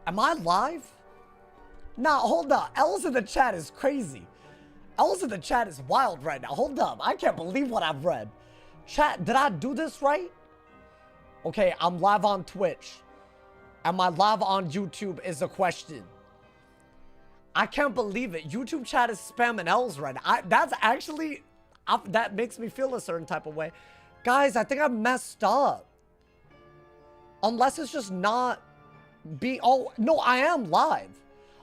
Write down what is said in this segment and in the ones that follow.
Am I live? Nah, hold up. L's in the chat is crazy. L's in the chat is wild right now. Hold up. I can't believe what I've read. Chat, did I do this right? Okay, I'm live on Twitch. Am I live on YouTube is a question. I can't believe it. YouTube chat is spamming L's right now. That's actually... that makes me feel a certain type of way. Guys, I think I messed up. Unless it's just not... Oh, no, I am live.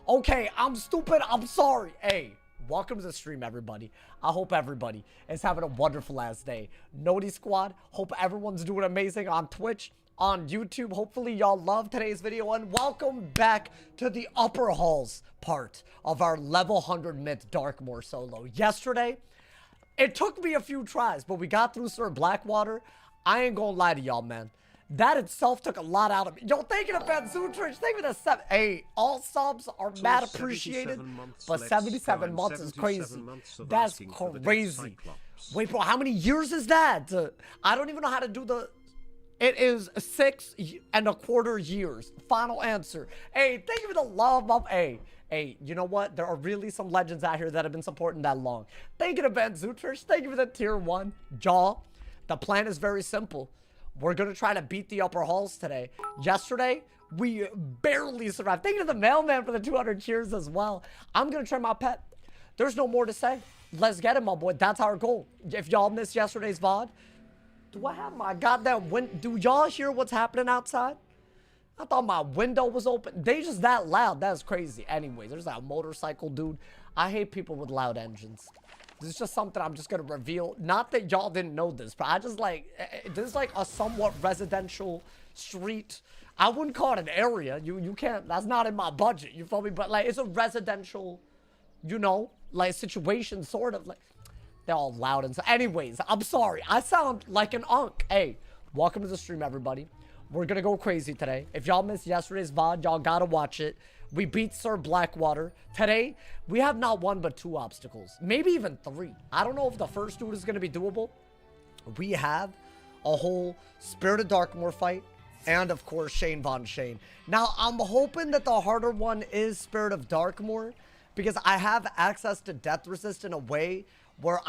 Okay, I'm stupid. I'm sorry. Hey, welcome to the stream, everybody. I hope everybody is having a wonderful last day. Noti Squad, hope everyone's doing amazing on Twitch, on YouTube. Hopefully, y'all love today's video. And welcome back to the upper halls part of our level 100 myth Darkmoor solo. Yesterday, it took me a few tries, but we got through Sir Blackwater. I ain't gonna lie to y'all, man. That itself took a lot out of me. Yo, thank you to Fanzootrich. Thank you to 7. Hey, all subs are mad appreciated. But 77 months is crazy. That's crazy. Wait, bro, how many years is that? I don't even know how to do the... It is 6.25 years. Final answer. Hey, thank you for the love, mom. Hey, you know what? There are really some legends out here that have been supporting that long. Thank you to Fanzootrich. Thank you for the tier 1. Jaw. The plan is very simple. We're going to try to beat the upper halls today. Yesterday, we barely survived. Thank you to the mailman for the 200 cheers as well. I'm going to try my pet. There's no more to say. Let's get it, my boy. That's our goal. If y'all missed yesterday's VOD, do I have my goddamn window? Do y'all hear what's happening outside? I thought my window was open. They just that loud. That's crazy. Anyway, there's that motorcycle dude. I hate people with loud engines. This is just something I'm just going to reveal. Not that y'all didn't know this, but I just like... This is like a somewhat residential street. I wouldn't call it an area. You can't... That's not in my budget. You feel me? But like, it's a residential, you know, like situation, sort of. Like, they're all loud and so. Anyways, I'm sorry. I sound like an unk. Hey, welcome to the stream, everybody. We're going to go crazy today. If y'all missed yesterday's VOD, y'all got to watch it. We beat Sir Blackwater. Today, we have not one but 2 obstacles. Maybe even 3. I don't know if the first dude is going to be doable. We have a whole Spirit of Darkmoor fight. And, of course, Shane Von Shane. Now, I'm hoping that the harder one is Spirit of Darkmoor. Because I have access to Death Resist in a way where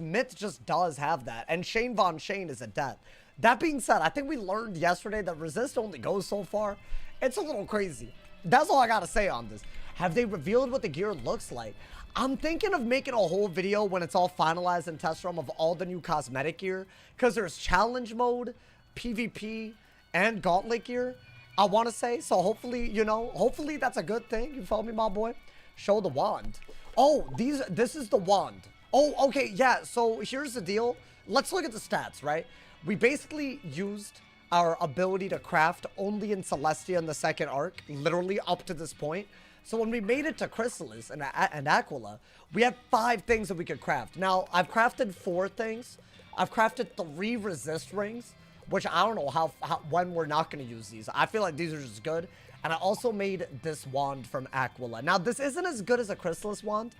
Myth just does have that. And Shane Von Shane is a death. That being said, I think we learned yesterday that Resist only goes so far. It's a little crazy. That's all I gotta say on this. Have they revealed what the gear looks like? I'm thinking of making a whole video when it's all finalized in test room of all the new cosmetic gear. Because there's challenge mode, PvP, and gauntlet gear, I want to say. So hopefully, you know, hopefully that's a good thing. You follow me, my boy? Show the wand. Oh, this is the wand. Oh, okay, yeah. So here's the deal. Let's look at the stats, right? We basically used our ability to craft only in Celestia in the second arc, literally up to this point. So when we made it to Chrysalis and Aquila, we had 5 things that we could craft. Now, I've crafted 4 things. I've crafted 3 resist rings, which I don't know when we're not going to use these. I feel like these are just good. And I also made this wand from Aquila. Now, this isn't as good as a Chrysalis wand,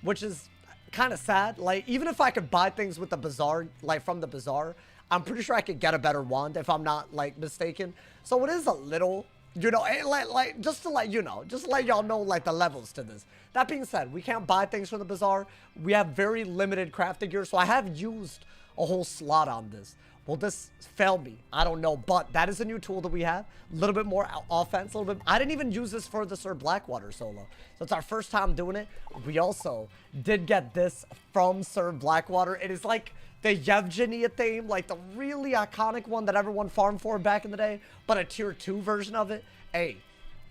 which is kind of sad. Like, even if I could buy things with the Bazaar, like from the Bazaar, I'm pretty sure I could get a better wand if I'm not, like, mistaken. So it is a little, you know, like just to let you know, just to let y'all know, like, the levels to this. That being said, we can't buy things from the Bazaar. We have very limited crafting gear, so I have used a whole slot on this. Will this fail me? I don't know, but that is a new tool that we have. A little bit more offense, a little bit. I didn't even use this for the Sir Blackwater solo. So it's our first time doing it. We also did get this from Sir Blackwater. It is like the Yevgenia theme, like the really iconic one that everyone farmed for back in the day, but a tier 2 version of it. Hey,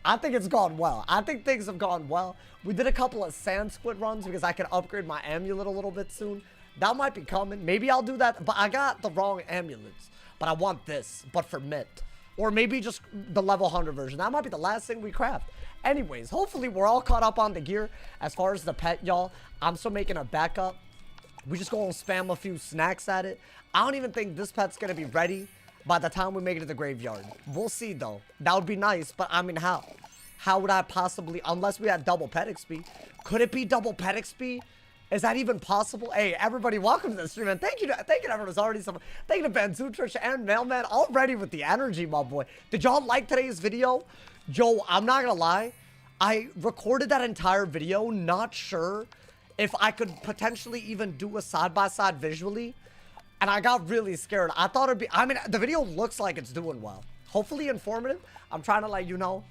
I think it's gone well. I think things have gone well. We did a couple of sand squid runs because I can upgrade my amulet a little bit soon. That might be coming. Maybe I'll do that, but I got the wrong amulets. But I want this, but for myth. Or maybe just the level 100 version. That might be the last thing we craft. Anyways, hopefully we're all caught up on the gear. As far as the pet, y'all, I'm still making a backup. We just gonna spam a few snacks at it. I don't even think this pet's gonna be ready by the time we make it to the graveyard. We'll see, though. That would be nice, but I mean, how? How would I possibly, unless we had double pet XP? Could it be double pet XP? Is that even possible? Hey, everybody, welcome to the stream, man. Thank you to everyone who's already some. Thank you to Banzutrich and Mailman, already with the energy, my boy. Did y'all like today's video? Yo, I'm not gonna lie. I recorded that entire video, not sure if I could potentially even do a side-by-side visually. And I got really scared. I thought it'd be, I mean, the video looks like it's doing well. Hopefully informative. I'm trying to let you know.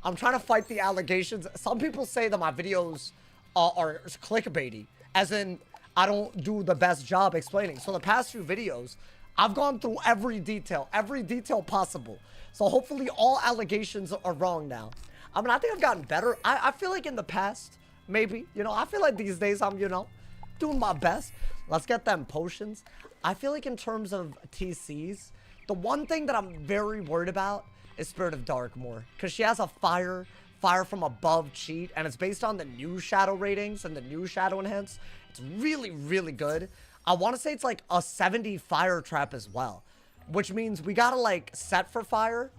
I'm trying to fight the allegations. Some people say that my videos are clickbaity. As in, I don't do the best job explaining. So the past few videos, I've gone through every detail possible. So hopefully all allegations are wrong now. I mean, I think I've gotten better. I feel like in the past, maybe, you know, I feel like these days I'm, you know, doing my best. Let's get them potions. I feel like in terms of TCs, the one thing that I'm very worried about is Spirit of Darkmoor. Because she has a fire from above cheat, and it's based on the new shadow ratings and the new shadow enhance. It's really, really good. I want to say it's like a 70 fire trap as well, which means we gotta like set for fire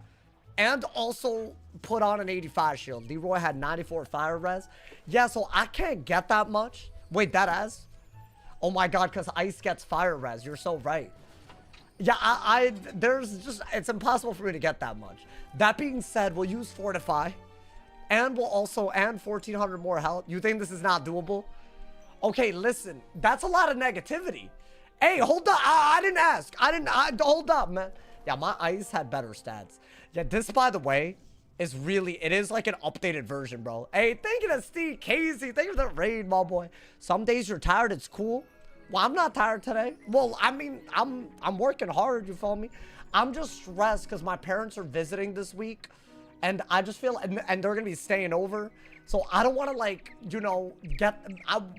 and also put on an 85 shield. Leroy had 94 fire res. Yeah, so I can't get that much. Wait, that as? Oh my god, because ice gets fire res. You're so right. Yeah, there's just, it's impossible for me to get that much. That being said, we'll use Fortify. And we'll also, and 1400 more health. You think this is not doable? Okay, listen, that's a lot of negativity. Hey, hold up. I didn't ask. Hold up, man. Yeah, my ice had better stats. Yeah, this, by the way, is really, it is like an updated version, bro. Hey, thank you to Steve Casey. Thank you for the raid, my boy. Some days you're tired, it's cool. Well, I'm not tired today. Well, I mean, I'm working hard, you feel me? I'm just stressed because my parents are visiting this week. And I just feel, and they're going to be staying over. So I don't want to, like, you know,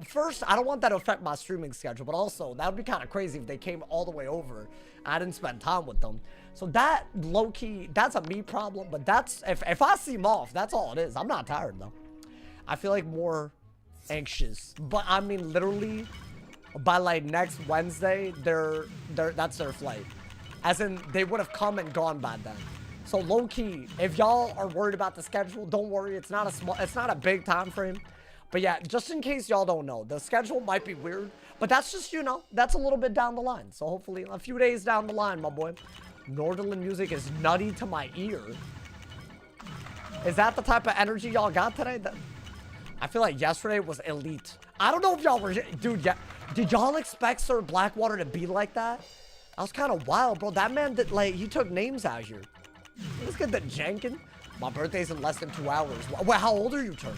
first, I don't want that to affect my streaming schedule. But also, that would be kind of crazy if they came all the way over. I didn't spend time with them. So that, low-key, that's a me problem. But that's, if I seem off, that's all it is. I'm not tired, though. I feel like more anxious. But, I mean, literally, by, like, next Wednesday, that's their flight. As in, they would have come and gone by then. So low-key, if y'all are worried about the schedule, don't worry. It's not a big time frame. But yeah, just in case y'all don't know, the schedule might be weird. But that's just, you know, that's a little bit down the line. So hopefully a few days down the line, my boy. Norderland music is nutty to my ear. Is that the type of energy y'all got today? I feel like yesterday was elite. I don't know if y'all were, dude, yeah. Did y'all expect Sir Blackwater to be like that? That was kind of wild, bro. That man did, like, he took names out here. Let's get the Jenkin. My birthday's in less than 2 hours. Well, how old are you turning?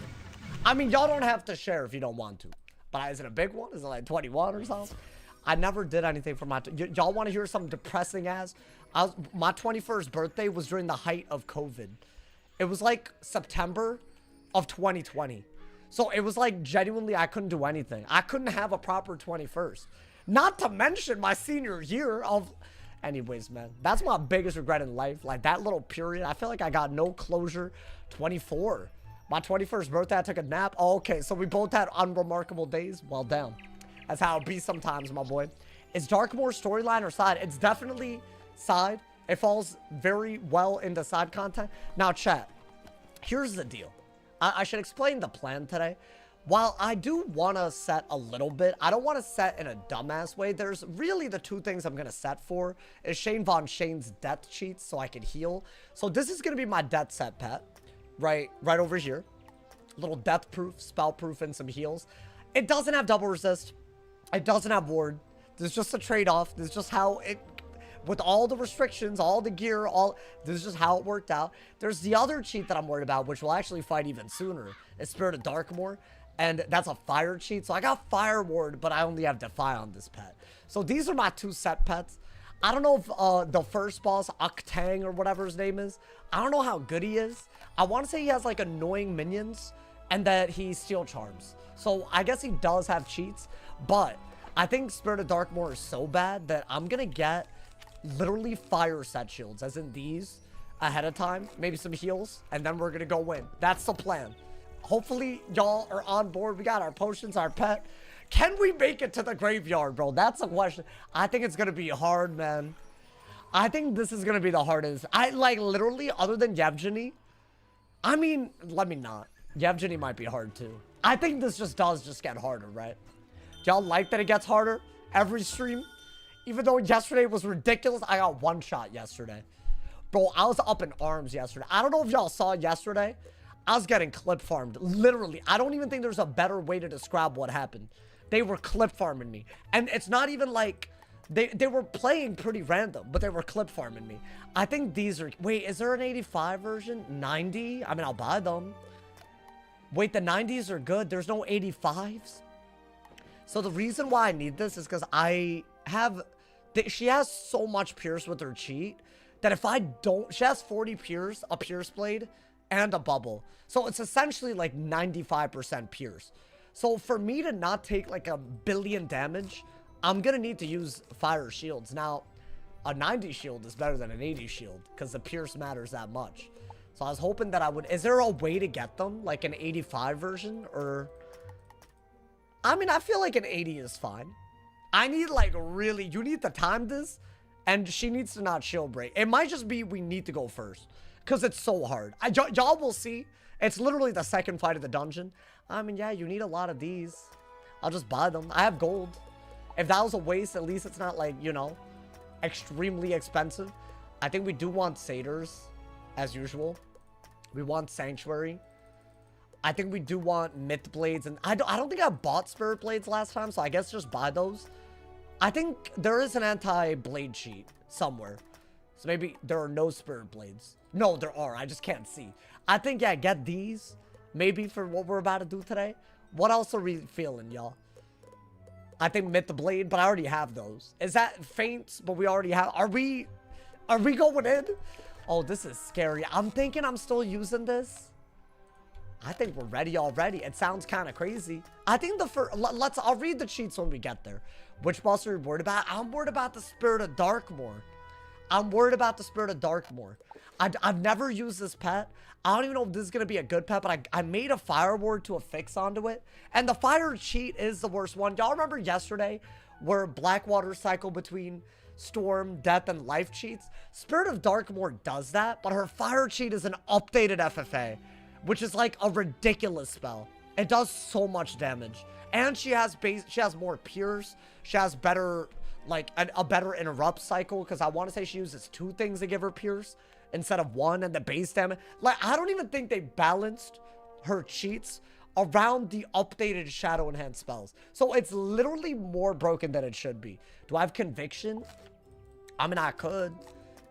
I mean, y'all don't have to share if you don't want to. But is it a big one? Is it like 21 or something? I never did anything for my... Y'all want to hear something depressing as? My 21st birthday was during the height of COVID. It was like September of 2020. So it was like genuinely I couldn't do anything. I couldn't have a proper 21st. Not to mention my senior year of... Anyways, man, that's my biggest regret in life. Like, that little period, I feel like I got no closure. 24. My 21st birthday, I took a nap. Oh, okay, so we both had unremarkable days. Well, damn. That's how it be sometimes, my boy. Is Darkmoor storyline or side? It's definitely side. It falls very well into side content. Now, chat, here's the deal. I should explain the plan today. While I do want to set a little bit, I don't want to set in a dumbass way. There's really the two things I'm going to set for is Shane Von Shane's death cheats so I can heal. So this is going to be my death set pet, right over here. Little death proof, spell proof, and some heals. It doesn't have double resist. It doesn't have ward. There's just a trade-off. This is just how it, with all the restrictions, all the gear, this is just how it worked out. There's the other cheat that I'm worried about, which we'll actually fight even sooner. It's Spirit of Darkmoor. And that's a fire cheat. So I got Fire Ward, but I only have Defy on this pet. So these are my two set pets. I don't know if the first boss, Akhtang or whatever his name is, I don't know how good he is. I want to say he has like annoying minions and that he steal charms. So I guess he does have cheats. But I think Spirit of Darkmoor is so bad that I'm going to get literally fire set shields, as in these, ahead of time. Maybe some heals, and then we're going to go win. That's the plan. Hopefully, y'all are on board. We got our potions, our pet. Can we make it to the graveyard, bro? That's the question. I think it's going to be hard, man. I think this is going to be the hardest. I, like, literally, other than Yevgeny. I mean, let me not. Yevgeny might be hard, too. I think this just does get harder, right? y'all like that it gets harder every stream? Even though yesterday was ridiculous, I got one shot yesterday. Bro, I was up in arms yesterday. I don't know if y'all saw yesterday. I was getting clip farmed. Literally, I don't even think there's a better way to describe what happened. They were clip farming me. And it's not even like... They were playing pretty random, but they were clip farming me. I think these are... Wait, is there an 85 version? 90? I mean, I'll buy them. Wait, the 90s are good. There's no 85s? So the reason why I need this is because I have... She has so much pierce with her cheat that if I don't... She has 40 pierce, a pierce blade, and a bubble. So it's essentially like 95% pierce. So for me to not take like 1 billion damage... I'm going to need to use fire shields. Now, a 90 shield is better than an 80 shield because the pierce matters that much. So I was hoping that I would... Is there a way to get them? Like an 85 version? Or... I mean, I feel like an 80 is fine. I need like really... You need to time this. And she needs to not shield break. It might just be we need to go first. Because it's so hard. Y'all will see. It's literally the second fight of the dungeon. I mean, yeah, you need a lot of these. I'll just buy them. I have gold. If that was a waste, at least it's not like, you know, extremely expensive. I think we do want satyrs, as usual. We want sanctuary. I think we do want myth blades. And I don't think I bought spirit blades last time, so I guess just buy those. I think there is an anti-blade cheat somewhere. So maybe there are no spirit blades. No, there are. I just can't see. I think, yeah, get these. Maybe for what we're about to do today. What else are we feeling, y'all? I think Myth the Blade, but I already have those. Is that feints? But we already have... Are we going in? Oh, this is scary. I'm thinking I'm still using this. I think we're ready already. It sounds kind of crazy. I think the first... I'll read the cheats when we get there. Which boss are we worried about? I'm worried about the Spirit of Darkmoor. I'm worried about the Spirit of Darkmoor. I've never used this pet. I don't even know if this is going to be a good pet, but I made a fire ward to affix onto it. And the fire cheat is the worst one. Y'all remember yesterday where Blackwater cycle between Storm, Death, and Life cheats? Spirit of Darkmoor does that, but her fire cheat is an updated FFA, which is like a ridiculous spell. It does so much damage. And she has more pierce. She has better, like, a better interrupt cycle, because I want to say she uses 2 things to give her pierce instead of 1, and the base damage. Like, I don't even think they balanced her cheats around the updated shadow enhanced spells. So it's literally more broken than it should be. Do I have conviction? I mean, I could.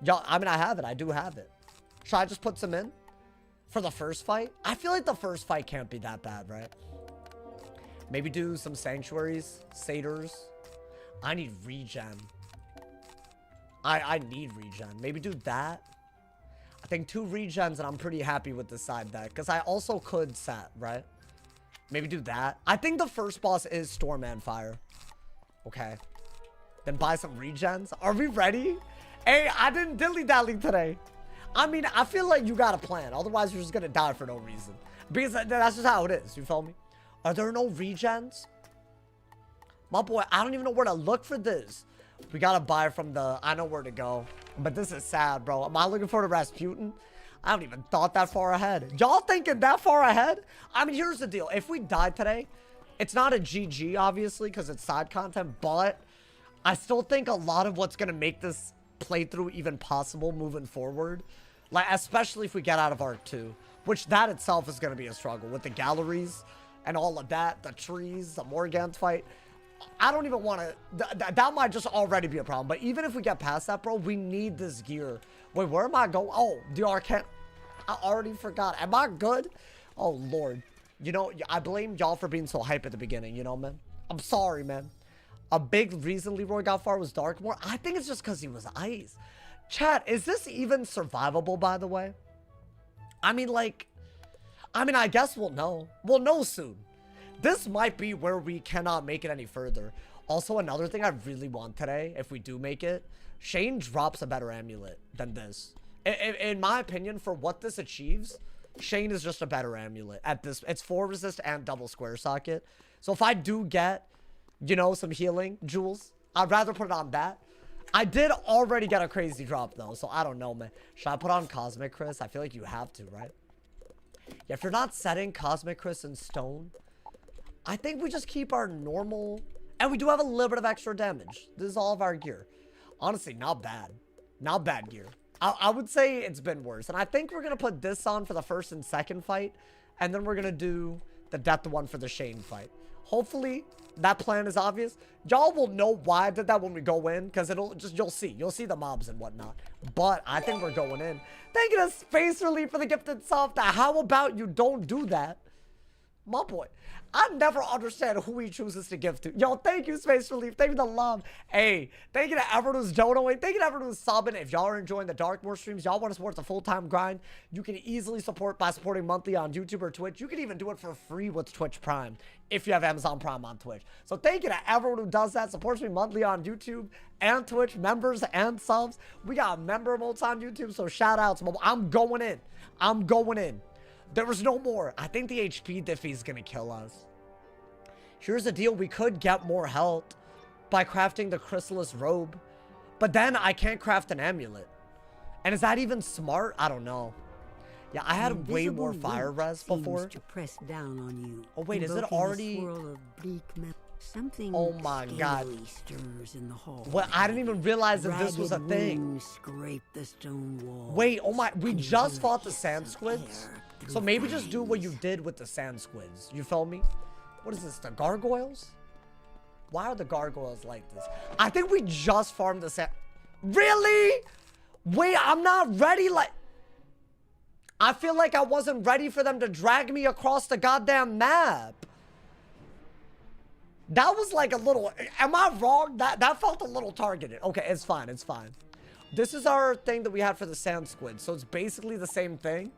Y'all, I mean, I have it. I do have it. Should I just put some in for the first fight? I feel like the first fight can't be that bad, right? Maybe do some sanctuaries, satyrs. I need regen. I need regen. Maybe do that. I think 2 regens and I'm pretty happy with the side deck. Because I also could set, right? Maybe do that. I think the first boss is Storm and Fire. Okay. Then buy some regens. Are we ready? Hey, I didn't dilly-dally today. I mean, I feel like you got a plan. Otherwise, you're just going to die for no reason. Because that's just how it is. You feel me? Are there no regens? My boy, I don't even know where to look for this. We got to buy from the... I know where to go. But this is sad, bro. Am I looking for the Rasputin? I haven't even thought that far ahead. Y'all thinking that far ahead? I mean, here's the deal. If we die today, it's not a GG, obviously, because it's side content. But I still think a lot of what's going to make this playthrough even possible moving forward, like especially if we get out of Arc 2, which that itself is going to be a struggle with the galleries and all of that, the trees, the Morgans fight. I don't even want to... That might just already be a problem. But even if we get past that, bro, we need this gear. Wait, where am I going? Oh, the Arcane... I already forgot. Am I good? Oh, Lord. You know, I blame y'all for being so hype at the beginning, you know, man? I'm sorry, man. A big reason Leroy got far was Darkmoor. I think it's just because he was ice. Chat, is this even survivable, by the way? I mean, like... I guess we'll know. We'll know soon. This might be where we cannot make it any further. Also, another thing I really want today, if we do make it, Shane drops a better amulet than this. In my opinion, for what this achieves, Shane is just a better amulet at this. It's 4 resist and double square socket. So if I do get, you know, some healing jewels, I'd rather put it on that. I did already get a crazy drop, though, so I don't know, man. Should I put on Cosmic Chris? I feel like you have to, right? Yeah, if you're not setting Cosmic Chris in stone... I think we just keep our normal And we do have a little bit of extra damage. This is all of our gear. Honestly, not bad. Not bad gear. I would say it's been worse. And I think we're going to put this on for the first and second fight. And then we're going to do the Death one for the Shane fight. Hopefully, that plan is obvious. Y'all will know why I did that when we go in. Because it'll just, you'll see. You'll see the mobs and whatnot. But I think we're going in. Thank you to Space Relief for the gifted soft. How about you don't do that? My boy. I never understand who he chooses to give to. Yo, thank you, Space Relief. Thank you for the love. Hey, thank you to everyone who's donating. Thank you to everyone who's subbing. If y'all are enjoying the Darkmoor streams, y'all want to support the full-time grind, you can easily support by supporting monthly on YouTube or Twitch. You can even do it for free with Twitch Prime if you have Amazon Prime on Twitch. So thank you to everyone who does that, supports me monthly on YouTube and Twitch, members and subs. We got member emotes on YouTube, so shout outs. I'm going in. I'm going in. There was no more. I think the HP Diffie is going to kill us. Here's the deal. We could get more health by crafting the Chrysalis Robe. But then I can't craft an amulet. And is that even smart? I don't know. Yeah, I had way more fire res before. To press down on you, oh, wait, is it already... Something oh my god. Stirs in the hall. Well, I didn't even realize that this was a thing. Scrape the stone wall. Wait, oh my, we just fought the sand squids? So maybe just do what you did with the sand squids. You feel me? What is this, the gargoyles? Why are the gargoyles like this? I think we just farmed the sand. Really? Wait, I'm not ready. Like, I feel like I wasn't ready for them to drag me across the goddamn map. That was like a little, am I wrong? That felt a little targeted. Okay, it's fine, it's fine. This is our thing that we had for the sand squid. So it's basically the same thing,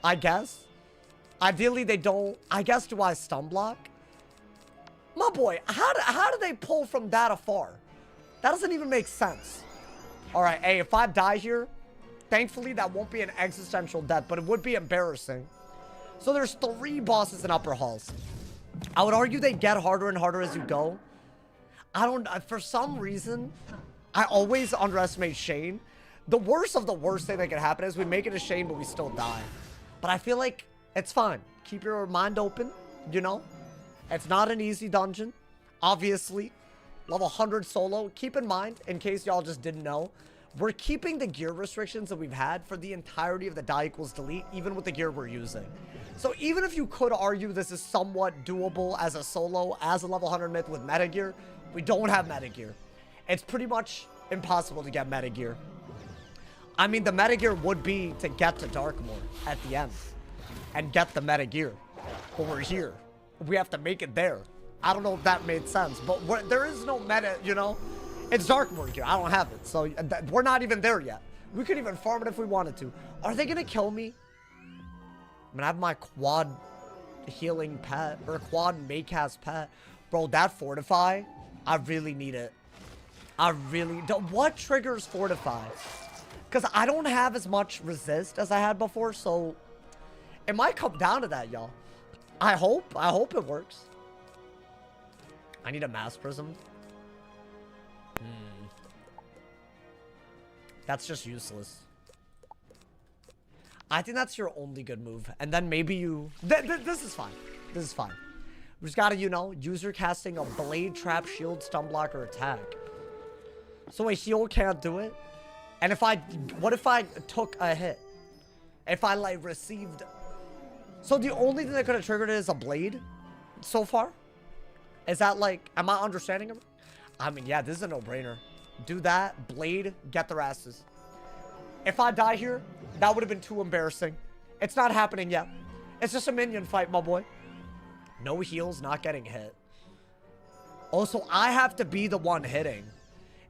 I guess. Ideally, they don't, I guess, do I stun block? My boy, how do they pull from that afar? That doesn't even make sense. All right, hey, if I die here, thankfully that won't be an existential death, but it would be embarrassing. So there's 3 bosses in upper halls. I would argue they get harder and harder as you go. I don't, for some reason, I always underestimate Shane. The worst of the worst thing that can happen is we make it a Shane, but we still die. But I feel like it's fine. Keep your mind open, you know? It's not an easy dungeon, obviously. Level 100 solo. Keep in mind, in case y'all just didn't know, we're keeping the gear restrictions that we've had for the entirety of the die equals delete, even with the gear we're using. So even if you could argue this is somewhat doable as a solo, as a level 100 myth with meta gear, we don't have meta gear. It's pretty much impossible to get meta gear. I mean, the meta gear would be to get to Darkmoor at the end and get the meta gear. But we're here. We have to make it there. I don't know if that made sense, but there is no meta, you know? It's Darkmoor gear. I don't have it. So we're not even there yet. We could even farm it if we wanted to. Are they going to kill me? I'm gonna have my quad healing pet, or quad Maycast pet. Bro, that fortify, I really need it. I really don't. What triggers fortify? Because I don't have as much resist as I had before, so it might come down to that, y'all. I hope it works. I need a mass prism. That's just useless. I think that's your only good move. And then maybe you... This is fine. This is fine. We just gotta, you know, user casting a blade, trap, shield, stun blocker, attack. So a heal can't do it. And if I... What if I took a hit? If I, like, received... So the only thing that could have triggered it is a blade so far? Is that, like... Am I understanding it? I mean, yeah, this is a no-brainer. Do that, blade, get their asses. If I die here, that would have been too embarrassing. It's not happening yet. It's just a minion fight, my boy. No heals, not getting hit. Oh, so I have to be the one hitting.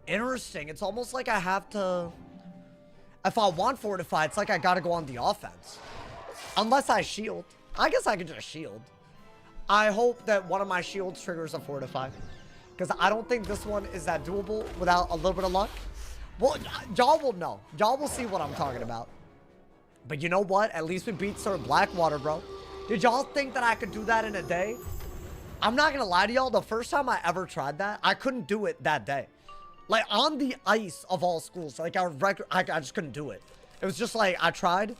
Interesting. It's almost like I have to... If I want fortify, it's like I gotta go on the offense. Unless I shield. I guess I could just shield. I hope that one of my shields triggers a fortify. Because I don't think this one is that doable without a little bit of luck. Well, y'all will know. Y'all will see what I'm talking about. But you know what? At least we beat Sir Blackwater, bro. Did y'all think that I could do that in a day? I'm not gonna lie to y'all. The first time I ever tried that, I couldn't do it that day. Like, on the ice of all schools. Like, I just couldn't do it. It was just like, I tried,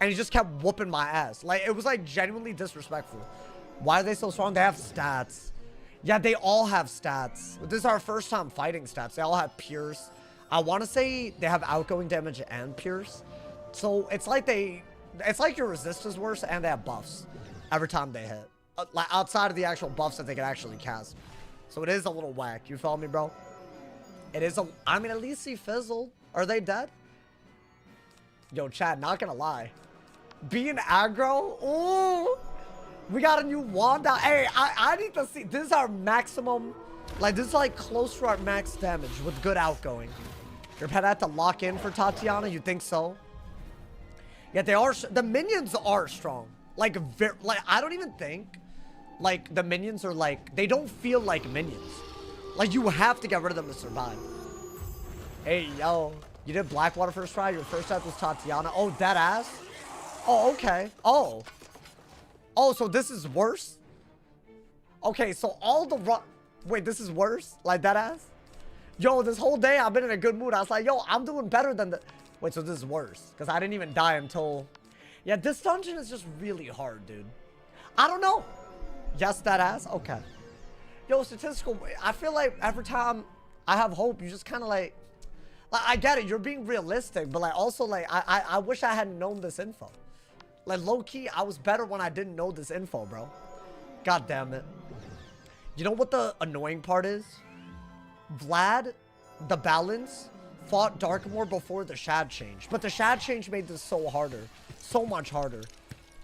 and he just kept whooping my ass. Like, it was, like, genuinely disrespectful. Why are they so strong? They have stats. Yeah, they all have stats. This is our first time fighting stats. They all have Pierce. I want to say they have outgoing damage and Pierce. So it's like your resist is worse and they have buffs every time they hit. Like outside of the actual buffs that they can actually cast. So it is a little whack. You feel me, bro? It is a... I mean, at least he fizzled. Are they dead? Yo, Chad, not gonna lie. Being aggro? Ooh! We got a new wand out. Hey, I need to see. This is our maximum. Like, this is like close to our max damage with good outgoing. Your pet had to lock in for Tatiana? You think so? Yeah, they are. The minions are strong. Like, I don't even think, like, the minions are like, they don't feel like minions. Like, you have to get rid of them to survive. Hey, yo. You did Blackwater first try? Your first death was Tatiana? Oh, that ass? Oh, okay. Oh. Oh, so this is worse? Okay, so all the wait, this is worse? Like that ass? Yo, this whole day I've been in a good mood. I was like, yo, I'm doing better than the... Wait, so this is worse? Because I didn't even die until... Yeah, this dungeon is just really hard, dude. I don't know. Yes, that ass? Okay. Yo, statistical... I feel like every time I have hope, you just kind of like... I get it, you're being realistic, but like also like, I wish I hadn't known this info. Like, low-key, I was better when I didn't know this info, bro. God damn it. You know what the annoying part is? Vlad, the balance, fought Darkmoor before the Shad change. But the Shad change made this so harder. So much harder.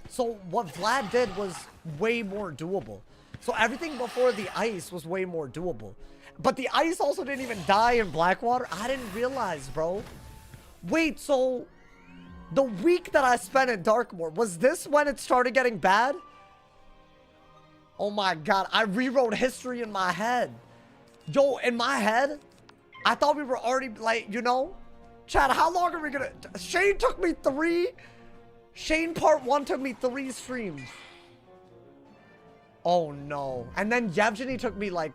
So what Vlad did was way more doable. So everything before the ice was way more doable. But the ice also didn't even die in Blackwater? I didn't realize, bro. Wait, so... The week that I spent in Darkmoor, was this when it started getting bad? Oh my god, I rewrote history in my head. Yo, in my head, I thought we were already, like, you know? Chad, how long are we gonna... Shane took me 3... Shane part 1 took me 3 streams. Oh no. And then Yevgeny took me, like...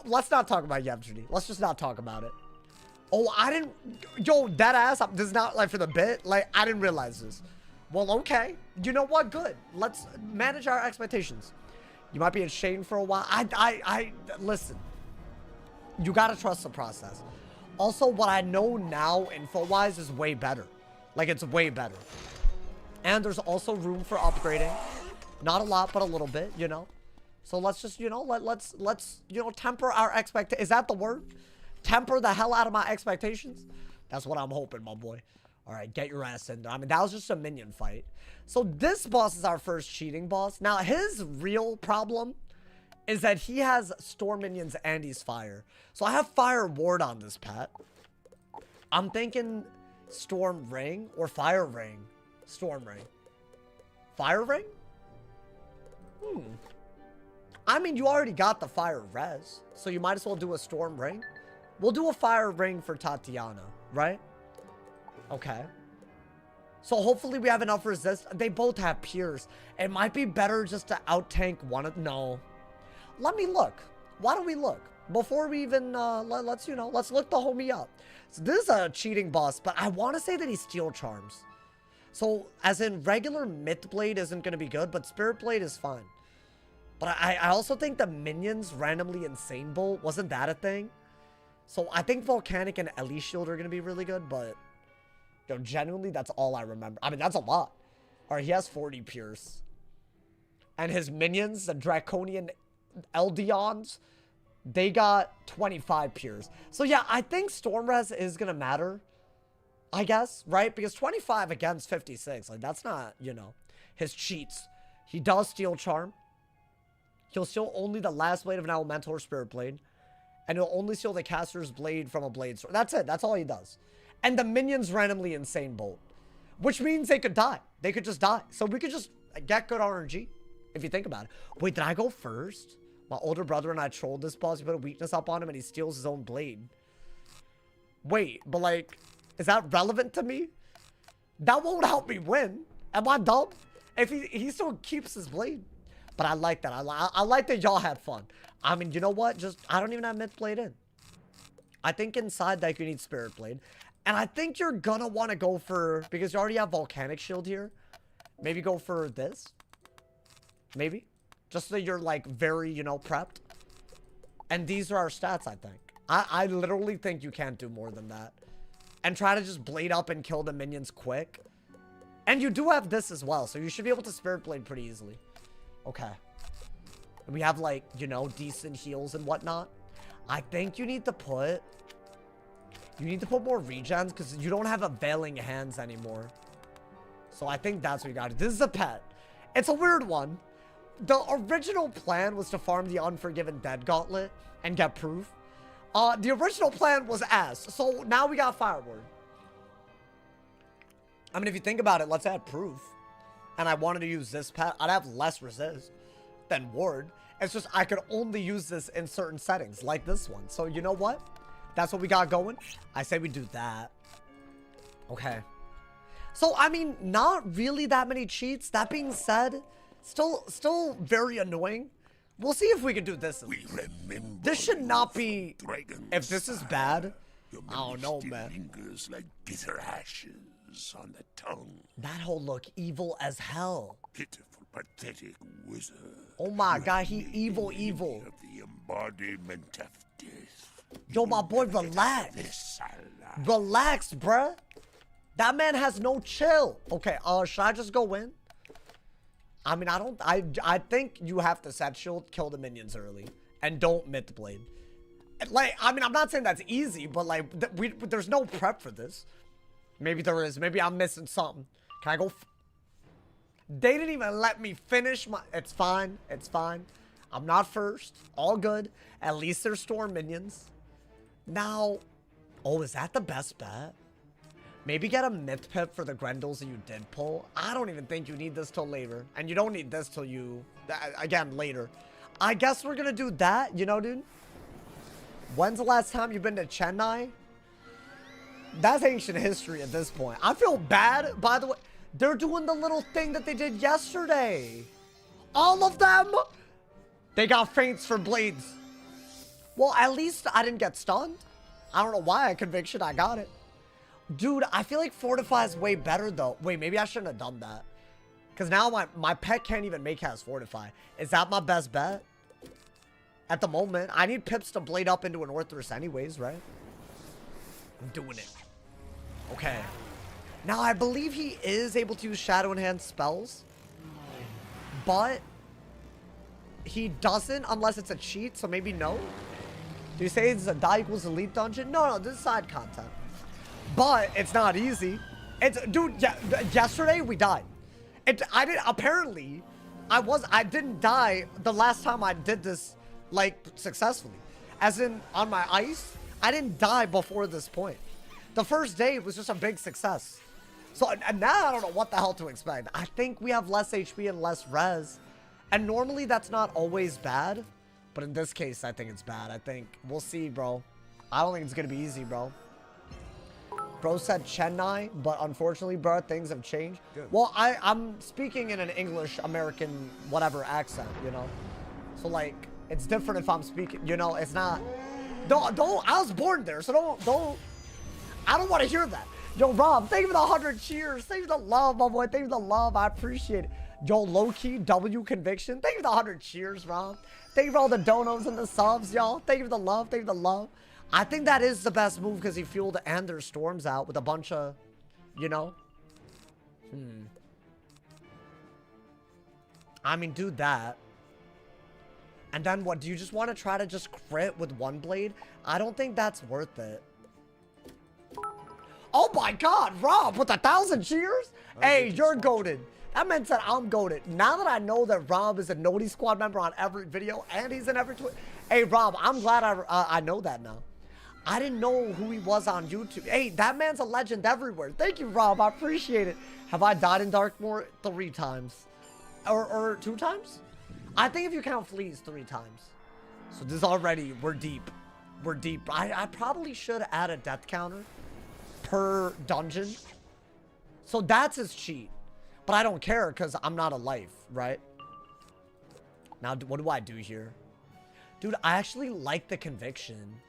Let's not talk about Yevgeny. Let's just not talk about it. Oh, I didn't... Yo, that ass, this is not, like, for the bit. Like, I didn't realize this. Well, okay. You know what? Good. Let's manage our expectations. You might be in Shane for a while. Listen. You gotta trust the process. Also, what I know now, info-wise, is way better. Like, it's way better. And there's also room for upgrading. Not a lot, but a little bit, you know? So let's just, you know, let's you know, temper our expectations. Is that the word? Temper the hell out of my expectations? That's what I'm hoping, my boy. All right, get your ass in there. I mean, that was just a minion fight. So this boss is our first cheating boss. Now, his real problem is that he has storm minions and he's fire. So I have fire ward on this pet. I'm thinking storm ring or fire ring. Storm ring. Fire ring? I mean, you already got the fire res, so you might as well do a storm ring. We'll do a fire ring for Tatiana, right? Okay. So hopefully we have enough resist. They both have Pierce. It might be better just to out-tank one of... No. Let me look. Why don't we look? Before we even, let's, you know, let's look the homie up. So this is a cheating boss, but I want to say that he Steel Charms. So, as in, regular Myth Blade isn't going to be good, but Spirit Blade is fine. But I also think the minions randomly Insane Bolt, wasn't that a thing? So I think Volcanic and Ellie Shield are going to be really good, but... Yo, genuinely, that's all I remember. I mean, that's a lot. Alright, he has 40 Pierce. And his minions, the Draconian Eldions, they got 25 Pierce. So yeah, I think Storm Res is going to matter. I guess, right? Because 25 against 56, like, that's not, you know, his cheats. He does Steel Charm. He'll steal only the last blade of an Elemental or Spirit Blade. And he'll only steal the caster's blade from a blade sword. That's it. That's all he does. And the minions randomly Insane Bolt. Which means they could die. They could just die. So we could just get good RNG. If you think about it. Wait, did I go first? My older brother and I trolled this boss. We put a weakness up on him and he steals his own blade. Wait, but like... Is that relevant to me? That won't help me win. Am I dumb? If he still keeps his blade. But I like that. I like that y'all had fun. I mean, you know what? Just, I don't even have Myth Blade in. I think inside that you need Spirit Blade. And I think you're gonna want to go for, because you already have Volcanic Shield here. Maybe go for this. Maybe. Just so you're like very, you know, prepped. And these are our stats, I think. I literally think you can't do more than that. And try to just blade up and kill the minions quick. And you do have this as well, so you should be able to Spirit Blade pretty easily. Okay. And we have, like, you know, decent heals and whatnot. I think you need to put... You need to put more regens, because you don't have Availing Hands anymore. So I think that's what you got. This is a pet. It's a weird one. The original plan was to farm the Unforgiven Dead Gauntlet and get proof. The original plan was ass. So now we got Fireward. I mean, if you think about it, let's add proof. And I wanted to use this pet. I'd have less resist than ward. It's just I could only use this in certain settings, like this one. So you know what? That's what we got going. I say we do that. Okay. So, I mean, not really that many cheats. That being said, still very annoying. We'll see if we can do this. This should not be... If this is bad, I don't know, man. Lingers like bitter ashes on the tongue. That'll look evil as hell. Pitiful, pathetic wizard. Oh my god, he evil. Of the embodiment of death. Yo, my boy, relax. This alive. Relax, bruh. That man has no chill. Okay, should I just go in? I mean, I think you have to set shield, kill the minions early, and don't Myth Blade. Like, I mean, I'm not saying that's easy, but like, there's no prep for this. Maybe there is. Maybe I'm missing something. Can I go? They didn't even let me finish my... It's fine. It's fine. I'm not first. All good. At least they're Storm minions. Now... Oh, is that the best bet? Maybe get a Myth Pip for the Grendels that you did pull. I don't even think you need this till later. And you don't need this till you... Again, later. I guess we're gonna do that. You know, dude? When's the last time you've been to Chennai? That's ancient history at this point. I feel bad, by the way. They're doing the little thing that they did yesterday. All of them? They got feints for blades. Well, at least I didn't get stunned. I don't know why I conviction. I got it. Dude, I feel like Fortify is way better, though. Wait, maybe I shouldn't have done that. Because now my pet can't even make cast Fortify. Is that my best bet? At the moment. I need Pips to blade up into an Orthrus anyways, right? I'm doing it. Okay. Now, I believe he is able to use Shadow Enhanced spells. But he doesn't unless it's a cheat, so maybe no. Do you say it's a die equals elite dungeon? No, this is side content. But it's not easy. It's... Dude, yesterday we died. Apparently, I didn't die the last time I did this, like, successfully. As in, on my ice, I didn't die before this point. The first day was just a big success. So, and now I don't know what the hell to expect. I think we have less HP and less res. And normally that's not always bad. But in this case, I think it's bad. I think, we'll see, bro. I don't think it's going to be easy, bro. Bro said Chennai, but unfortunately, bro, things have changed. Good. Well, I'm speaking in an English, American, whatever accent, you know? So, like, it's different if I'm speaking, you know? It's not... Don't, I was born there, so don't... I don't want to hear that. Yo, Rob, thank you for the 100 cheers. Thank you for the love, my boy. Thank you for the love. I appreciate it. Yo, low-key W conviction. Thank you for the 100 cheers, Rob. Thank you for all the donos and the subs, y'all. Thank you for the love. Thank you for the love. I think that is the best move because he fueled and their storms out with a bunch of, you know? I mean, do that. And then what? Do you just want to try to just crit with one blade? I don't think that's worth it. Oh my god, Rob, with 1,000 cheers? Hey, you're goated. That man said I'm goated. Now that I know that Rob is a Noti Squad member on every video and he's in every tweet. Hey, Rob, I'm glad I know that now. I didn't know who he was on YouTube. Hey, that man's a legend everywhere. Thank you, Rob. I appreciate it. Have I died in Darkmoor 3 times? Or 2 times? I think if you count fleas, 3 times. So this already, we're deep. We're deep. I probably should add a death counter per dungeon. So that's his cheat. But I don't care because I'm not a life, right? Now, what do I do here? Dude, I actually like the conviction.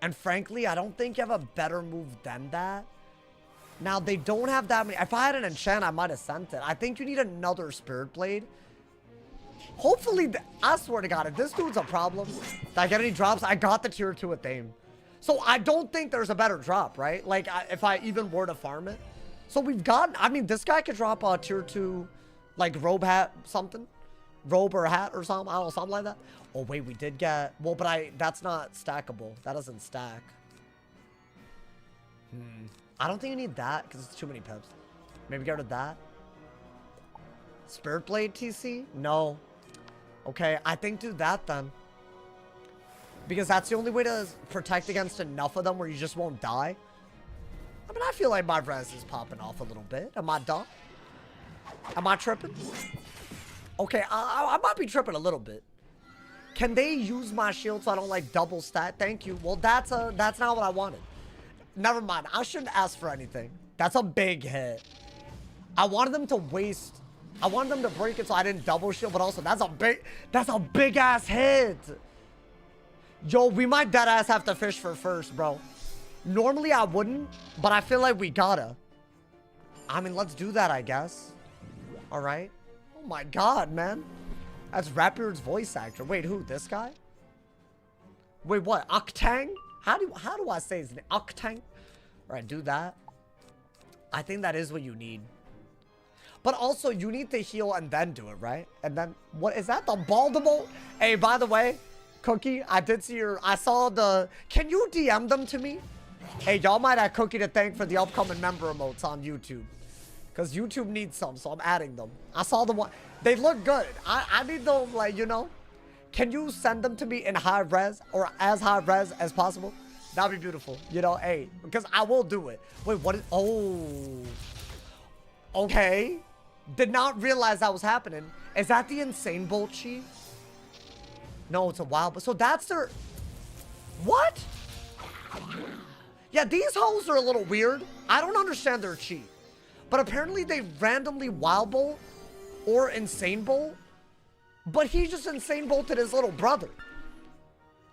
And frankly, I don't think you have a better move than that. Now, they don't have that many. If I had an enchant, I might have sent it. I think you need another Spirit Blade. Hopefully, I swear to God, if this dude's a problem, did I get any drops? I got the tier 2 Athame. So I don't think there's a better drop, right? Like, if I even were to farm it. So we've gotten, I mean, this guy could drop a tier 2, like, robe hat, something. Robe or hat or something. I don't know, something like that. Oh, wait, we did get, well, but that's not stackable. That doesn't stack. I don't think you need that because it's too many pips. Maybe get rid of that. Spirit Blade TC? No. Okay, I think do that then. Because that's the only way to protect against enough of them where you just won't die. I mean, I feel like my res is popping off a little bit. Am I dumb? Am I tripping? Okay, I might be tripping a little bit. Can they use my shield so I don't like double stat? Thank you. Well, that's not what I wanted. Never mind. I shouldn't ask for anything. That's a big hit. I wanted them to waste. I wanted them to break it so I didn't double shield, but also that's a big ass hit. Yo, we might dead ass have to fish for first, bro. Normally I wouldn't, but I feel like we gotta. I mean, let's do that, I guess. All right. Oh my God, man. That's Rapier's voice actor. Wait, who? This guy? Wait, what? Akhtang? How do I say his name? Akhtang? All right, do that. I think that is what you need. But also, you need to heal and then do it, right? And then, what is that? The Baltimore? Hey, by the way, Cookie, I did see I saw the, can you DM them to me? Hey, y'all might have Cookie to thank for the upcoming member emotes on YouTube. Because YouTube needs some, so I'm adding them. I saw the one. They look good. I need them, like, you know. Can you send them to me in high res or as high res as possible? That'd be beautiful. You know, hey, because I will do it. Wait, what is, oh. Okay. Did not realize that was happening. Is that the Insane Bolt Chi? No, it's a wild, but so that's their, what? Yeah, these hoes are a little weird. I don't understand their chi. But apparently they randomly wild bolt or insane bolt. But he just insane bolted his little brother.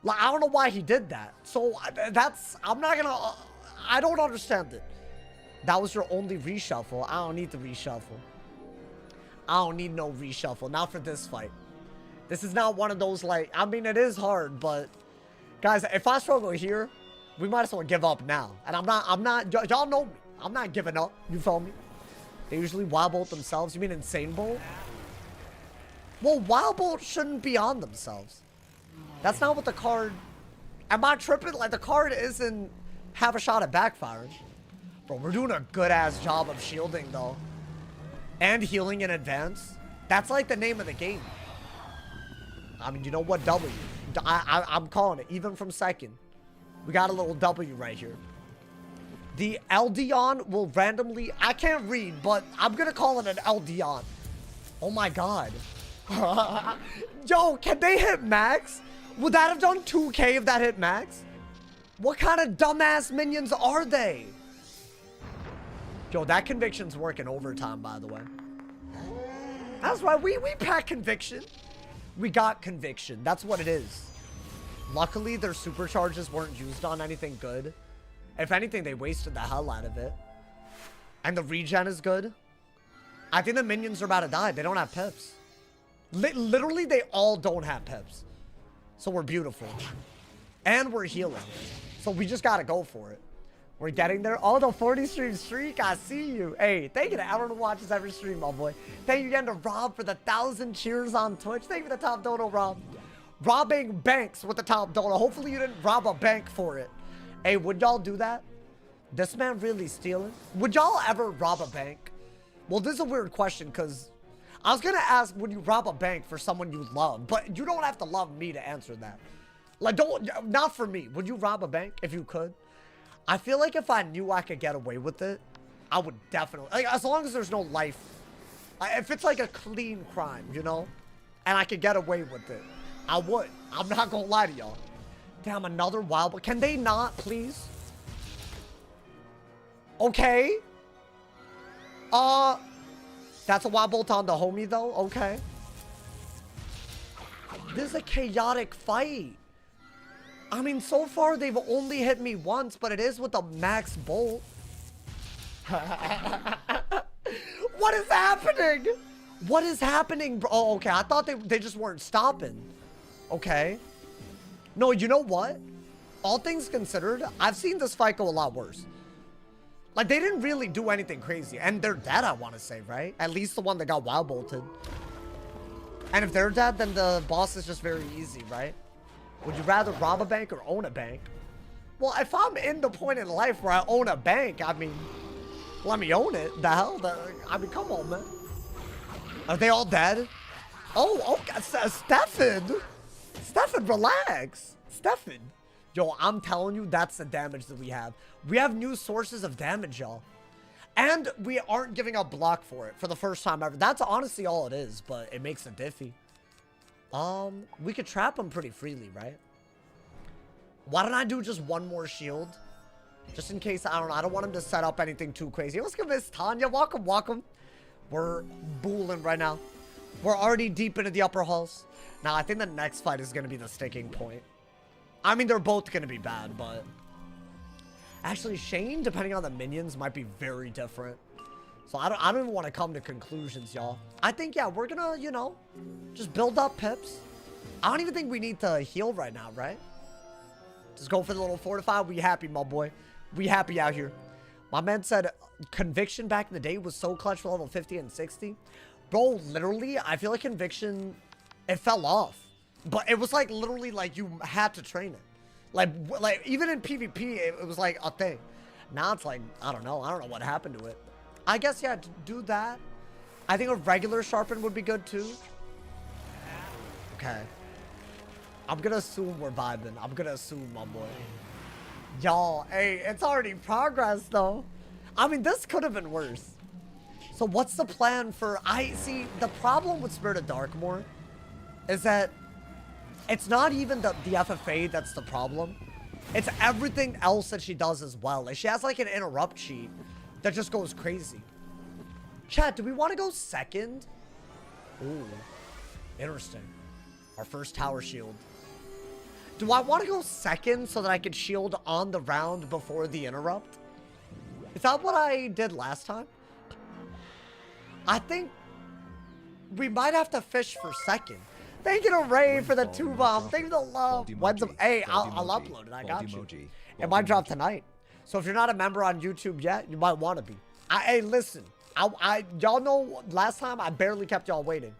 Like, I don't know why he did that. So that's, I'm not gonna, I don't understand it. That was your only reshuffle. I don't need the reshuffle. I don't need no reshuffle. Not for this fight. This is not one of those, like, I mean, it is hard, but guys, if I struggle here, we might as well give up now. And I'm not, y'all know me. I'm not giving up. You feel me? They usually wild bolt themselves. You mean insane bolt? Well, wild bolt shouldn't be on themselves. That's not what the card, am I tripping? Like, the card isn't have a shot at backfiring. Bro, we're doing a good ass job of shielding though. And healing in advance. That's like the name of the game. I mean, you know what? W. I'm calling it, even from second. We got a little W right here. The Eldion will randomly, I can't read, but I'm gonna call it an Eldion. Oh my God. Yo, can they hit max? Would that have done 2K if that hit max? What kind of dumbass minions are they? Yo, that conviction's working overtime, by the way. That's right, we pack conviction. We got conviction. That's what it is. Luckily, their supercharges weren't used on anything good. If anything, they wasted the hell out of it. And the regen is good. I think the minions are about to die. They don't have pips. Literally, they all don't have pips. So we're beautiful. And we're healing. So we just gotta go for it. We're getting there. Oh, the 40 stream streak. I see you. Hey, thank you to everyone who watches every stream, my boy. Thank you again to Rob for the 1,000 cheers on Twitch. Thank you for the top dono, Rob. Robbing banks with the top dono. Hopefully you didn't rob a bank for it. Hey, would y'all do that? This man really stealing? Would y'all ever rob a bank? Well, this is a weird question because I was going to ask, would you rob a bank for someone you love? But you don't have to love me to answer that. Like, not for me. Would you rob a bank if you could? I feel like if I knew I could get away with it, I would definitely, like, as long as there's no life, if it's like a clean crime, you know, and I could get away with it, I would. I'm not gonna lie to y'all. Damn, another wild, but can they not, please? Okay. That's a wild bolt on the homie though, okay. This is a chaotic fight. I mean, so far, they've only hit me once, but it is with a max bolt. What is happening? What is happening, bro? Oh, okay. I thought they just weren't stopping. Okay. No, you know what? All things considered, I've seen this fight go a lot worse. Like, they didn't really do anything crazy. And they're dead, I want to say, right? At least the one that got wild bolted. And if they're dead, then the boss is just very easy, right? Would you rather rob a bank or own a bank? Well, if I'm in the point in life where I own a bank, I mean, let me own it. The hell? I mean, come on, man. Are they all dead? Oh, Stefan. Stefan, relax. Stefan. Yo, I'm telling you, that's the damage that we have. We have new sources of damage, y'all. And we aren't giving up block for it for the first time ever. That's honestly all it is, but it makes it diffy. We could trap him pretty freely, right? Why don't I do just one more shield? Just in case, I don't want him to set up anything too crazy. Let's give Miss Tanya. Welcome, welcome. We're booling right now. We're already deep into the upper halls. Now, I think the next fight is going to be the sticking point. I mean, they're both going to be bad, but... Actually, Shane, depending on the minions, might be very different. So I don't even want to come to conclusions, y'all. I think, yeah, we're going to, you know, just build up pips. I don't even think we need to heal right now, right? Just go for the little fortify. We happy, my boy. We happy out here. My man said Conviction back in the day was so clutch for level 50 and 60. Bro, literally, I feel like Conviction, it fell off. But it was like literally like you had to train it. Like even in PvP, it was like a thing. Now it's like, I don't know what happened to it. I guess, yeah, to do that. I think a regular sharpen would be good too. Okay. I'm gonna assume we're vibing. I'm gonna assume, my boy. Y'all, hey, it's already progress though. I mean, this could have been worse. So what's the plan for, see, the problem with Spirit of Darkmoor is that it's not even the FFA that's the problem. It's everything else that she does as well. Like, she has like an interrupt cheat that just goes crazy. Chat, do we want to go second? Ooh, interesting. Our first tower shield. Do I want to go second so that I could shield on the round before the interrupt? Is that what I did last time? I think we might have to fish for second. Thank you to Ray for the 2 bomb. Thank you to love. Hey, I'll upload it. I got you. It might drop tonight. So if you're not a member on YouTube yet, you might want to be. Hey, listen. Y'all know last time I barely kept y'all waiting.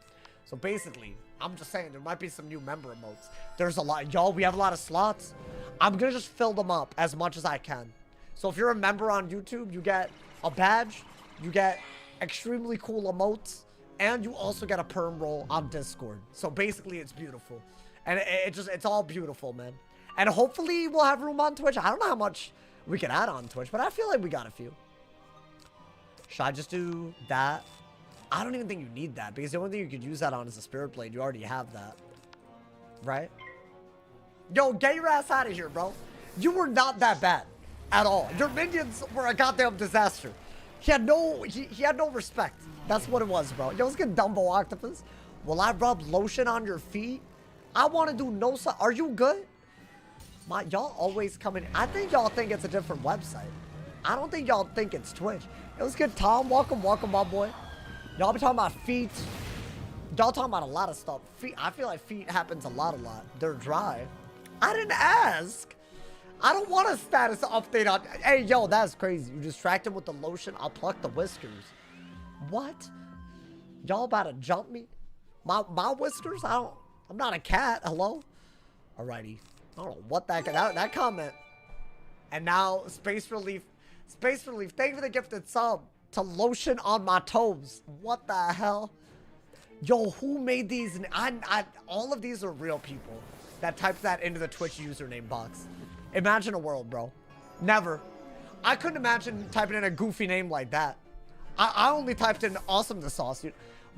So basically, I'm just saying there might be some new member emotes. There's a lot. Y'all, we have a lot of slots. I'm going to just fill them up as much as I can. So if you're a member on YouTube, you get a badge. You get extremely cool emotes. And you also get a perm roll on Discord. So basically, it's beautiful. And it's all beautiful, man. And hopefully, we'll have room on Twitch. I don't know how much we can add on Twitch, but I feel like we got a few. Should I just do that? I don't even think you need that, because the only thing you could use that on is a Spirit Blade. You already have that. Right? Yo, get your ass out of here, bro. You were not that bad. At all. Your minions were a goddamn disaster. He had no respect. That's what it was, bro. Yo, let's get Dumbo Octopus. Will I rub lotion on your feet? I want to do no... Are you good? Y'all always come in. I think y'all think it's a different website. I don't think y'all think it's Twitch. It was good, Tom. Welcome, my boy. Y'all be talking about feet. Y'all talking about a lot of stuff. Feet. I feel like feet happens a lot. They're dry. I didn't ask. I don't want a status update on... Hey, yo, that's crazy. You distract him with the lotion. I'll pluck the whiskers. What? Y'all about to jump me? My whiskers? I'm not a cat. Hello? Alrighty. I don't know what that comment. And now, Space Relief. Space Relief, thank you for the gifted sub. To lotion on my toes. What the hell? Yo, who made these? All of these are real people that typed that into the Twitch username box. Imagine a world, bro. Never. I couldn't imagine typing in a goofy name like that. I only typed in awesome the sauce.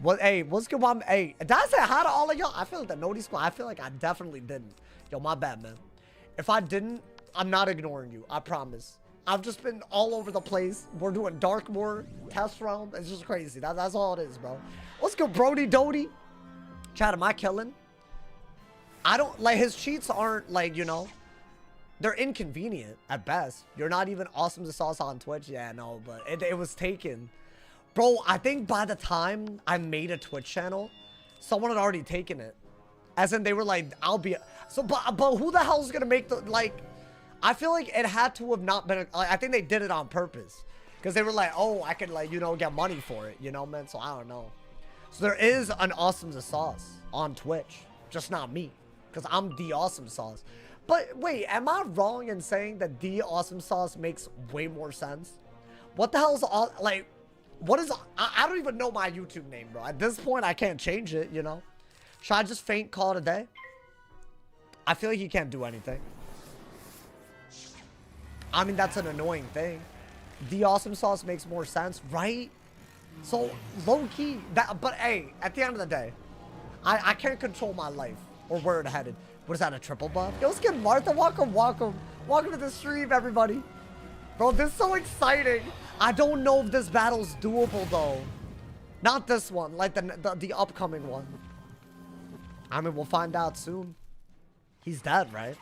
Well, hey, what's good, mom? Hey, did I say hi to all of y'all? I feel like the Noti Squad. I feel like I definitely didn't. Yo, my bad, man. If I didn't, I'm not ignoring you. I promise. I've just been all over the place. We're doing Darkmoor test round. It's just crazy. That's all it is, bro. What's good, Brody Doty? Chat, am I killing? I don't, like, his cheats aren't, like, you know, they're inconvenient at best. You're not even awesome the sauce on Twitch. Yeah, no, but it was taken. Bro, I think by the time I made a Twitch channel, someone had already taken it. As in, they were like, I'll be... So, but who the hell's gonna make the... Like, I feel like it had to have not been... I think they did it on purpose. Because they were like, oh, I could, like, you know, get money for it. You know, man? So, I don't know. So, there is an Awesome Sauce on Twitch. Just not me. Because I'm the Awesome Sauce. But, wait, am I wrong in saying that the Awesome Sauce makes way more sense? What the hell's... Like... What is... I don't even know my YouTube name, bro. At this point, I can't change it, you know? Should I just faint, call it a day? I feel like he can't do anything. I mean, that's an annoying thing. The Awesome Sauce makes more sense, right? So, low-key... But, hey, at the end of the day, I can't control my life or where it headed. What is that, a triple buff? Yo, let's get Martha. Welcome, welcome. Welcome to the stream, everybody. Bro, this is so exciting. I don't know if this battle's doable, though. Not this one, like the upcoming one. I mean, we'll find out soon. He's dead, right?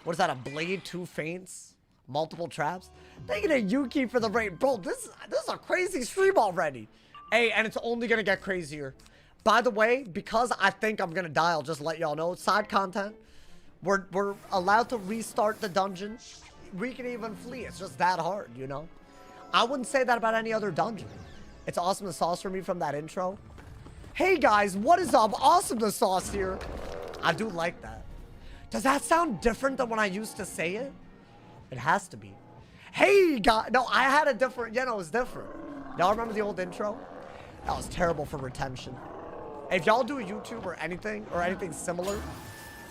What is that, a blade, 2 feints, multiple traps? Thank you to Yuki for the raid. Bro, this is a crazy stream already. Hey, and it's only gonna get crazier. By the way, because I think I'm gonna die, I'll just let y'all know. Side content. We're allowed to restart the dungeon. We can even flee. It's just that hard, you know? I wouldn't say that about any other dungeon. It's Awesome the Sauce for me from that intro. Hey guys, what is up? Awesome the Sauce here. I do like that. Does that sound different than when I used to say it? It has to be. Hey guys, no, I had a different, you know, it was different. Y'all remember the old intro? That was terrible for retention. If y'all do YouTube or anything similar,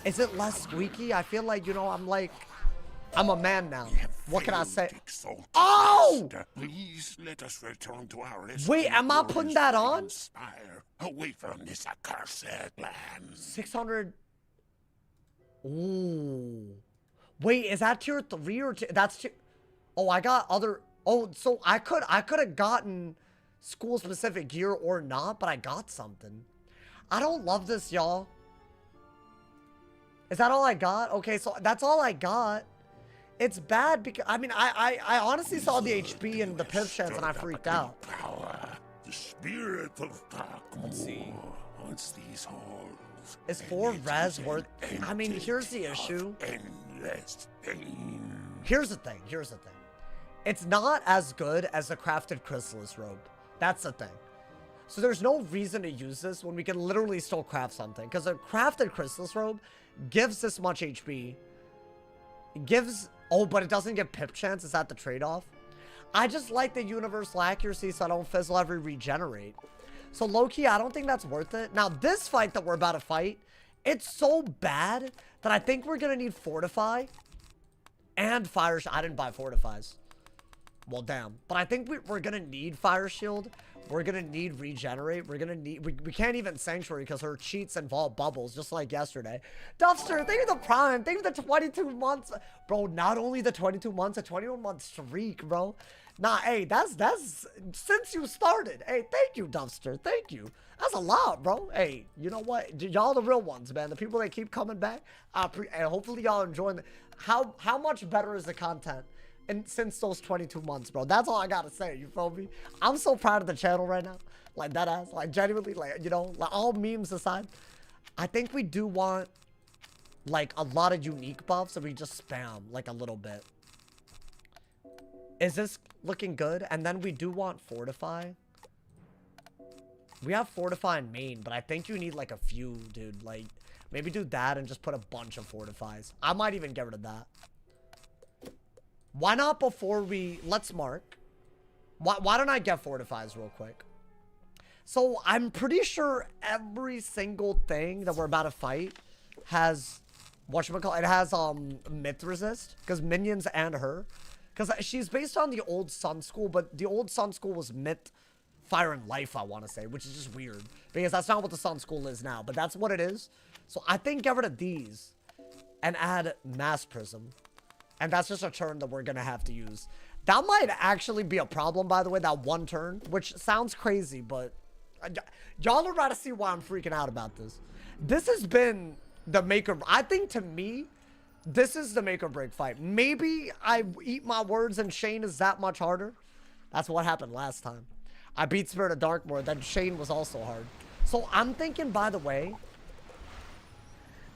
is it less squeaky? I feel like, you know, I'm a man now. What can I say? Oh! Please let us return to our wait, am I putting that on? Away from this accursed land. 600. Ooh. Wait, is that tier 3 or that's tier? Oh, I got other. Oh, so I could have gotten school specific gear or not, but I got something. I don't love this, y'all. Is that all I got? Okay, so that's all I got. It's bad because, I mean, I honestly saw the HP and the pip chance and I freaked out. Power, the spirit of Darkmoor. Let's see. Once these halls. Is 4 res worth? I mean, here's the issue. Endless pain. Here's the thing. It's not as good as a crafted chrysalis robe. That's the thing. So there's no reason to use this when we can literally still craft something. Because a crafted chrysalis robe gives this much HP. It gives... Oh, but it doesn't get pip chance. Is that the trade-off? I just like the universal accuracy so I don't fizzle every regenerate. So low-key, I don't think that's worth it. Now, this fight that we're about to fight, it's so bad that I think we're going to need Fortify and Fire Shield. I didn't buy Fortifies. Well, damn. But I think we're going to need Fire Shield. We're going to need Regenerate. We're going to need... We can't even Sanctuary because her cheats involve bubbles, just like yesterday. Duffster, thank you for the Prime. Thank you for the 22 months. Bro, not only the 22 months, a 21-month streak, bro. Nah, hey, that's... Since you started. Hey, thank you, Duffster. Thank you. That's a lot, bro. Hey, you know what? Y'all the real ones, man. The people that keep coming back. And hopefully y'all enjoying the... How much better is the content? And since those 22 months, bro, that's all I gotta say. You feel me? I'm so proud of the channel right now. Like, that ass. Like, genuinely, like, you know, like, all memes aside, I think we do want, like, a lot of unique buffs that we just spam, like, a little bit. Is this looking good? And then we do want Fortify. We have Fortify in main, but I think you need, like, a few, dude. Like, maybe do that and just put a bunch of Fortifies. I might even get rid of that. Why not before we... Let's mark. Why don't I get Fortifies real quick? So, I'm pretty sure every single thing that we're about to fight has... Whatchamacallit? It has, myth resist. Because minions and her. Because she's based on the old Sun School, but the old Sun School was myth, fire, and life, I want to say. Which is just weird. Because that's not what the Sun School is now. But that's what it is. So, I think get rid of these. And add Mass Prism. And that's just a turn that we're going to have to use. That might actually be a problem, by the way, that one turn. Which sounds crazy, but... Y'all are about to see why I'm freaking out about this. This has been the make or... I think, to me, this is the make or break fight. Maybe I eat my words and Shane is that much harder. That's what happened last time. I beat Spirit of Darkmoor. Then Shane was also hard. So I'm thinking, by the way,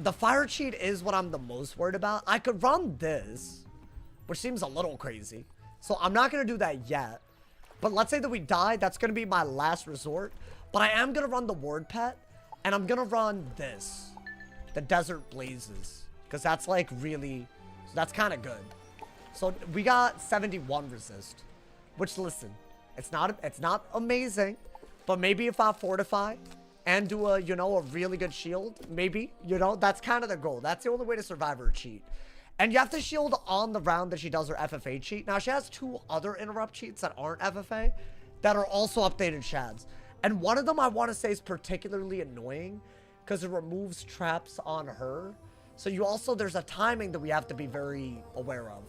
the fire cheat is what I'm the most worried about. I could run this, which seems a little crazy. So I'm not going to do that yet. But let's say that we die. That's going to be my last resort. But I am going to run the ward pet. And I'm going to run this. The Desert Blazes. Because that's like really... So that's kind of good. So we got 71 resist. Which, listen, it's not amazing. But maybe if I fortify and do a, you know, a really good shield, maybe, you know, that's kind of the goal. That's the only way to survive her cheat. And you have to shield on the round that she does her FFA cheat. Now, she has 2 other interrupt cheats that aren't FFA that are also updated shads. And one of them I want to say is particularly annoying because it removes traps on her. So you also, there's a timing that we have to be very aware of.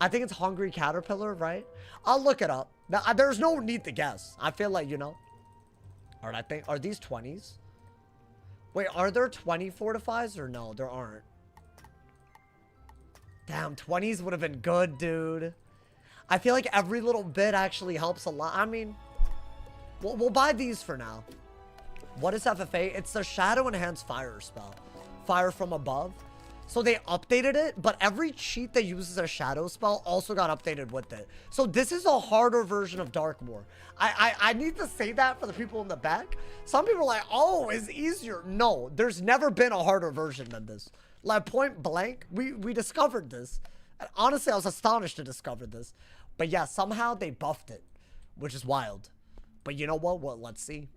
I think it's Hungry Caterpillar, right? I'll look it up. Now, there's no need to guess. I feel like, you know. All right, I think, are these 20s? Wait, are there 20 fortifies or no? There aren't. Damn, 20s would have been good, dude. I feel like every little bit actually helps a lot. I mean, we'll buy these for now. What is FFA? It's the Shadow Enhanced Fire spell. Fire from above. So they updated it, but every cheat that uses a shadow spell also got updated with it. So this is a harder version of Darkmoor. I need to say that for the people in the back. Some people are like, oh, it's easier. No, there's never been a harder version than this. Like point blank, we discovered this. And honestly, I was astonished to discover this. But yeah, somehow they buffed it, which is wild. But you know what? Well, let's see.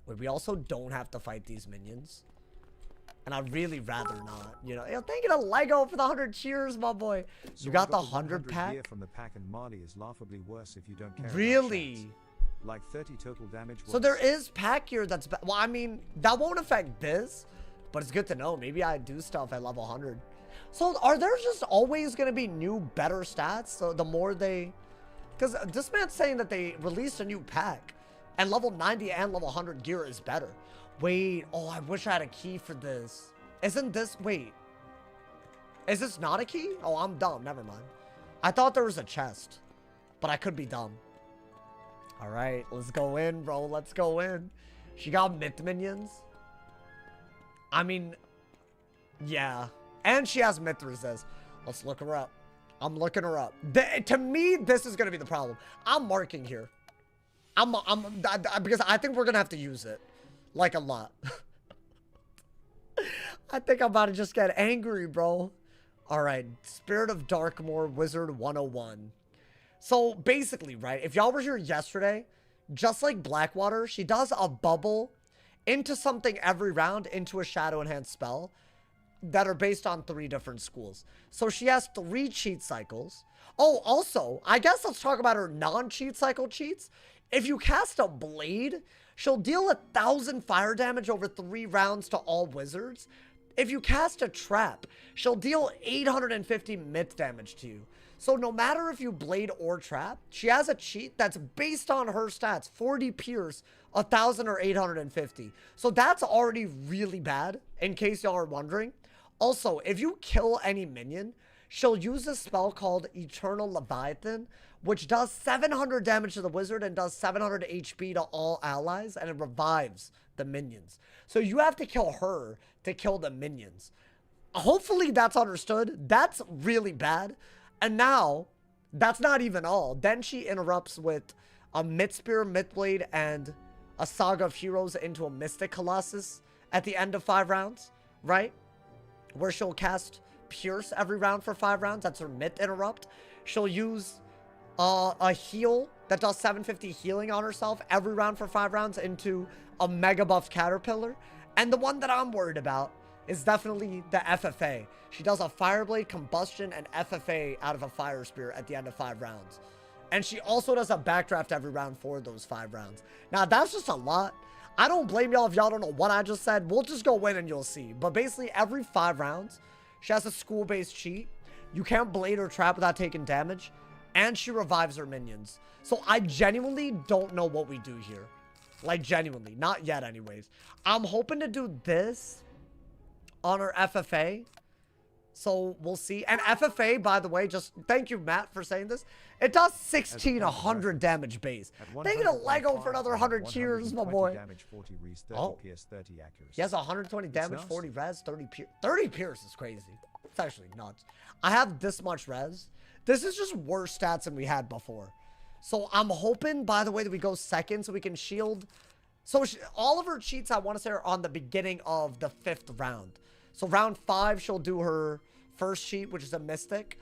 Wait, we also don't have to fight these minions. And I'd really rather not, you know. Thank you to Lego for the 100 cheers, my boy. So you got the 100 pack? Gear from the pack, and Marley is laughably worse if you don't care. Really? Like 30 total damage. So there is pack gear that's... Well, I mean, that won't affect this. But it's good to know. Maybe I do stuff at level 100. So are there just always going to be new, better stats? So the more they... Because this man's saying that they released a new pack. And level 90 and level 100 gear is better. Wait, oh, I wish I had a key for this. Isn't this, wait. Is this not a key? Oh, I'm dumb, never mind. I thought there was a chest, but I could be dumb. All right, let's go in, bro, let's go in. She got myth minions. I mean, yeah. And she has myth resist. Let's look her up. I'm looking her up. To me, this is gonna be the problem. I'm marking here. Because I think we're gonna have to use it. Like a lot. I think I'm about to just get angry, bro. Alright, Spirit of Darkmoor, Wizard101. So, basically, right, if y'all were here yesterday, just like Blackwater, she does a bubble into something every round, into a Shadow Enhanced spell, that are based on 3 different schools. So, she has 3 cheat cycles. Oh, also, I guess let's talk about her non-cheat cycle cheats. If you cast a Blade... She'll deal 1,000 fire damage over 3 rounds to all wizards. If you cast a trap, she'll deal 850 myth damage to you. So no matter if you blade or trap, she has a cheat that's based on her stats. 40 pierce, 1,000 or 850. So that's already really bad, in case y'all are wondering. Also, if you kill any minion, she'll use a spell called Eternal Leviathan, which does 700 damage to the wizard and does 700 HP to all allies, and it revives the minions. So you have to kill her to kill the minions. Hopefully that's understood. That's really bad. And now, that's not even all. Then she interrupts with a Myth Spear, Myth Blade, and a Saga of Heroes into a Mystic Colossus at the end of 5 rounds, right? Where she'll cast Pierce every round for 5 rounds. That's her Myth Interrupt. She'll use... a heal that does 750 healing on herself every round for 5 rounds into a mega buff Caterpillar. And the one that I'm worried about is definitely the FFA. She does a Fireblade, Combustion, and FFA out of a Fire Spear at the end of 5 rounds. And she also does a backdraft every round for those 5 rounds. Now, that's just a lot. I don't blame y'all if y'all don't know what I just said. We'll just go in and you'll see. But basically, every 5 rounds, she has a school-based cheat. You can't blade or trap without taking damage. And she revives her minions. So I genuinely don't know what we do here. Like, genuinely. Not yet, anyways. I'm hoping to do this on her FFA. So we'll see. And FFA, by the way, just thank you, Matt, for saying this. It does 1,600 damage base. They get a Lego for another 100 cheers, my boy. Damage, 40 res, 30 Oh. pierce, 30 accuracy. He has 120 damage, nasty. 40 res, 30 pierce. 30 pierce is crazy. It's actually nuts. I have this much res. This is just worse stats than we had before. So I'm hoping, by the way, that we go second so we can shield. So all of her cheats, I want to say, are on the beginning of the 5th round. So round 5, she'll do her first cheat, which is a Mystic.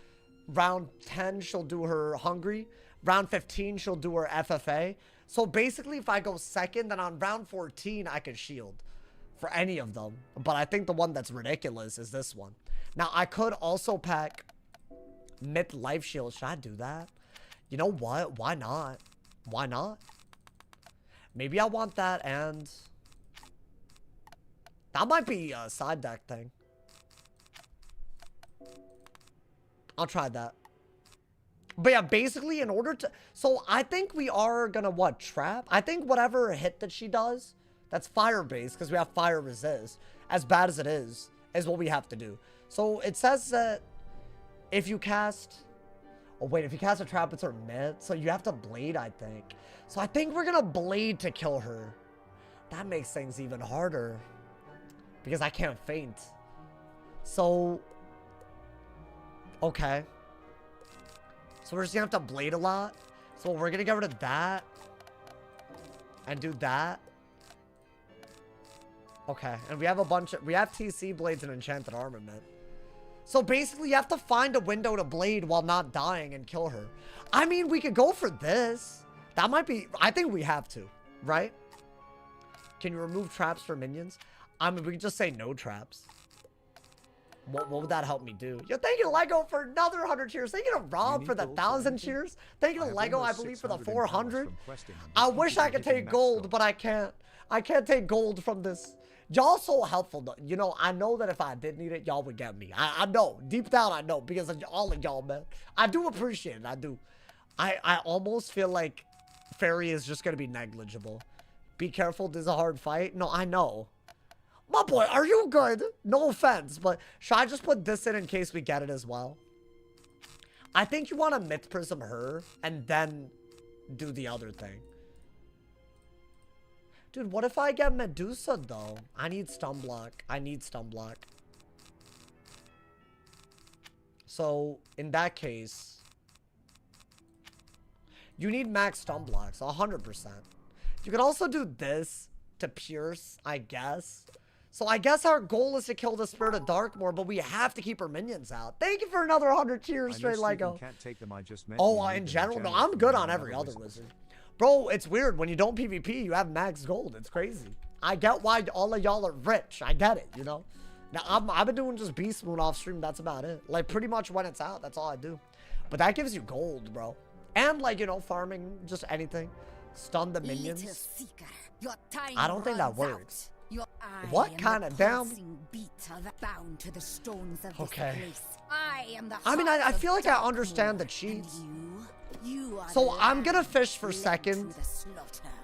Round 10, she'll do her Hungry. Round 15, she'll do her FFA. So basically, if I go second, then on round 14, I can shield for any of them. But I think the one that's ridiculous is this one. Now, I could also pack Myth Life Shield. Should I do that? You know what? Why not? Why not? Maybe I want that, and that might be a side deck thing. I'll try that. But yeah, basically, in order to... So, I think we are gonna, what, trap? I think whatever hit that she does, that's fire-based, because we have fire resist. As bad as it is what we have to do. So, it says that if you cast... Oh, wait, if you cast a trap, it's her myth. So, you have to blade, I think. So, I think we're gonna blade to kill her. That makes things even harder. Because I can't faint. So... Okay. So we're just gonna have to blade a lot. So we're gonna get rid of that. And do that. Okay. And we have a bunch of... We have TC blades and enchanted armament. So basically you have to find a window to blade while not dying and kill her. I mean, we could go for this. That might be... I think we have to. Right? Can you remove traps for minions? I mean, we could just say no traps. What would that help me do? Yo, thank you to Lego for another 100 cheers. Thank you to Rob for the 1,000 cheers. Thank you to Lego, I believe, for the 400. I wish I could take gold, but I can't. I can't take gold from this. Y'all so helpful, though. You know, I know that if I did need it, y'all would get me. I know. Deep down, I know. Because of all of y'all, man. I do appreciate it. I do. I almost feel like Fairy is just going to be negligible. Be careful. This is a hard fight. No, I know. My boy, are you good? No offense, but should I just put this in case we get it as well? I think you want to Myth Prism her and then do the other thing. Dude, what if I get Medusa, though? I need Stun Block. I need Stun Block. So, in that case, you need max Stun Blocks, 100%. You can also do this to Pierce, I guess. So I guess our goal is to kill the Spirit of Darkmoor, but we have to keep her minions out. Thank you for another 100 cheers, straight Lego. Oh, in general? No, I'm good on every other wizard. Bro, it's weird. When you don't PvP, you have max gold. It's crazy. I get why all of y'all are rich. I get it, you know? Now, I've been doing just Beast Moon off stream. That's about it. Like, pretty much when it's out, that's all I do. But that gives you gold, bro. And, like, you know, farming just anything. Stun the minions. I don't think that works. What kind of damn? Okay. I mean, I feel like I understand the cheats. So I'm gonna fish for second.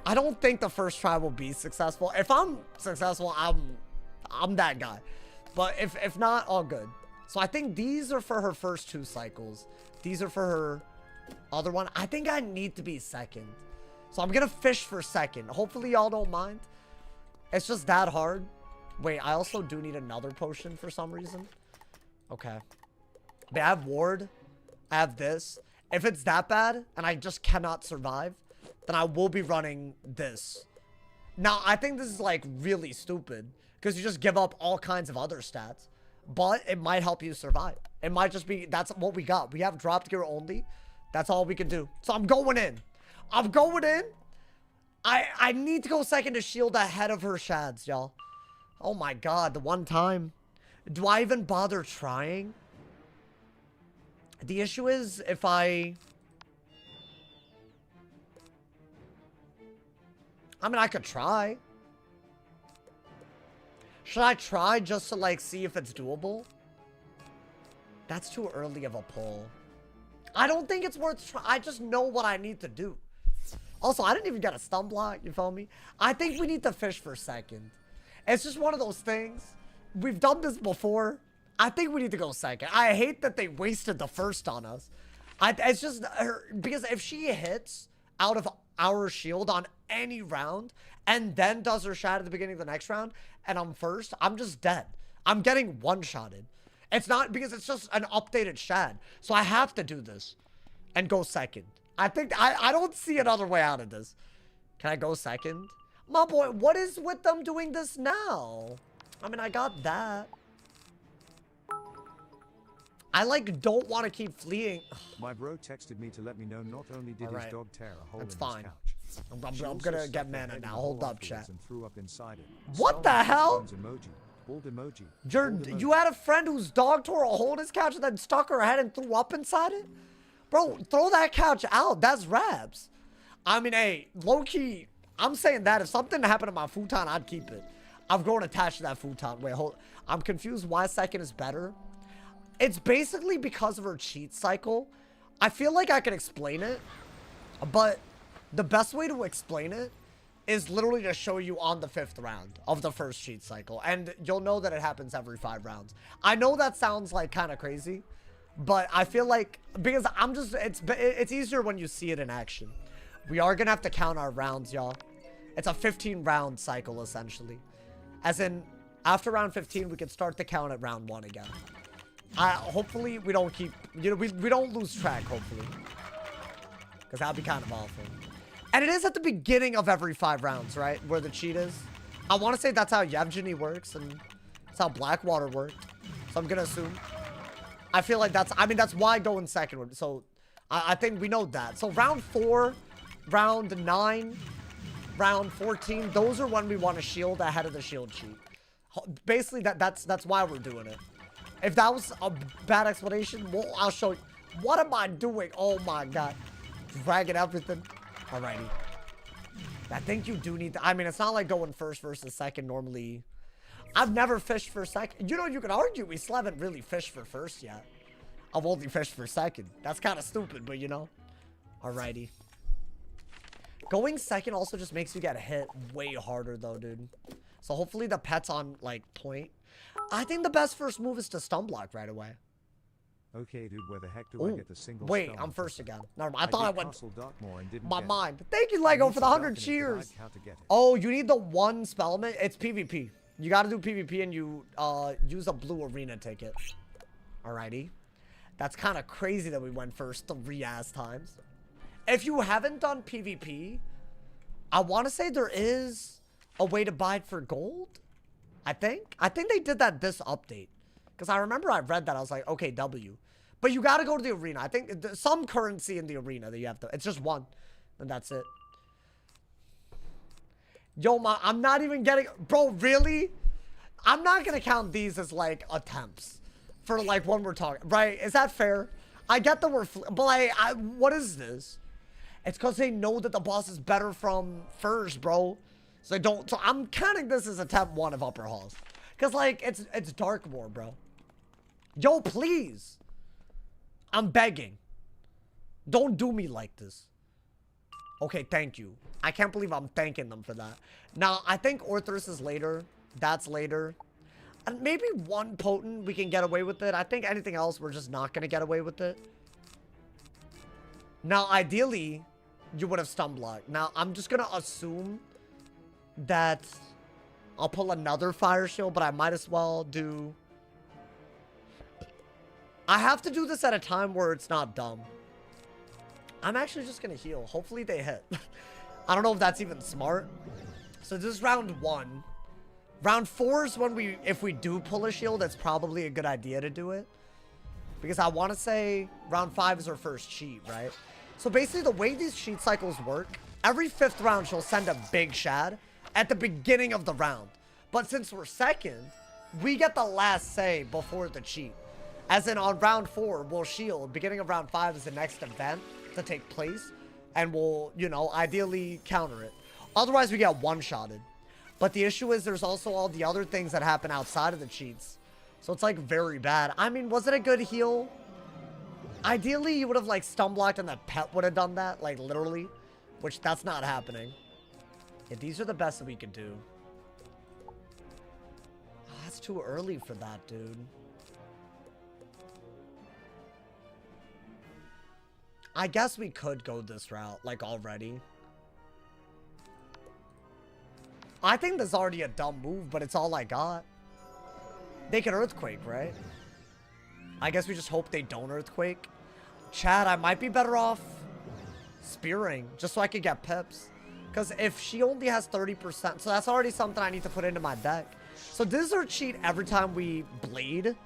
I don't think the first try will be successful. If I'm successful, I'm that guy. But if not, all good. So I think these are for her first 2 cycles. These are for her other one. I think I need to be second. So I'm gonna fish for second. Hopefully y'all don't mind. It's just that hard. Wait, I also do need another potion for some reason. Okay. But I have ward. I have this. If it's that bad and I just cannot survive, then I will be running this. Now, I think this is like really stupid because you just give up all kinds of other stats, but it might help you survive. It might just be, that's what we got. We have dropped gear only. That's all we can do. So I'm going in. I'm going in. I need to go second to shield ahead of her shads, y'all. Oh my god, the one time. Do I even bother trying? The issue is if I mean, I could try. Should I try just to, like, see if it's doable? That's too early of a pull. I don't think it's worth trying. I just know what I need to do. Also, I didn't even get a stun block, you feel me? I think we need to fish for second. It's just one of those things. We've done this before. I think we need to go second. I hate that they wasted the first on us. It's just because if she hits out of our shield on any round and then does her shot at the beginning of the next round and I'm first, I'm just dead. I'm getting one-shotted. It's not because it's just an updated shad. So I have to do this and go second. I think I don't see another way out of this. Can I go second? My boy, what is with them doing this now? I mean, I got that. I like don't want to keep fleeing. My bro texted me to let me know not only did his dog tear a hole in his fine. couch. I'm gonna get mana now. Hold up, chat. And threw up inside it. What the hell? Emoji. Bald emoji. You had a friend whose dog tore a hole in his couch and then stuck her head and threw up inside it? Bro, throw that couch out. That's raps. I mean, hey, low-key, I'm saying that if something happened to my futon, I'd keep it. I've grown attached to that futon. Wait, hold. I'm confused why second is better. It's basically because of her cheat cycle. I feel like I can explain it, but the best way to explain it is literally to show you on the 5th round of the first cheat cycle. And you'll know that it happens every 5 rounds. I know that sounds like kind of crazy, but I feel like, because I'm just, it's easier when you see it in action. We are going to have to count our rounds, y'all. It's a 15 round cycle, essentially. As in, after round 15, we can start the count at round 1 again. Hopefully, we don't keep, you know, we don't lose track, hopefully. Because that'd be kind of awful. And it is at the beginning of every 5 rounds, right? Where the cheat is. I want to say that's how Yevgeny works, and that's how Blackwater worked. So I'm going to assume. I feel like that's, I mean, that's why going second. So I think we know that. So round 4, round 9, round 14, those are when we want to shield ahead of the shield cheat. Basically, that's why we're doing it. If that was a bad explanation, well, I'll show you. What am I doing? Oh my god. Dragging everything. Alrighty. I think you do need to, I mean, it's not like going first versus second normally. I've never fished for second. You know, you could argue we still haven't really fished for first yet. I've only fished for second. That's kind of stupid, but you know. Alrighty. Going second also just makes you get hit way harder though, dude. So hopefully the pet's on like point. I think the best first move is to stun block right away. Okay, dude, where the heck do I get the single wait, spell I'm on first Twitter? again. Never mind. I thought I went Darkmoor and didn't my get it. mind. Thank you, Lego, for the 100 cheers. Oh, you need the one spellment. It's PvP. You got to do PvP and you use a blue arena ticket. Alrighty. That's kind of crazy that we went first 3 ass times. If you haven't done PvP, I want to say there is a way to buy it for gold. I think they did that this update. Because I remember I read that. I was like, okay, W. But you got to go to the arena. I think some currency in the arena that you have to. It's just one. And that's it. Yo, I'm not even getting. Bro, really? I'm not going to count these as like attempts. For like when we're talking. Right? Is that fair? I get that we're. But like, what is this? It's because they know that the boss is better from first, bro. So they don't. So I'm counting this as attempt 1 of upper halls. Because like, it's Darkmoor, bro. Yo, please. I'm begging. Don't do me like this. Okay, thank you. I can't believe I'm thanking them for that. Now, I think Orthros is later. That's later. And maybe 1 potent, we can get away with it. I think anything else, we're just not going to get away with it. Now, ideally, you would have stun blocked. Now, I'm just going to assume that I'll pull another fire shield, but I might as well do... I have to do this at a time where it's not dumb. I'm actually just going to heal. Hopefully they hit. I don't know if that's even smart. So this is round 1. Round 4 is when if we do pull a shield, it's probably a good idea to do it. Because I want to say round 5 is our first cheat, right? So basically the way these cheat cycles work, every 5th round she'll send a big shad at the beginning of the round. But since we're second, we get the last say before the cheat. As in on round 4, we'll shield. Beginning of round 5 is the next event to take place. And we'll, you know, ideally counter it. Otherwise, we get one-shotted. But the issue is there's also all the other things that happen outside of the cheats. So it's like very bad. I mean, was it a good heal? Ideally, you would have like stun blocked and the pet would have done that. Like literally. Which that's not happening. Yeah, these are the best that we could do. Oh, that's too early for that, dude. I guess we could go this route, like, already. I think this is already a dumb move, but it's all I got. They can Earthquake, right? I guess we just hope they don't Earthquake. Chad, I might be better off spearing, just so I could get pips. Because if she only has 30%, so that's already something I need to put into my deck. So this is her cheat every time we blade.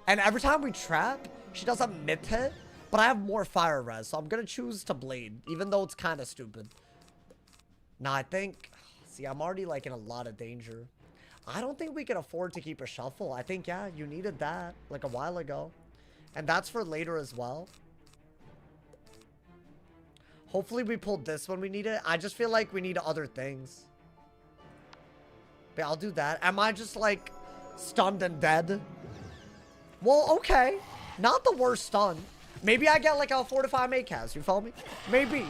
And every time we trap, she does a mid hit. But I have more fire res, so I'm going to choose to blade, even though it's kind of stupid. Now, I think... See, I'm already, like, in a lot of danger. I don't think we can afford to keep a shuffle. I think, yeah, you needed that, like, a while ago. And that's for later as well. Hopefully we pulled this when we need it. I just feel like we need other things. But I'll do that. Am I just, like, stunned and dead? Well, okay. Not the worst stun. Maybe I get like a fortify Maycast, you feel me? Maybe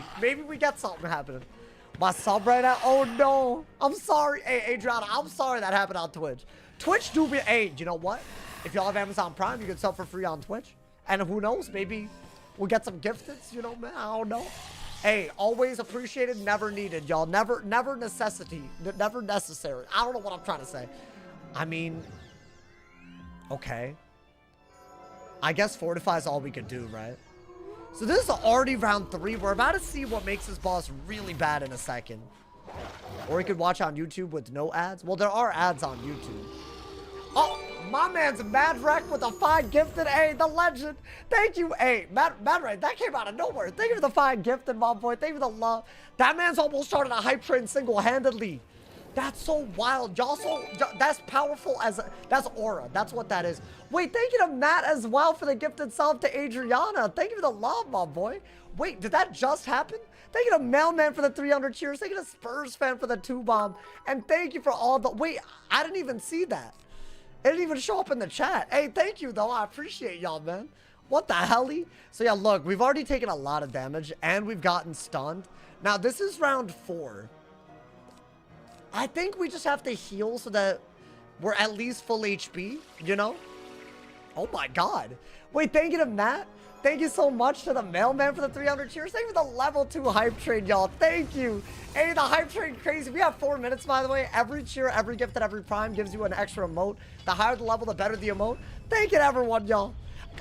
we get something happening. My sub right now, oh no. I'm sorry, hey, Adriana, I'm sorry that happened on Twitch. Twitch do me, hey, you know what? If y'all have Amazon Prime, you can sub for free on Twitch. And who knows, maybe we'll get some gifteds, you know, man, I don't know. Hey, always appreciated, never needed, y'all. Never necessity, never necessary. I don't know what I'm trying to say. I mean, okay. I guess Fortify is all we could do, right? So this is already round 3. We're about to see what makes this boss really bad in a second. Or you could watch on YouTube with no ads. Well, there are ads on YouTube. Oh, my man's Mad Wreck with a 5 gifted. Hey, the legend. Thank you. Hey, Mad Wreck, that came out of nowhere. Thank you for the 5 gifted, my boy. Thank you for the love. That man's almost started a hype train single-handedly. That's so wild. Y'all so, that's powerful as, that's aura. That's what that is. Wait, thank you to Matt as well for the gifted sub to Adriana. Thank you for the love, my boy. Wait, did that just happen? Thank you to Mailman for the 300 cheers. Thank you to Spurs fan for the 2 bomb. And thank you for all the, wait, I didn't even see that. It didn't even show up in the chat. Hey, thank you though. I appreciate y'all, man. What the helly? So yeah, look, we've already taken a lot of damage and we've gotten stunned. Now this is round 4. I think we just have to heal so that we're at least full HP, you know? Oh my god. Wait, thank you to Matt. Thank you so much to the Mailman for the 300 cheers. Thank you for the level 2 hype train, y'all. Thank you. Hey, the hype train crazy. We have 4 minutes, by the way. Every cheer, every gift, and every prime gives you an extra emote. The higher the level, the better the emote. Thank you to everyone, y'all.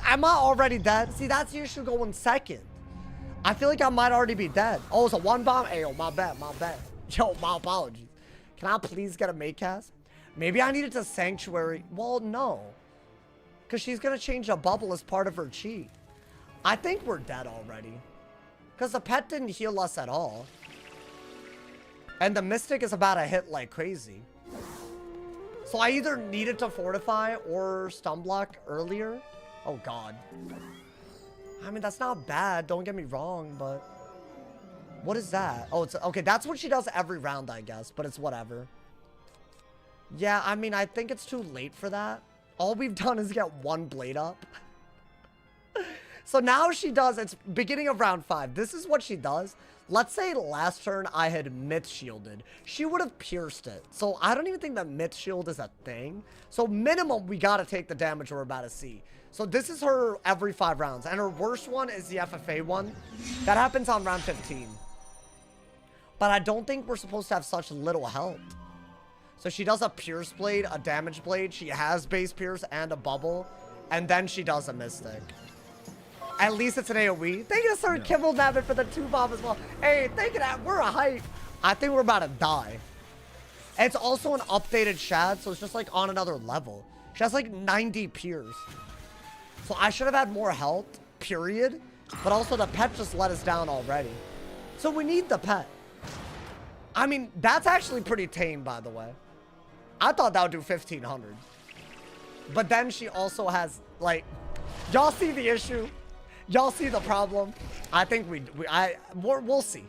Am I already dead? See, that's the issue going second. I feel like I might already be dead. Oh, it's a 1 bomb? Hey, yo, my bad, my bad. Yo, my apologies. Can I please get a Maycast? Maybe I needed to Sanctuary. Well, no. Because she's going to change a bubble as part of her cheat. I think we're dead already. Because the pet didn't heal us at all. And the Mystic is about to hit like crazy. So I either needed to Fortify or Stun Block earlier. Oh, God. I mean, that's not bad. Don't get me wrong, but... What is that? Oh, it's okay. That's what she does every round, I guess, but it's whatever. Yeah, I mean, I think it's too late for that. All we've done is get 1 blade up. So now she does, it's beginning of round 5. This is what she does. Let's say last turn I had myth shielded. She would have pierced it. So I don't even think that myth shield is a thing. So minimum, we got to take the damage we're about to see. So this is her every 5 rounds. And her worst one is the FFA one. That happens on round 15. But I don't think we're supposed to have such little health. So she does a Pierce Blade, a Damage Blade. She has base Pierce and a Bubble. And then she does a Mystic. At least it's an AoE. Thank you to Sir Kibble Nabbit for the 2 bomb as well. Hey, thank you that. We're a hype. I think we're about to die. And it's also an updated Shad, so it's just like on another level. She has like 90 Pierce. So I should have had more health, period. But also the pet just let us down already. So we need the pet. I mean, that's actually pretty tame, by the way. I thought that would do 1,500. But then she also has, like... Y'all see the issue? Y'all see the problem? I think we'll see.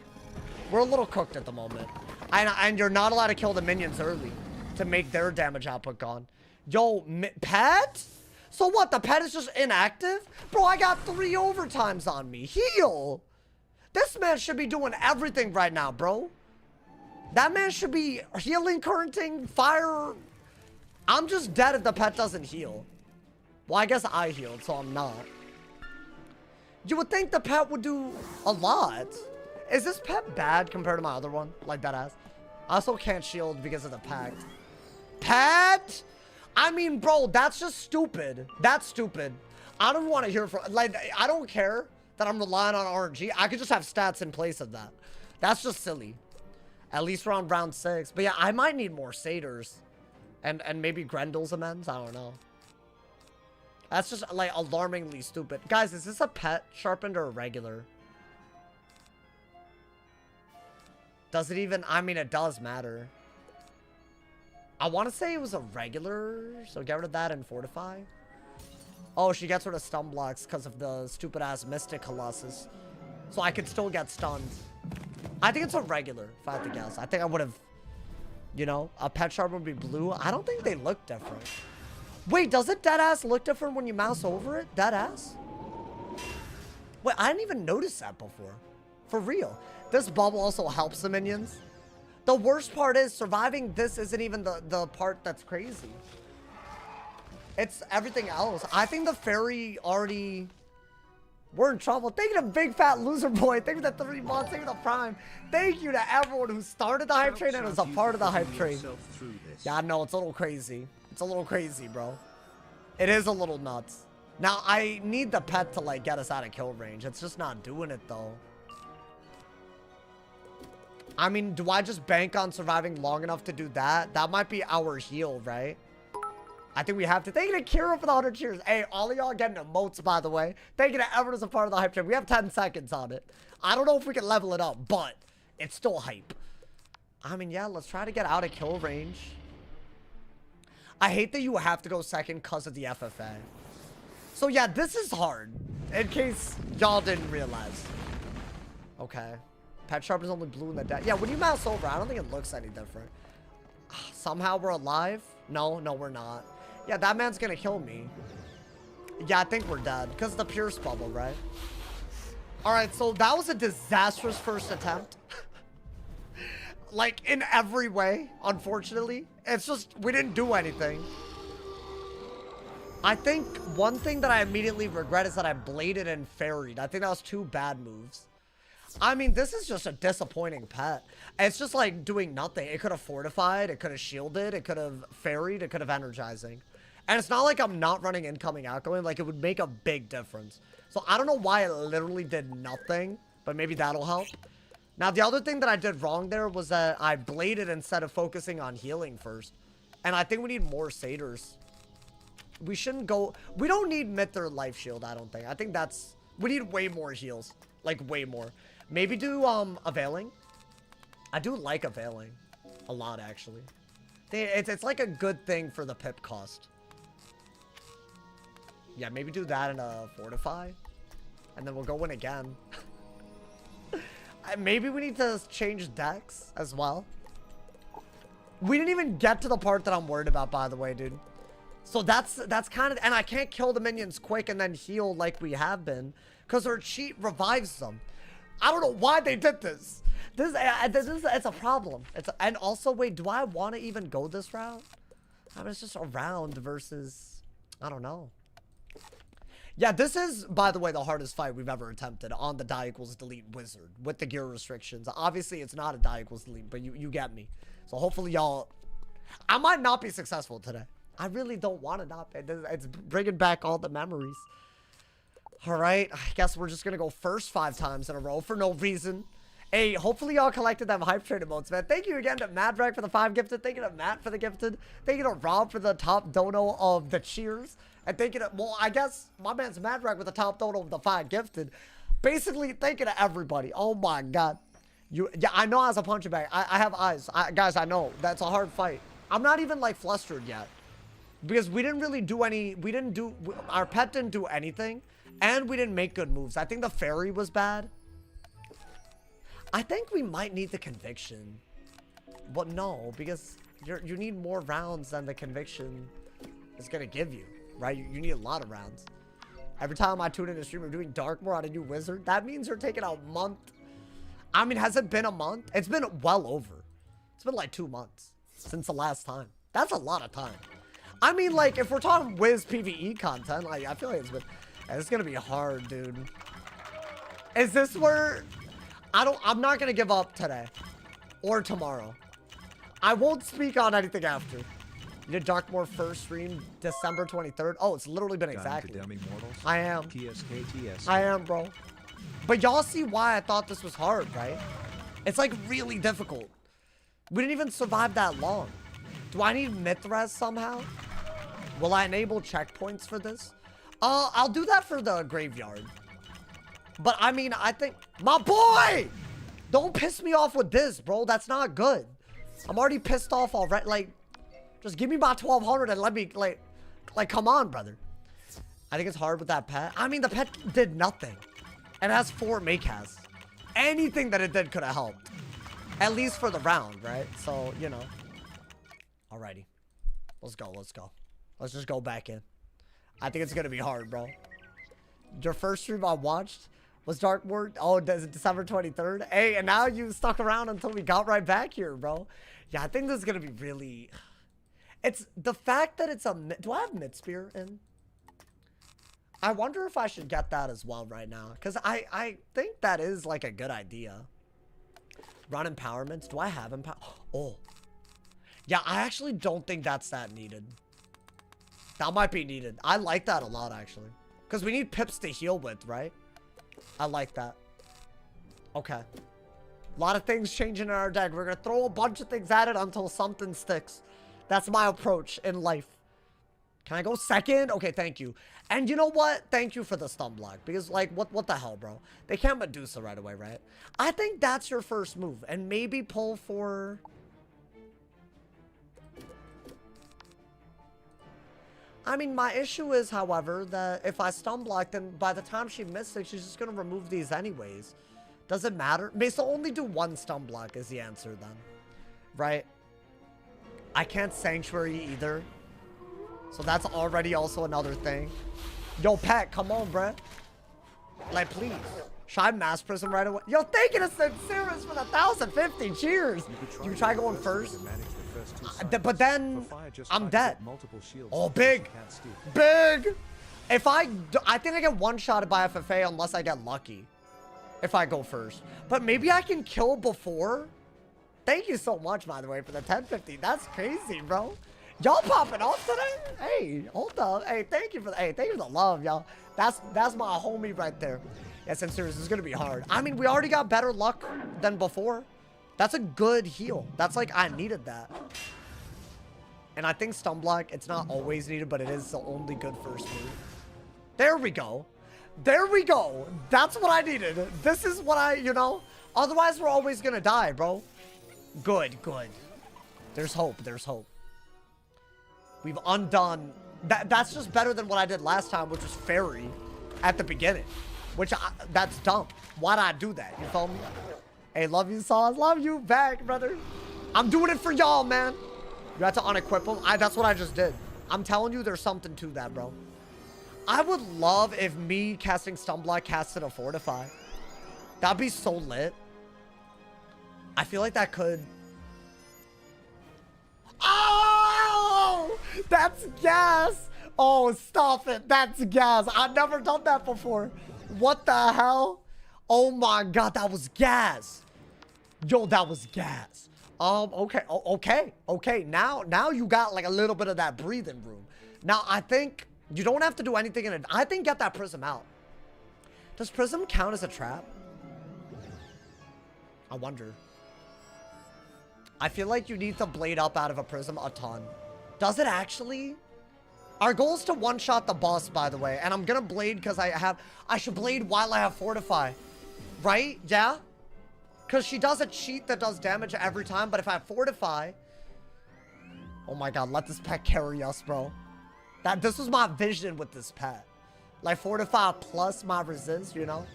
We're a little cooked at the moment. And you're not allowed to kill the minions early to make their damage output gone. Yo, pet? So what, the pet is just inactive? Bro, I got 3 overtimes on me. Heal! This man should be doing everything right now, bro. That man should be healing, currenting, fire. I'm just dead if the pet doesn't heal. Well, I guess I healed, so I'm not. You would think the pet would do a lot. Is this pet bad compared to my other one? Like that ass? I also can't shield because of the pact. Pet? I mean, bro, that's just stupid. That's stupid. I don't want to hear from, like, I don't care that I'm relying on RNG. I could just have stats in place of that. That's just silly. At least around round 6. But yeah, I might need more satyrs. And maybe Grendel's amends? I don't know. That's just, like, alarmingly stupid. Guys, is this a pet sharpened or a regular? Does it even... I mean, it does matter. I want to say it was a regular. So get rid of that and fortify. Oh, she gets rid of stun blocks because of the stupid-ass Mystic Colossus. So I could still get stunned. I think it's a regular, if I had to guess. I think I would have... You know, a pet sharp would be blue. I don't think they look different. Wait, does it deadass look different when you mouse over it? Deadass? Wait, I didn't even notice that before. For real. This bubble also helps the minions. The worst part is surviving this isn't even the part that's crazy. It's everything else. I think the fairy already... We're in trouble. Thank you to Big Fat Loser Boy. Thank you to 3 months. Thank you to Prime. Thank you to everyone who started the hype train and was a part of the hype train. Yeah, I know. It's a little crazy. It's a little crazy, bro. It is a little nuts. Now, I need the pet to, like, get us out of kill range. It's just not doing it, though. I mean, do I just bank on surviving long enough to do that? That might be our heal, right? I think we have to. Thank you to Kira for the 100 cheers. Hey, all of y'all getting emotes, by the way. Thank you to everyone as a part of the hype train. We have 10 seconds on it. I don't know if we can level it up, but it's still hype. I mean, yeah, let's try to get out of kill range. I hate that you have to go second because of the FFA. So, yeah, this is hard. In case y'all didn't realize. Okay. Pet Sharp is only blue in the deck. Yeah, when you mouse over, I don't think it looks any different. Somehow we're alive? No, we're not. Yeah, that man's gonna kill me. Yeah, I think we're dead. Because of the Pierce bubble, right? Alright, so that was a disastrous first attempt. Like, in every way, unfortunately. It's just, we didn't do anything. I think one thing that I immediately regret is that I bladed and ferried. I think that was 2 bad moves. I mean, this is just a disappointing pet. It's just like doing nothing. It could have fortified, it could have shielded, it could have ferried, it could have energizing. And it's not like I'm not running incoming, outgoing. Like, it would make a big difference. So I don't know why it literally did nothing, but maybe that'll help. Now, the other thing that I did wrong there was that I bladed instead of focusing on healing first. And I think we need more satyrs. We shouldn't go... We don't need Mither Life Shield, I don't think. I think that's... We need way more heals. Like, way more. Maybe do, Availing. I do like Availing. A lot, actually. It's like a good thing for the pip cost. Yeah, maybe do that in a Fortify. And then we'll go in again. Maybe we need to change decks as well. We didn't even get to the part that I'm worried about, by the way, dude. So that's kind of... And I can't kill the minions quick and then heal like we have been. Because our cheat revives them. I don't know why they did this. It's a problem. And also, wait, do I want to even go this route? I mean, it's just a round versus... I don't know. Yeah, this is, by the way, the hardest fight we've ever attempted on the die equals delete wizard with the gear restrictions. Obviously, it's not a die equals delete, but you get me. So hopefully y'all... I might not be successful today. I really don't want to not be. It's bringing back all the memories. All right, I guess we're just going to go first 5 times in a row for no reason. Hey, hopefully y'all collected them hype train emotes, man. Thank you again to Madrak for the 5 gifted. Thank you to Matt for the gifted. Thank you to Rob for the top dono of the cheers. And thank you to, well, I guess my man's Madrak with the top dono of the 5 gifted. Basically, thank you to everybody. Oh my God. Yeah, I know as a punching bag. I have eyes. Guys, I know. That's a hard fight. I'm not even like flustered yet. Because we didn't really do any, our pet didn't do anything. And we didn't make good moves. I think the fairy was bad. I think we might need the conviction. But no, because you need more rounds than the conviction is going to give you. Right? You need a lot of rounds. Every time I tune in a stream, we're doing Darkmoor on a new wizard. That means you're taking a month. I mean, has it been a month? It's been well over. It's been like 2 months since the last time. That's a lot of time. I mean, like, if we're talking Wiz PvE content, like, I feel like it's been... It's gonna be hard, dude. Is this where... I'm not gonna give up today. Or tomorrow. I won't speak on anything after. You did Darkmoor first stream December 23rd. Oh, it's literally been exactly. I am. I am, bro. But y'all see why I thought this was hard, right? It's like really difficult. We didn't even survive that long. Do I need Mithras somehow? Will I enable checkpoints for this? I'll do that for the graveyard. But I mean, I think... My boy! Don't piss me off with this, bro. That's not good. I'm already pissed off already. Like, just give me my 1200 and let me, like, come on, brother. I think it's hard with that pet. I mean, the pet did nothing. And it has 4 Maycasts. Anything that it did could have helped. At least for the round, right? So, you know. Alrighty. Let's go, let's go. Let's just go back in. I think it's gonna be hard, bro. Your first stream I watched was Darkmoor. Oh, December 23rd. Hey, and now you stuck around until we got right back here, bro. Yeah, I think this is gonna be really... It's the fact that it's a... Do I have Mid-Spear in? I wonder if I should get that as well right now. Because I think that is like a good idea. Run empowerments. Do I have empower? Oh. Yeah, I actually don't think that's that needed. That might be needed. I like that a lot, actually. Because we need pips to heal with, right? I like that. Okay. A lot of things changing in our deck. We're going to throw a bunch of things at it until something sticks. That's my approach in life. Can I go second? Okay, thank you. And you know what? Thank you for the stun block. Because, like, what the hell, bro? They can't Medusa right away, right? I think that's your first move. And maybe pull for... I mean, my issue is, however, that if I stun block, then by the time she misses, she's just going to remove these anyways. Does it matter? May so only do 1 stun block is the answer then. Right? I can't Sanctuary either. So that's already also another thing. Yo, Pat, come on, bruh. Like, please. Should I Mass Prism right away? Yo, thank you to Sincerus for the 1,050. Cheers. You try going first? But then I'm dead. Oh, big. Big. If I think I get one-shotted by FFA unless I get lucky. If I go first. But maybe I can kill before. Thank you so much, by the way, for the 1050. That's crazy, bro. Y'all popping off today? Hey, hold up. Hey, thank you for the love, y'all. That's my homie right there. Yes, I'm serious. This is gonna be hard. I mean, we already got better luck than before. That's a good heal. That's like I needed that. And I think stun block, it's not always needed, but it is the only good first move. There we go. There we go. That's what I needed. This is what I, you know. Otherwise, we're always gonna die, bro. Good, good. There's hope. There's hope. We've undone... That's just better than what I did last time, which was Fairy at the beginning. That's dumb. Why'd I do that? You feel me? Hey, love you, Sauce. Love you back, brother. I'm doing it for y'all, man. You have to unequip them. That's what I just did. I'm telling you, there's something to that, bro. I would love if me casting Stun Block casted a Fortify. That'd be so lit. I feel like that could... Oh! That's gas! Oh, stop it. That's gas. I've never done that before. What the hell? Oh my god, that was gas. Yo, that was gas. Okay. Okay. Now you got like a little bit of that breathing room. Now, I think you don't have to do anything in it. I think get that Prism out. Does Prism count as a trap? I wonder. I feel like you need to blade up out of a Prism a ton. Does it actually? Our goal is to one-shot the boss, by the way. And I'm gonna blade because I should blade while I have Fortify. Right? Yeah? Because she does a cheat that does damage every time. But if I have Fortify... Oh my god, let this pet carry us, bro. This was my vision with this pet. Like, Fortify plus my resist, you know?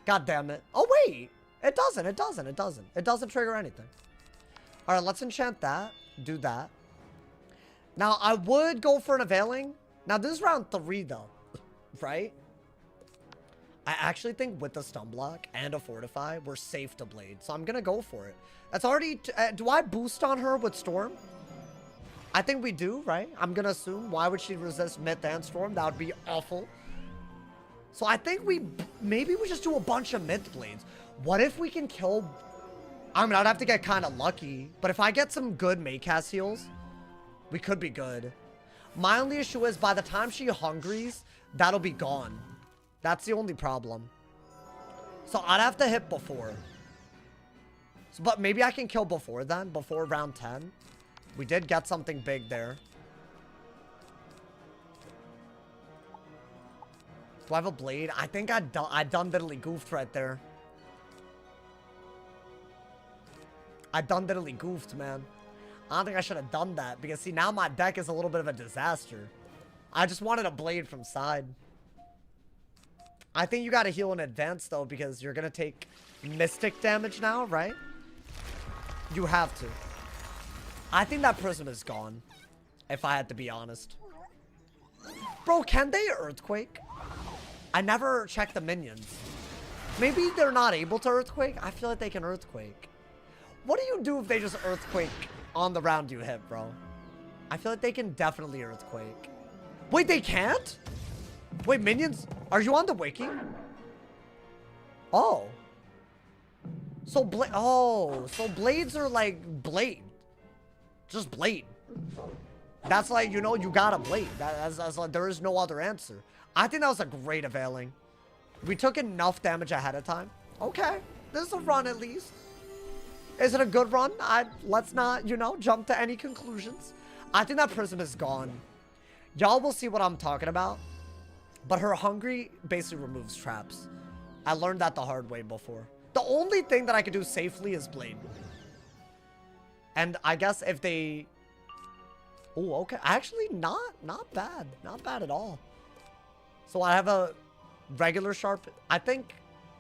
God damn it. Oh, wait. It doesn't. It doesn't trigger anything. Alright, let's enchant that. Do that. Now, I would go for an Availing. Now, this is round 3, though. Right? I actually think with the Stun Block and a Fortify, we're safe to Blade. So I'm going to go for it. That's already... do I boost on her with Storm? I think we do, right? I'm going to assume. Why would she resist Myth and Storm? That would be awful. So I think maybe we just do a bunch of myth blades. What if we can kill... I mean, I'd have to get kind of lucky. But if I get some good Maycast heals, we could be good. My only issue is by the time she hungries, that'll be gone. That's the only problem. So I'd have to hit before. So, but maybe I can kill before then, before round 10. We did get something big there. Do I have a blade? I think I done diddly goofed right there. I done diddly goofed, man. I don't think I should have done that because see, now my deck is a little bit of a disaster. I just wanted a blade from side. I think you got to heal in advance though because you're going to take mystic damage now, right? You have to. I think that prism is gone, if I had to be honest. Bro, can they earthquake? I never checked the minions. Maybe they're not able to earthquake. I feel like they can earthquake. What do you do if they just earthquake on the round you hit, bro? I feel like they can definitely earthquake. Wait, they can't? Wait, minions? Are you on the wiki? Oh. So blades are like blade. Just blade. That's like, you know, you got a blade. That's like, there is no other answer. I think that was a great availing. We took enough damage ahead of time. Okay. This is a run at least. Is it a good run? Let's not, you know, jump to any conclusions. I think that prism is gone. Y'all will see what I'm talking about. But her hungry basically removes traps. I learned that the hard way before. The only thing that I could do safely is blade. And I guess if they... Oh, okay. Actually, not bad. Not bad at all. So I have a regular sharp... I think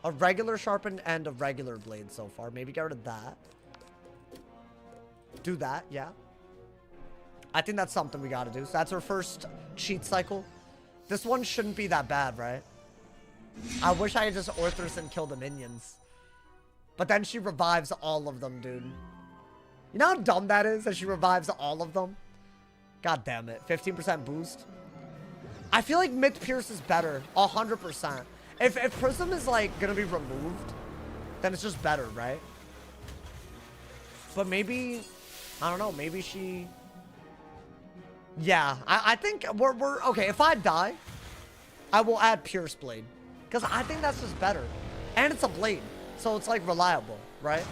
a regular sharpened and a regular blade so far. Maybe get rid of that. Do that, yeah. I think that's something we gotta do. So that's our first cheat cycle. This one shouldn't be that bad, right? I wish I could just Orthros and kill the minions. But then she revives all of them, dude. You know how dumb that is? That she revives all of them? God damn it. 15% boost. I feel like Myth Pierce is better. 100%. If Prism is, like, gonna be removed, then it's just better, right? But maybe... I don't know. Maybe she... Yeah. I think we're... Okay, if I die, I will add Pierce Blade. Because I think that's just better. And it's a blade. So it's, like, reliable, right?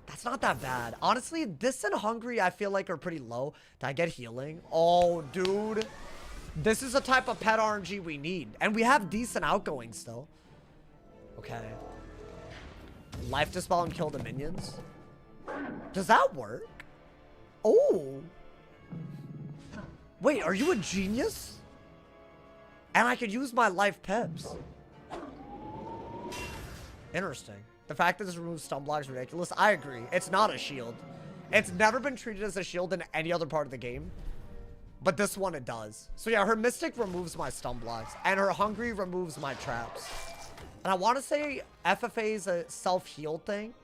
That's not that bad. Honestly, this and Hungry, I feel like, are pretty low. Did I get healing? Oh, dude. This is a type of pet RNG we need. And we have decent outgoing still. Okay. Life Dispel and kill the minions. Does that work? Oh. Wait, are you a genius? And I could use my life pips. Interesting. The fact that this removes stun block is ridiculous. I agree. It's not a shield. It's never been treated as a shield in any other part of the game. But this one it does. So yeah, her Mystic removes my stun blocks. And her Hungry removes my traps. And I want to say FFA is a self-heal thing.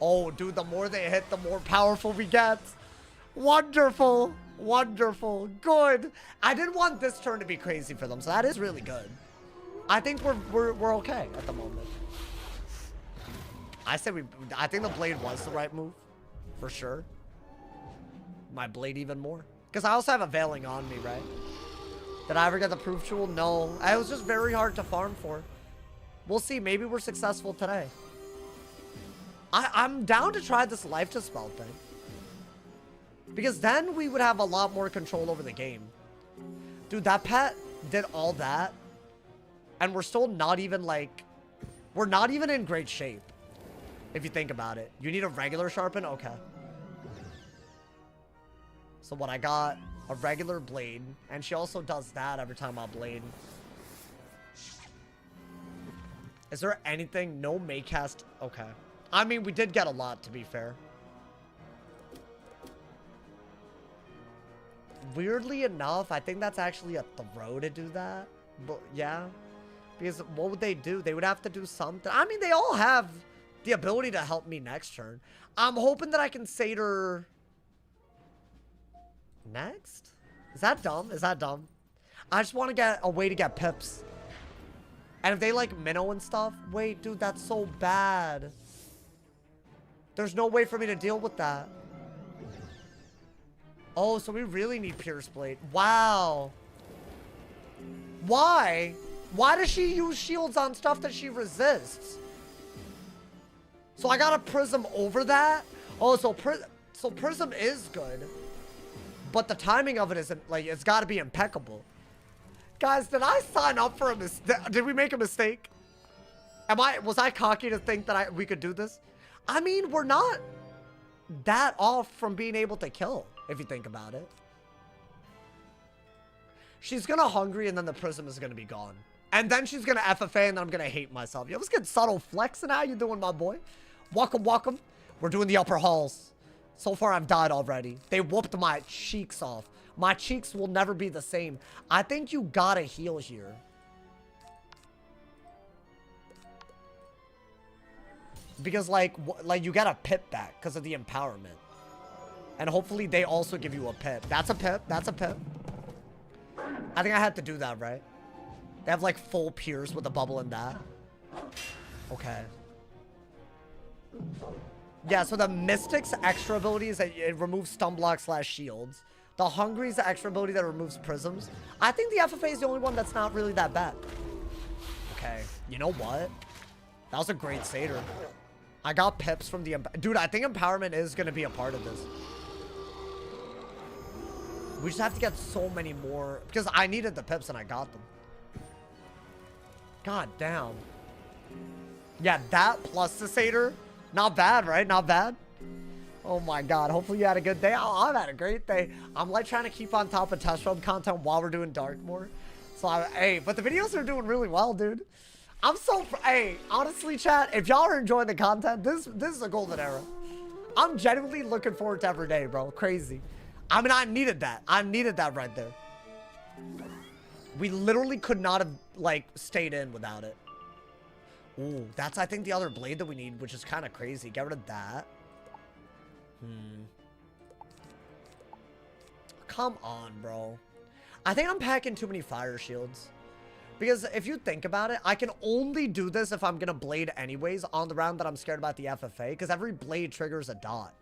Oh, dude, the more they hit, the more powerful we get. Wonderful. Wonderful. Good. I didn't want this turn to be crazy for them. So that is really good. I think we're okay at the moment. I think the blade was the right move. For sure. My blade even more. Because I also have a veiling on me, right? Did I ever get the proof jewel? No. It was just very hard to farm for. We'll see. Maybe we're successful today. I'm down to try this Life Dispel thing. Because then we would have a lot more control over the game. Dude, that pet did all that. And we're still not even like... We're not even in great shape. If you think about it. You need a regular sharpen? Okay. So what I got, a regular blade. And she also does that every time I blade. Is there anything? No Maycast? Okay. I mean, we did get a lot, to be fair. Weirdly enough, I think that's actually a throw to do that. But yeah. Because what would they do? They would have to do something. I mean, they all have the ability to help me next turn. I'm hoping that I can Satyr next? Is that dumb? Is that dumb? I just want to get a way to get pips. And if they like minnow and stuff, wait, dude, that's so bad. There's no way for me to deal with that. Oh, so we really need Pierce Blade. Wow. Why? Why does she use shields on stuff that she resists? So I got a Prism over that? Oh, so Prism is good. But the timing of it isn't, like, it's got to be impeccable. Guys, did I sign up for a mistake? Did we make a mistake? Was I cocky to think that we could do this? I mean, we're not that off from being able to kill, if you think about it. She's gonna hungry and then the Prism is gonna be gone. And then she's gonna FFA and then I'm gonna hate myself. Yo, let's get subtle flexing. How you doing, my boy? Welcome, welcome. We're doing the upper halls. So far, I've died already. They whooped my cheeks off. My cheeks will never be the same. I think you gotta heal here. Because, like you get a pip back because of the empowerment. And hopefully they also give you a pip. That's a pip. That's a pip. I think I had to do that, right? They have, like, full Pierce with a bubble in that. Okay. Yeah, so the Mystic's extra ability is that it removes stun block / shields. The Hungry's the extra ability that removes prisms. I think the FFA is the only one that's not really that bad. Okay, you know what? That was a great Satyr. I got pips from the... Dude, I think empowerment is going to be a part of this. We just have to get so many more... Because I needed the pips and I got them. God damn. Yeah, that plus the Satyr. Not bad, right? Not bad. Oh my god. Hopefully you had a good day. Oh, I've had a great day. I'm like trying to keep on top of test room content while we're doing Darkmoor. So, hey, but the videos are doing really well, dude. I'm so... Hey, honestly, chat, if y'all are enjoying the content, this is a golden era. I'm genuinely looking forward to every day, bro. Crazy. I mean, I needed that. I needed that right there. We literally could not have, like, stayed in without it. Ooh, that's, I think, the other blade that we need, which is kind of crazy. Get rid of that. Come on, bro. I think I'm packing too many fire shields. Because if you think about it, I can only do this if I'm going to blade anyways on the round that I'm scared about the FFA. Because every blade triggers a dot.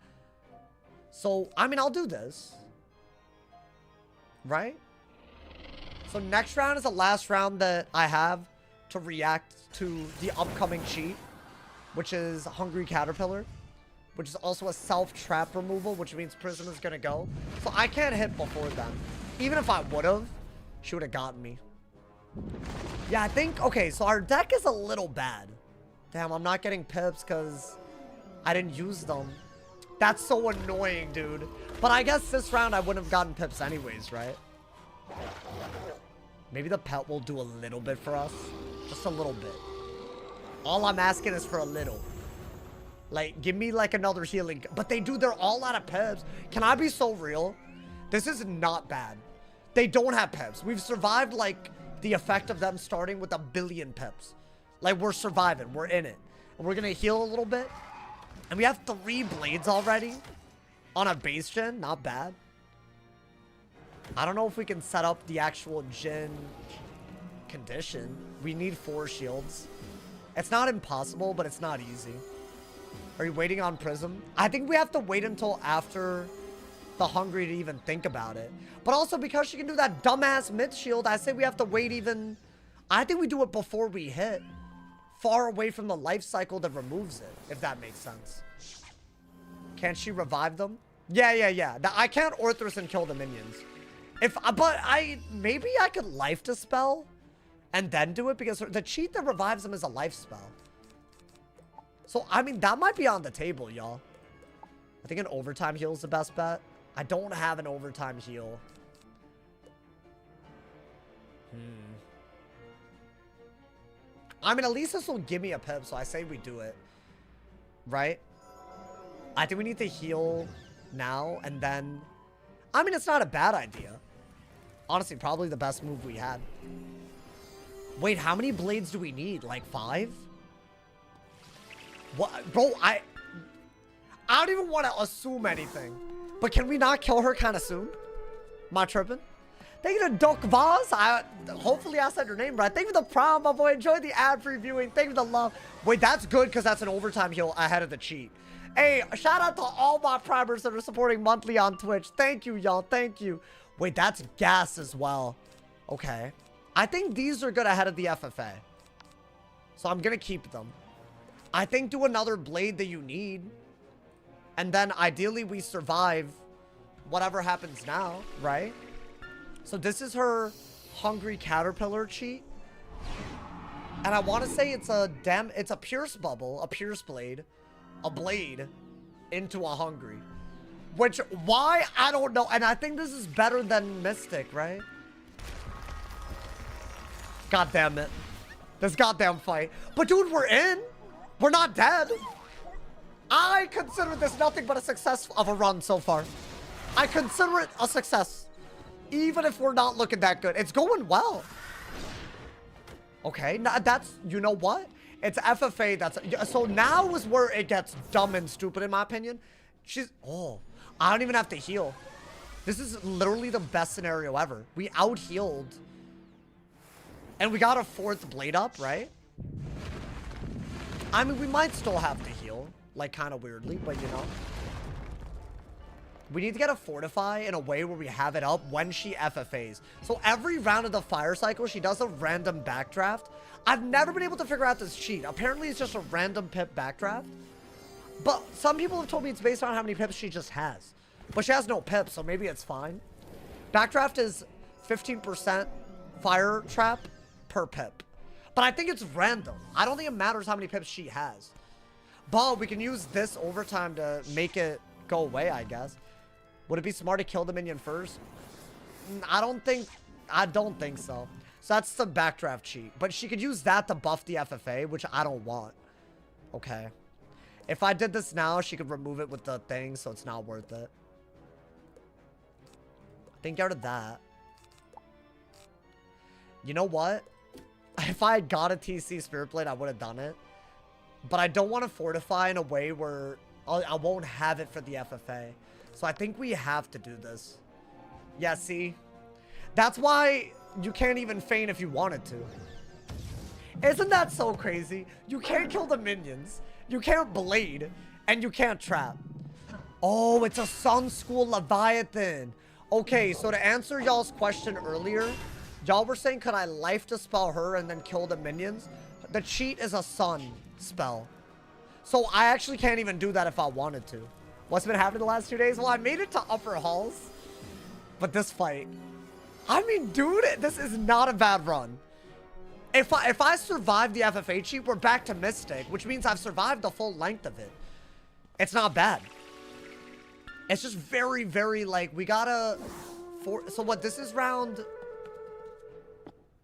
So, I mean, I'll do this. Right? So next round is the last round that I have to react to the upcoming cheat, which is Hungry Caterpillar, which is also a self-trap removal, which means Prism is going to go. So I can't hit before then. Even if I would have, she would have gotten me. Yeah, I think... Okay, so our deck is a little bad. Damn, I'm not getting pips because I didn't use them. That's so annoying, dude. But I guess this round I wouldn't have gotten pips anyways, right? Maybe the pet will do a little bit for us. Just a little bit. All I'm asking is for a little. Like, give me like another healing. But they're all out of pips. Can I be so real? This is not bad. They don't have pips. We've survived like the effect of them starting with 1 billion pips. Like, we're surviving. We're in it. And we're going to heal a little bit. And we have 3 blades already on a base gen. Not bad. I don't know if we can set up the actual gen condition. We need 4 shields. It's not impossible, but it's not easy. Are you waiting on Prism? I think we have to wait until after the Hungry to even think about it. But also because she can do that dumbass mid shield, I say we have to wait even... I think we do it before we hit. Far away from the life cycle that removes it, if that makes sense. Can't she revive them? Yeah. I can't Orthrus and kill the minions. Maybe I could life dispel and then do it because the cheat that revives them is a life spell. So, I mean, that might be on the table, y'all. I think an overtime heal is the best bet. I don't have an overtime heal. I mean, at least this will give me a pip, so I say we do it. Right? I think we need to heal now, and then... I mean, it's not a bad idea. Honestly, probably the best move we had. Wait, how many blades do we need? Like 5? What? Bro, I don't even want to assume anything. But can we not kill her kind of soon? Am I tripping? Thank you to Doc Vaz. Hopefully I said your name right. Thank you for the prom, my boy. Enjoy the ad previewing. Thank you for the love. Wait, that's good because that's an overtime heal ahead of the cheat. Hey, shout out to all my primers that are supporting monthly on Twitch. Thank you, y'all. Thank you. Wait, that's gas as well. Okay. I think these are good ahead of the FFA. So I'm going to keep them. I think do another blade that you need. And then ideally we survive whatever happens now, right? So this is her Hungry Caterpillar cheat. And I want to say it's a Pierce Bubble, a Pierce Blade, a Blade into a Hungry. Which, why? I don't know. And I think this is better than Mystic, right? God damn it. This goddamn fight. But dude, we're in. We're not dead. I consider this nothing but a success of a run so far. I consider it a success. Even if we're not looking that good. It's going well. Okay, now that's, you know what? It's FFA that's, so now is where it gets dumb and stupid in my opinion. Oh, I don't even have to heal. This is literally the best scenario ever. We out-healed. And we got a 4th blade up, right? I mean, we might still have to heal. Like, kind of weirdly, but you know. We need to get a Fortify in a way where we have it up when she FFAs. So every round of the fire cycle, she does a random backdraft. I've never been able to figure out this cheat. Apparently, it's just a random pip backdraft. But some people have told me it's based on how many pips she just has. But she has no pips, so maybe it's fine. Backdraft is 15% fire trap per pip. But I think it's random. I don't think it matters how many pips she has. But we can use this overtime to make it go away, I guess. Would it be smart to kill the minion first? I don't think so. So that's the backdraft cheat. But she could use that to buff the FFA, which I don't want. Okay. If I did this now, she could remove it with the thing, so it's not worth it. I think get rid of that. You know what? If I had got a TC Spirit Blade, I would have done it. But I don't want to fortify in a way where I won't have it for the FFA. So I think we have to do this. Yeah, see? That's why you can't even feign if you wanted to. Isn't that so crazy? You can't kill the minions. You can't blade. And you can't trap. Oh, it's a Sun School Leviathan. Okay, so to answer y'all's question earlier, y'all were saying, could I life dispel her and then kill the minions? The cheat is a sun spell. So I actually can't even do that if I wanted to. What's been happening the last 2 days? Well, I made it to upper halls. But this fight, I mean, dude, this is not a bad run. If I survive the FFA cheat, we're back to Mystic, which means I've survived the full length of it. It's not bad. It's just very, very, like, we gotta... So what, this is round...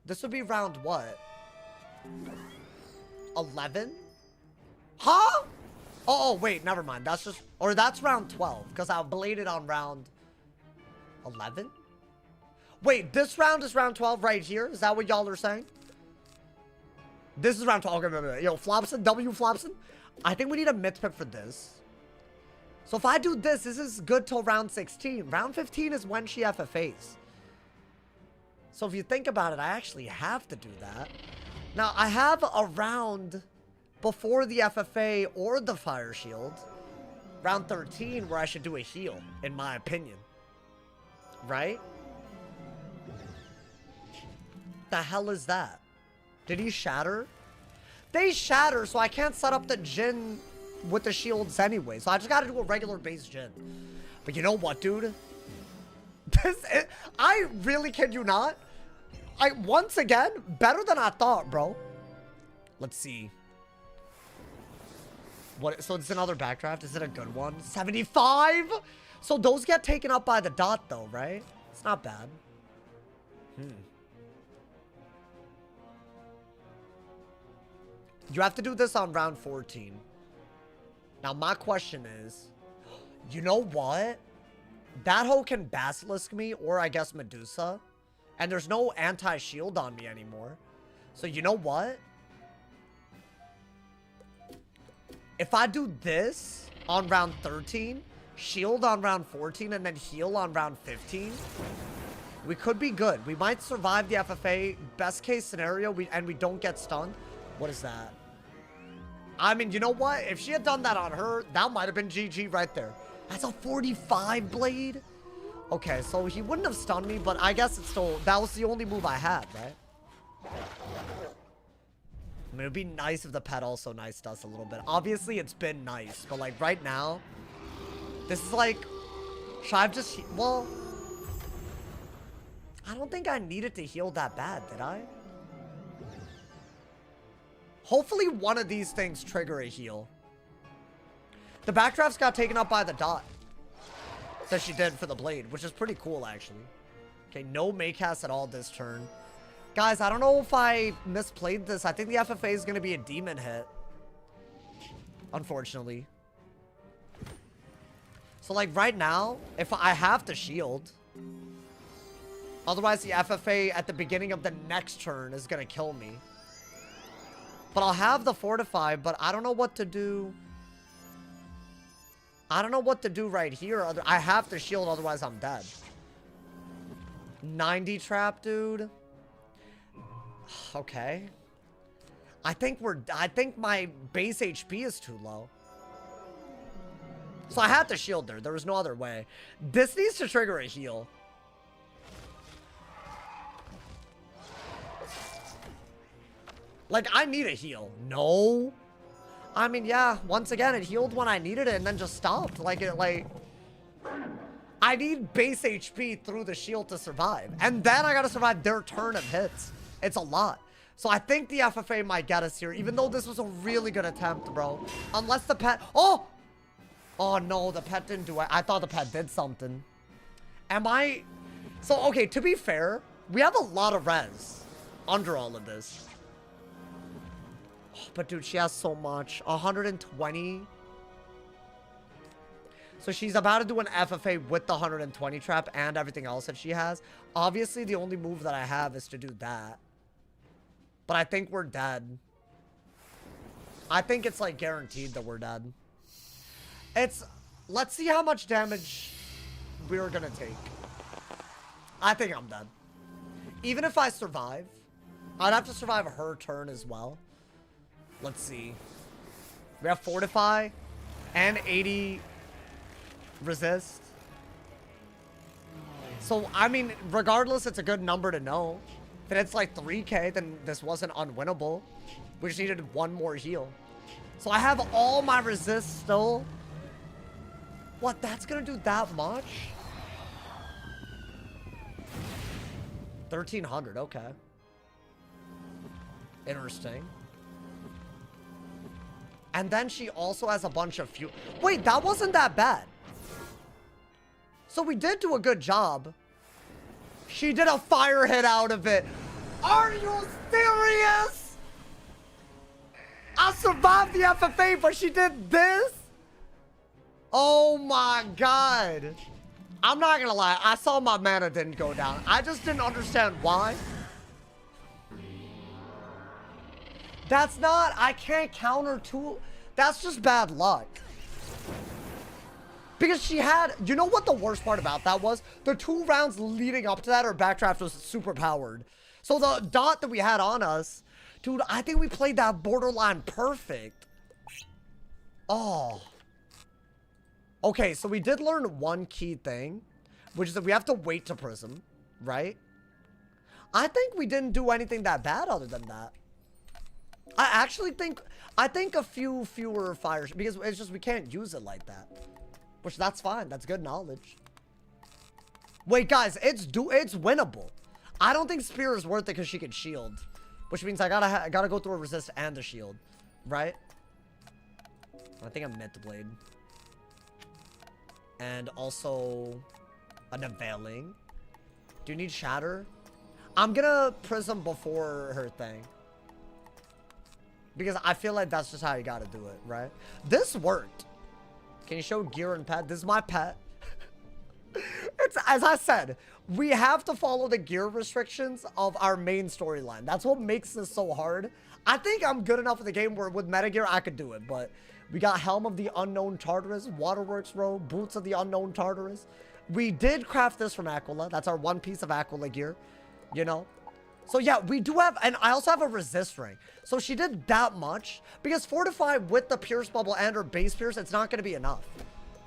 This would be round what? 11? Huh? Oh, wait, never mind. That's just... Or that's round 12, because I bladed on round 11? Wait, this round is round 12 right here? Is that what y'all are saying? This is round 12. Okay, yo, Flopson, W Flopson. I think we need a myth pick for this. So if I do this, this is good till round 16. Round 15 is when she FFAs. So if you think about it, I actually have to do that. Now, I have a round before the FFA or the Fire Shield. Round 13 where I should do a heal, in my opinion. Right? The hell is that? Did he shatter? They shatter, so I can't set up the Jin with the shields anyway. So I just gotta do a regular base Jin. But you know what, dude? I really kid you not. Once again, better than I thought, bro. Let's see. What? So it's another backdraft. Is it a good one? 75? So those get taken up by the dot, though, right? It's not bad. You have to do this on round 14. Now, my question is, you know what? That hoe can Basilisk me, or I guess Medusa. And there's no anti-shield on me anymore. So you know what? If I do this on round 13, shield on round 14, and then heal on round 15, We could be good. We might survive the FFA. Best case scenario, we don't get stunned. What is that? I mean, you know what? If she had done that on her, that might have been GG right there. That's a 45 blade? Okay, so he wouldn't have stunned me, but I guess it's still... That was the only move I had, right? I mean, it'd be nice if the pet also niced us a little bit. Obviously, it's been nice, but like right now, this is like... Should I have just... Well... I don't think I needed to heal that bad, did I? Hopefully one of these things trigger a heal. The backdrafts got taken up by the dot that she did for the blade, which is pretty cool, actually. Okay, no Maycast at all this turn. Guys, I don't know if I misplayed this. I think the FFA is going to be a demon hit. Unfortunately. So, like, right now, if I have to shield... Otherwise, the FFA at the beginning of the next turn is going to kill me. But I'll have the Fortify, but I don't know what to do. I don't know what to do right here. I have to shield, otherwise I'm dead. 90 trap, dude. Okay. I think my base HP is too low. So I had to shield her. There was no other way. This needs to trigger a heal. Like, I need a heal. No. I mean, yeah, once again, it healed when I needed it and then just stopped. Like, I need base HP through the shield to survive. And then I gotta survive their turn of hits. It's a lot. So I think the FFA might get us here, even though this was a really good attempt, bro. Unless the pet... Oh! Oh, no, the pet didn't do it. I thought the pet did something. Am I... So, okay, to be fair, we have a lot of res under all of this. But dude, she has so much. 120. So she's about to do an FFA with the 120 trap and everything else that she has. Obviously, the only move that I have is to do that. But I think we're dead. I think it's like guaranteed that we're dead. Let's see how much damage we're gonna take. I think I'm dead. Even if I survive, I'd have to survive her turn as well. Let's see. We have Fortify and 80 resist. So, I mean, regardless, it's a good number to know. If it's like 3k, then this wasn't unwinnable. We just needed one more heal. So I have all my resist still. What? That's gonna do that much? 1300, okay. Interesting. And then she also has a bunch of fuel. Wait, that wasn't that bad. So we did do a good job. She did a fire hit out of it. Are you serious? I survived the FFA, but she did this? Oh my god. I'm not gonna lie. I saw my mana didn't go down. I just didn't understand why. That's not, I can't counter two. That's just bad luck. Because she had, you know what the worst part about that was? The 2 rounds leading up to that, her backdraft was super powered. So the dot that we had on us, dude, I think we played that borderline perfect. Oh. Okay, so we did learn one key thing, which is that we have to wait to prism, right? I think we didn't do anything that bad other than that. I actually think, a few fewer fires, because it's just we can't use it like that. Which, that's fine. That's good knowledge. Wait, guys, it's winnable. I don't think Spear is worth it because she can shield. Which means I gotta go through a resist and a shield. Right? I think I'm meant to blade. And also an unveiling. Do you need shatter? I'm gonna prism before her thing. Because I feel like that's just how you gotta do it, right? This worked. Can you show gear and pet? This is my pet. It's, as I said, we have to follow the gear restrictions of our main storyline. That's what makes this so hard. I think I'm good enough in the game where with metagear I could do it, but we got Helm of the Unknown Tartarus, Waterworks robe, Boots of the Unknown Tartarus. We did craft this from Aquila. That's our one piece of Aquila gear, you know? So yeah, we do have, and I also have a resist ring. So she did that much, because Fortify with the Pierce Bubble and her base Pierce, it's not going to be enough.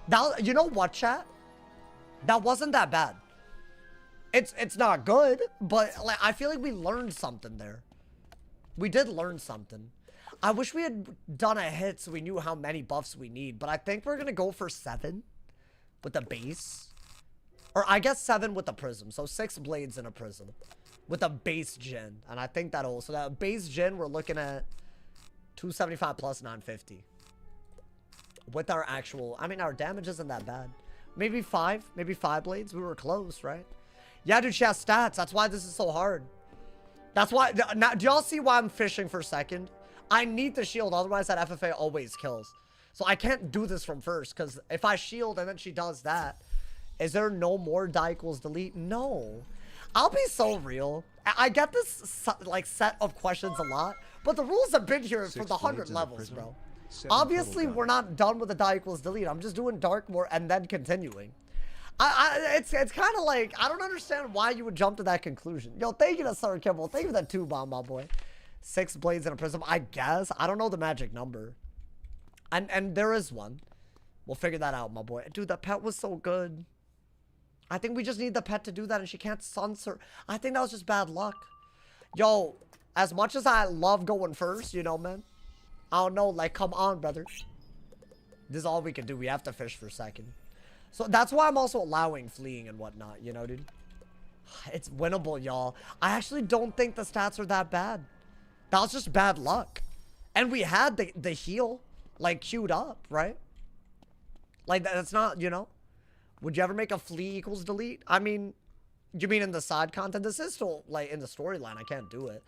Now, you know what, chat? That wasn't that bad. It's not good, but like, I feel like we learned something there. We did learn something. I wish we had done a hit so we knew how many buffs we need, but I think we're going to go for 7 with the base. Or I guess 7 with the prism. So 6 blades in a prism with a base gen. And I think that'll, so that base gen, we're looking at 275 plus 950. With our actual, I mean, our damage isn't that bad. Maybe 5 blades. We were close, right? Yeah, dude, she has stats. That's why this is so hard. That's why, now, do y'all see why I'm fishing for second? I need the shield, otherwise that FFA always kills. So I can't do this from first, because if I shield and then she does that, is there no more die equals delete? No. I'll be so real. I get this like set of questions a lot, but the rules have been here for the 100 levels, bro. Obviously, we're not done with the die equals delete. I'm just doing Darkmoor and then continuing. It's kind of like, I don't understand why you would jump to that conclusion. Yo, thank you to Sir Kimball. Thank you for that 2 bomb, my boy. 6 blades in a prism, I guess. I don't know the magic number. And there is one. We'll figure that out, my boy. Dude, the pet was so good. I think we just need the pet to do that, and she can't censor. I think that was just bad luck. Yo, as much as I love going first, you know, man. I don't know, like, come on, brother. This is all we can do. We have to fish for second. So that's why I'm also allowing fleeing and whatnot, you know, dude. It's winnable, y'all. I actually don't think the stats are that bad. That was just bad luck. And we had the heal, like, queued up, right? Like, that's not, you know? Would you ever make a flee equals delete? I mean, you mean in the side content? This is still, like, in the storyline. I can't do it.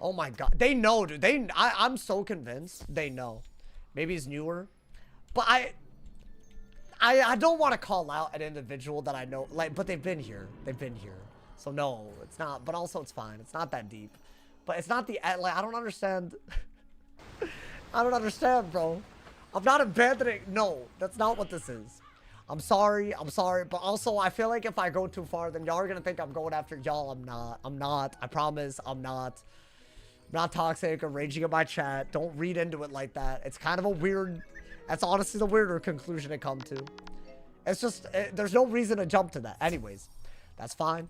Oh, my God. They know, dude. I'm so convinced they know. Maybe he's newer. But I don't want to call out an individual that I know. Like, but they've been here. They've been here. So, no, it's not. But also, it's fine. It's not that deep. But it's not the, like, I don't understand. I don't understand, bro. I'm not abandoning. No, that's not what this is. I'm sorry. But also, I feel like if I go too far, then y'all are going to think I'm going after y'all. I'm not. I promise I'm not. I'm not toxic or raging in my chat. Don't read into it like that. It's kind of a weird, that's honestly the weirder conclusion to come to. It's just, there's no reason to jump to that. Anyways, that's fine.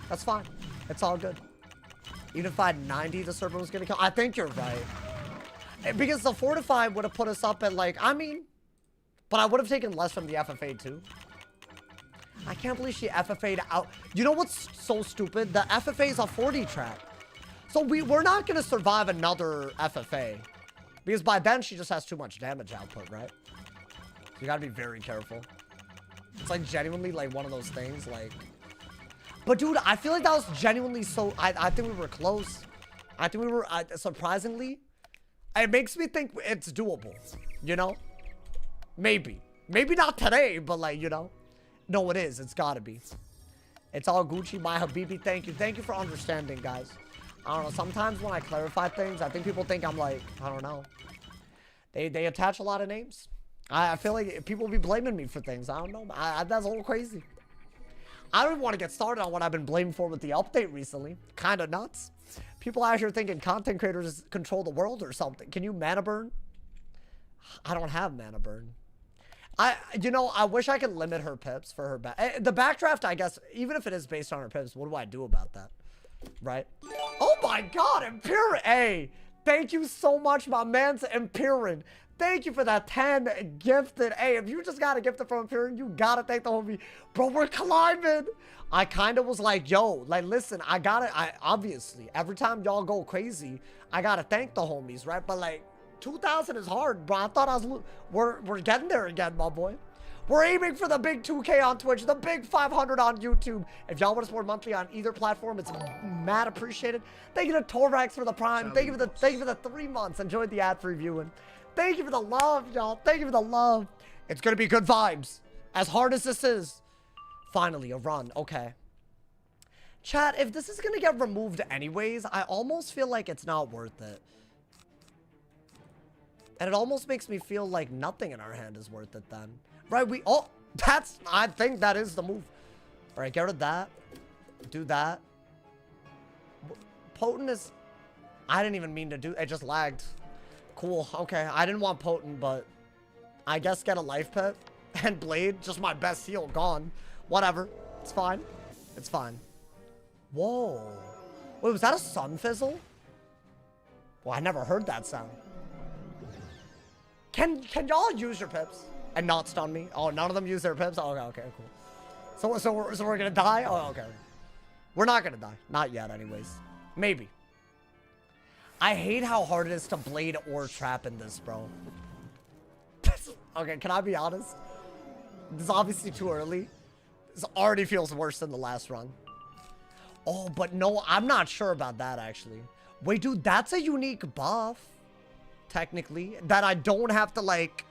That's fine. It's all good. Even if I had 90, the server was going to come. I think you're right. Because the Fortify would have put us up at, like, I mean, but I would have taken less from the FFA too. I can't believe she FFA'd out. You know what's so stupid? The FFA is a 40 trap. So we're not going to survive another FFA. Because by then, she just has too much damage output, right? So you got to be very careful. It's like genuinely like one of those things, like... But dude, I feel like that was genuinely so... I think we were close. I think we were, surprisingly... It makes me think it's doable, you know? Maybe. Maybe not today, but like, you know? No, it is. It's gotta be. It's all Gucci, my Habibi. Thank you. Thank you for understanding, guys. I don't know. Sometimes when I clarify things, I think people think I'm like, I don't know. They attach a lot of names. I feel like people be blaming me for things. I don't know. That's a little crazy. I don't even want to get started on what I've been blamed for with the update recently. Kind of nuts. People out here thinking content creators control the world or something. Can you mana burn? I don't have mana burn. You know, I wish I could limit her pips for her back. The backdraft, I guess, even if it is based on her pips, what do I do about that? Right? Oh my God, Imperin! Hey, thank you so much, my man's Imperin. Thank you for that 10 gifted. Hey, if you just got a gifted from Imperin, you gotta thank the homie. Bro, we're climbing. I kind of was like, yo, like, listen, I obviously, every time y'all go crazy, I gotta thank the homies, right? But like, 2,000 is hard, bro. I thought I was, we're getting there again, my boy. We're aiming for the big 2K on Twitch, the big 500 on YouTube. If y'all want to support monthly on either platform, it's mad appreciated. Thank you to Torvax for the Prime. Thank you for the 3 months. Enjoyed the ad for reviewing. Thank you for the love, y'all. Thank you for the love. It's gonna be good vibes. As hard as this is. Finally, a run. Okay. Chat, if this is gonna get removed anyways, I almost feel like it's not worth it. And it almost makes me feel like nothing in our hand is worth it then. Right, I think that is the move. All right, get rid of that. Do that. Potent is... I didn't even mean to do... It just lagged. Cool. Okay, I didn't want potent, but... I guess get a life pit. And blade. Just my best heal. Gone. Whatever. It's fine. It's fine. Whoa. Wait, was that a sun fizzle? Well, I never heard that sound. Can y'all use your pips and not stun me? Oh, none of them use their pips? Oh, okay, cool. So we're gonna die? Oh, okay. We're not gonna die. Not yet, anyways. Maybe. I hate how hard it is to blade or trap in this, bro. Okay, can I be honest? This is obviously too early. This already feels worse than the last run. Oh, but no, I'm not sure about that, actually. Wait, dude, that's a unique buff. Technically. That I don't have to, like,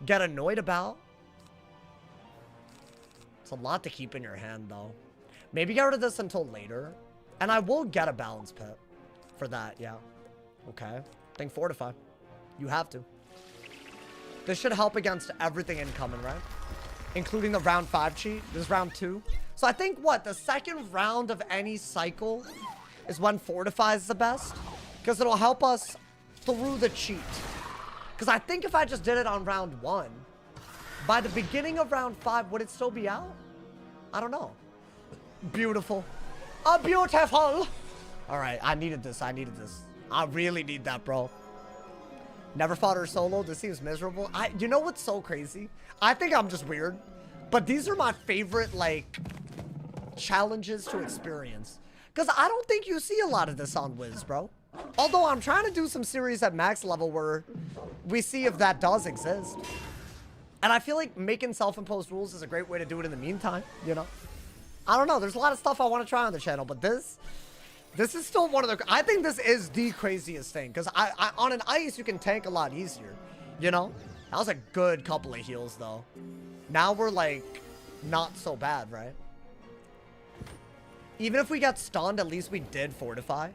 get annoyed about. It's a lot to keep in your hand, though. Maybe get rid of this until later. And I will get a balance pit for that, yeah. Okay. Think fortify. You have to. This should help against everything incoming, right? Including the round 5 cheat. This is round 2. So I think, what? The second round of any cycle is when fortify is the best. Because it'll help us through the cheat. Because I think if I just did it on round 1, by the beginning of round 5, would it still be out? I don't know. Beautiful. Beautiful. All right, I needed this. I needed this. I really need that, bro. Never fought her solo. This seems miserable. You know what's so crazy? I think I'm just weird. But these are my favorite, like, challenges to experience. Because I don't think you see a lot of this on Wiz, bro. Although I'm trying to do some series at max level where we see if that does exist. And I feel like making self-imposed rules is a great way to do it in the meantime, you know? I don't know. There's a lot of stuff I want to try on the channel, but this is still one of the... I think this is the craziest thing. Because on an ice, you can tank a lot easier, you know? That was a good couple of heals, though. Now we're, like, not so bad, right? Even if we get stunned, at least we did fortify.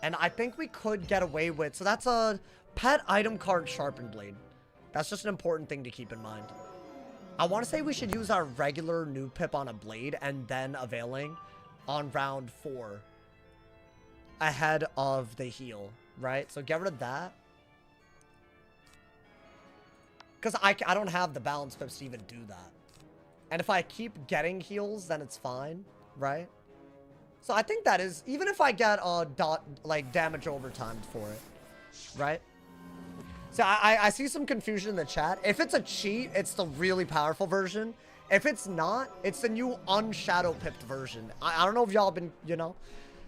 And I think we could get away with... So that's a pet item card sharpened blade. That's just an important thing to keep in mind. I want to say we should use our regular new pip on a blade and then availing on round 4. Ahead of the heal, right? So get rid of that. Because I don't have the balance pips to even do that. And if I keep getting heals, then it's fine, right? So I think that is, even if I get like damage overtime for it, right? So I see some confusion in the chat. If it's a cheat, it's the really powerful version. If it's not, it's the new unshadow pipped version. I don't know if y'all been, you know.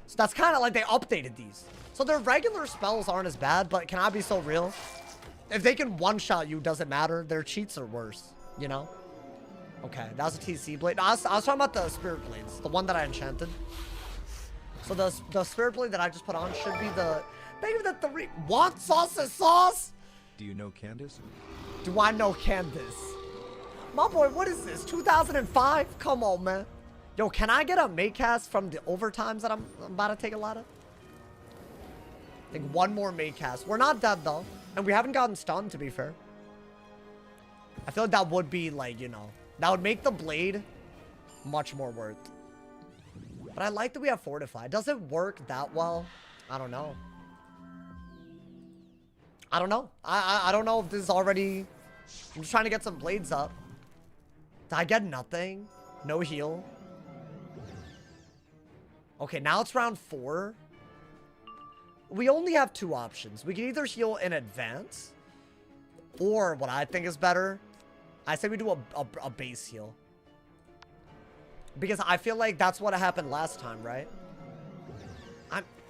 So that's kind of like they updated these. So their regular spells aren't as bad, but can I be so real? If they can one-shot you, doesn't matter. Their cheats are worse, you know? Okay, that was a TC blade. No, I was talking about the spirit blades, the one that I enchanted. So the spirit blade that I just put on should be the... Think of the 3... What? Sauce is sauce? Do you know Candace? Do I know Candace? My boy, what is this? 2005? Come on, man. Yo, can I get a make cast from the overtimes that I'm about to take a lot of? I think one more make cast. We're not dead, though. And we haven't gotten stunned, to be fair. I feel like that would be, like, you know... That would make the blade much more worth. But I like that we have Fortify. Does it work that well? I don't know. I don't know. I don't know if this is already... I'm just trying to get some blades up. Did I get nothing? No heal. Okay, now it's round 4. We only have 2 options. We can either heal in advance, or what I think is better, I say we do a base heal. Because I feel like that's what happened last time, right?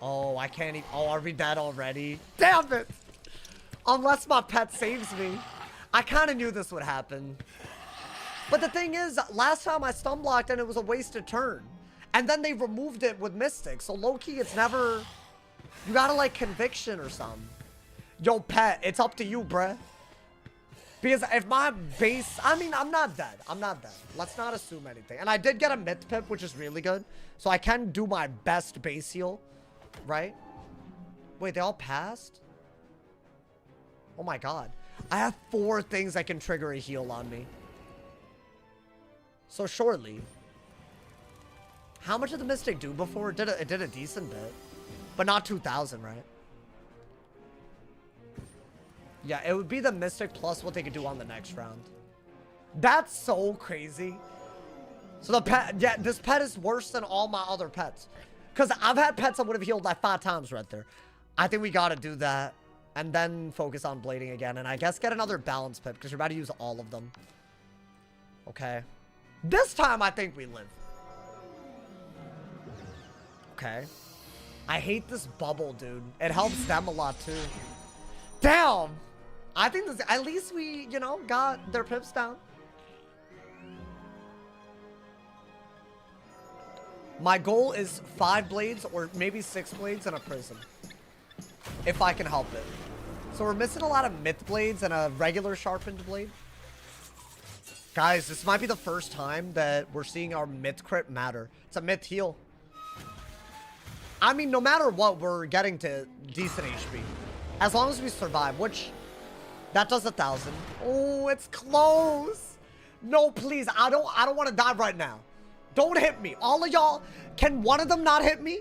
Oh, I can't even... Oh, are we dead already? Damn it! Unless my pet saves me. I kind of knew this would happen. But the thing is, last time I stun blocked and it was a wasted turn. And then they removed it with Mystic. So low-key, it's never... You gotta, like, conviction or something. Yo, pet, it's up to you, bruh. Because if my base... I mean, I'm not dead. I'm not dead. Let's not assume anything. And I did get a myth pip, which is really good. So I can do my best base heal. Right? Wait, they all passed? Oh my god. I have 4 things that can trigger a heal on me. So surely. How much did the Mystic do before? It did a decent bit. But not 2,000, right? Yeah, it would be the Mystic plus what they could do on the next round. That's so crazy. So the pet, yeah, this pet is worse than all my other pets. Because I've had pets that would have healed like 5 times right there. I think we got to do that. And then focus on blading again. And I guess get another balance pet because you're about to use all of them. Okay. This time I think we live. Okay. I hate this bubble, dude. It helps them a lot too. Damn. I think this, at least we, you know, got their pips down. My goal is 5 blades or maybe 6 blades and a prism. If I can help it. So we're missing a lot of myth blades and a regular sharpened blade. Guys, this might be the first time that we're seeing our myth crit matter. It's a myth heal. I mean, no matter what, we're getting to decent HP. As long as we survive, which... That does 1,000. Oh, it's close. No, please. I don't want to die right now. Don't hit me. All of y'all, can one of them not hit me?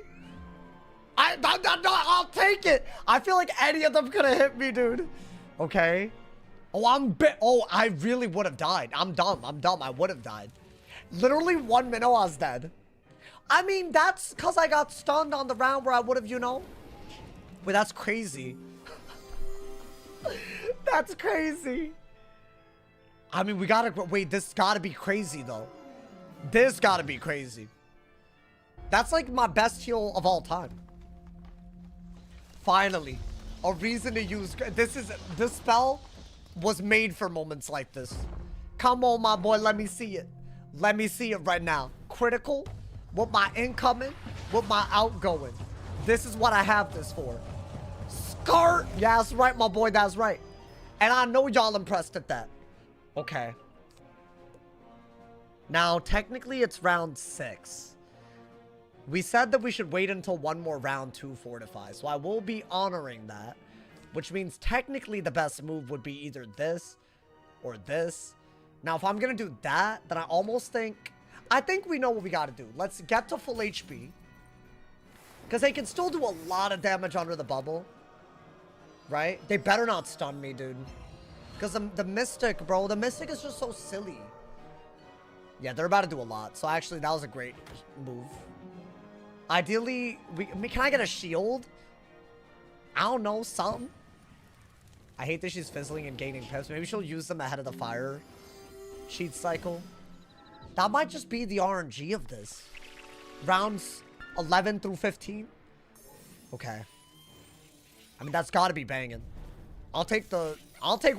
I'll take it. I feel like any of them could have hit me, dude. Okay. Oh, I really would have died. I'm dumb. I would have died. Literally 1 minute, I was dead. I mean, that's because I got stunned on the round where I would have, you know. Wait, that's crazy. That's crazy. I mean, we gotta... Wait, this gotta be crazy, though. This gotta be crazy. That's like my best heal of all time. Finally. A reason to use... This spell was made for moments like this. Come on, my boy. Let me see it. Let me see it right now. Critical. With my incoming. With my outgoing. This is what I have this for. Skirt. Yeah, that's right, my boy. That's right. And I know y'all impressed at that. Okay. Now, technically, it's round 6. We said that we should wait until one more round to fortify. So I will be honoring that. Which means technically the best move would be either this or this. Now, if I'm going to do that, then I almost think... I think we know what we got to do. Let's get to full HP. Because they can still do a lot of damage under the bubble. Right? They better not stun me, dude. Because the Mystic, bro, the Mystic is just so silly. Yeah, they're about to do a lot. So actually, that was a great move. Ideally, can I get a shield? I don't know, something. I hate that she's fizzling and gaining pips. Maybe she'll use them ahead of the fire sheet cycle. That might just be the RNG of this. Rounds 11 through 15. Okay. I mean, that's got to be banging. I'll take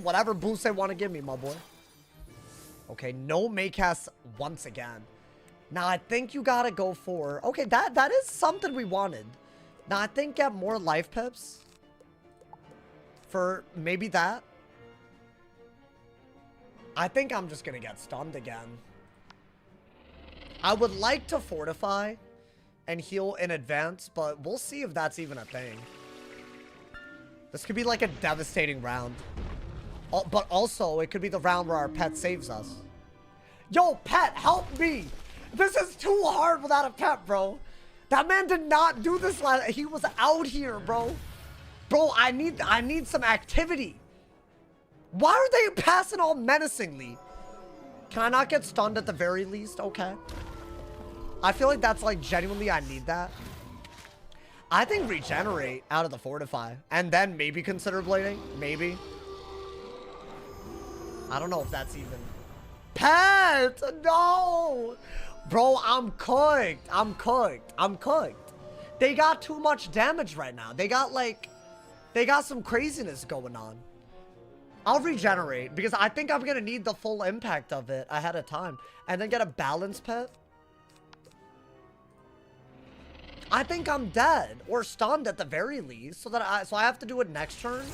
whatever boost they want to give me, my boy. Okay, no Maycast once again. Now, I think you got to go for... Okay, that is something we wanted. Now, I think get more life pips. For maybe that. I think I'm just going to get stunned again. I would like to fortify and heal in advance, but we'll see if that's even a thing. This could be like a devastating round. But also, it could be the round where our pet saves us. Yo, pet, help me! This is too hard without a pet, bro. That man did not do this last... He was out here, bro. Bro, I need some activity. Why are they passing all menacingly? Can I not get stunned at the very least? Okay. I feel like that's like genuinely I need that. I think regenerate out of the fortify. And then maybe consider blading. Maybe. I don't know if that's even... Pet! No! Bro, I'm cooked. I'm cooked. I'm cooked. They got too much damage right now. They got like... They got some craziness going on. I'll regenerate because I think I'm going to need the full impact of it ahead of time. And then get a balance pet. I think I'm dead or stunned at the very least. So I have to do it next turn.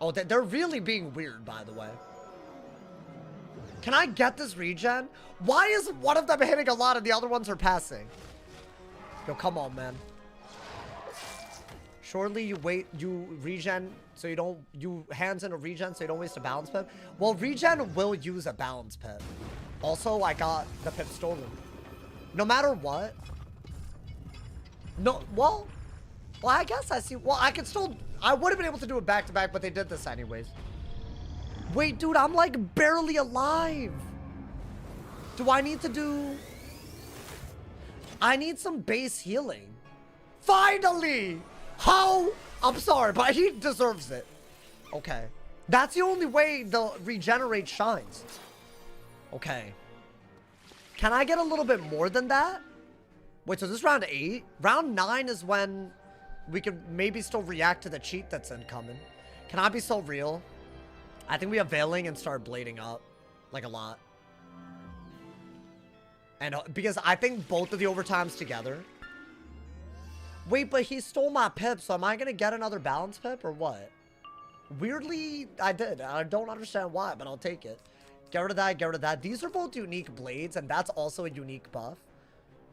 Oh, they're really being weird, by the way. Can I get this regen? Why is one of them hitting a lot and the other ones are passing? Yo, come on, man. Surely you regen so you don't, you hands in a regen so you don't waste a balance pip. Well, regen will use a balance pip. Also, I got the pip stolen. No matter what. No, well, I guess I see. Well, I could still, I would have been able to do it back to back, but they did this anyways. Wait, dude, I'm like barely alive. Do I need to do, I need some base healing. Finally! How? I'm sorry, but he deserves it. Okay. That's the only way the regenerate shines. Okay. Can I get a little bit more than that? Wait, so this is round 8? Round 9 is when we can maybe still react to the cheat that's incoming. Can I be so real? I think we have Veiling and start blading up. Like a lot. And because I think both of the overtimes together. Wait, but he stole my pip, so am I going to get another balance pip or what? Weirdly, I did. I don't understand why, but I'll take it. Get rid of that, get rid of that. These are both unique blades, and that's also a unique buff.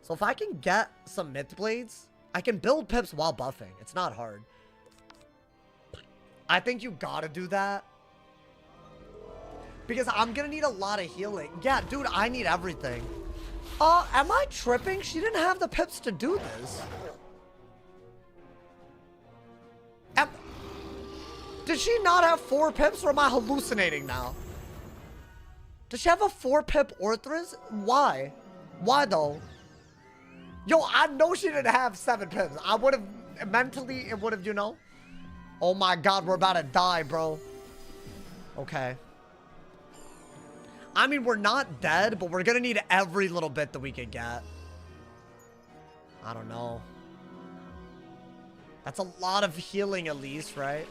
So if I can get some myth blades, I can build pips while buffing. It's not hard. I think you gotta do that. Because I'm gonna need a lot of healing. Yeah, dude, I need everything. Am I tripping? She didn't have the pips to do this. Did she not have 4 pips, or am I hallucinating now? Does she have a 4 pip Orthros? Why? Why though? Yo, I know she didn't have 7 pips. I would have, mentally, it would have, you know? Oh my god, we're about to die, bro. Okay. I mean, we're not dead, but we're gonna need every little bit that we can get. I don't know. That's a lot of healing at least, right?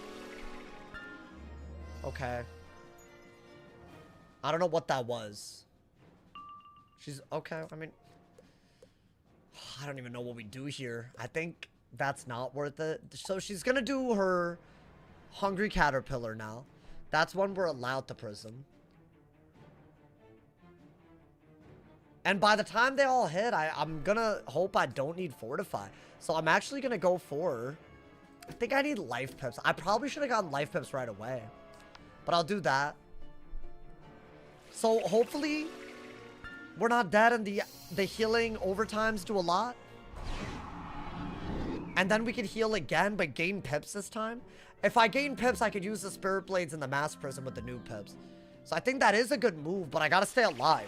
Okay. I don't know what that was. She's okay. I mean, I don't even know what we do here. I think that's not worth it. So she's gonna do her Hungry Caterpillar now. That's when we're allowed to prism. And by the time they all hit, I'm gonna hope I don't need Fortify. So I'm actually gonna go for, I think I need life pips. I probably should have gotten life pips right away. But I'll do that. So hopefully we're not dead and the healing overtimes do a lot. And then we can heal again, but gain pips this time. If I gain pips, I could use the Spirit Blades and the Mass Prism with the new pips. So I think that is a good move, but I gotta stay alive.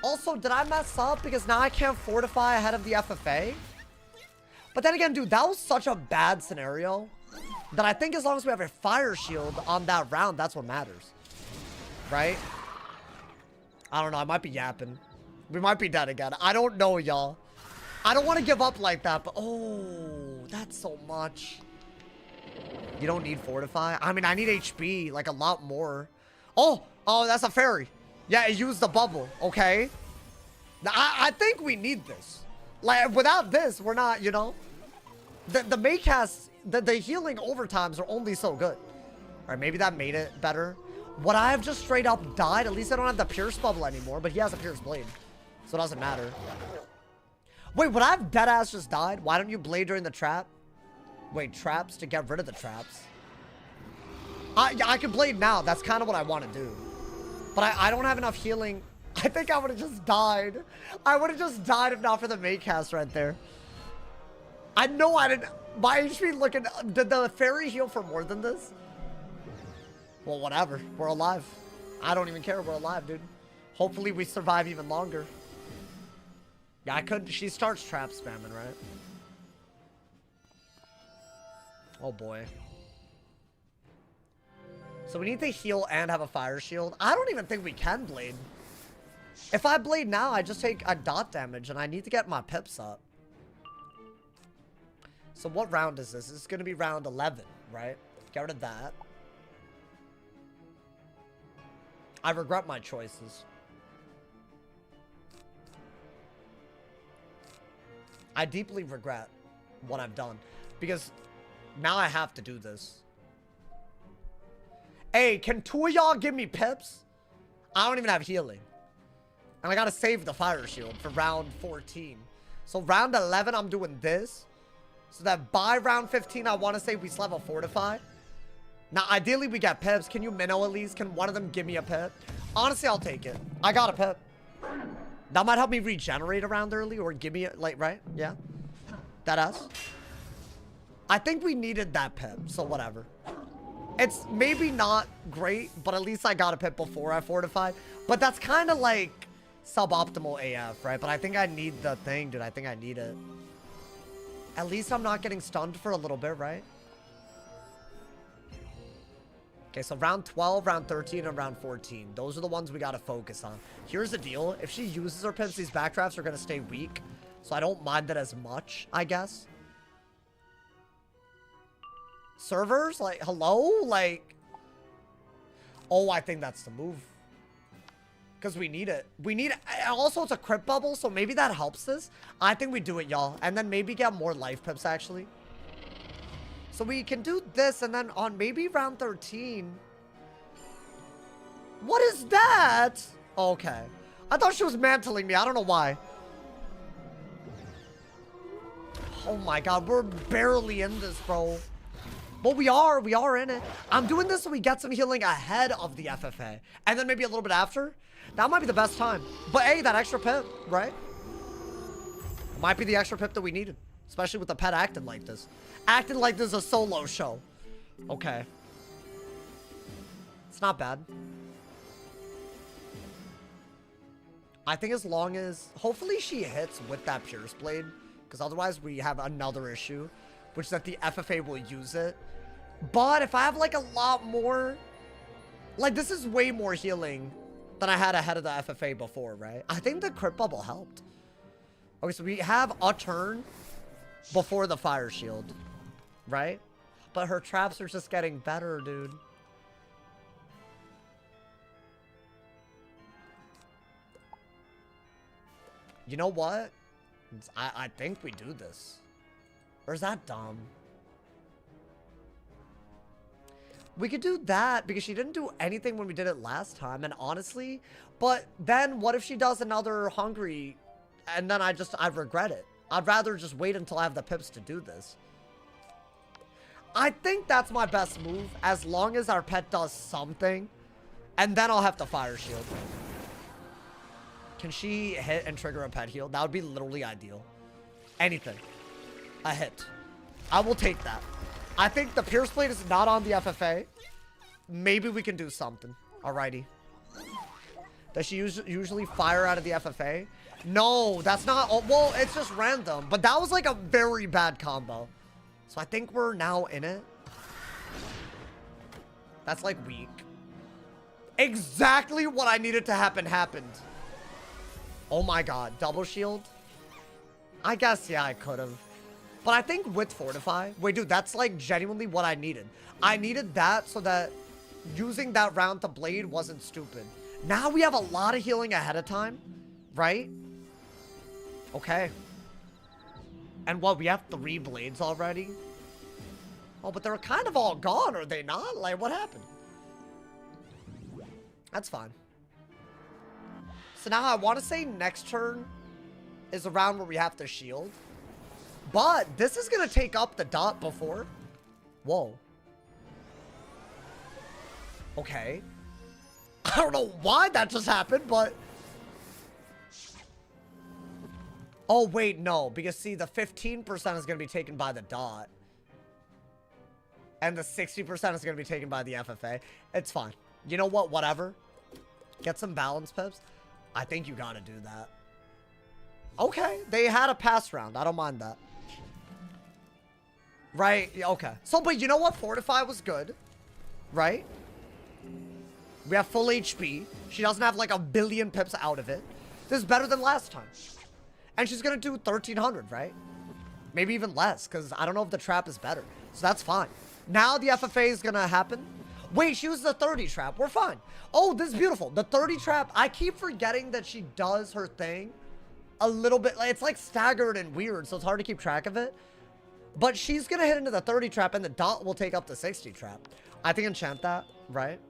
Also, did I mess up? Because now I can't fortify ahead of the FFA. But then again, dude, that was such a bad scenario that I think as long as we have a fire shield on that round, that's what matters. Right? I don't know. I might be yapping. We might be dead again. I don't know, y'all. I don't want to give up like that, but oh, that's so much. You don't need fortify? I mean, I need HP, like a lot more. Oh, that's a fairy. Yeah, it used the bubble. Okay. I think we need this. Like, without this, we're not, you know. The Maycast, the healing overtimes are only so good. All right, maybe that made it better. Would I have just straight up died? At least I don't have the Pierce Bubble anymore, but he has a Pierce Blade. So it doesn't matter. Wait, would I have deadass just died? Why don't you blade during the trap? Wait, traps to get rid of the traps. I can blade now. That's kind of what I want to do. But I don't have enough healing. I think I would have just died. I would have just died if not for the Maycast right there. I know I didn't. My HP looking. Did the fairy heal for more than this? Well, whatever. We're alive. I don't even care. We're alive, dude. Hopefully we survive even longer. Yeah, I could. She starts trap spamming, right? Oh, boy. So we need to heal and have a fire shield. I don't even think we can blade. If I blade now, I just take a dot damage, and I need to get my pips up. So what round is this? This is going to be round 11, right? Get rid of that. I regret my choices. I deeply regret what I've done. Because now I have to do this. Hey, can 2 of y'all give me pips? I don't even have healing. And I gotta save the fire shield for round 14. So round 11, I'm doing this. So that by round 15, I want to say we still have a Fortify. Now, ideally, we get pips. Can you minnow at least? Can one of them give me a pip? Honestly, I'll take it. I got a pip. That might help me regenerate around early or give me, a, like, right? Yeah. That us. I think we needed that pip, so whatever. It's maybe not great, but at least I got a pip before I fortified. But that's kind of like suboptimal AF, right? But I think I need the thing, dude. I think I need it. At least I'm not getting stunned for a little bit, right? Okay, so round 12, round 13, and round 14. Those are the ones we got to focus on. Here's the deal. If she uses her pips, these backdrafts are going to stay weak. So I don't mind that as much, I guess. Servers? Like, hello? Like... Oh, I think that's the move. Because we need it. We need it. Also, it's a crypt bubble, so maybe that helps this. I think we do it, y'all. And then maybe get more life pips, actually. So we can do this, and then on maybe round 13... What is that? Okay. I thought she was mantling me. I don't know why. Oh my god, we're barely in this, bro. But we are in it. I'm doing this so we get some healing ahead of the FFA. And then maybe a little bit after. That might be the best time. But hey, that extra pip, right? Might be the extra pip that we needed. Especially with the pet acting like this. Acting like this is a solo show. Okay. It's not bad. I think as long as... Hopefully she hits with that Pierce Blade. Because otherwise we have another issue. Which is that the FFA will use it. But if I have like a lot more... Like this is way more healing than I had ahead of the FFA before, right? I think the crypt bubble helped. Okay, so we have a turn before the fire shield. Right? But her traps are just getting better, dude. You know what? I think we do this. Or is that dumb? We could do that because she didn't do anything when we did it last time. And honestly, but then what if she does another hungry and then I regret it? I'd rather just wait until I have the pips to do this. I think that's my best move as long as our pet does something. And then I'll have to fire shield. Can she hit and trigger a pet heal? That would be literally ideal. Anything. A hit. I will take that. I think the Pierce Blade is not on the FFA. Maybe we can do something. Alrighty. Does she usually fire out of the FFA? No, that's not... Oh, well, it's just random. But that was like a very bad combo. So I think we're now in it. That's like weak. Exactly what I needed to happen happened. Oh my god. Double shield? I guess, yeah, I could have. But I think with Fortify... Wait, dude, that's like genuinely what I needed. I needed that so that using that round to blade wasn't stupid. Now we have a lot of healing ahead of time. Right? Okay. And what, we have 3 blades already? Oh, but they're kind of all gone, are they not? Like, what happened? That's fine. So now I want to say next turn is a round where we have to shield. But this is going to take up the dot before. Whoa. Okay. I don't know why that just happened, but... Oh, wait, no. Because, see, the 15% is going to be taken by the dot. And the 60% is going to be taken by the FFA. It's fine. You know what? Whatever. Get some balance pips. I think you got to do that. Okay. They had a pass round. I don't mind that. Right? Okay. So, but you know what? Fortify was good. Right? We have full HP. She doesn't have like a billion pips out of it. This is better than last time. And she's going to do 1,300, right? Maybe even less, because I don't know if the trap is better. So that's fine. Now the FFA is going to happen. Wait, she was the 30 trap. We're fine. Oh, this is beautiful. The 30 trap, I keep forgetting that she does her thing a little bit. It's like staggered and weird, so it's hard to keep track of it. But she's going to hit into the 30 trap, and the dot will take up the 60 trap. I think enchant that, right?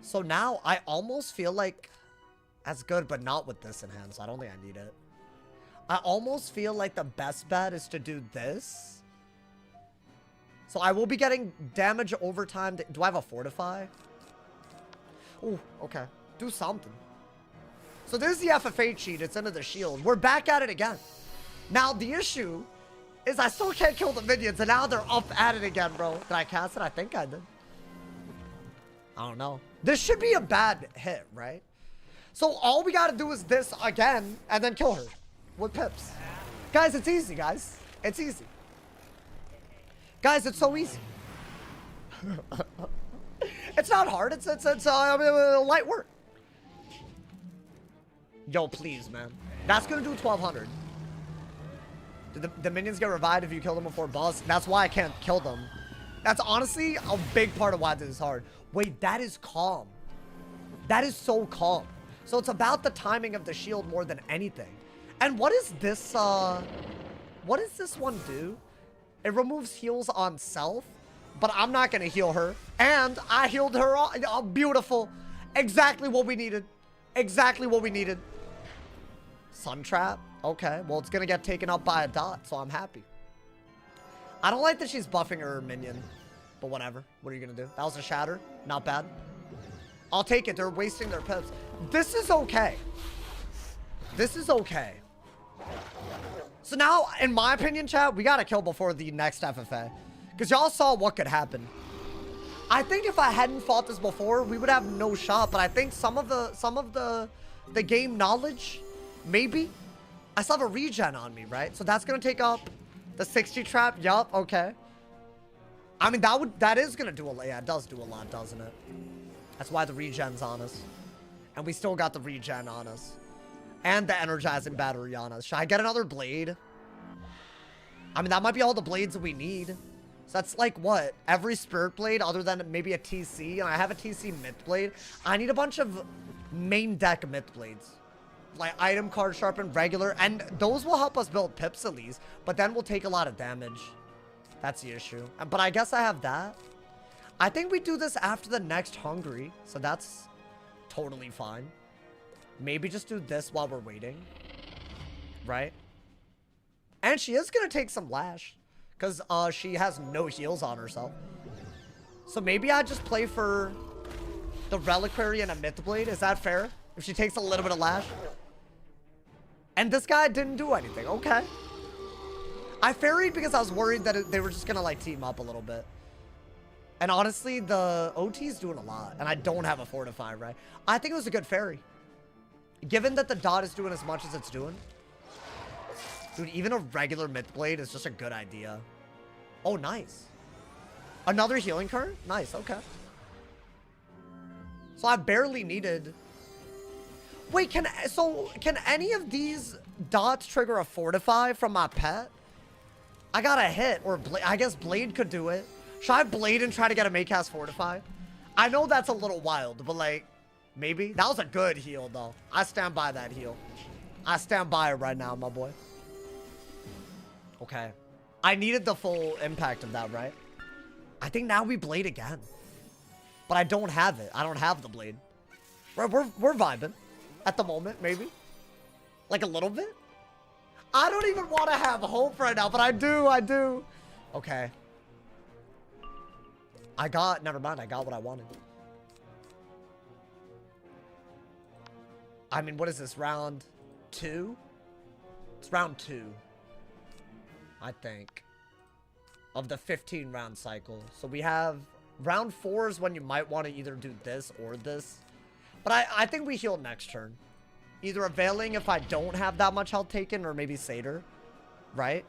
So now I almost feel like that's good, but not with this in hand, so I don't think I need it. I almost feel like the best bet is to do this. So I will be getting damage over time. Do I have a fortify? Oh, okay. Do something. So this is the FFA cheat. It's into the shield. We're back at it again. Now, the issue is I still can't kill the minions, and now they're up at it again, bro. Did I cast it? I think I did. I don't know. This should be a bad hit, right? So all we gotta do is this again, and then kill her with pips. Guys, it's easy, guys. It's easy. Guys, it's so easy. It's not hard. It's light work. Yo, please, man. That's gonna do 1,200. The minions get revived if you kill them before boss. That's why I can't kill them. That's honestly a big part of why this is hard. Wait, that is calm. That is so calm. So it's about the timing of the shield more than anything. And what is this, what does this one do? It removes heals on self, but I'm not gonna heal her. And I healed her, oh, beautiful. Exactly what we needed. Exactly what we needed. Sun trap. Okay, well, it's gonna get taken up by a dot, so I'm happy. I don't like that she's buffing her minion, but whatever. What are you gonna do? That was a shatter. Not bad. I'll take it. They're wasting their pips. This is okay. This is okay. So now, in my opinion, chat, we gotta kill before the next FFA. Because y'all saw what could happen. I think if I hadn't fought this before, we would have no shot. But I think some of the game knowledge, maybe. I still have a regen on me, right? So that's gonna take up the 60 trap. Yup, okay. I mean, that is gonna do a lot. Yeah, it does do a lot, doesn't it? That's why the regen's on us. And we still got the regen on us. And the energizing battery on us. Should I get another blade? I mean, that might be all the blades that we need. So that's like what? Every spirit blade other than maybe a TC. And I have a TC myth blade. I need a bunch of main deck myth blades. Like item card sharpen, regular. And those will help us build pips at least. But then we'll take a lot of damage. That's the issue. But I guess I have that. I think we do this after the next Hungry. So that's totally fine. Maybe just do this while we're waiting. Right? And she is going to take some lash. Because she has no heals on herself. So maybe I just play for the Reliquary and a Myth Blade. Is that fair? If she takes a little bit of lash. And this guy didn't do anything. Okay. I ferried because I was worried that they were just going to like team up a little bit. And honestly, the OT's doing a lot. And I don't have a Fortify, right? I think it was a good ferry. Given that the dot is doing as much as it's doing. Dude, even a regular Myth Blade is just a good idea. Oh, nice. Another healing card? Nice, okay. So I barely needed... Wait, can any of these dots trigger a Fortify from my pet? I got a hit, or I guess Blade could do it. Should I Blade and try to get a Maycast Fortify? I know that's a little wild, but like, maybe? That was a good heal, though. I stand by that heal. I stand by it right now, my boy. Okay. I needed the full impact of that, right? I think now we Blade again. But I don't have it. I don't have the Blade. We're vibing. At the moment, maybe. Like a little bit. I don't even want to have hope right now, but I do. Okay. Never mind, I got what I wanted. I mean, what is this, round 2? It's round 2. I think. Of the 15 round cycle. So we have round 4 is when you might want to either do this or this. But I think we heal next turn. Either availing if I don't have that much health taken, or maybe Satyr. Right?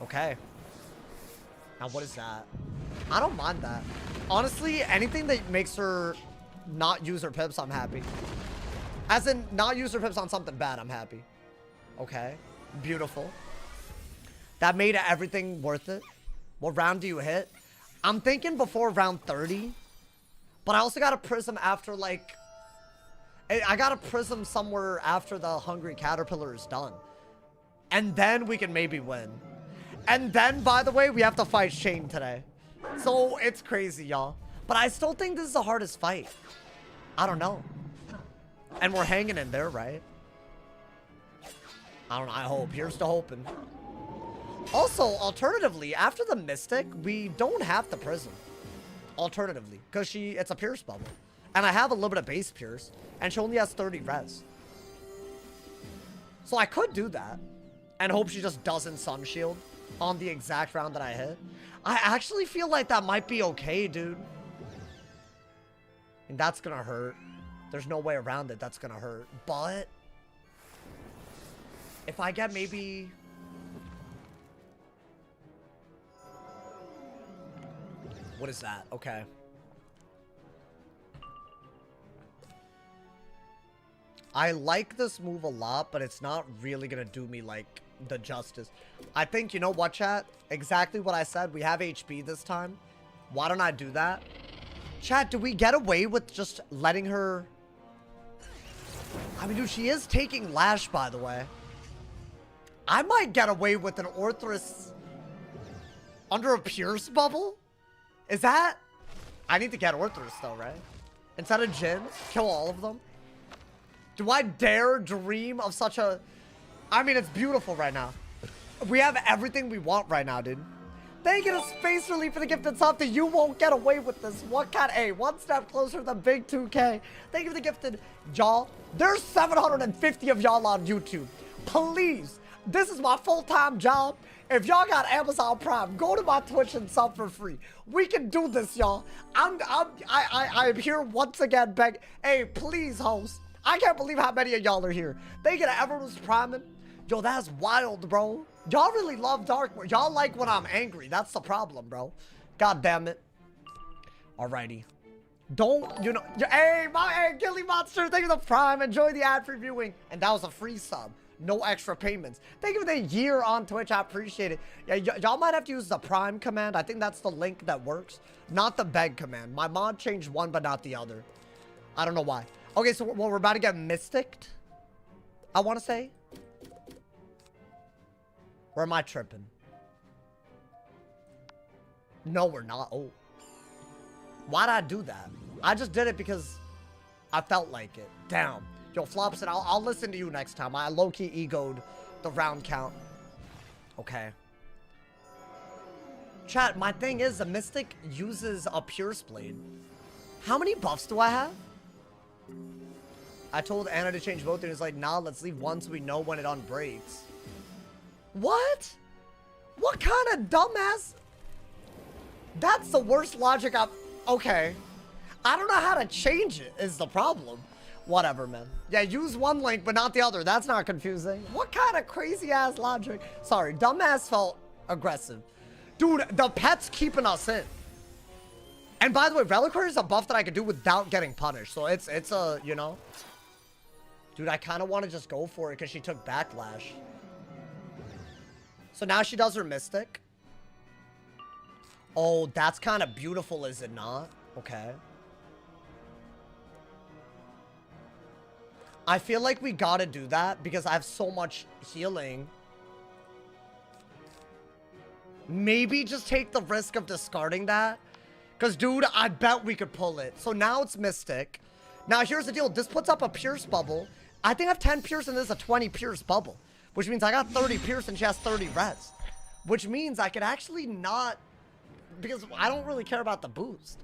Okay. Now what is that? I don't mind that. Honestly, anything that makes her not use her pips, I'm happy. As in, not use her pips on something bad, I'm happy. Okay. Beautiful. That made everything worth it. What round do you hit? I'm thinking before round 30. But I also got a prism after, like... I got a prism somewhere after the Hungry Caterpillar is done. And then we can maybe win. And then, by the way, we have to fight Shane today. So, it's crazy, y'all. But I still think this is the hardest fight. I don't know. And we're hanging in there, right? I don't know, I hope. Here's to hoping. Also, alternatively, after the Mystic, we don't have the Prism. Alternatively, because it's a Pierce bubble. And I have a little bit of base Pierce, and she only has 30 res. So I could do that, and hope she just doesn't Sun Shield on the exact round that I hit. I actually feel like that might be okay, dude. And that's gonna hurt. There's no way around it, that's gonna hurt. But if I get maybe... What is that? Okay. I like this move a lot, but it's not really gonna do me, like, the justice. I think, you know what, chat? Exactly what I said. We have HP this time. Why don't I do that? Chat, do we get away with just letting her... I mean, dude, she is taking Lash, by the way. I might get away with an Orthrus under a Pierce bubble? Is that... I need to get Orthrus, though, right? Instead of Jhin, kill all of them? Do I dare dream of such a... I mean, it's beautiful right now. We have everything we want right now, dude. Thank you to Space Relief for the gifted sub. You won't get away with this. What kind of... Hey, one step closer to the big 2K. Thank you for the gifted y'all. There's 750 of y'all on YouTube. Please, this is my full-time job. If y'all got Amazon Prime, go to my Twitch and sub for free. We can do this, y'all. I'm here once again begging. Hey, please, host. I can't believe how many of y'all are here. Thank you to everyone who's priming. Yo, that's wild, bro. Y'all really love Darkmoor. Y'all like when I'm angry. That's the problem, bro. God damn it. Alrighty. Don't, you know. Hey, Gilly Monster. Thank you for the prime. Enjoy the ad-free viewing. And that was a free sub. No extra payments. Thank you for the year on Twitch. I appreciate it. Yeah, y'all might have to use the prime command. I think that's the link that works. Not the beg command. My mod changed one, but not the other. I don't know why. Okay, so we're about to get mysticked, I want to say. Or am I tripping? No, we're not. Oh. Why'd I do that? I just did it because I felt like it. Damn. Yo, Flops, and I'll listen to you next time. I low-key egoed the round count. Okay. Chat, my thing is, the Mystic uses a Pierce Blade. How many buffs do I have? I told Anna to change both, and it's like, nah, let's leave one so we know when it unbreaks. What? What kind of dumbass? That's the worst logic I've... Okay. I don't know how to change it, is the problem. Whatever, man. Yeah, use one link, but not the other. That's not confusing. What kind of crazy-ass logic? Sorry, dumbass felt aggressive. Dude, the pet's keeping us in. And by the way, Reliquary is a buff that I could do without getting punished. So it's a, you know. Dude, I kind of want to just go for it because she took Backlash. So now she does her Mystic. Oh, that's kind of beautiful, is it not? Okay. I feel like we gotta do that because I have so much healing. Maybe just take the risk of discarding that. Because, dude, I bet we could pull it. So now it's Mystic. Now, here's the deal. This puts up a Pierce bubble. I think I have 10 Pierce and this is a 20 Pierce bubble. Which means I got 30 Pierce and she has 30 res. Which means I could actually not... Because I don't really care about the boost.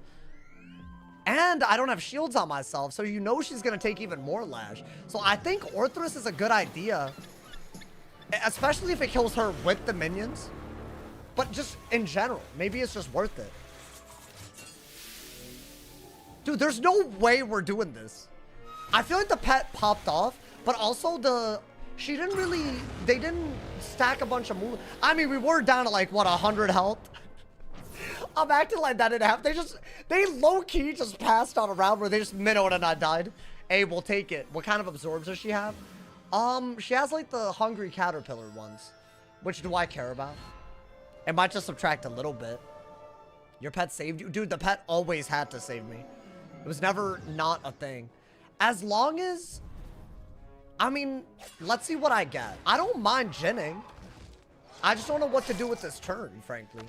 And I don't have shields on myself, so you know she's going to take even more Lash. So I think Orthrus is a good idea. Especially if it kills her with the minions. But just in general, maybe it's just worth it. Dude, there's no way we're doing this. I feel like the pet popped off, but also she didn't really, they didn't stack a bunch of moves. I mean, we were down to like, what, 100 health? I'm acting like that didn't happen. They low-key just passed on a round where they just minnowed and I died. Hey, we'll take it. What kind of absorbs does she have? She has like the Hungry Caterpillar ones. Which do I care about? It might just subtract a little bit. Your pet saved you? Dude, the pet always had to save me. It was never not a thing. As long as... I mean, let's see what I get. I don't mind Jinning. I just don't know what to do with this turn, frankly.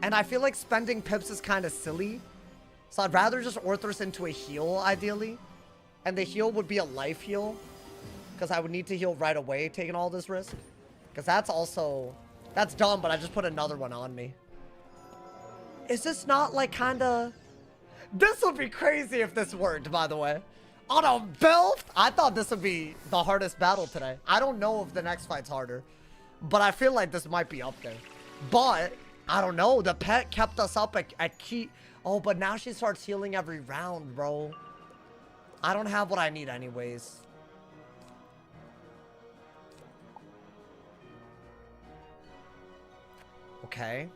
And I feel like spending pips is kind of silly. So I'd rather just Orthrus into a heal, ideally. And the heal would be a life heal. because I would need to heal right away taking all this risk. Because that's also... That's dumb, but I just put another one on me. Is this not like kind of... This would be crazy if this worked, by the way. On a belt? I thought this would be the hardest battle today. I don't know if the next fight's harder. But I feel like this might be up there. But, I don't know. The pet kept us up at key... Oh, but now she starts healing every round, bro. I don't have what I need anyways. Okay.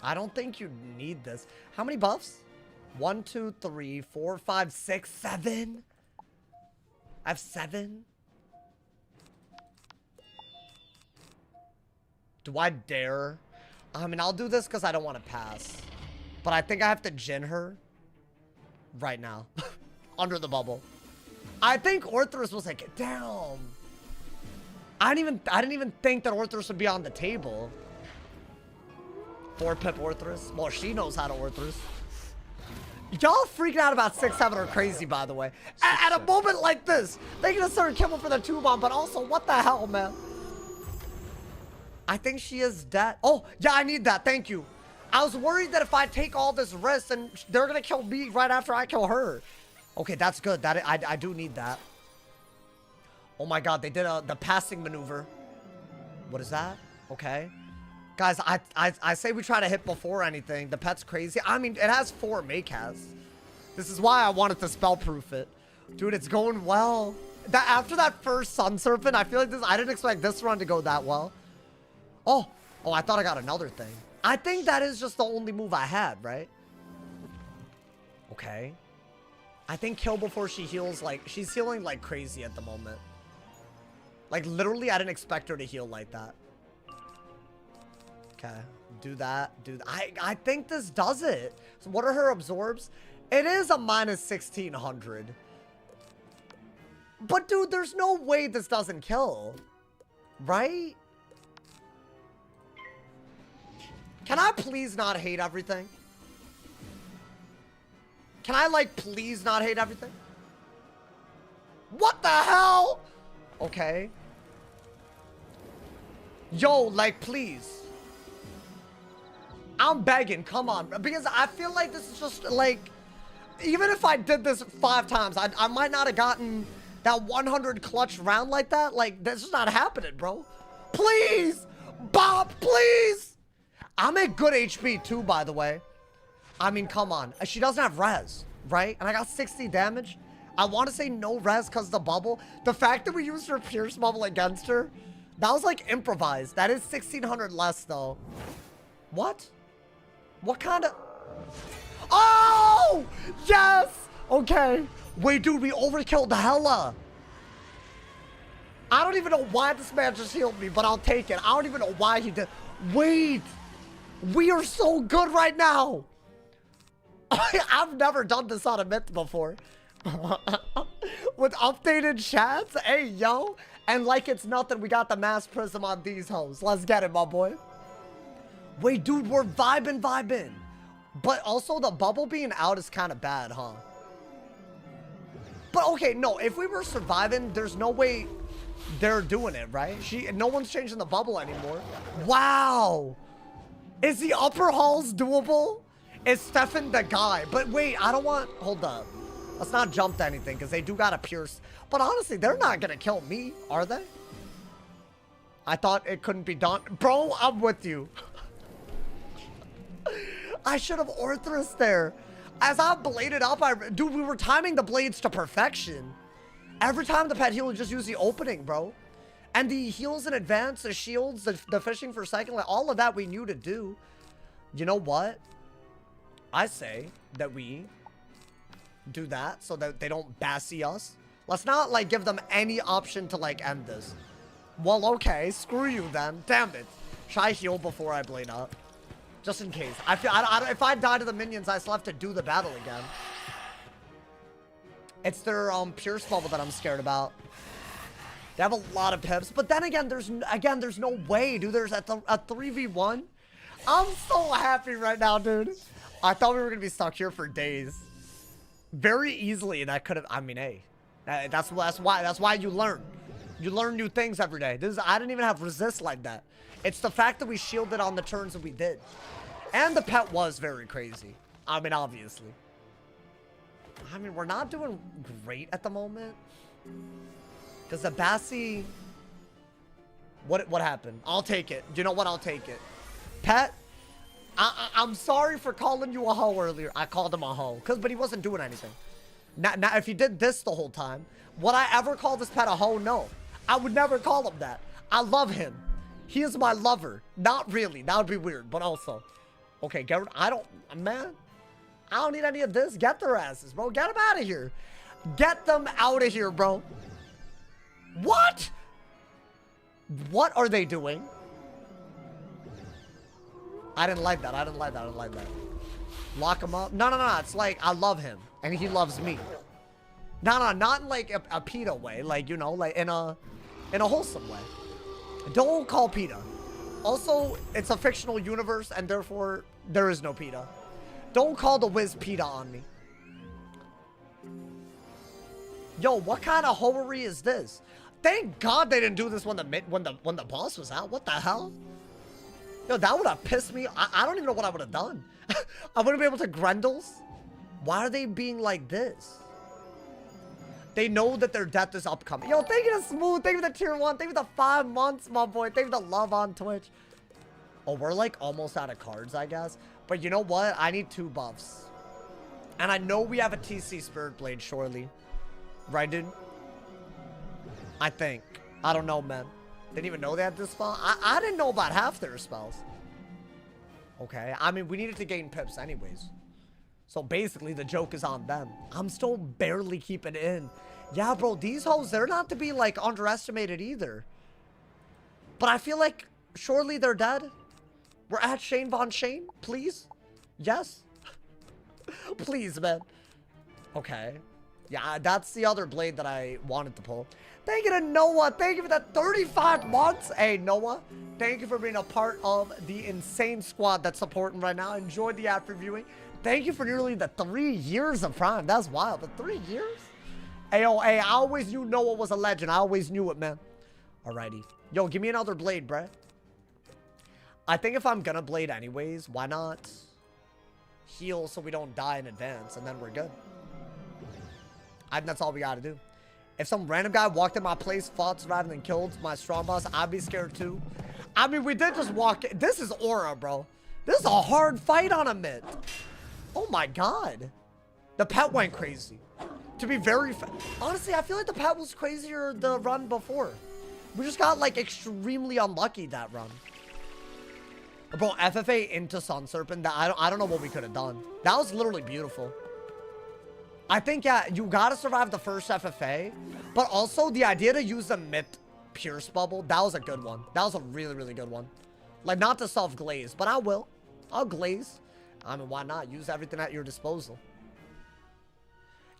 I don't think you need this. How many buffs? 1, 2, 3, 4, 5, 6, 7. I have 7. Do I dare? I mean, I'll do this because I don't want to pass. But I think I have to Jin her right now. Under the bubble. I think Orthrus was like, damn. I didn't even think that Orthrus would be on the table. 4-pip Orthrus. Well, she knows how to Orthrus. Y'all freaking out about 6-7 are crazy, by the way. At a moment like this, they gonna start killing for the 2-bomb, but also, what the hell, man? I think she is dead. Oh, yeah, I need that. Thank you. I was worried that if I take all this risk, then they're gonna kill me right after I kill her. Okay, that's good. I do need that. Oh my god, they did the passing maneuver. What is that? Okay. Guys, I say we try to hit before anything. The pet's crazy. I mean, it has 4 make has. This is why I wanted to spell-proof it. Dude, it's going well. After that first Sun Serpent, I feel like this... I didn't expect this run to go that well. Oh, I thought I got another thing. I think that is just the only move I had, right? Okay. I think kill before she heals, like... She's healing like crazy at the moment. Like, literally, I didn't expect her to heal like that. Okay, do that. I think this does it. So what are her absorbs? It is a minus 1600. But dude, there's no way this doesn't kill. Right? Can I please not hate everything? Can I, like, please not hate everything? What the hell? Okay. Yo, like, please. I'm begging, come on. Because I feel like this is just, like... Even if I did this 5 times, I might not have gotten that 100 clutch round like that. Like, this is not happening, bro. Please! Bob, please! I'm at good HP, too, by the way. I mean, come on. She doesn't have res, right? And I got 60 damage. I want to say no res because the bubble. The fact that we used her Pierce bubble against her, that was, like, improvised. That is 1600 less, though. What? What kind of... Oh! Yes! Okay. Wait, dude, we overkilled the hella. I don't even know why this man just healed me, but I'll take it. I don't even know why he did. Wait. We are so good right now. I've never done this on a myth before. With updated chats? Hey, yo. And like it's nothing, we got the mass prism on these hoes. Let's get it, my boy. Wait, dude, we're vibing. But also the bubble being out is kind of bad, huh? But okay, no, if we were surviving, there's no way they're doing it, right? No one's changing the bubble anymore. Wow. Is the upper halls doable? Is Stefan the guy? But wait, I don't want... Hold up. Let's not jump to anything, because they do got a pierce. But honestly, they're not going to kill me, are they? I thought it couldn't be done. Bro, I'm with you. I should have Orthrus there. As I bladed up, dude, we were timing the blades to perfection. Every time the pet heal, would just use the opening, bro. And the heals in advance, the shields, the fishing for second, like, all of that we knew to do. You know what? I say that we do that so that they don't bassy us. Let's not, like, give them any option to, like, end this. Well, okay, screw you then. Damn it. Should I heal before I blade up? Just in case. I feel, if I die to the minions, I still have to do the battle again. It's their Pierce bubble that I'm scared about. They have a lot of pips, but then again, there's no way, dude. There's a 3v1. I'm so happy right now, dude. I thought we were gonna be stuck here for days. Very easily, that could have, I mean, hey. That's why you learn. You learn new things every day. I didn't even have resist like that. It's the fact that we shielded on the turns that we did. And the pet was very crazy. I mean, obviously. I mean, we're not doing great at the moment. Because the Bassi... What happened? I'll take it. You know what? I'll take it. Pet, I'm sorry for calling you a hoe earlier. I called him a hoe. But he wasn't doing anything. Now, if he did this the whole time, would I ever call this pet a hoe? No. I would never call him that. I love him. He is my lover. Not really. That would be weird, but also. Okay, man, I don't need any of this. Get their asses, bro. Get them out of here. Get them out of here, bro. What? What are they doing? I didn't like that. I didn't like that. I didn't like that. Lock him up. No. It's like, I love him. And he loves me. No, not in like a PETA way. Like, you know, like in a wholesome way. Don't call PETA. Also, it's a fictional universe, and therefore, there is no PETA. Don't call the Wiz PETA on me. Yo, what kind of hoery is this? Thank God they didn't do this when the boss was out. What the hell? Yo, that would have pissed me. I don't even know what I would have done. I wouldn't be able to Grendels. Why are they being like this? They know that their death is upcoming. Yo, thank you to Smooth. Thank you to Tier 1. Thank you to 5 months, my boy. Thank you to Love on Twitch. Oh, we're like almost out of cards, I guess. But you know what? I need 2 buffs. And I know we have a TC Spirit Blade shortly. Right, dude? I think. I don't know, man. Didn't even know they had this spell. I didn't know about half their spells. Okay. I mean, we needed to gain pips anyways. So basically, the joke is on them. I'm still barely keeping it in. Yeah, bro, these hoes, they're not to be, like, underestimated either. But I feel like, surely they're dead. We're at Shane Von Shane, please? Yes? Please, man. Okay. Yeah, that's the other blade that I wanted to pull. Thank you to Noah. Thank you for that 35 months. Hey, Noah, thank you for being a part of the insane squad that's supporting right now. Enjoy the after viewing. Thank you for nearly the 3 years of Prime. That's wild. The 3 years? Hey, yo, hey, I always knew Noah was a legend. I always knew it, man. Alrighty. Yo, give me another blade, bruh. I think if I'm gonna blade anyways, why not heal so we don't die in advance, and then we're good. I think that's all we gotta do. If some random guy walked in my place, fought rather than killed my strong boss, I'd be scared too. I mean, we did just walk in. This is Aura, bro. This is a hard fight on a mid. Oh my god. The pet went crazy. To be very honestly, I feel like the pet was crazier the run before. We just got like extremely unlucky that run. Bro, FFA into Sun Serpent, that I don't know what we could have done. That was literally beautiful. I think, yeah, you gotta survive the first FFA, but also the idea to use the Myth Pierce Bubble, that was a good one. That was a really, really good one. Like, not to self-glaze, but I will. I'll glaze. I mean, why not? Use everything at your disposal.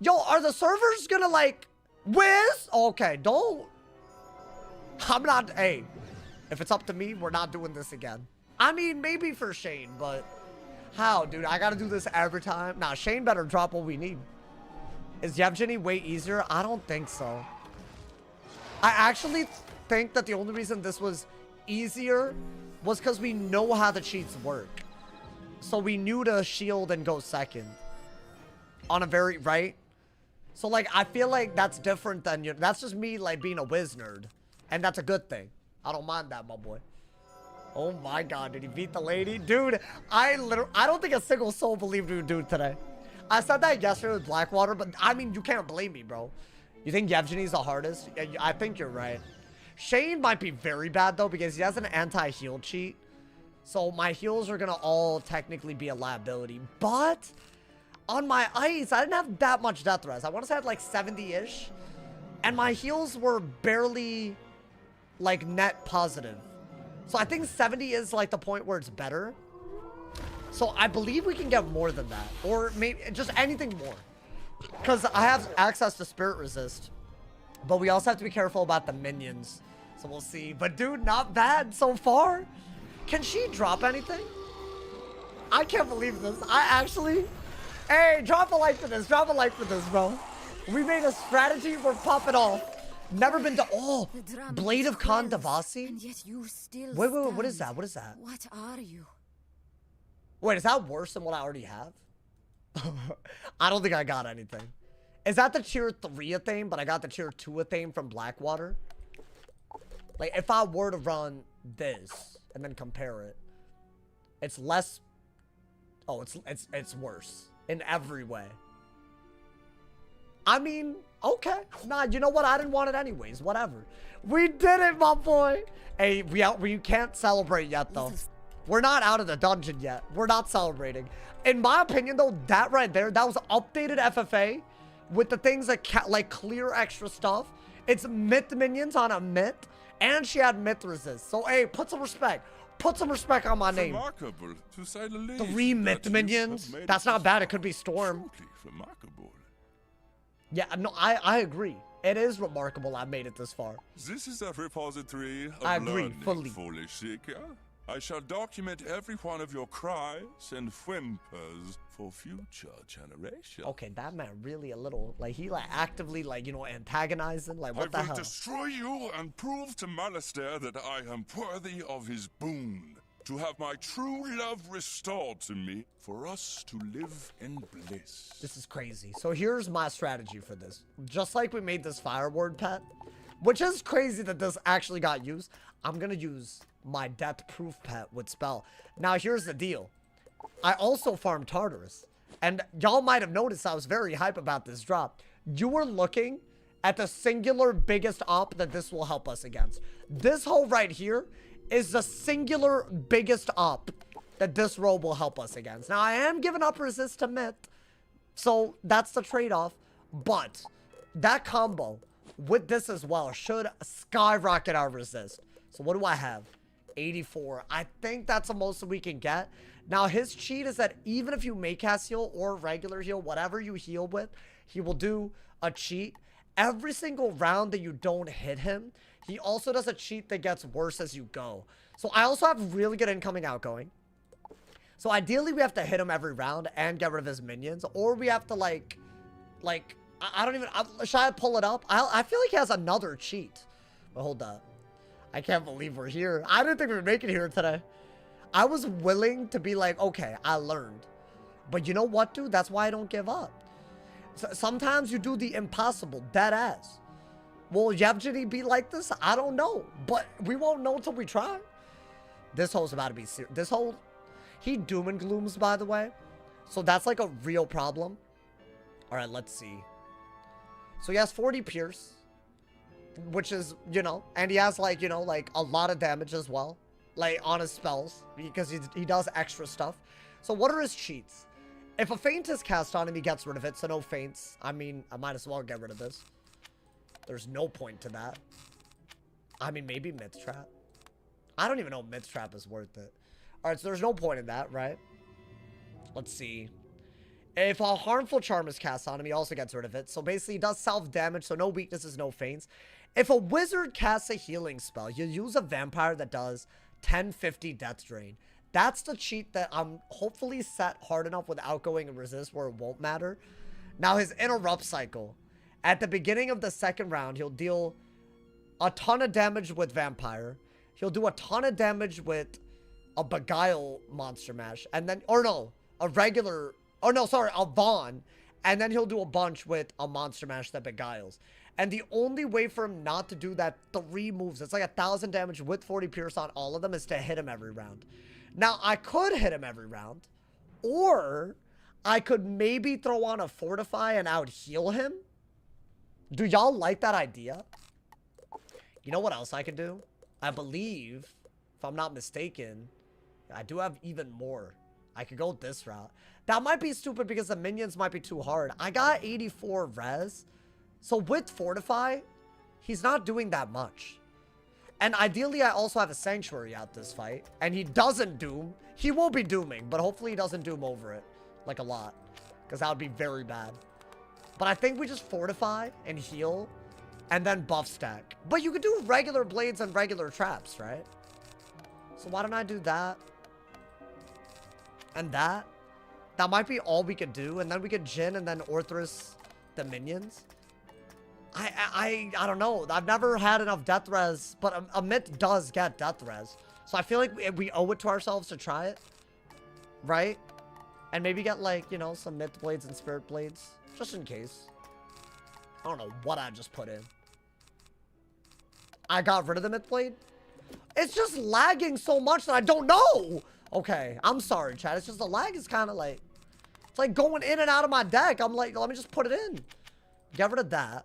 Yo, are the servers gonna, like, whiz? Okay, don't. I'm not, hey, if it's up to me, we're not doing this again. I mean, maybe for Shane, but how, dude? I gotta do this every time? Nah, Shane better drop what we need. Is Yevgeny way easier? I don't think so. I actually think that the only reason this was easier was because we know how the cheats work. So we knew to shield and go second. On a very, right? So, like, I feel like that's different than you. That's just me, like, being a whiz nerd. And that's a good thing. I don't mind that, my boy. Oh my god, did he beat the lady? Dude, I don't think a single soul believed we would do it today. I said that yesterday with Blackwater, but I mean, you can't blame me, bro. You think Yevgeny's the hardest? I think you're right. Shane might be very bad, though, because he has an anti-heal cheat. So my heals are going to all technically be a liability. But on my ice, I didn't have that much death res. I want to say I had like 70-ish. And my heals were barely, like, net positive. So I think 70 is like the point where it's better. So I believe we can get more than that. Or maybe just anything more. Because I have access to Spirit Resist. But we also have to be careful about the minions. So we'll see. But dude, not bad so far. Can she drop anything? I can't believe this. I actually... Hey, drop a like for this. Drop a like for this, bro. We made a strategy. We're popping off. Never been to. Oh, Blade of Khan Devasi. And yet you still Wait. What is stand. that? What is that? What are you? Wait, is that worse than what I already have? I don't think I got anything. Is that the tier 3 thing? But I got the tier 2 thing from Blackwater. Like, if I were to run this and then compare it, it's less. Oh, it's worse in every way. I mean, okay. Nah, you know what? I didn't want it anyways. Whatever. We did it, my boy. Hey, we can't celebrate yet, though. We're not out of the dungeon yet. We're not celebrating. In my opinion, though, that right there, that was updated FFA with the things that like clear extra stuff. It's myth minions on a myth, and she had myth resist. So, hey, put some respect. Put some respect on my name. Remarkable, to say the least. 3 myth minions. That's not bad. It could be Storm. Truly remarkable. Yeah, no, I agree. It is remarkable I made it this far. This is a repository of I agree, learning, fully. foolish seeker. I shall document every one of your cries and whimpers for future generations. Okay, that man really a little, like, he, like, actively, like, you know, antagonizing. Like, what the I will hell? destroy you and prove to Malastair that I am worthy of his boon. To have my true love restored to me, for us to live in bliss. This is crazy. So here's my strategy for this. Just like we made this fire ward pet, which is crazy that this actually got used, I'm gonna use my death proof pet with spell. Now here's the deal. I also farmed Tartarus, and y'all might have noticed I was very hype about this drop. You were looking at the singular biggest op that this will help us against. This hole right here is the singular biggest op that this robe will help us against. Now I am giving up resist to myth, so that's the trade-off, but that combo with this as well should skyrocket our resist. So what do I have? 84. I think that's the most we can get. Now his cheat is that even if you make cast heal or regular heal, whatever you heal with, he will do a cheat. Every single round that you don't hit him, he also does a cheat that gets worse as you go. So I also have really good incoming outgoing. So ideally we have to hit him every round and get rid of his minions, or we have to like I don't even, should I pull it up? I feel like he has another cheat. But hold up. I can't believe we're here. I didn't think we would make it here today. I was willing to be like, okay, I learned. But you know what, dude? That's why I don't give up. So, sometimes you do the impossible, dead ass. Will Yevgeny be like this? I don't know. But we won't know until we try. This hole's about to be serious. This hole, he doom and glooms, by the way. So that's like a real problem. All right, let's see. So he has 40 pierce, which is, you know, and he has like, you know, like a lot of damage as well, like on his spells, because he does extra stuff. So what are his cheats? If a feint is cast on him, he gets rid of it. So no feints. I mean, I might as well get rid of this. There's no point to that. I mean, maybe myth trap. I don't even know if myth trap is worth it. All right, so there's no point in that, right? Let's see. If a harmful charm is cast on him, he also gets rid of it. So basically, he does self-damage, so no weaknesses, no feints. If a wizard casts a healing spell, you use a vampire that does 1050 death drain. That's the cheat that I'm hopefully set hard enough with outgoing and resist where it won't matter. Now, his interrupt cycle. At the beginning of the second round, he'll deal a ton of damage with vampire. He'll do a ton of damage with a beguile monster mash. And then, or no, a regular... Oh, no, sorry, a Vaughn. And then he'll do a bunch with a monster mash that beguiles. And the only way for him not to do that 3 moves, it's like 1,000 damage with 40 pierce on all of them, is to hit him every round. Now, I could hit him every round. Or I could maybe throw on a Fortify and out heal him. Do y'all like that idea? You know what else I could do? I believe, if I'm not mistaken, I do have even more. I could go this route. That might be stupid because the minions might be too hard. I got 84 res. So with Fortify, he's not doing that much. And ideally, I also have a Sanctuary out this fight. And he doesn't doom. He will be dooming, but hopefully he doesn't doom over it. Like a lot. Because that would be very bad. But I think we just Fortify and heal. And then buff stack. But you could do regular blades and regular traps, right? So why don't I do that? And that? That might be all we could do, and then we could Jhin and then Orthrus the minions. I don't know. I've never had enough death res, but a myth does get death res. So I feel like we owe it to ourselves to try it. Right? And maybe get, like, you know, some myth blades and spirit blades. Just in case. I don't know what I just put in. I got rid of the myth blade? It's just lagging so much that I don't know! Okay, I'm sorry, chat. It's just the lag is kind of like... It's like going in and out of my deck. I'm like, let me just put it in. Get rid of that.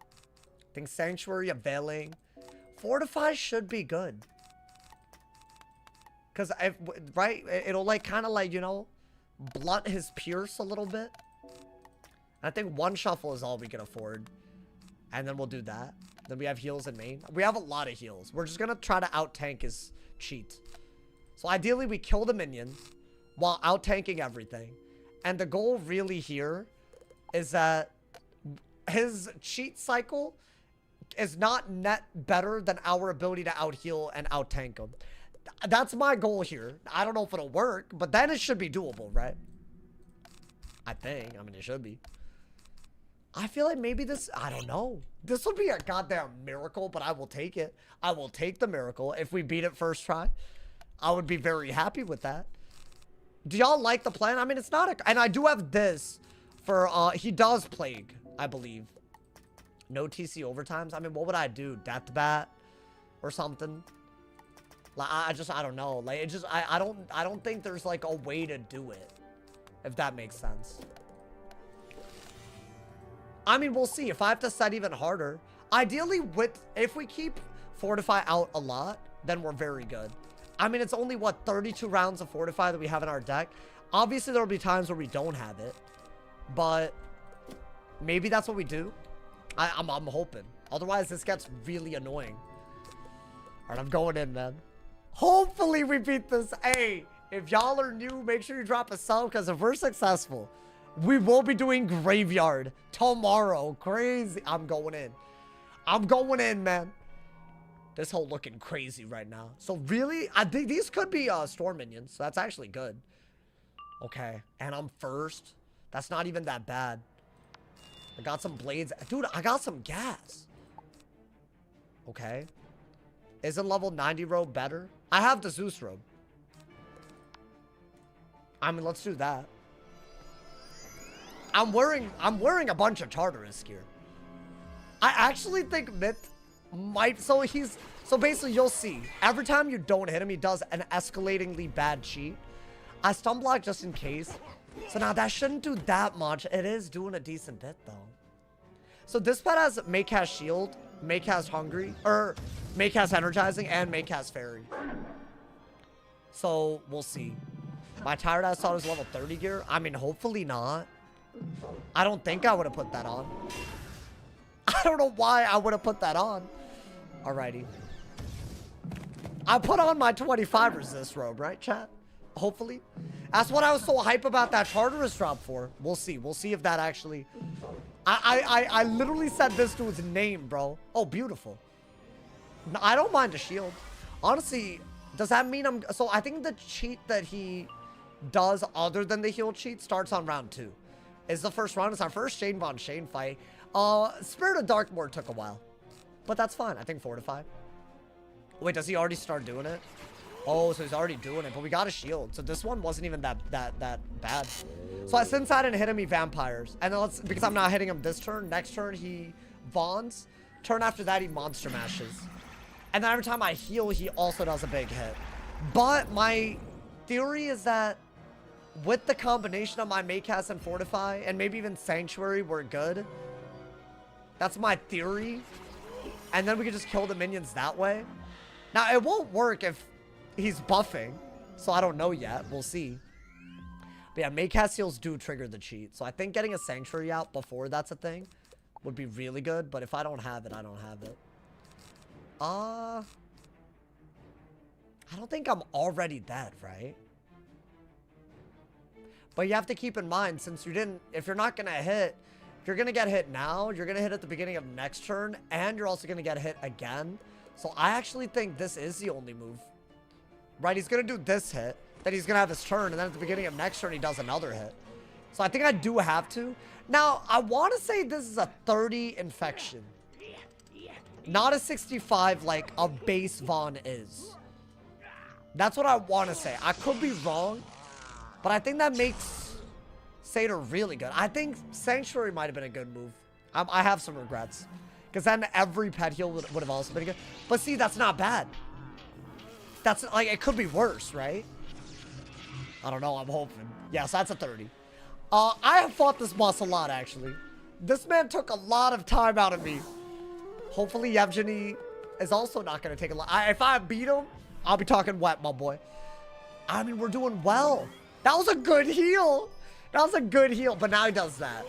I think Sanctuary, Availing. Fortify should be good. Because, right, it'll like kind of like, you know, blunt his pierce a little bit. I think one shuffle is all we can afford. And then we'll do that. Then we have heals in main. We have a lot of heals. We're just going to try to out-tank his cheat. So ideally, we kill the minions while out-tanking everything. And the goal really here is that his cheat cycle is not net better than our ability to out-heal and out-tank him. That's my goal here. I don't know if it'll work, but then it should be doable, right? I think. I mean, it should be. I feel like maybe this... I don't know. This would be a goddamn miracle, but I will take it. I will take the miracle. If we beat it first try, I would be very happy with that. Do y'all like the plan? I mean, it's not a... And I do have this for... he does Plague, I believe. No TC overtimes. I mean, what would I do? Death Bat or something? Like, I don't know. Like, it just... I don't think there's, like, a way to do it. If that makes sense. I mean, we'll see. If I have to set even harder. Ideally, if we keep Fortify out a lot, then we're very good. I mean, it's only, what, 32 rounds of Fortify that we have in our deck. Obviously, there'll be times where we don't have it. But maybe that's what we do. I'm hoping. Otherwise, this gets really annoying. All right, I'm going in, man. Hopefully, we beat this. Hey, if y'all are new, make sure you drop a sub, because if we're successful, we will be doing Graveyard tomorrow. Crazy. I'm going in. I'm going in, man. This whole looking crazy right now. So really, I think these could be Storm Minions. So that's actually good. Okay. And I'm first. That's not even that bad. I got some blades. Dude, I got some gas. Okay. Isn't level 90 robe better? I have the Zeus robe. I mean, let's do that. I'm wearing a bunch of Tartarus gear. I actually think Myth might... So basically, you'll see. Every time you don't hit him, he does an escalatingly bad cheat. I stun block just in case. So now that shouldn't do that much. It is doing a decent bit, though. So this pet has Maycast Shield, Maycast Hungry, or Maycast Energizing, and Maycast Fairy. So we'll see. My Tired Ass thought it was level 30 gear. I mean, hopefully not. I don't think I would have put that on. I don't know why I would have put that on. Alrighty. I put on my 25 resist robe, right, chat? Hopefully. That's what I was so hype about that Tartarus drop for. We'll see. We'll see if that actually... I literally said this to his name, bro. Oh, beautiful. No, I don't mind a shield. Honestly, does that mean I'm... So I think the cheat that he does other than the heal cheat starts on round 2. Is the first round. It's our first Shane Von Shane fight. Spirit of Darkmoor took a while. But that's fine. I think Fortify. Wait, does he already start doing it? Oh, so he's already doing it. But we got a shield. So this one wasn't even that bad. So since I didn't hit him, he Vampires. And then because I'm not hitting him this turn, next turn he Vons. Turn after that, he Monster Mashes. And then every time I heal, he also does a big hit. But my theory is that with the combination of my Maycast and Fortify, and maybe even Sanctuary, we're good. That's my theory. And then we can just kill the minions that way. Now, it won't work if he's buffing. So I don't know yet. We'll see. But yeah, Maycast heals do trigger the cheat. So I think getting a Sanctuary out before that's a thing would be really good. But if I don't have it, I don't have it. I don't think I'm already dead, right? But you have to keep in mind, since you didn't, if you're not going to hit, you're going to get hit now, you're going to hit at the beginning of next turn, and you're also going to get hit again. So I actually think this is the only move. Right, he's going to do this hit. then he's gonna have his turn, and then at the beginning of next turn he does another hit. So I think I do have to. Now, I want to say this is a 30 infection. Not a 65 like a base Vaughn is. That's what I want to say. I could be wrong, but I think that makes Satyr really good. I think Sanctuary might have been a good move. I have some regrets. Because then every pet heal would have also been good. But see, that's not bad. That's like, it could be worse, right? I don't know, I'm hoping. Yes, that's a 30. I have fought this boss a lot, actually. This man took a lot of time out of me. Hopefully Yevgeny is also not going to take a lot. If I beat him, I'll be talking wet, my boy. I mean, we're doing well. That was a good heal. That was a good heal, but now he does that.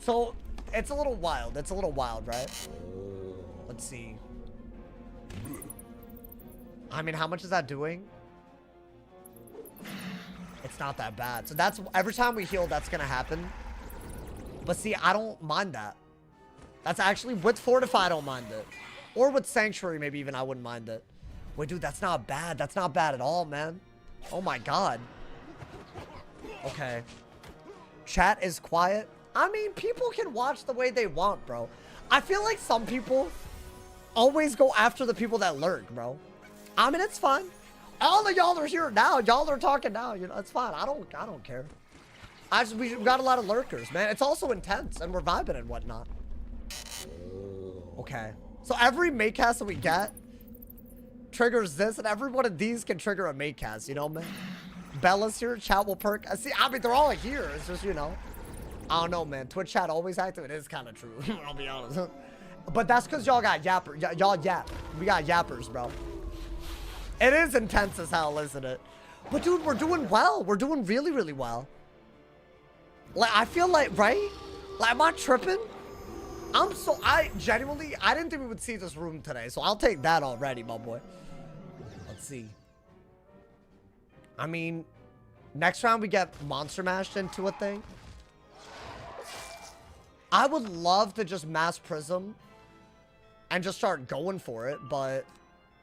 So, it's a little wild. It's a little wild, right? Let's see. I mean, how much is that doing? It's not that bad. So that's, every time we heal, that's going to happen. But see, I don't mind that. That's actually, with Fortify, I don't mind it. Or with Sanctuary, maybe even I wouldn't mind it. Wait, dude, that's not bad. That's not bad at all, man. Oh my god. Okay. Chat is quiet. I mean, people can watch the way they want, bro. I feel like some people always go after the people that lurk, bro. I mean, it's fine. All of y'all are here now. Y'all are talking now. You know, it's fine. I don't care. We got a lot of lurkers, man. It's also intense, and we're vibing and whatnot. Okay. So every mate cast that we get triggers this, and every one of these can trigger a mate cast, you know, man? Bella's here. Chat will perk. See, I mean, they're all here. It's just, you know. I don't know, man. Twitch chat always active. It is kind of true. I'll be honest. But that's because y'all got yapper. Y'all yap. We got yappers, bro. It is intense as hell, isn't it? But dude, we're doing well. We're doing really, really well. Like, I feel like, right? Like, am I tripping? I genuinely, I didn't think we would see this room today, so I'll take that already, my boy. Let's see. I mean, next round we get Monster Mashed into a thing. I would love to just mass Prism and just start going for it, but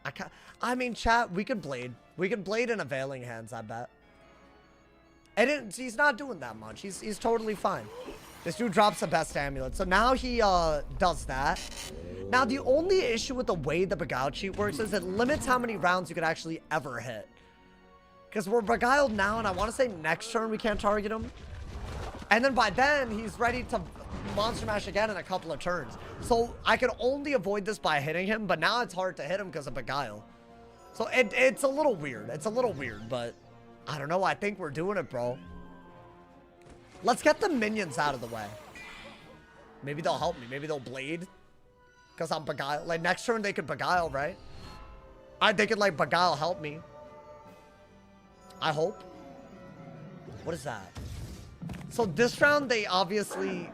I can't. I mean, chat, we could Blade. We could Blade in Availing Hands, I bet. And he's not doing that much. He's totally fine. This dude drops the best amulet. So now he does that. Now, the only issue with the way the Beguiled cheat works is it limits how many rounds you can actually ever hit. Because we're Beguiled now, and I want to say next turn we can't target him. And then by then, he's ready to Monster Mash again in a couple of turns. So I can only avoid this by hitting him, but now it's hard to hit him because of Beguile. So it's a little weird. It's a little weird, but I don't know. I think we're doing it, bro. Let's get the minions out of the way. Maybe they'll help me. Maybe they'll Blade. Because I'm Beguile. Like, next turn they could Beguile, right? They could, like, Beguile help me. I hope. What is that? So this round, they obviously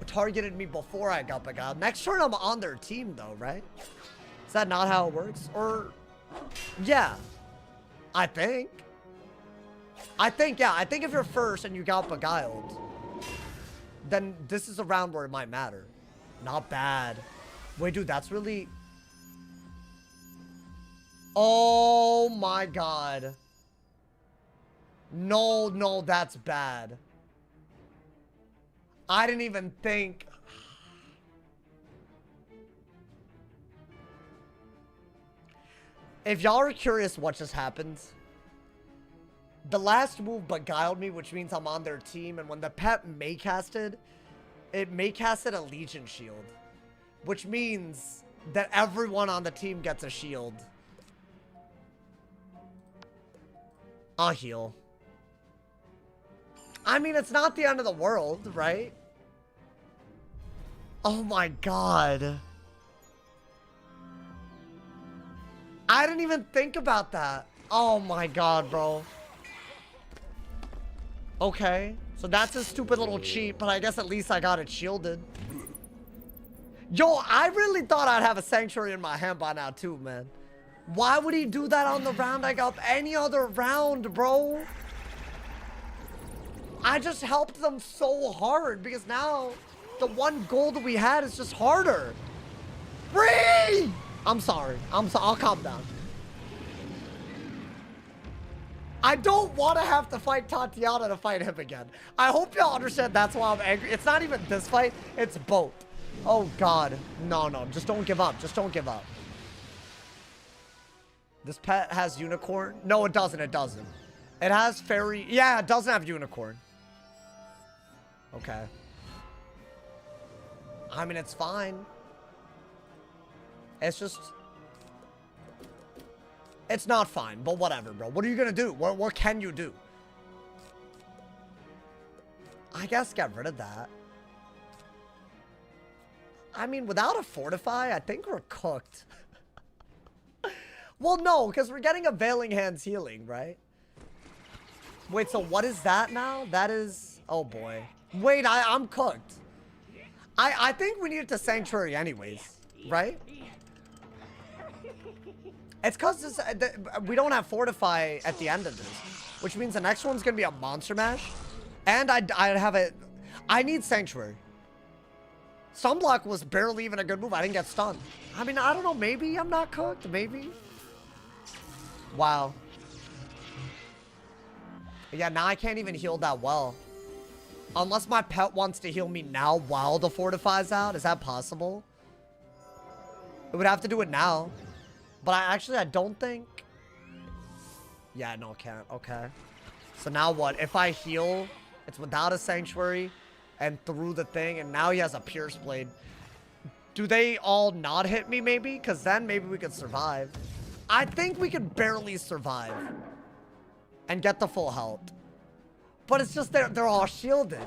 targeted me before I got Beguiled. Next turn, I'm on their team, though, right? Is that not how it works? Or, yeah. I think, yeah. I think if you're first and you got Beguiled, then this is a round where it might matter. Not bad. Wait, dude, that's really... Oh, my God. No, that's bad. I didn't even think... If y'all are curious what just happened, the last move Beguiled me, which means I'm on their team, and when the pet Maycasted, it Maycasted a Legion shield, which means that everyone on the team gets a shield. I'll heal. I mean, it's not the end of the world, right? Oh my god. I didn't even think about that. Oh my god, bro. Okay. So that's a stupid little cheat, but I guess at least I got it shielded. Yo, I really thought I'd have a Sanctuary in my hand by now too, man. Why would he do that on the round I got any other round, bro? I just helped them so hard because now the one goal that we had is just harder. Free! I'm sorry. I'll calm down. I don't want to have to fight Tatiana to fight him again. I hope y'all understand that's why I'm angry. It's not even this fight, it's both. Oh God, no, just don't give up, just don't give up. This pet has unicorn? No, it doesn't, it doesn't. It has fairy, yeah, it doesn't have unicorn. Okay. I mean, it's fine. It's just... It's not fine, but whatever, bro. What are you gonna do? What can you do? I guess get rid of that. I mean, without a fortify, I think we're cooked. Well, no, because we're getting a Veiling Hands healing, right? Wait, so what is that now? That is... Oh, boy. Wait, I'm cooked. I think we needed to Sanctuary anyways, right? It's because we don't have Fortify at the end of this, which means the next one's going to be a Monster Mash. And I have it... I need Sanctuary. Sunblock was barely even a good move. I didn't get stunned. I mean, I don't know. Maybe I'm not cooked. Maybe. Wow. Yeah, now I can't even heal that well. Unless my pet wants to heal me now while the Fortify's out. Is that possible? It would have to do it now. But I don't think... Yeah, no, can't. Okay. So now what? If I heal, it's without a Sanctuary and through the thing, and now he has a Pierce Blade. Do they all not hit me, maybe? Because then maybe we could survive. I think we could barely survive and get the full health. But it's just they're all shielded.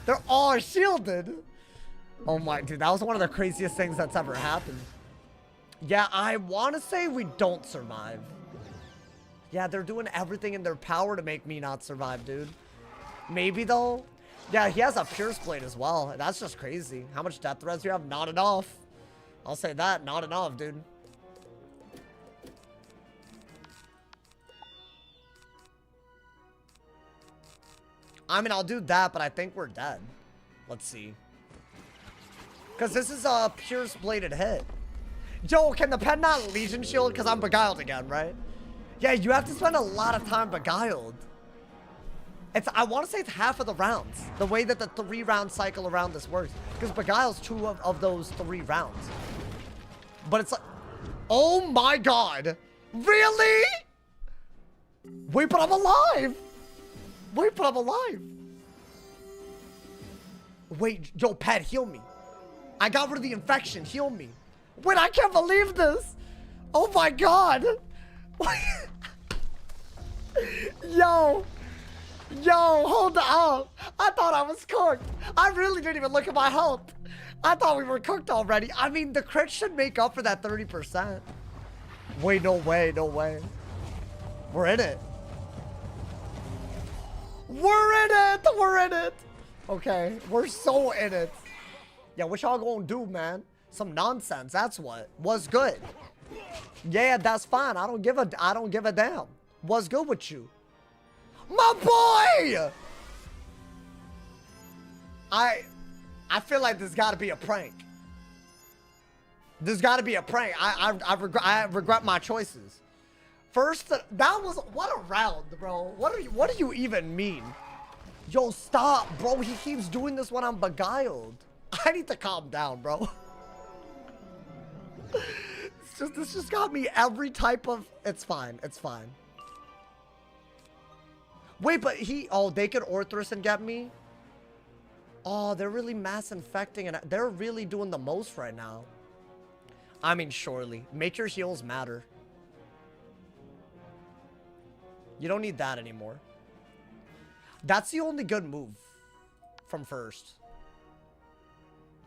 They're all shielded. Oh my, dude, that was one of the craziest things that's ever happened. Yeah, I want to say we don't survive. Yeah, they're doing everything in their power to make me not survive, dude. Maybe, though. Yeah, he has a Pierce Blade as well. That's just crazy. How much death res do you have? Not enough. I'll say that. Not enough, dude. I mean, I'll do that, but I think we're dead. Let's see. Because this is a Pierce Bladed hit. Yo, can the pen not Legion Shield? Because I'm beguiled again, right? Yeah, you have to spend a lot of time beguiled. I want to say it's half of the rounds. The way that the 3-round cycle around this works. Because beguile's 2 of those 3 rounds. But it's like... Oh my God. Really? Wait, but I'm alive. Wait, but I'm alive. Wait, yo, pet, heal me. I got rid of the infection. Heal me. Wait, I can't believe this. Oh my God. Yo, hold up. I thought I was cooked. I really didn't even look at my health. I thought we were cooked already. I mean, the crit should make up for that 30%. Wait, no way, no way. We're in it. We're in it. We're in it. Okay, we're so in it. Yeah, what y'all gonna do, man? Some nonsense. That's what. What's good? Yeah, that's fine. I don't give a damn. What's good with you? My boy! I feel like there's gotta be a prank. There's gotta be a prank. I regret my choices. First, that was, what a round, bro. What do you even mean? Yo, stop, bro. He keeps doing this when I'm beguiled. I need to calm down, bro. This just got me every type of... It's fine. It's fine. Wait, but they could Orthrus and get me? Oh, they're really mass infecting and they're really doing the most right now. I mean, surely. Make your heals matter. You don't need that anymore. That's the only good move from first.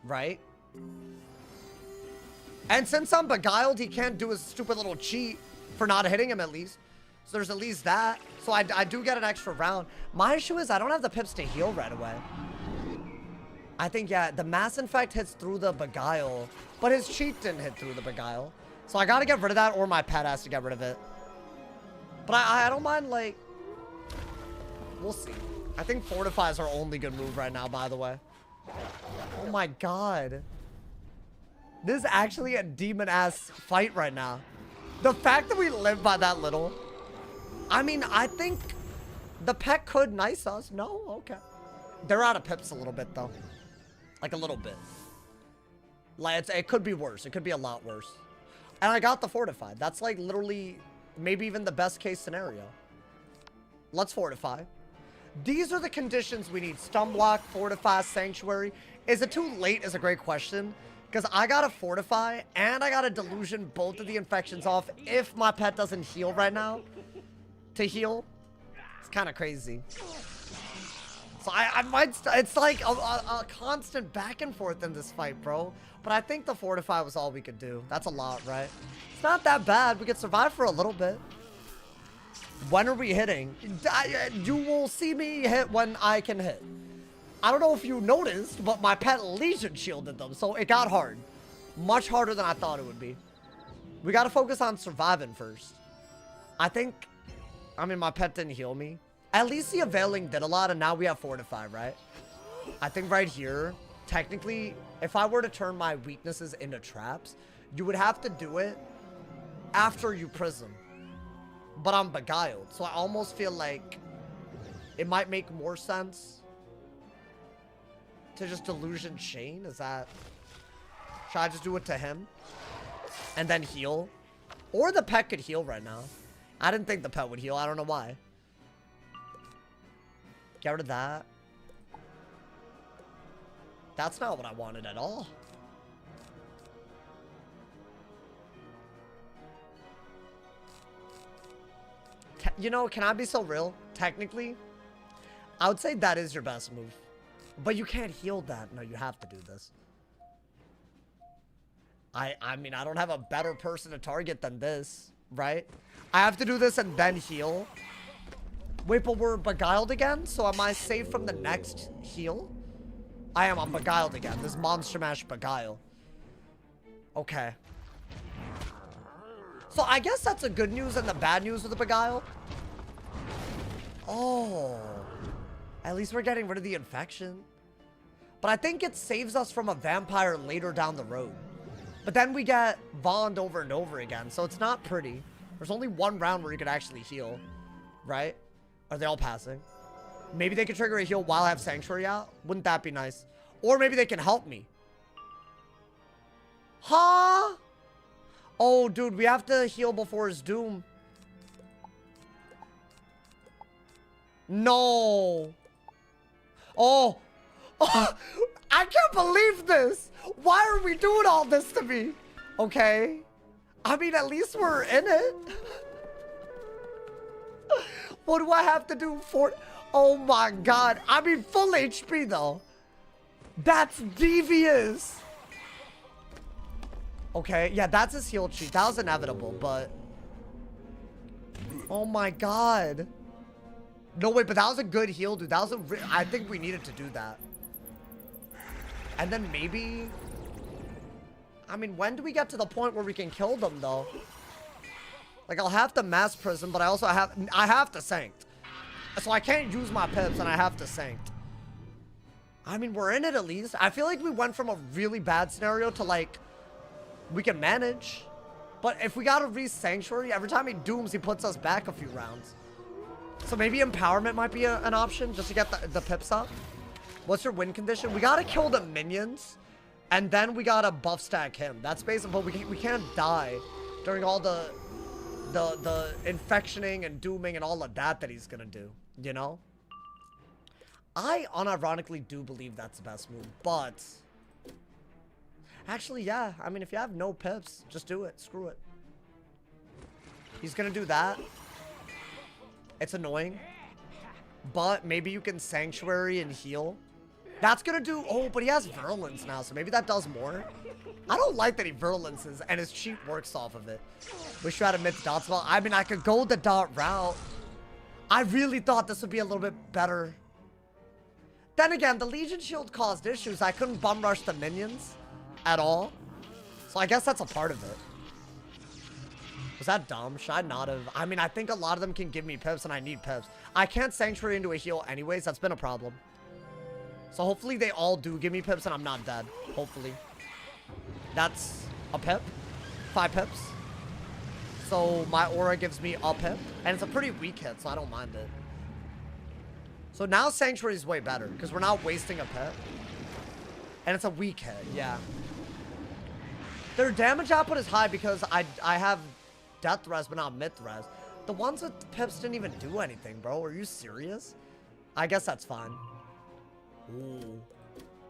Right? And since I'm beguiled, he can't do his stupid little cheat for not hitting him at least. So there's at least that. So I do get an extra round. My issue is I don't have the pips to heal right away. I think, yeah, the Mass Infect hits through the beguile, but his cheat didn't hit through the beguile. So I gotta get rid of that, or my pet has to get rid of it. But I don't mind, like... We'll see. I think Fortify is our only good move right now, by the way. Oh my God. This is actually a demon-ass fight right now. The fact that we live by that little... I mean, I think the pet could nice us. No? Okay. They're out of pips a little bit, though. Like, a little bit. Like, it could be worse. It could be a lot worse. And I got the fortified. That's, like, literally maybe even the best case scenario. Let's fortify. These are the conditions we need. Stun block, fortify, sanctuary. Is it too late is a great question. Because I gotta fortify and I gotta delusion both of the infections off if my pet doesn't heal right now. To heal. It's kind of crazy. So I might, it's like a constant back and forth in this fight, bro. But I think the fortify was all we could do. That's a lot, right? It's not that bad. We could survive for a little bit. When are we hitting? You will see me hit when I can hit. I don't know if you noticed, but my pet Legion shielded them, so it got hard. Much harder than I thought it would be. We gotta focus on surviving first. I mean, my pet didn't heal me. At least the Availing did a lot, and now we have Fortify, right? I think right here, technically, if I were to turn my weaknesses into traps, you would have to do it after you Prism. But I'm Beguiled, so I almost feel like it might make more sense to just Delusion Chain. Is that... Should I just do it to him? And then heal? Or the pet could heal right now. I didn't think the pet would heal. I don't know why. Get rid of that. That's not what I wanted at all. You know, can I be so real? Technically, I would say that is your best move. But you can't heal that. No, you have to do this. I mean, I don't have a better person to target than this, right? I have to do this and then heal. Wait, but we're Beguiled again? So am I safe from the next heal? I am. I'm Beguiled again. This Monster Mash Beguile. Okay. So I guess that's the good news and the bad news with the Beguile. Oh. At least we're getting rid of the infection. But I think it saves us from a vampire later down the road. But then we get Vond over and over again. So it's not pretty. There's only one round where you could actually heal. Right? Are they all passing? Maybe they could trigger a heal while I have Sanctuary out. Wouldn't that be nice? Or maybe they can help me. Huh? Oh, dude, we have to heal before his doom. No. Oh. Oh. I can't believe this. Why are we doing all this to me? Okay. I mean, at least we're in it. What do I have to do for... Oh my god. I mean, full HP though. That's devious. Okay, yeah, that's his heal cheat. That was inevitable, but... Oh my god. No, wait, but that was a good heal, dude. That was a... I think we needed to do that. And then maybe... I mean, when do we get to the point where we can kill them, though? Like, I'll have to Mass Prism, but I also have... I have to Sanct. So I can't use my pips, and I have to Sanct. I mean, we're in it at least. I feel like we went from a really bad scenario to, like... We can manage. But if we gotta re-Sanctuary, every time he dooms, he puts us back a few rounds. So maybe Empowerment might be an option, just to get the pips up. What's your win condition? We gotta kill the minions, and then we gotta buff stack him. That's basically, but we can't die during all the infectioning and dooming and all of that he's gonna do, you know? I unironically do believe that's the best move, but... Actually, yeah. I mean, if you have no pips, just do it. Screw it. He's gonna do that. It's annoying. But maybe you can Sanctuary and heal. That's gonna do... Oh, but he has Virulence now, so maybe that does more. I don't like that he Virulences, and his cheat works off of it. Wish you had a mid dot spell. I mean, I could go the dot route. I really thought this would be a little bit better. Then again, the Legion Shield caused issues. I couldn't bum rush the minions at all. So I guess that's a part of it. Was that dumb? Should I not have? I mean, I think a lot of them can give me pips, and I need pips. I can't Sanctuary into a heal anyways. That's been a problem. So hopefully they all do give me pips, and I'm not dead. Hopefully. That's a pip. 5 pips. So my aura gives me up hit. And it's a pretty weak hit, so I don't mind it. So now Sanctuary is way better, because we're not wasting a pet. And it's a weak hit, yeah. Their damage output is high because I have Death Res, but not Myth Res. The ones with pips didn't even do anything, bro. Are you serious? I guess that's fine. Ooh.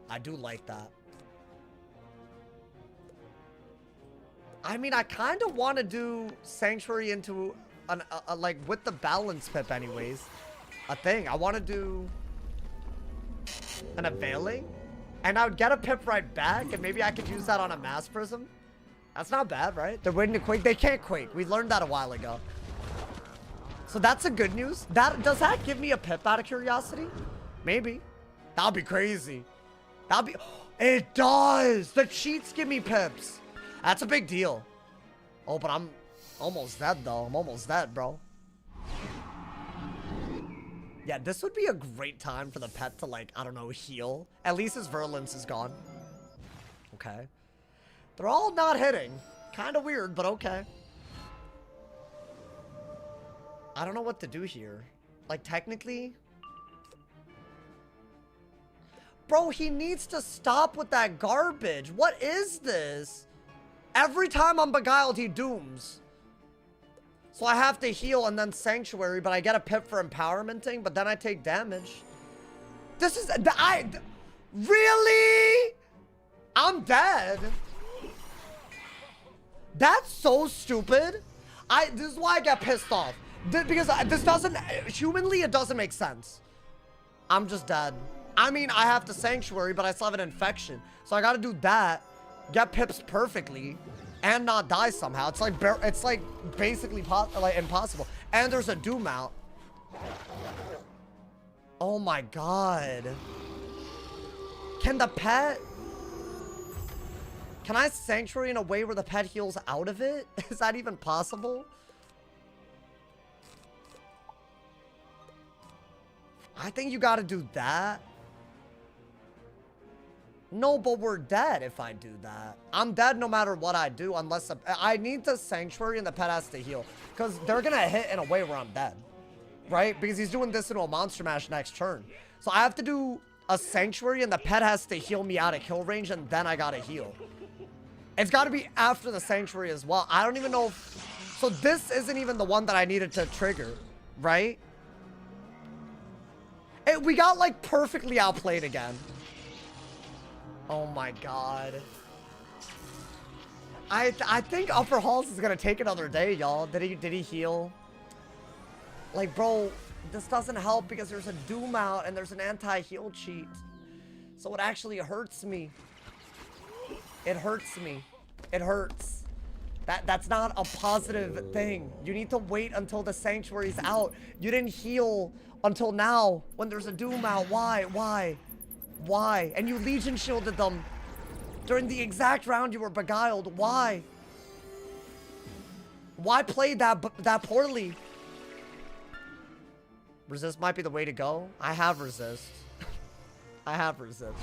I do like that. I mean, I kind of want to do Sanctuary into like with the balance pip anyways. A thing. I want to do an Availing. And I would get a pip right back, and maybe I could use that on a Mass Prism. That's not bad, right? They're waiting to quake. They can't quake. We learned that a while ago. So that's the good news. Does that give me a pip out of curiosity? Maybe. That would be crazy. That would be... It does! The cheats give me pips. That's a big deal. Oh, but I'm almost dead, though. I'm almost dead, bro. Yeah, this would be a great time for the pet to, like, I don't know, heal. At least his virulence is gone. Okay. They're all not hitting. Kind of weird, but okay. I don't know what to do here. Like, technically... Bro, he needs to stop with that garbage. What is this? Every time I'm beguiled, he dooms. So I have to heal and then Sanctuary, but I get a pip for empowermenting, but then I take damage. This is... Really? I'm dead. That's so stupid. This is why I get pissed off. Because this doesn't... Humanly, it doesn't make sense. I'm just dead. I mean, I have to Sanctuary, but I still have an infection. So I gotta do that, get pips perfectly, and not die somehow. It's like basically like impossible. And there's a doom out. Oh my god. Can the pet... Can I Sanctuary in a way where the pet heals out of it? Is that even possible? I think you gotta do that. No, but we're dead if I do that. I'm dead no matter what I do, unless... I need the Sanctuary and the pet has to heal. Because they're gonna hit in a way where I'm dead. Right? Because he's doing this into a Monster Mash next turn. So I have to do a Sanctuary and the pet has to heal me out of kill range and then I gotta heal. It's gotta be after the Sanctuary as well. I don't even know if... So this isn't even the one that I needed to trigger. Right? We got like perfectly outplayed again. Oh my god. I think Upper Halls is gonna take another day, y'all. Did he heal? Like, bro, this doesn't help because there's a Doom out and there's an anti-heal cheat. So it actually hurts me. It hurts me. It hurts. That's not a positive thing. You need to wait until the Sanctuary's out. You didn't heal until now when there's a Doom out. Why? Why? And you Legion shielded them during the exact round you were beguiled. Why? Why play that poorly? Resist might be the way to go. I have resist. I have resist.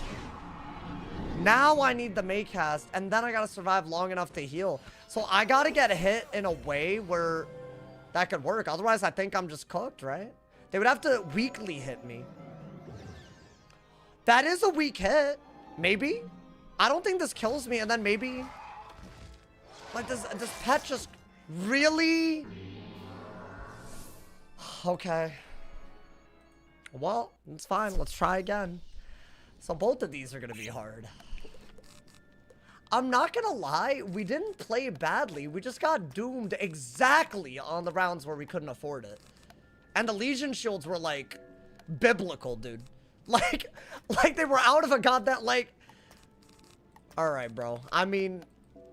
Now I need the Maycast, and then I gotta survive long enough to heal. So I gotta get hit in a way where that could work. Otherwise, I think I'm just cooked, right? They would have to weakly hit me. That is a weak hit. Maybe. I don't think this kills me, and then maybe... Like, does pet just... Really? Okay. Well, it's fine. Let's try again. So both of these are going to be hard. I'm not going to lie. We didn't play badly. We just got doomed exactly on the rounds where we couldn't afford it. And the Legion shields were, like, biblical, dude. Like they were out of a goddamn, like... Alright, bro. I mean,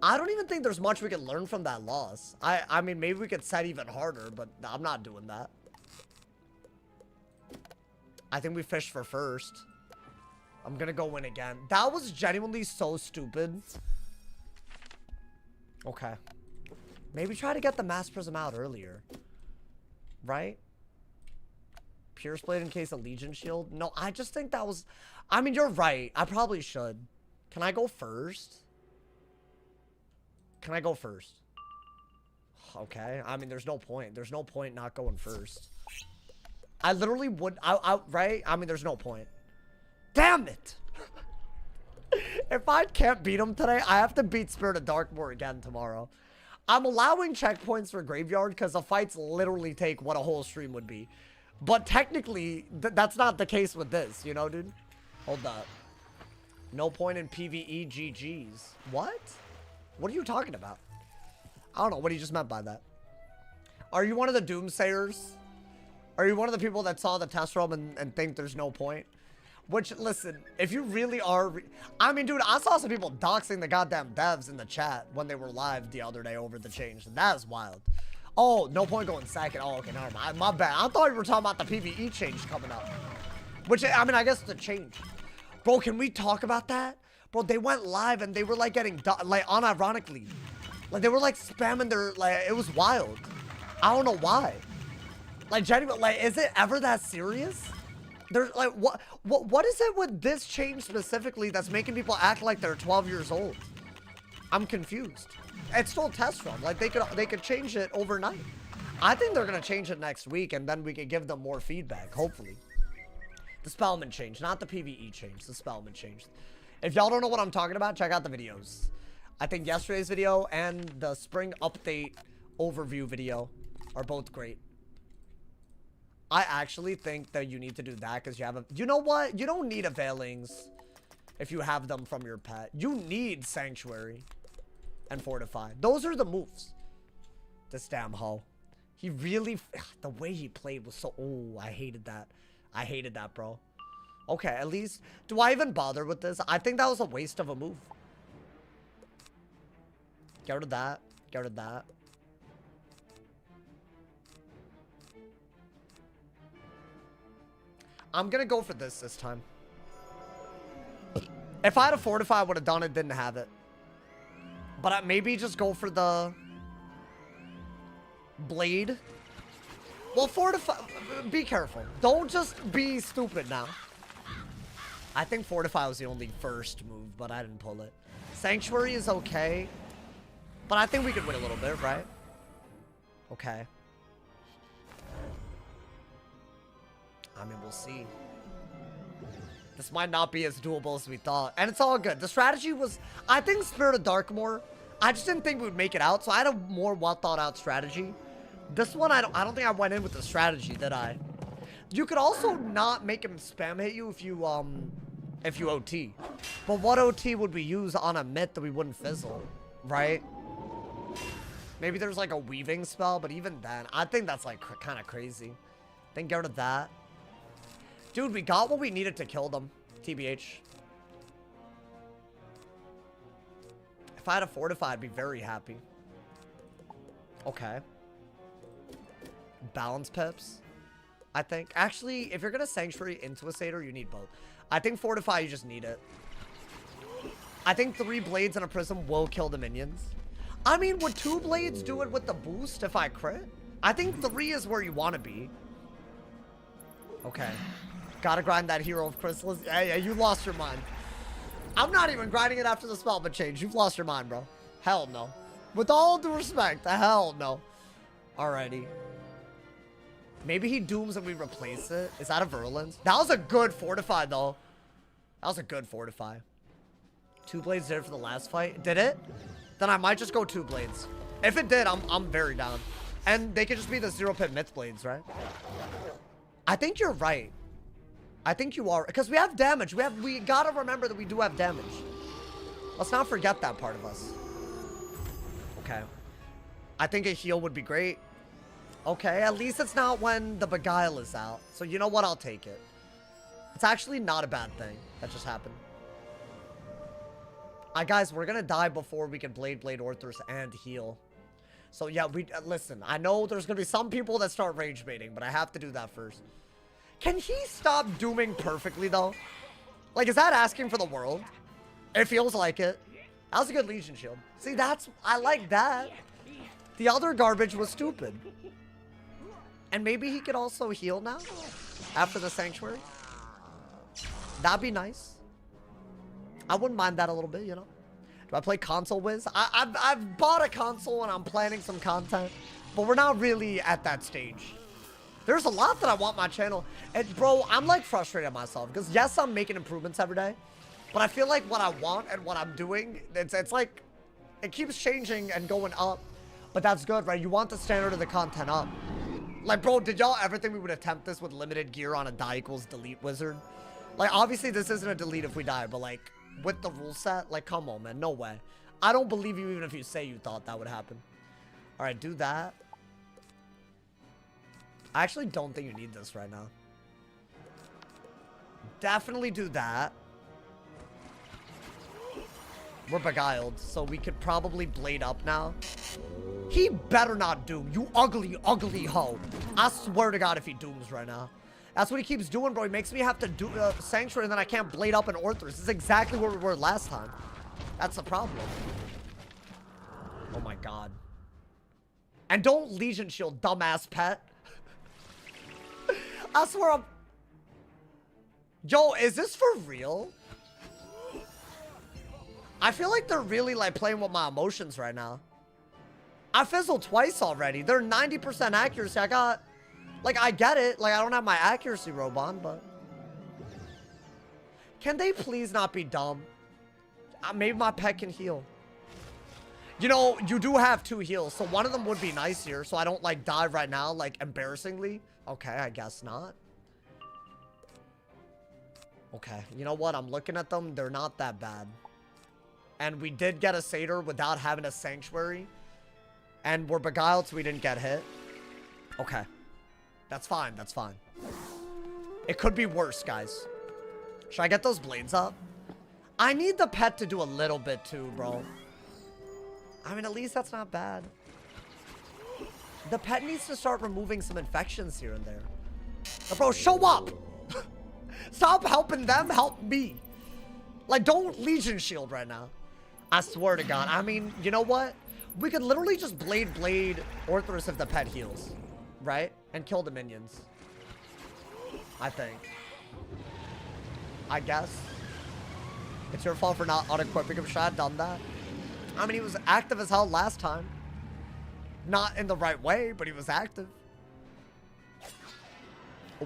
I don't even think there's much we can learn from that loss. I mean, maybe we could set even harder, but I'm not doing that. I think we fished for first. I'm gonna go win again. That was genuinely so stupid. Okay. Maybe try to get the Mass Prism out earlier. Right? Pierce Blade in case of Legion Shield? No, I just think that was... I mean, you're right. I probably should. Can I go first? Can I go first? Okay, I mean, there's no point. There's no point not going first. I literally would, right? I mean, there's no point. Damn it! If I can't beat him today, I have to beat Spirit of Darkmoor again tomorrow. I'm allowing checkpoints for Graveyard because the fights literally take what a whole stream would be. But technically, that's not the case with this, you know, dude? Hold up. No point in PvE GG's. What? What are you talking about? I don't know what he just meant by that. Are you one of the doomsayers? Are you one of the people that saw the test room and think there's no point? Which, listen, if you really are... I mean, dude, I saw some people doxing the goddamn devs in the chat when they were live the other day over the change. That is wild. Oh, no point going second. Oh, okay, never mind. My bad. I thought we were talking about the PvE change coming up. Which, I mean, I guess the change. Bro, can we talk about that? Bro, they went live and they were, like, getting... like, unironically. Like, they were, like, spamming their... like, it was wild. I don't know why. Like, genuinely, like, is it ever that serious? There's, like, what is it with this change specifically that's making people act like they're 12 years old? I'm confused. It's still a test run. Like, they could change it overnight. I think they're gonna change it next week, and then we could give them more feedback, hopefully. The spellman change, not the PvE change, the spellman change. If y'all don't know what I'm talking about, check out the videos. I think yesterday's video and the spring update overview video are both great. I actually think that you need to do that because you have a... You know what? You don't need availings if you have them from your pet. You need Sanctuary and Fortify. Those are the moves. This damn hoe. He really... The way he played was so... Oh, I hated that. I hated that, bro. Okay, at least... Do I even bother with this? I think that was a waste of a move. Get rid of that. Get rid of that. I'm gonna go for this time. If I had a Fortify, I would have done it, didn't have it. But maybe just go for the... Blade. Well, Fortify... Be careful. Don't just be stupid now. I think Fortify was the only first move, but I didn't pull it. Sanctuary is okay. But I think we could win a little bit, right? Okay. I mean, we'll see. This might not be as doable as we thought. And it's all good. The strategy was... I think Spirit of Darkmoor... I just didn't think we would make it out. So I had a more well-thought-out strategy. This one, I don't think I went in with the strategy, did I? You could also not make him spam hit you if you OT. But what OT would we use on a myth that we wouldn't fizzle? Right? Maybe there's like a weaving spell, but even then, I think that's like kind of crazy. Then get rid of that. Dude, we got what we needed to kill them. TBH. If I had a Fortify, I'd be very happy. Okay. Balance pips. I think. Actually, if you're going to Sanctuary into a Satyr, you need both. I think Fortify, you just need it. I think 3 blades and a prism will kill the minions. I mean, would 2 blades do it with the boost if I crit? I think 3 is where you want to be. Okay. Gotta grind that Hero of Chrysalis. Yeah, you lost your mind. I'm not even grinding it after the spell but change. You've lost your mind, bro. Hell no. With all due respect, hell no. Alrighty. Maybe he dooms and we replace it. Is that a Virulence? That was a good Fortify, though. That was a good Fortify. 2 blades did it for the last fight. Did it? Then I might just go 2 blades. If it did, I'm very down. And they could just be the 0-pit myth blades, right? I think you're right. I think you are. Because we have damage. We gotta remember that we do have damage. Let's not forget that part of us. Okay. I think a heal would be great. Okay, at least it's not when the Beguile is out. So you know what? I'll take it. It's actually not a bad thing that just happened. Guys, we're gonna die before we can Blade Orthros and heal. So yeah, listen, I know there's gonna be some people that start rage baiting, but I have to do that first. Can he stop dooming perfectly though? Like, is that asking for the world? It feels like it. That was a good Legion shield. See, I like that. The other garbage was stupid. And maybe he could also heal now after the Sanctuary. That'd be nice. I wouldn't mind that a little bit, you know. Do I play console Wiz? I've bought a console and I'm planning some content, but we're not really at that stage. There's a lot that I want my channel. And bro, I'm like frustrated at myself because yes, I'm making improvements every day, but I feel like what I want and what I'm doing, it's like, it keeps changing and going up, but that's good, right? You want the standard of the content up. Like, bro, did y'all ever think we would attempt this with limited gear on a die equals delete wizard? Like, obviously this isn't a delete if we die, but like, with the rule set, like, come on, man, no way. I don't believe you even if you say you thought that would happen. All right, do that. I actually don't think you need this right now. Definitely do that. We're beguiled, so we could probably blade up now. He better not doom. You ugly, ugly hoe. I swear to God if he dooms right now. That's what he keeps doing, bro. He makes me have to do Sanctuary and then I can't blade up an Orthrus. This is exactly where we were last time. That's the problem. Oh my God. And don't Legion Shield, dumbass pet. I swear I'm... Yo, is this for real? I feel like they're really like playing with my emotions right now. I fizzled twice already. They're 90% accuracy. I got... Like, I get it. Like, I don't have my accuracy robe on, but... Can they please not be dumb? Maybe my pet can heal. You know, you do have 2 heals, so one of them would be nice here, so I don't, like, die right now, like, embarrassingly. Okay, I guess not. Okay, you know what? I'm looking at them. They're not that bad. And we did get a Satyr without having a Sanctuary. And we're beguiled, so we didn't get hit. Okay. That's fine. That's fine. It could be worse, guys. Should I get those blades up? I need the pet to do a little bit too, bro. I mean, at least that's not bad. The pet needs to start removing some infections here and there. But bro, show up! Stop helping them, help me. Like, don't Legion Shield right now. I swear to God. I mean, you know what? We could literally just blade Orthrus if the pet heals. Right? And kill the minions. I think. I guess. It's your fault for not unequipping him. Should I have done that? I mean, he was active as hell last time. Not in the right way, but he was active.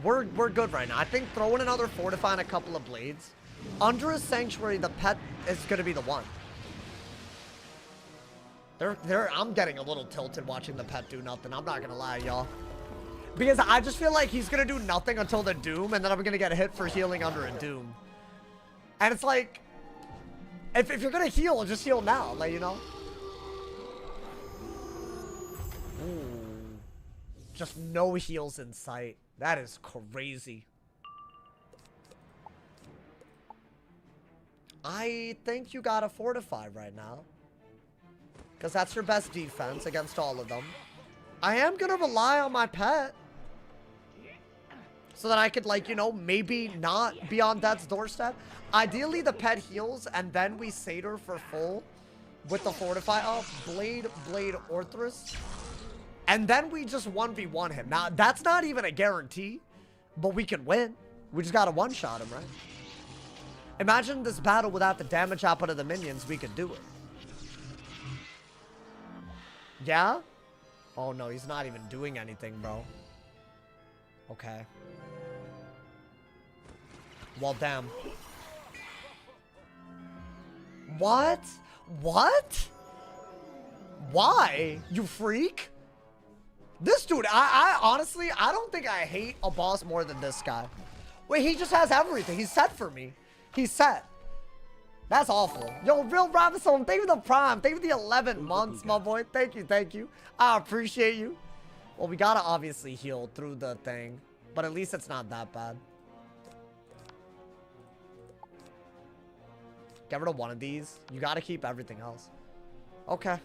We're good right now. I think throwing another Fortify and a couple of blades. Under a Sanctuary, the pet is going to be the one. I'm getting a little tilted watching the pet do nothing. I'm not going to lie, y'all. Because I just feel like he's going to do nothing until the Doom, and then I'm going to get hit for healing under a Doom. And it's like, if you're going to heal, just heal now, like, you know? Ooh. Just no heals in sight. That is crazy. I think you gotta fortify right now. Because that's your best defense against all of them. I am gonna rely on my pet. So that I could, like, you know, maybe not be on death's doorstep. Ideally, the pet heals, and then we Satyr for full with the Fortify up. Blade, Orthrus. And then we just 1v1 him. Now, that's not even a guarantee, but we can win. We just gotta one-shot him, right? Imagine this battle without the damage output of the minions. We could do it. Yeah? Oh, no, he's not even doing anything, bro. Okay. Well, damn. What? What? Why? You freak? This dude, I honestly, I don't think I hate a boss more than this guy. Wait, he just has everything. He's set for me. He's set. That's awful. Yo, Real Robinson, thank you for the prime. Thank you for the 11 months, my boy. Thank you, thank you. I appreciate you. Well, we gotta obviously heal through the thing, but at least it's not that bad. Get rid of one of these. You gotta keep everything else. Okay.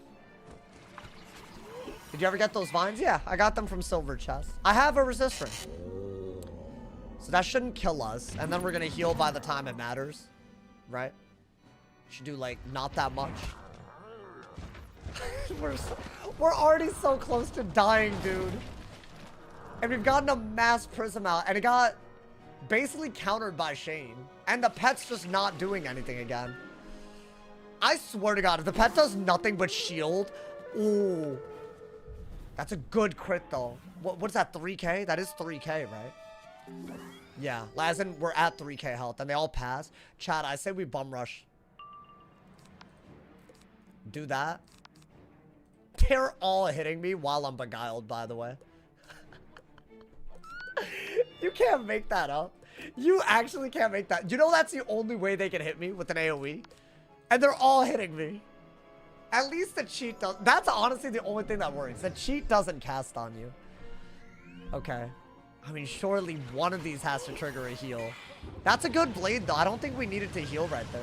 Did you ever get those vines? Yeah, I got them from Silver Chest. I have a resist ring. So that shouldn't kill us. And then we're gonna heal by the time it matters. Right? Should do, like, not that much. We're already so close to dying, dude. And we've gotten a mass prism out. And it got basically countered by Shane. And the pet's just not doing anything again. I swear to God, if the pet does nothing but shield, ooh. That's a good crit, though. What's that, 3K? That is 3K, right? Yeah, as in we're at 3K health, and they all pass. Chat, I say we bum rush. Do that. They're all hitting me while I'm beguiled, by the way. You can't make that up. You actually can't make that. You know that's the only way they can hit me with an AoE? And they're all hitting me. At least the cheat does. That's honestly the only thing that worries. The cheat doesn't cast on you. Okay. I mean, surely one of these has to trigger a heal. That's a good blade, though. I don't think we needed to heal right there.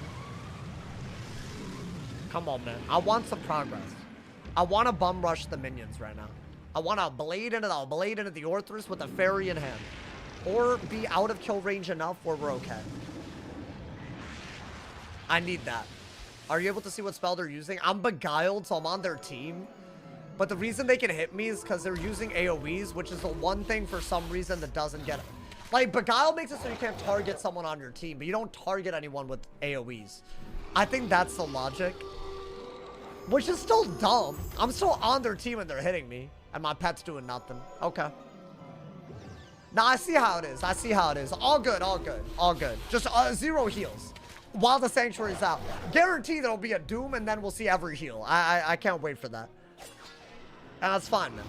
Come on, man. I want some progress. I want to bum rush the minions right now. I want to blade into the Orthrus with a fairy in hand. Or be out of kill range enough where we're okay. I need that. Are you able to see what spell they're using? I'm beguiled, so I'm on their team. But the reason they can hit me is because they're using AoEs, which is the one thing for some reason that doesn't get it. Like, beguile makes it so you can't target someone on your team, but you don't target anyone with AoEs. I think that's the logic. Which is still dumb. I'm still on their team and they're hitting me. And my pet's doing nothing. Okay. Now, I see how it is. I see how it is. All good, all good, all good. Just 0 heals. While the Sanctuary's out. Guarantee there'll be a Doom and then we'll see every heal. I can't wait for that. And that's fine, man.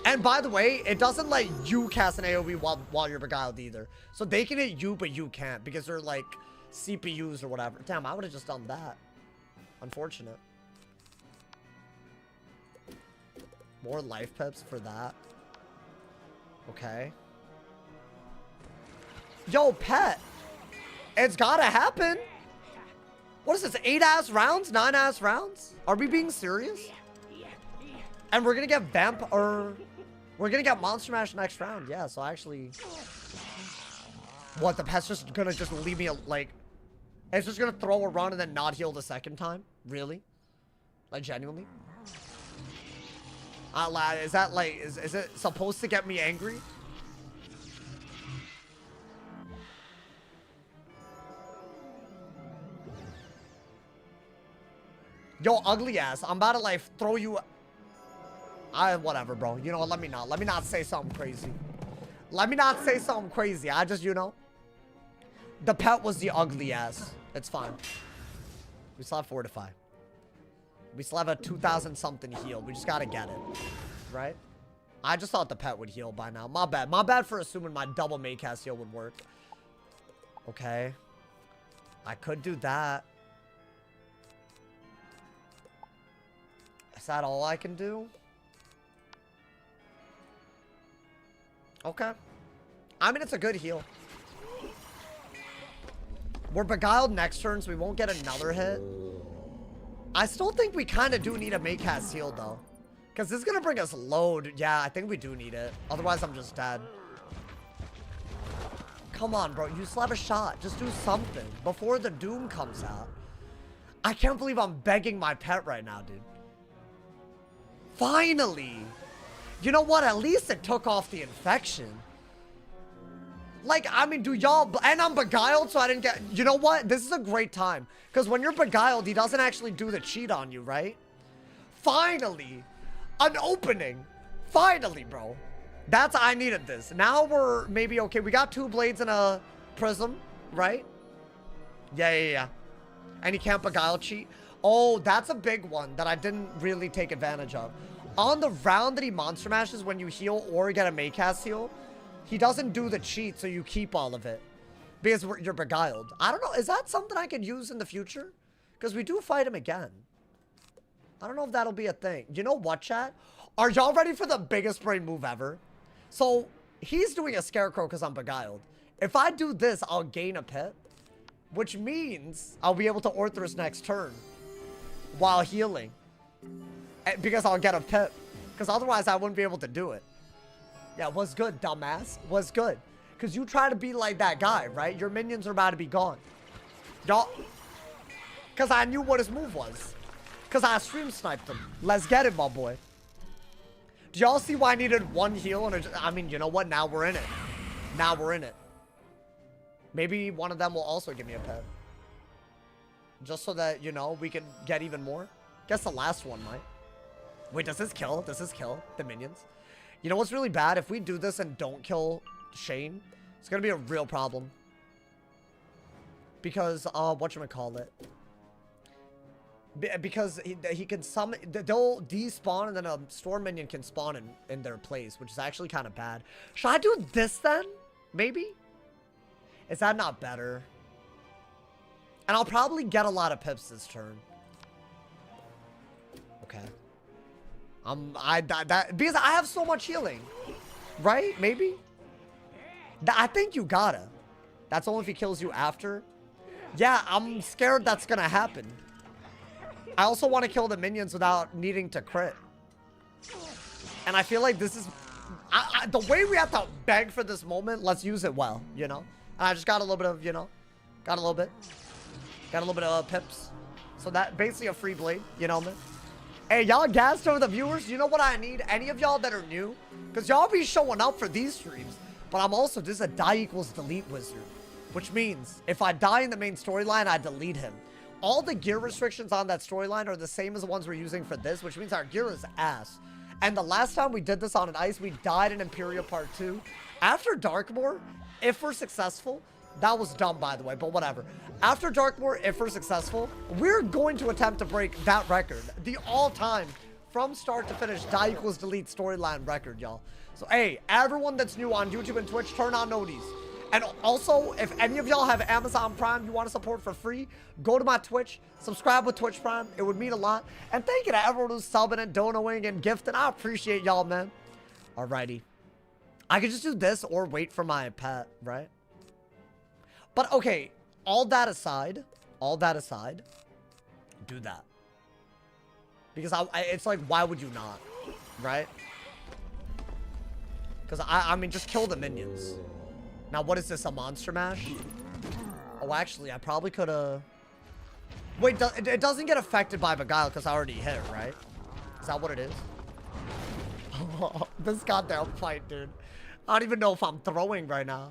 And by the way, it doesn't let you cast an AoE while you're beguiled either. So they can hit you, but you can't. Because they're like CPUs or whatever. Damn, I would have just done that. Unfortunate. More life pips for that. Okay. Yo, pet. It's gotta happen. What is this? 8-ass rounds? 9-ass rounds? Are we being serious? And we're gonna get we're gonna get Monster Mash next round. Yeah, so actually. What, the pet's just gonna leave me like. It's just gonna throw a run and then not heal the second time? Really? Like, genuinely? Is that like, is it supposed to get me angry? Yo, ugly ass. I'm about to like throw you. Whatever, bro. You know what? Let me not say something crazy. Let me not say something crazy. I just, you know. The pet was the ugly ass. It's fine. We still have Fortify. We still have a 2,000 something heal. We just gotta get it. Right? I just thought the pet would heal by now. My bad. My bad for assuming my double Maycast heal would work. Okay. I could do that. Is that all I can do? Okay. I mean, it's a good heal. We're beguiled next turn, so we won't get another hit. I still think we kind of do need a Maycast heal, though. Because this is going to bring us load. Yeah, I think we do need it. Otherwise, I'm just dead. Come on, bro. You still have a shot. Just do something before the Doom comes out. I can't believe I'm begging my pet right now, dude. Finally. You know what? At least it took off the infection. Like, I mean, do y'all... And I'm beguiled, so I didn't get... You know what? This is a great time. Because when you're beguiled, he doesn't actually do the cheat on you, right? Finally. An opening. Finally, bro. I needed this. Now we're maybe okay. We got 2 blades and a prism, right? Yeah. And he can't beguile cheat. Oh, that's a big one that I didn't really take advantage of. On the round that he monster mashes, when you heal or get a Maycast heal, he doesn't do the cheat, so you keep all of it. Because you're beguiled. I don't know. Is that something I could use in the future? Because we do fight him again. I don't know if that'll be a thing. You know what, chat? Are y'all ready for the biggest brain move ever? So, he's doing a scarecrow because I'm beguiled. If I do this, I'll gain a pit. Which means I'll be able to Orthrus next turn. While healing. Because I'll get a pit. Because otherwise I wouldn't be able to do it. Yeah, what's good, dumbass? What's good? Because you try to be like that guy, right? Your minions are about to be gone. Y'all... Because I knew what his move was. Because I stream sniped him. Let's get it, my boy. Do y'all see why I needed 1 heal? And I mean, you know what? Now we're in it. Now we're in it. Maybe one of them will also give me a pet. Just so that, you know, we can get even more. Guess the last one might. Wait, does this kill? Does this kill the minions? You know what's really bad? If we do this and don't kill Shane, it's gonna be a real problem. Because, whatchamacallit? Because he can summon, they'll despawn and then a storm minion can spawn in their place, which is actually kind of bad. Should I do this then? Maybe? Is that not better? And I'll probably get a lot of pips this turn. Okay. Because I have so much healing. Right? Maybe? I think you gotta. That's only if he kills you after. Yeah, I'm scared that's gonna happen. I also want to kill the minions without needing to crit. And I feel like this is... the way we have to beg for this moment, let's use it well, you know? And I just got a little bit of, you know... Got a little bit of pips. So that, basically a free blade, you know, man? Hey, y'all gassed over the viewers? You know what I need? Any of y'all that are new? Because y'all be showing up for these streams. But I'm also... This is a die equals delete wizard. Which means, if I die in the main storyline, I delete him. All the gear restrictions on that storyline are the same as the ones we're using for this, which means our gear is ass. And the last time we did this on an ice, we died in Imperial Part 2. After Darkmoor, if we're successful, that was dumb, by the way, but whatever. After Darkmoor, if we're successful, we're going to attempt to break that record. The all-time, from start to finish, die equals delete storyline record, y'all. So, hey, everyone that's new on YouTube and Twitch, turn on noties. And also, if any of y'all have Amazon Prime you want to support for free, go to my Twitch, subscribe with Twitch Prime. It would mean a lot. And thank you to everyone who's subbing and donating and gifting. I appreciate y'all, man. Alrighty. I could just do this or wait for my pet, right? But okay, all that aside, do that. Because it's like, why would you not, right? Because I mean, just kill the minions. Now, what is this, a monster mash? Oh, actually, I probably could have... Wait, it doesn't get affected by Beguile because I already hit it, right? Is that what it is? This goddamn fight, dude. I don't even know if I'm throwing right now.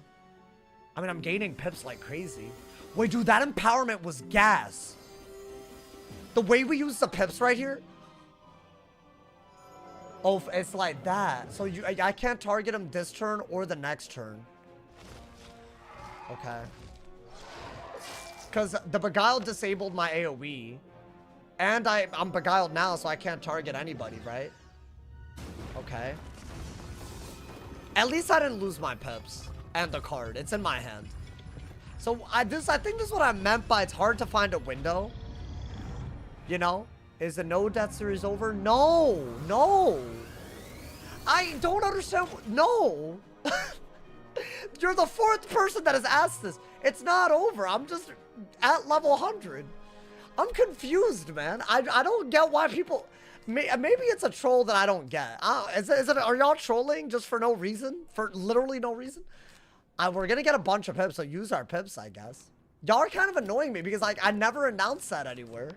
I mean, I'm gaining pips like crazy. Wait, dude, that empowerment was gas. The way we use the pips right here... Oh, it's like that. So I can't target him this turn or the next turn. Okay. Because the Beguiled disabled my AoE. And I'm Beguiled now, so I can't target anybody, right? Okay. At least I didn't lose my pips. And the card. It's in my hand. So, I think this is what I meant by it's hard to find a window. You know? Is the no death series over? No! No! I don't understand. No! You're the fourth person that has asked this. It's not over. I'm just at level 100. I'm confused, man. I don't get why people... Maybe it's a troll that I don't get. Are y'all trolling just for no reason? For literally no reason? We're gonna get a bunch of pips, so use our pips, I guess. Y'all are kind of annoying me because like I never announced that anywhere.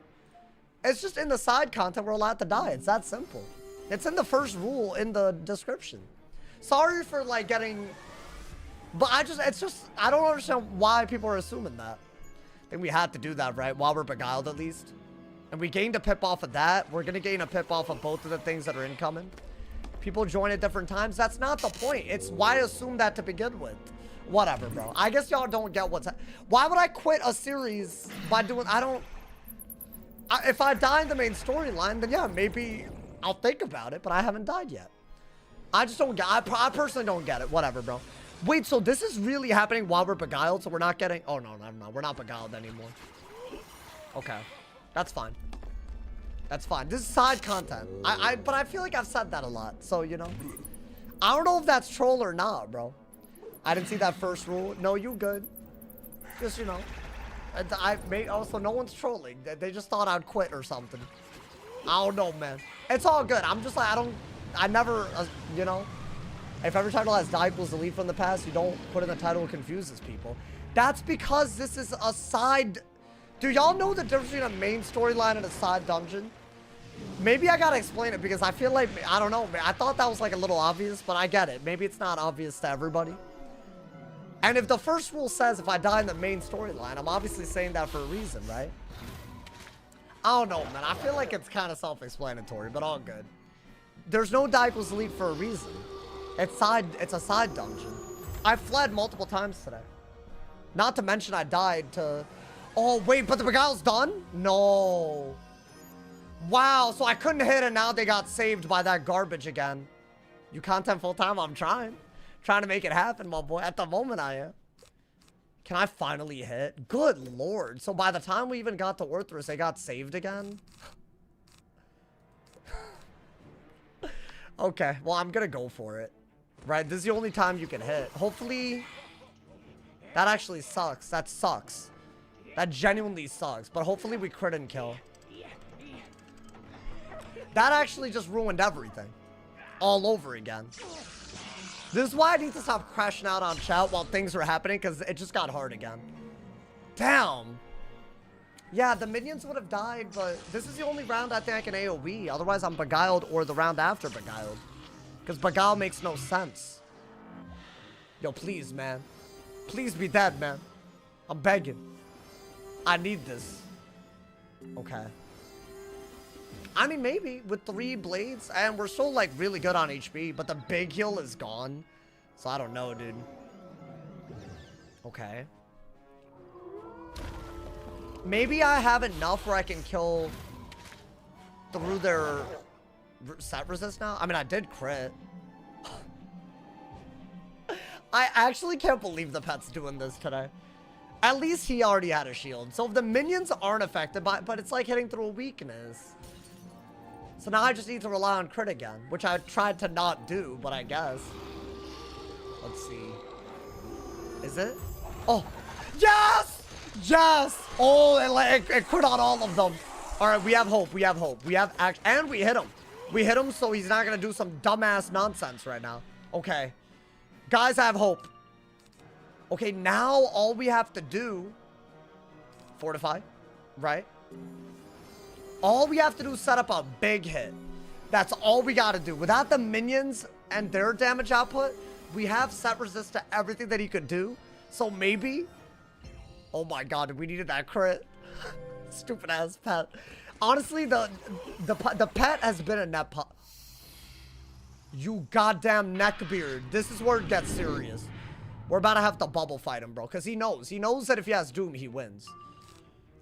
It's just in the side content we're allowed to die. It's that simple. It's in the first rule in the description. Sorry for like getting... But I don't understand why people are assuming that. I think we had to do that, right? While we're Beguiled, at least. And we gained a pip off of that. We're going to gain a pip off of both of the things that are incoming. People join at different times. That's not the point. It's why assume that to begin with. Whatever, bro. I guess y'all don't get what's... Why would I quit a series by doing... if I die in the main storyline, then yeah, maybe I'll think about it. But I haven't died yet. I just don't get... I personally don't get it. Whatever, bro. Wait, so this is really happening while we're Beguiled, so we're not getting... Oh, no, never mind. We're not Beguiled anymore. Okay. That's fine. That's fine. This is side content. But I feel like I've said that a lot, so, you know. I don't know if that's troll or not, bro. I didn't see that first rule. No, you good. Just, you know. Also, no one's trolling. They just thought I'd quit or something. I don't know, man. It's all good. I'm just like, I never, you know. If every title has die equals delete from the past, you don't put in the title, it confuses people. That's because this is a side... Do y'all know the difference between a main storyline and a side dungeon? Maybe I gotta explain it because I feel like... I don't know. I thought that was like a little obvious, but I get it. Maybe it's not obvious to everybody. And if the first rule says if I die in the main storyline, I'm obviously saying that for a reason, right? I don't know, man. I feel like it's kind of self-explanatory, but all good. There's no die equals elite for a reason. It's a side dungeon. I fled multiple times today. Not to mention I died to... Oh, wait, but the Beguile's done? No. Wow, so I couldn't hit and now they got saved by that garbage again. You content full-time? I'm trying. Trying to make it happen, my boy. At the moment, I am. Can I finally hit? Good lord. So by the time we even got to Orthrus, they got saved again? Okay, well, I'm gonna go for it. Right, this is the only time you can hit. Hopefully... That actually sucks. That sucks. That genuinely sucks. But hopefully we crit and kill. That actually just ruined everything. All over again. This is why I need to stop crashing out on chat while things are happening, because it just got hard again. Damn. Yeah, the minions would have died, but this is the only round I think I can AoE. Otherwise, I'm Beguiled or the round after Beguiled. Because Beguile makes no sense. Yo, please, man. Please be dead, man. I'm begging. I need this. Okay. I mean, maybe with 3 blades, and we're still like really good on HP, but the big heal is gone. So I don't know, dude. Okay. Maybe I have enough where I can kill through their set resist now. I mean, I did crit. I actually can't believe the pet's doing this today. At least he already had a shield. So if the minions aren't affected by it, but it's like hitting through a weakness. So now I just need to rely on crit again, which I tried to not do, but I guess. Let's see. Is it? Oh, yes! Yes! Oh, it crit on all of them. All right, we have hope. We have hope. We have act, and we hit him. We hit him, so he's not gonna do some dumbass nonsense right now. Okay. Guys, I have hope. Okay, now all we have to do... Fortify, right? All we have to do is set up a big hit. That's all we gotta do. Without the minions and their damage output, we have set resist to everything that he could do. So maybe... Oh my god, we needed that crit. Stupid ass pet. Honestly, the pet has been a net pot. You goddamn neckbeard. This is where it gets serious. We're about to have to bubble fight him, bro. Because he knows. He knows that if he has Doom, he wins.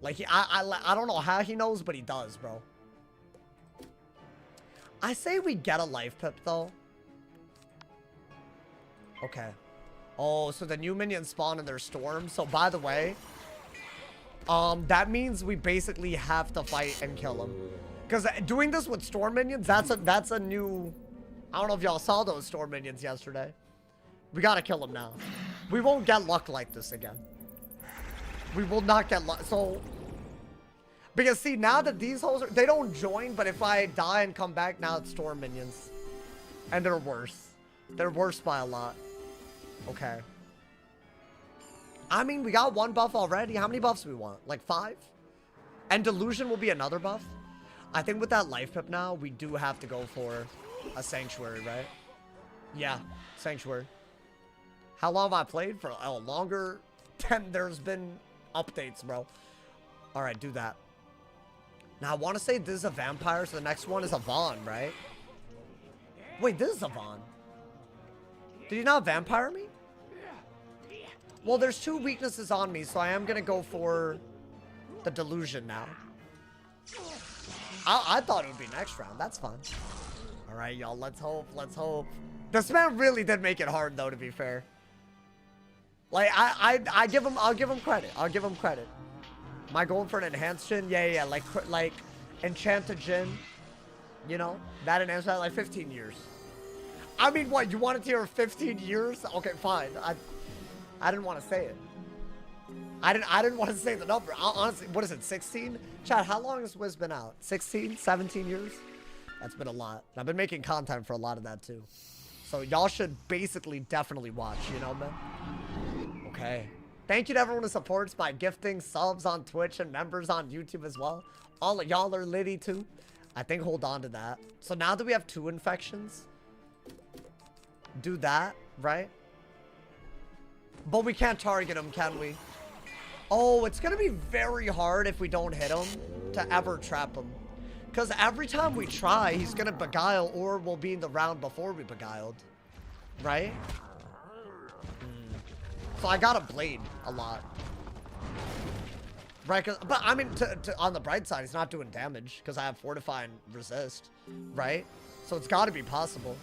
Like, I don't know how he knows, but he does, bro. I say we get a life pip, though. Okay. Oh, so the new minions spawn in their storm. So, by the way, that means we basically have to fight and kill him. Because doing this with storm minions, that's a new... I don't know if y'all saw those storm minions yesterday. We gotta kill them now. We won't get luck like this again. We will not get luck. So, because see, now that these hoes they don't join, but if I die and come back, now it's storm minions. And they're worse. They're worse by a lot. Okay. I mean, we got 1 buff already. How many buffs do we want? Like 5? And Delusion will be another buff. I think with that life pip now, we do have to go for a Sanctuary, right? Yeah, Sanctuary. How long have I played? For longer than there's been updates, bro. All right, do that. Now, I want to say this is a vampire, so the next one is a Vaughn, right? Wait, this is a Vaughn. Did he not vampire me? Well, there's 2 weaknesses on me, so I am going to go for the Delusion now. I thought it would be next round. That's fine. All right, y'all. Let's hope. Let's hope. This man really did make it hard, though, to be fair. Like, I'll give him credit. I'll give him credit. Am I going for an enhanced Jin? Yeah. Like enchanted Jin. You know? That enhanced like 15 years. I mean, what? You wanted to hear 15 years? Okay, fine. I didn't want to say it. I didn't want to say the number. Honestly, what is it, 16? Chad, how long has Wiz been out? 16, 17 years? That's been a lot. I've been making content for a lot of that, too. So y'all should basically definitely watch, you know, man? Okay. Thank you to everyone who supports by gifting subs on Twitch and members on YouTube as well. All of y'all are litty, too. I think hold on to that. So now that we have 2 infections, do that, right? But we can't target him, can we? Oh, it's going to be very hard if we don't hit him. to ever trap him. Because every time we try, he's going to beguile or we'll be in the round before we beguiled. Right? So I got to blade a lot. Right? But I mean, on the bright side, he's not doing damage because I have Fortify and Resist. Right? So it's got to be possible.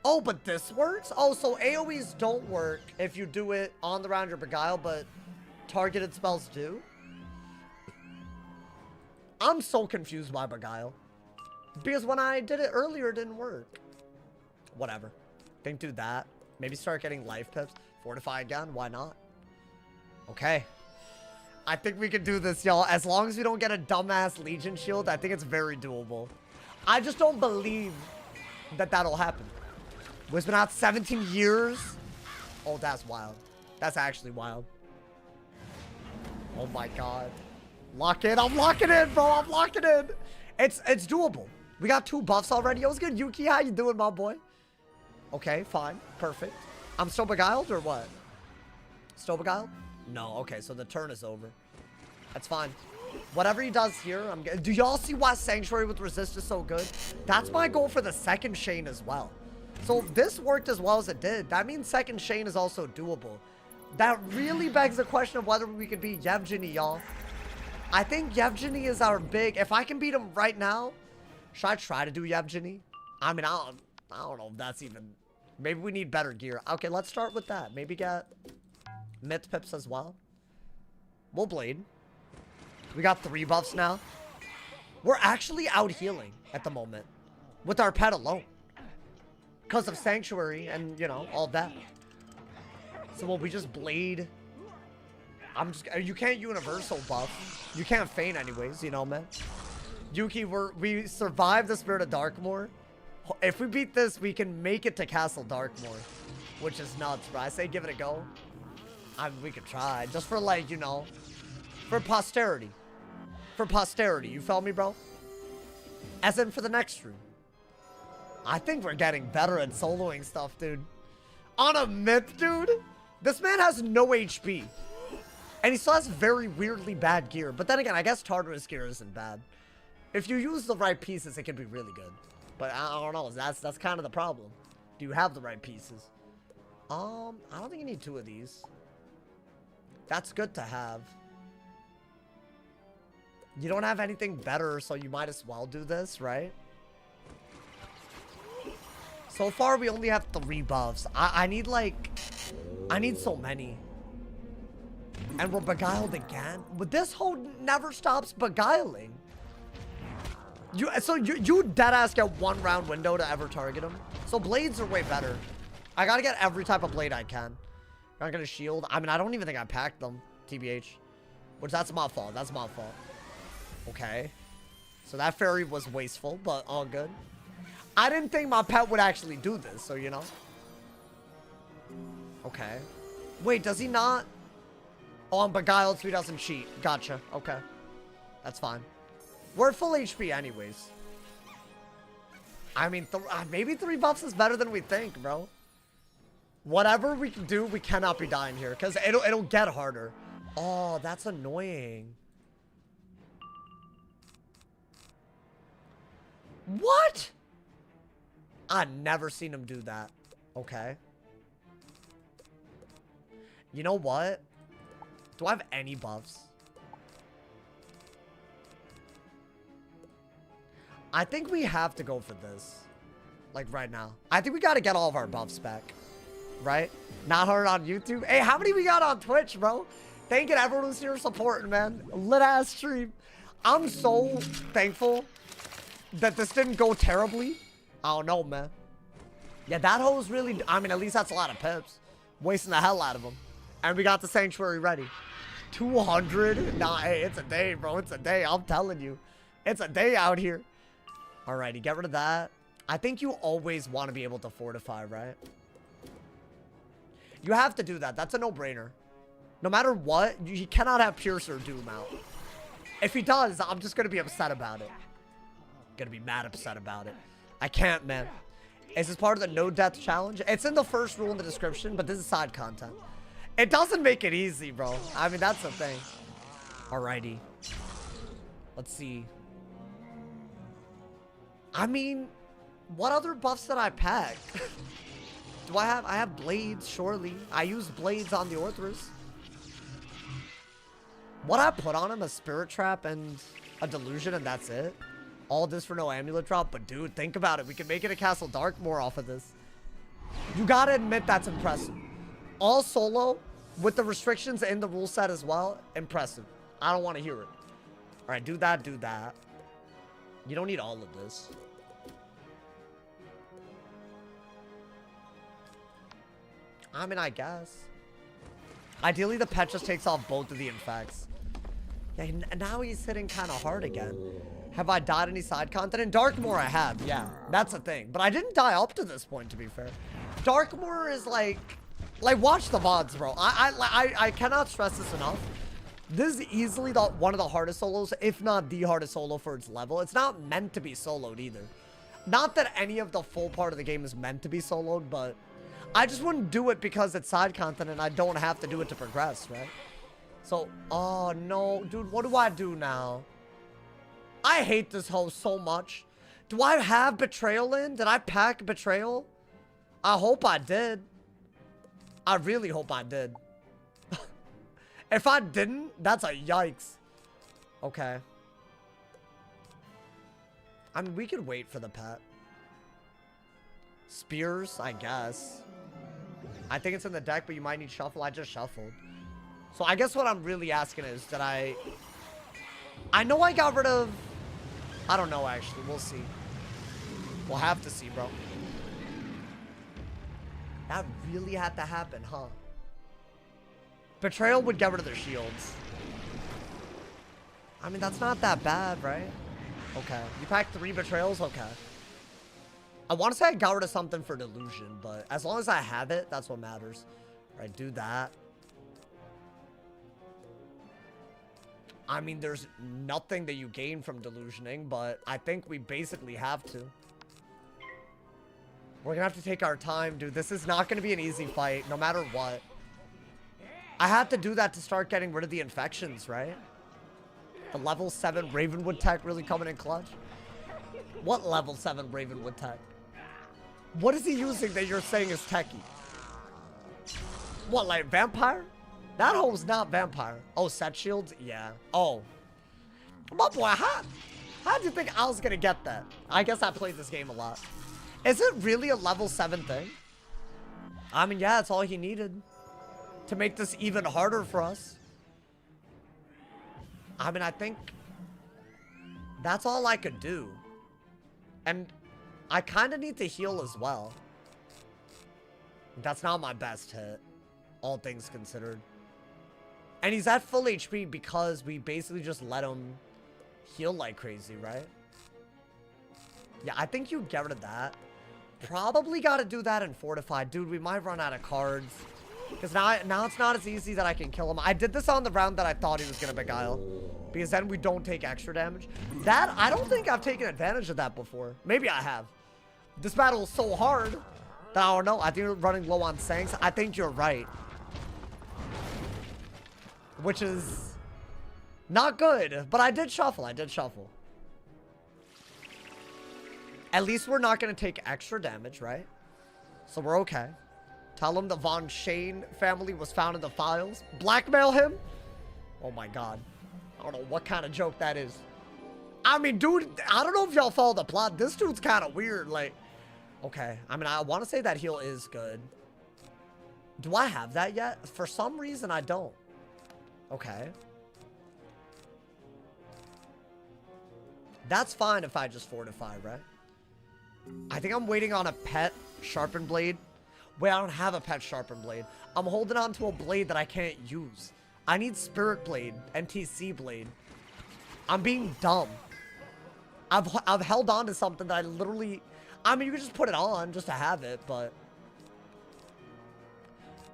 Oh, but this works? Oh, so AoEs don't work if you do it on the round you're beguile, but targeted spells do? I'm so confused by beguile. Because when I did it earlier, it didn't work. Whatever. Think do that. Maybe start getting life pips. Fortify again. Why not? Okay. I think we can do this, y'all. As long as we don't get a dumbass Legion shield, I think it's very doable. I just don't believe that that'll happen. It's been out 17 years. Oh, that's wild. That's actually wild. Oh my god. Lock in. I'm locking in, bro. I'm locking in. It's doable. We got 2 buffs already. Yo, what's good, Yuki? How you doing, my boy? Okay, fine. Perfect. I'm still beguiled or what? Still beguiled? No. Okay, so the turn is over. That's fine. Whatever he does here, I'm good. Do y'all see why Sanctuary with Resist is so good? That's my goal for the second Shane as well. So if this worked as well as it did, that means second Shane is also doable. That really begs the question of whether we could beat Yevgeny, y'all. I think Yevgeny is our big... If I can beat him right now, should I try to do Yevgeny? I mean, I don't know if that's even... Maybe we need better gear. Okay, let's start with that. Maybe get Myth Pips as well. We'll Blade. We got 3 buffs now. We're actually out healing at the moment. With our pet alone. Because of Sanctuary and, you know, all that. So will we just Blade... you can't universal buff. You can't feign anyways, you know, man. Yuki, we survived the Spirit of Darkmoor. If we beat this, we can make it to Castle Darkmoor. Which is nuts, bro. I say give it a go. I mean, we could try. Just for, like, you know, for posterity. For posterity, you feel me, bro? As in for the next room. I think we're getting better at soloing stuff, dude. On a myth, dude? This man has no HP. And he still has very weirdly bad gear. But then again, I guess Tartarus gear isn't bad. If you use the right pieces, it can be really good. But I don't know. That's kind of the problem. Do you have the right pieces? I don't think you need 2 of these. That's good to have. You don't have anything better, so you might as well do this, right? So far, we only have 3 buffs. I need, like... I need so many. And we're beguiled again. But this hoe never stops beguiling. So you deadass get 1 round window to ever target him. So blades are way better. I gotta get every type of blade I can. Not gonna shield. I mean, I don't even think I packed them. TBH. Which, that's my fault. That's my fault. Okay. So that fairy was wasteful, but all good. I didn't think my pet would actually do this, so you know. Okay. Wait, does he not? Oh, I'm beguiled, so he doesn't cheat. Gotcha. Okay. That's fine. We're full HP anyways. I mean, maybe 3 buffs is better than we think, bro. Whatever we can do, we cannot be dying here. Because it'll get harder. Oh, that's annoying. What? I've never seen him do that. Okay. You know what? Do I have any buffs? I think we have to go for this. Like right now. I think we got to get all of our buffs back. Right? Not hard on YouTube. Hey, how many we got on Twitch, bro? Thank you to everyone who's here supporting, man. Lit ass stream. I'm so thankful that this didn't go terribly. I don't know, man. Yeah, that hoe's really... I mean, at least that's a lot of pips. Wasting the hell out of them. And we got the Sanctuary ready. 200? Nah, hey, it's a day, bro. It's a day. I'm telling you. It's a day out here. Alrighty, get rid of that. I think you always want to be able to fortify, right? You have to do that. That's a no-brainer. No matter what, you cannot have Piercer Doom out. If he does, I'm just going to be upset about it. Gonna be mad upset about it. I can't, man. Is this part of the no death challenge? It's in the first rule in the description, but this is side content. It doesn't make it easy, bro. I mean, that's the thing. Alrighty. Let's see. I mean, what other buffs did I pack? Do I have blades, surely. I used blades on the Orthrus. What I put on him, a spirit trap and a delusion, and that's it. All this for no amulet drop, but dude, think about it. We can make it a Castle Darkmoor off of this. You gotta admit that's impressive. All solo, with the restrictions in the rule set as well, impressive. I don't want to hear it. Alright, do that, do that. You don't need all of this. I mean, I guess. Ideally, the pet just takes off both of the infects. Yeah, now he's hitting kind of hard again. Have I died any side content? In Darkmoor, I have. Yeah, that's a thing. But I didn't die up to this point, to be fair. Darkmoor is like watch the VODs, bro. I cannot stress this enough. This is easily one of the hardest solos, if not the hardest solo for its level. It's not meant to be soloed either. Not that any of the full part of the game is meant to be soloed, but I just wouldn't do it because it's side content and I don't have to do it to progress, right? So, oh no, dude, what do I do now? I hate this host so much. Do I have Betrayal in? Did I pack Betrayal? I hope I did. I really hope I did. If I didn't, that's a yikes. Okay. I mean, we could wait for the pet. Spears, I guess. I think it's in the deck, but you might need shuffle. I just shuffled. So I guess what I'm really asking is, did I know I got rid of... I don't know, actually. We'll see. We'll have to see, bro. That really had to happen, huh? Betrayal would get rid of their shields. I mean, that's not that bad, right? Okay. You packed 3 Betrayals? Okay. I want to say I got rid of something for Delusion, but as long as I have it, that's what matters. All right, do that. I mean, there's nothing that you gain from Delusioning, but I think we basically have to. We're gonna have to take our time, dude. This is not gonna be an easy fight, no matter what. I had to do that to start getting rid of the infections, right? The level 7 Ravenwood tech really coming in clutch. What level 7 Ravenwood tech? What is he using that you're saying is techie? What, like vampire? That hole's not vampire. Oh, set shields? Yeah. Oh. My boy, how'd you think I was gonna get that? I guess I played this game a lot. Is it really a level 7 thing? I mean, yeah, that's all he needed to make this even harder for us. I mean, I think that's all I could do. And I kind of need to heal as well. That's not my best hit, all things considered. And he's at full HP because we basically just let him heal like crazy, right? Yeah, I think you get rid of that. Probably got to do that in Fortified. Dude, we might run out of cards. Because now it's not as easy that I can kill him. I did this on the round that I thought he was going to beguile. Because then we don't take extra damage. That, I don't think I've taken advantage of that before. Maybe I have. This battle is so hard that I don't know. I think we're running low on Sanks. I think you're right. Which is not good. But I did shuffle. I did shuffle. At least we're not going to take extra damage, right? So we're okay. Tell him the Von Shane family was found in the files. Blackmail him? Oh my god. I don't know what kind of joke that is. I mean, dude, I don't know if y'all follow the plot. This dude's kind of weird. Like, okay. I mean, I want to say that heal is good. Do I have that yet? For some reason, I don't. Okay. That's fine if I just fortify, right? I think I'm waiting on a pet sharpened blade. Wait, I don't have a pet sharpened blade. I'm holding on to a blade that I can't use. I need Spirit Blade, NTC Blade. I'm being dumb. I've held on to something that I literally... I mean, you can just put it on just to have it, but...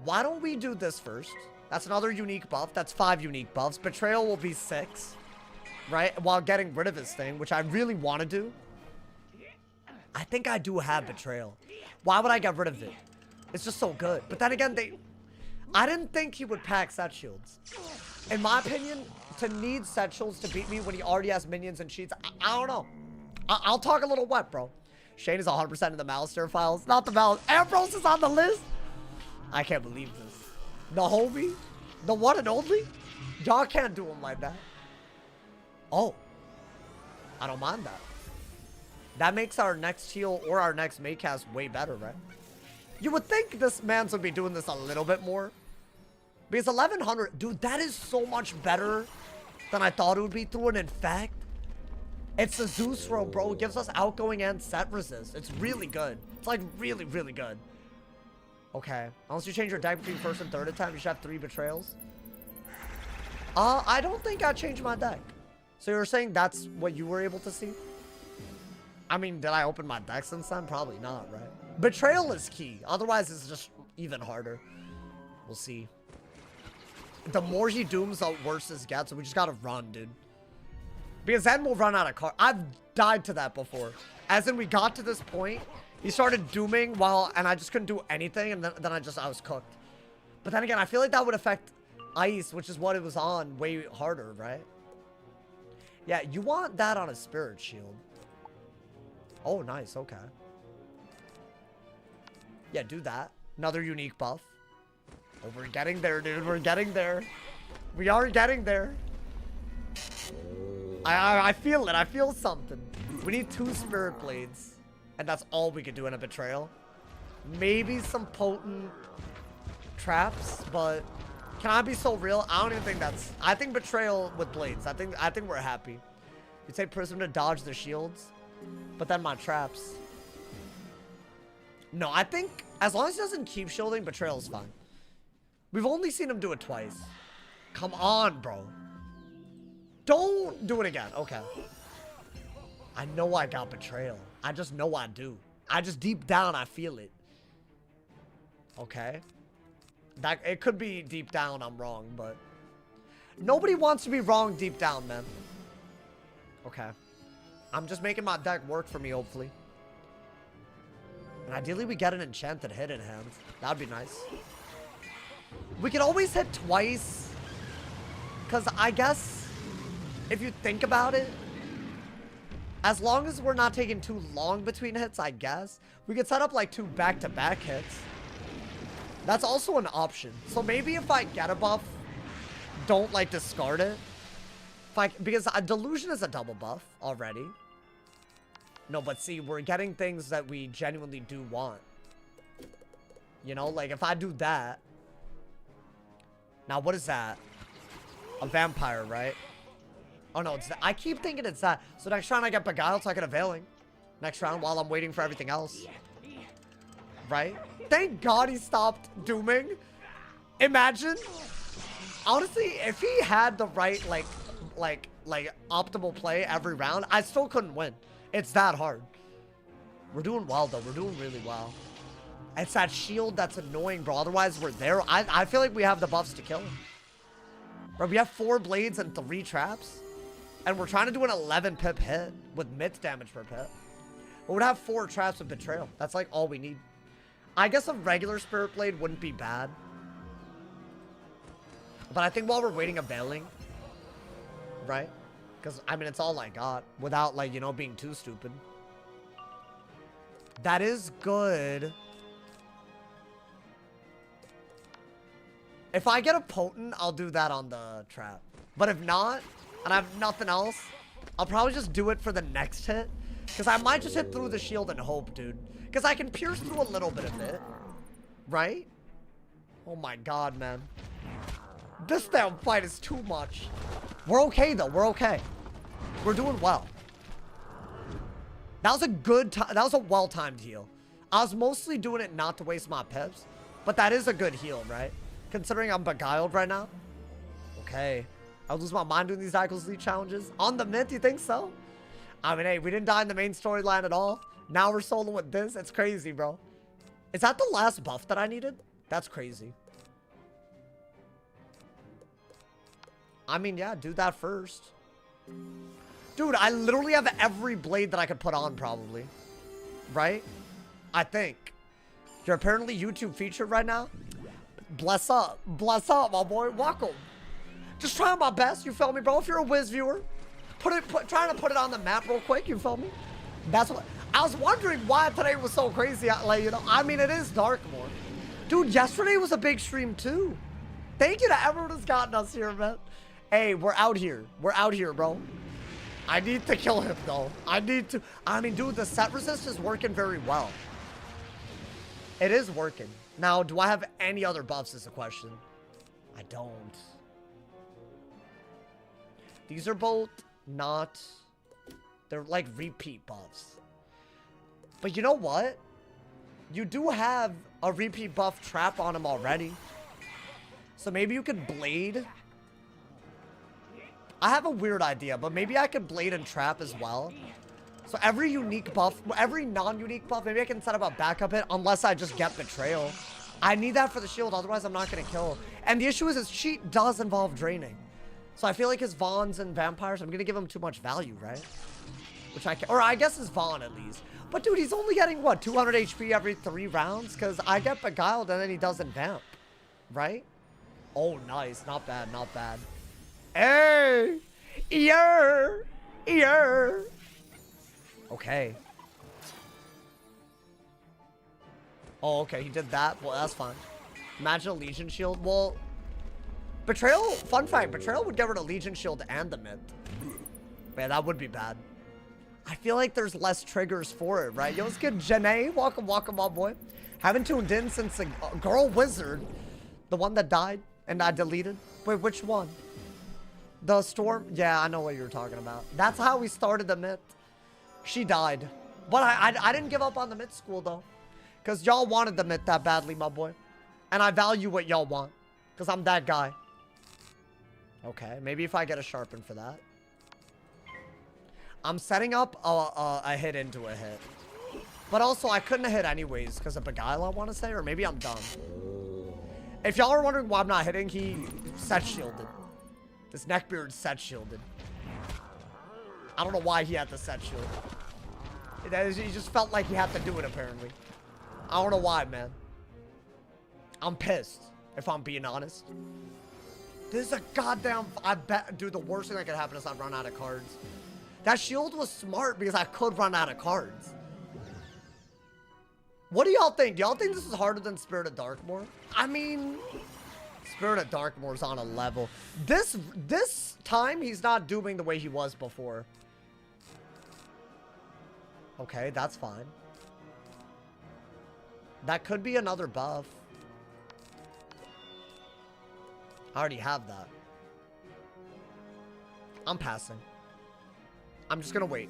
Why don't we do this first? That's another unique buff. That's 5 unique buffs. Betrayal will be 6. Right? While getting rid of his thing, which I really want to do. I think I do have Betrayal. Why would I get rid of it? It's just so good. But then again, I didn't think he would pack set shields. In my opinion, to need Satchels to beat me when he already has minions and cheats, I don't know. I'll talk a little wet, bro. Shane is 100% in the Malister files. Not the Mal. Ambrose is on the list. I can't believe this. The homie? The one and only? Y'all can't do him like that. Oh. I don't mind that. That makes our next heal or our next Maycast way better, right? You would think this man's would be doing this a little bit more. Because 1100, dude, that is so much better than I thought it would be through an Infect. It's a Zeus row, bro. It gives us outgoing and set resist. It's really good. It's like really, really good. Okay. Unless you change your deck between first and third attempt, you should have 3 betrayals. I don't think I changed my deck. So you were saying that's what you were able to see? I mean, did I open my deck since then? Probably not, right? Betrayal is key. Otherwise, it's just even harder. We'll see. The more he dooms, the worse this gets. So we just gotta run, dude. Because then we'll run out of cards. I've died to that before. As in, we got to this point, he started dooming and I just couldn't do anything, and then I was cooked. But then again, I feel like that would affect Ice, which is what it was on, way harder, right? Yeah, you want that on a Spirit Shield. Oh, nice, okay. Yeah, do that. Another unique buff. Oh, we're getting there, dude. We're getting there. We are getting there. I feel it. I feel something. We need 2 Spirit Blades. And that's all we could do in a Betrayal. Maybe some potent traps, but can I be so real? I don't even think that's... I think Betrayal with Blades. I think we're happy. You take Prism to dodge the shields, but then my traps. No, I think as long as he doesn't keep shielding, Betrayal is fine. We've only seen him do it twice. Come on, bro. Don't do it again. Okay. I know I got Betrayal. I just know I do. I just deep down, I feel it. Okay. It could be deep down I'm wrong, but nobody wants to be wrong deep down, man. Okay. I'm just making my deck work for me, hopefully. And ideally, we get an enchanted hit in hand. That'd be nice. We could always hit twice. Because I guess, if you think about it, as long as we're not taking too long between hits, I guess, we could set up like 2 back-to-back hits. That's also an option. So maybe if I get a buff, don't like discard it. Because a Delusion is a double buff already. No, but see, we're getting things that we genuinely do want. You know, like if I do that. Now, what is that? A vampire, right? Oh, no, it's that. I keep thinking it's that. So next round I get Beguiled so I get Availing. Next round while I'm waiting for everything else. Right? Thank God he stopped dooming. Imagine. Honestly, if he had the right, like optimal play every round, I still couldn't win. It's that hard. We're doing well, though. We're doing really well. It's that shield that's annoying, bro. Otherwise, we're there. I feel like we have the buffs to kill him. Bro, we have 4 blades and 3 traps. And we're trying to do an 11 pip hit with myth damage per pip. But we'd have 4 traps with Betrayal. That's like all we need. I guess a regular Spirit Blade wouldn't be bad. But I think while we're waiting, Availing. Right? Because, I mean, it's all I got. Without, like, you know, being too stupid. That is good. If I get a potent, I'll do that on the trap. But if not, and I have nothing else, I'll probably just do it for the next hit. Because I might just hit through the shield and hope, dude. Because I can pierce through a little bit of it. Right? Oh my god, man. This damn fight is too much. We're okay, though. We're okay. We're doing well. That was a good time. That was a well-timed heal. I was mostly doing it not to waste my pips. But that is a good heal, right? Considering I'm Beguiled right now. Okay. I'll lose my mind doing these Cycles League challenges. On the mint, you think so? I mean, hey, we didn't die in the main storyline at all. Now we're soloing with this. It's crazy, bro. Is that the last buff that I needed? That's crazy. I mean, yeah, do that first. Dude, I literally have every blade that I could put on, probably. Right? I think. You're apparently YouTube featured right now? Bless up. Bless up, my boy. Welcome. Just trying my best, you feel me, bro? If you're a Wiz viewer, trying to put it on the map real quick, you feel me? That's what I was wondering why today was so crazy. Like, you know, I mean, it is Darkmoor. Dude, yesterday was a big stream too. Thank you to everyone who's gotten us here, man. Hey, we're out here. We're out here, bro. I need to kill him, though. I need to. I mean, dude, the set resist is working very well. It is working. Now, do I have any other buffs is the question. I don't. These are both not... They're like repeat buffs. But you know what? You do have a repeat buff trap on him already. So maybe you could blade. I have a weird idea, but maybe I could blade and trap as well. So every unique buff, every non-unique buff, maybe I can set up a backup hit unless I just get betrayal. I need that for the shield, otherwise I'm not going to kill. And the issue is his cheat does involve draining. So I feel like his Vaughns and Vampires, I'm going to give him too much value, right? Which I can, or I guess his Vaughn at least. But dude, he's only getting, what, 200 HP every 3 rounds? Because I get Beguiled and then he doesn't Vamp, right? Oh, nice. Not bad, not bad. Hey! Ear! Ear! Okay. Oh, okay, he did that. Well, that's fine. Imagine a Legion Shield. Well, Betrayal, fun fact, Betrayal would get rid of Legion Shield and the Myth. Man, that would be bad. I feel like there's less triggers for it, right? Yo, what's good, Janae? Welcome, welcome, my boy. Haven't tuned in since the girl wizard, the one that died and I deleted. Wait, which one? The Storm? Yeah, I know what you're talking about. That's how we started the Myth. She died. But I didn't give up on the Myth school, though. Because y'all wanted the Myth that badly, my boy. And I value what y'all want. Because I'm that guy. Okay, maybe if I get a Sharpen for that. I'm setting up a hit into a hit. But also, I couldn't have hit anyways because of Beguile, I want to say. Or maybe I'm dumb. If y'all are wondering why I'm not hitting, he set shielded. This neckbeard set shielded. I don't know why he had the set shield. He just felt like he had to do it, apparently. I don't know why, man. I'm pissed, if I'm being honest. This is a goddamn... I bet... Dude, the worst thing that could happen is I run out of cards. That shield was smart because I could run out of cards. What do y'all think? Do y'all think this is harder than Spirit of Darkmoor? I mean... Spirit of Darkmoor is on a level. This time, he's not dooming the way he was before. Okay, that's fine. That could be another buff. I already have that. I'm passing. I'm just gonna wait.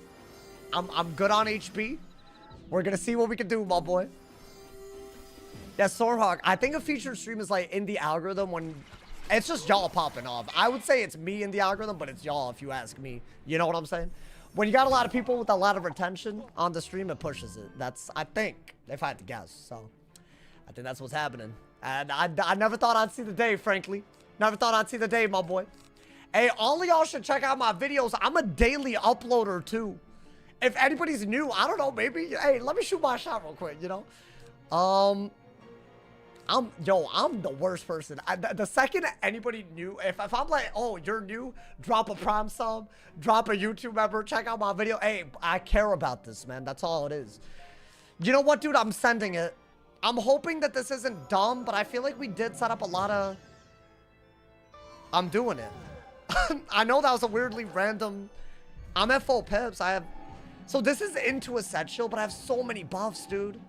I'm good on HP. We're gonna see what we can do, my boy. Yeah, Sorhawk, I think a featured stream is like in the algorithm when it's just y'all popping off. I would say it's me in the algorithm, but it's y'all if you ask me. You know what I'm saying? When you got a lot of people with a lot of retention on the stream, it pushes it. That's, I think, if I had to guess. So, I think that's what's happening. And I never thought I'd see the day, frankly. Never thought I'd see the day, my boy. Hey, all of y'all should check out my videos. I'm a daily uploader, too. If anybody's new, I don't know, maybe. Hey, let me shoot my shot real quick, you know? I'm the worst person. The second anybody new, if I'm like, oh, you're new, drop a Prime sub, drop a YouTube member, check out my video. Hey, I care about this, man. That's all it is. You know what, dude? I'm sending it. I'm hoping that this isn't dumb, but I feel like we did set up a lot of... I'm doing it. I know that was a weirdly random... I'm at full pips. I have... So this is into Essential, but I have so many buffs, dude.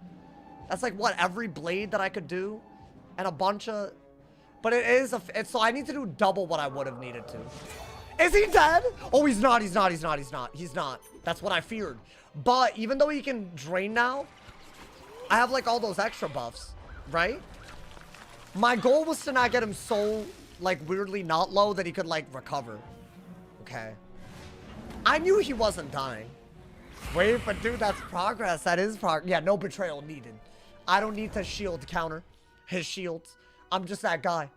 That's like, what, every blade that I could do? And a bunch of... But it is a... So I need to do double what I would have needed to. Is he dead? Oh, he's not. He's not. He's not. He's not. He's not. That's what I feared. But even though he can drain now, I have like all those extra buffs, right? My goal was to not get him so like weirdly not low that he could like recover. Okay. I knew he wasn't dying. Wait, but dude, that's progress. That is progress. Yeah, no betrayal needed. I don't need to shield counter his shields. I'm just that guy.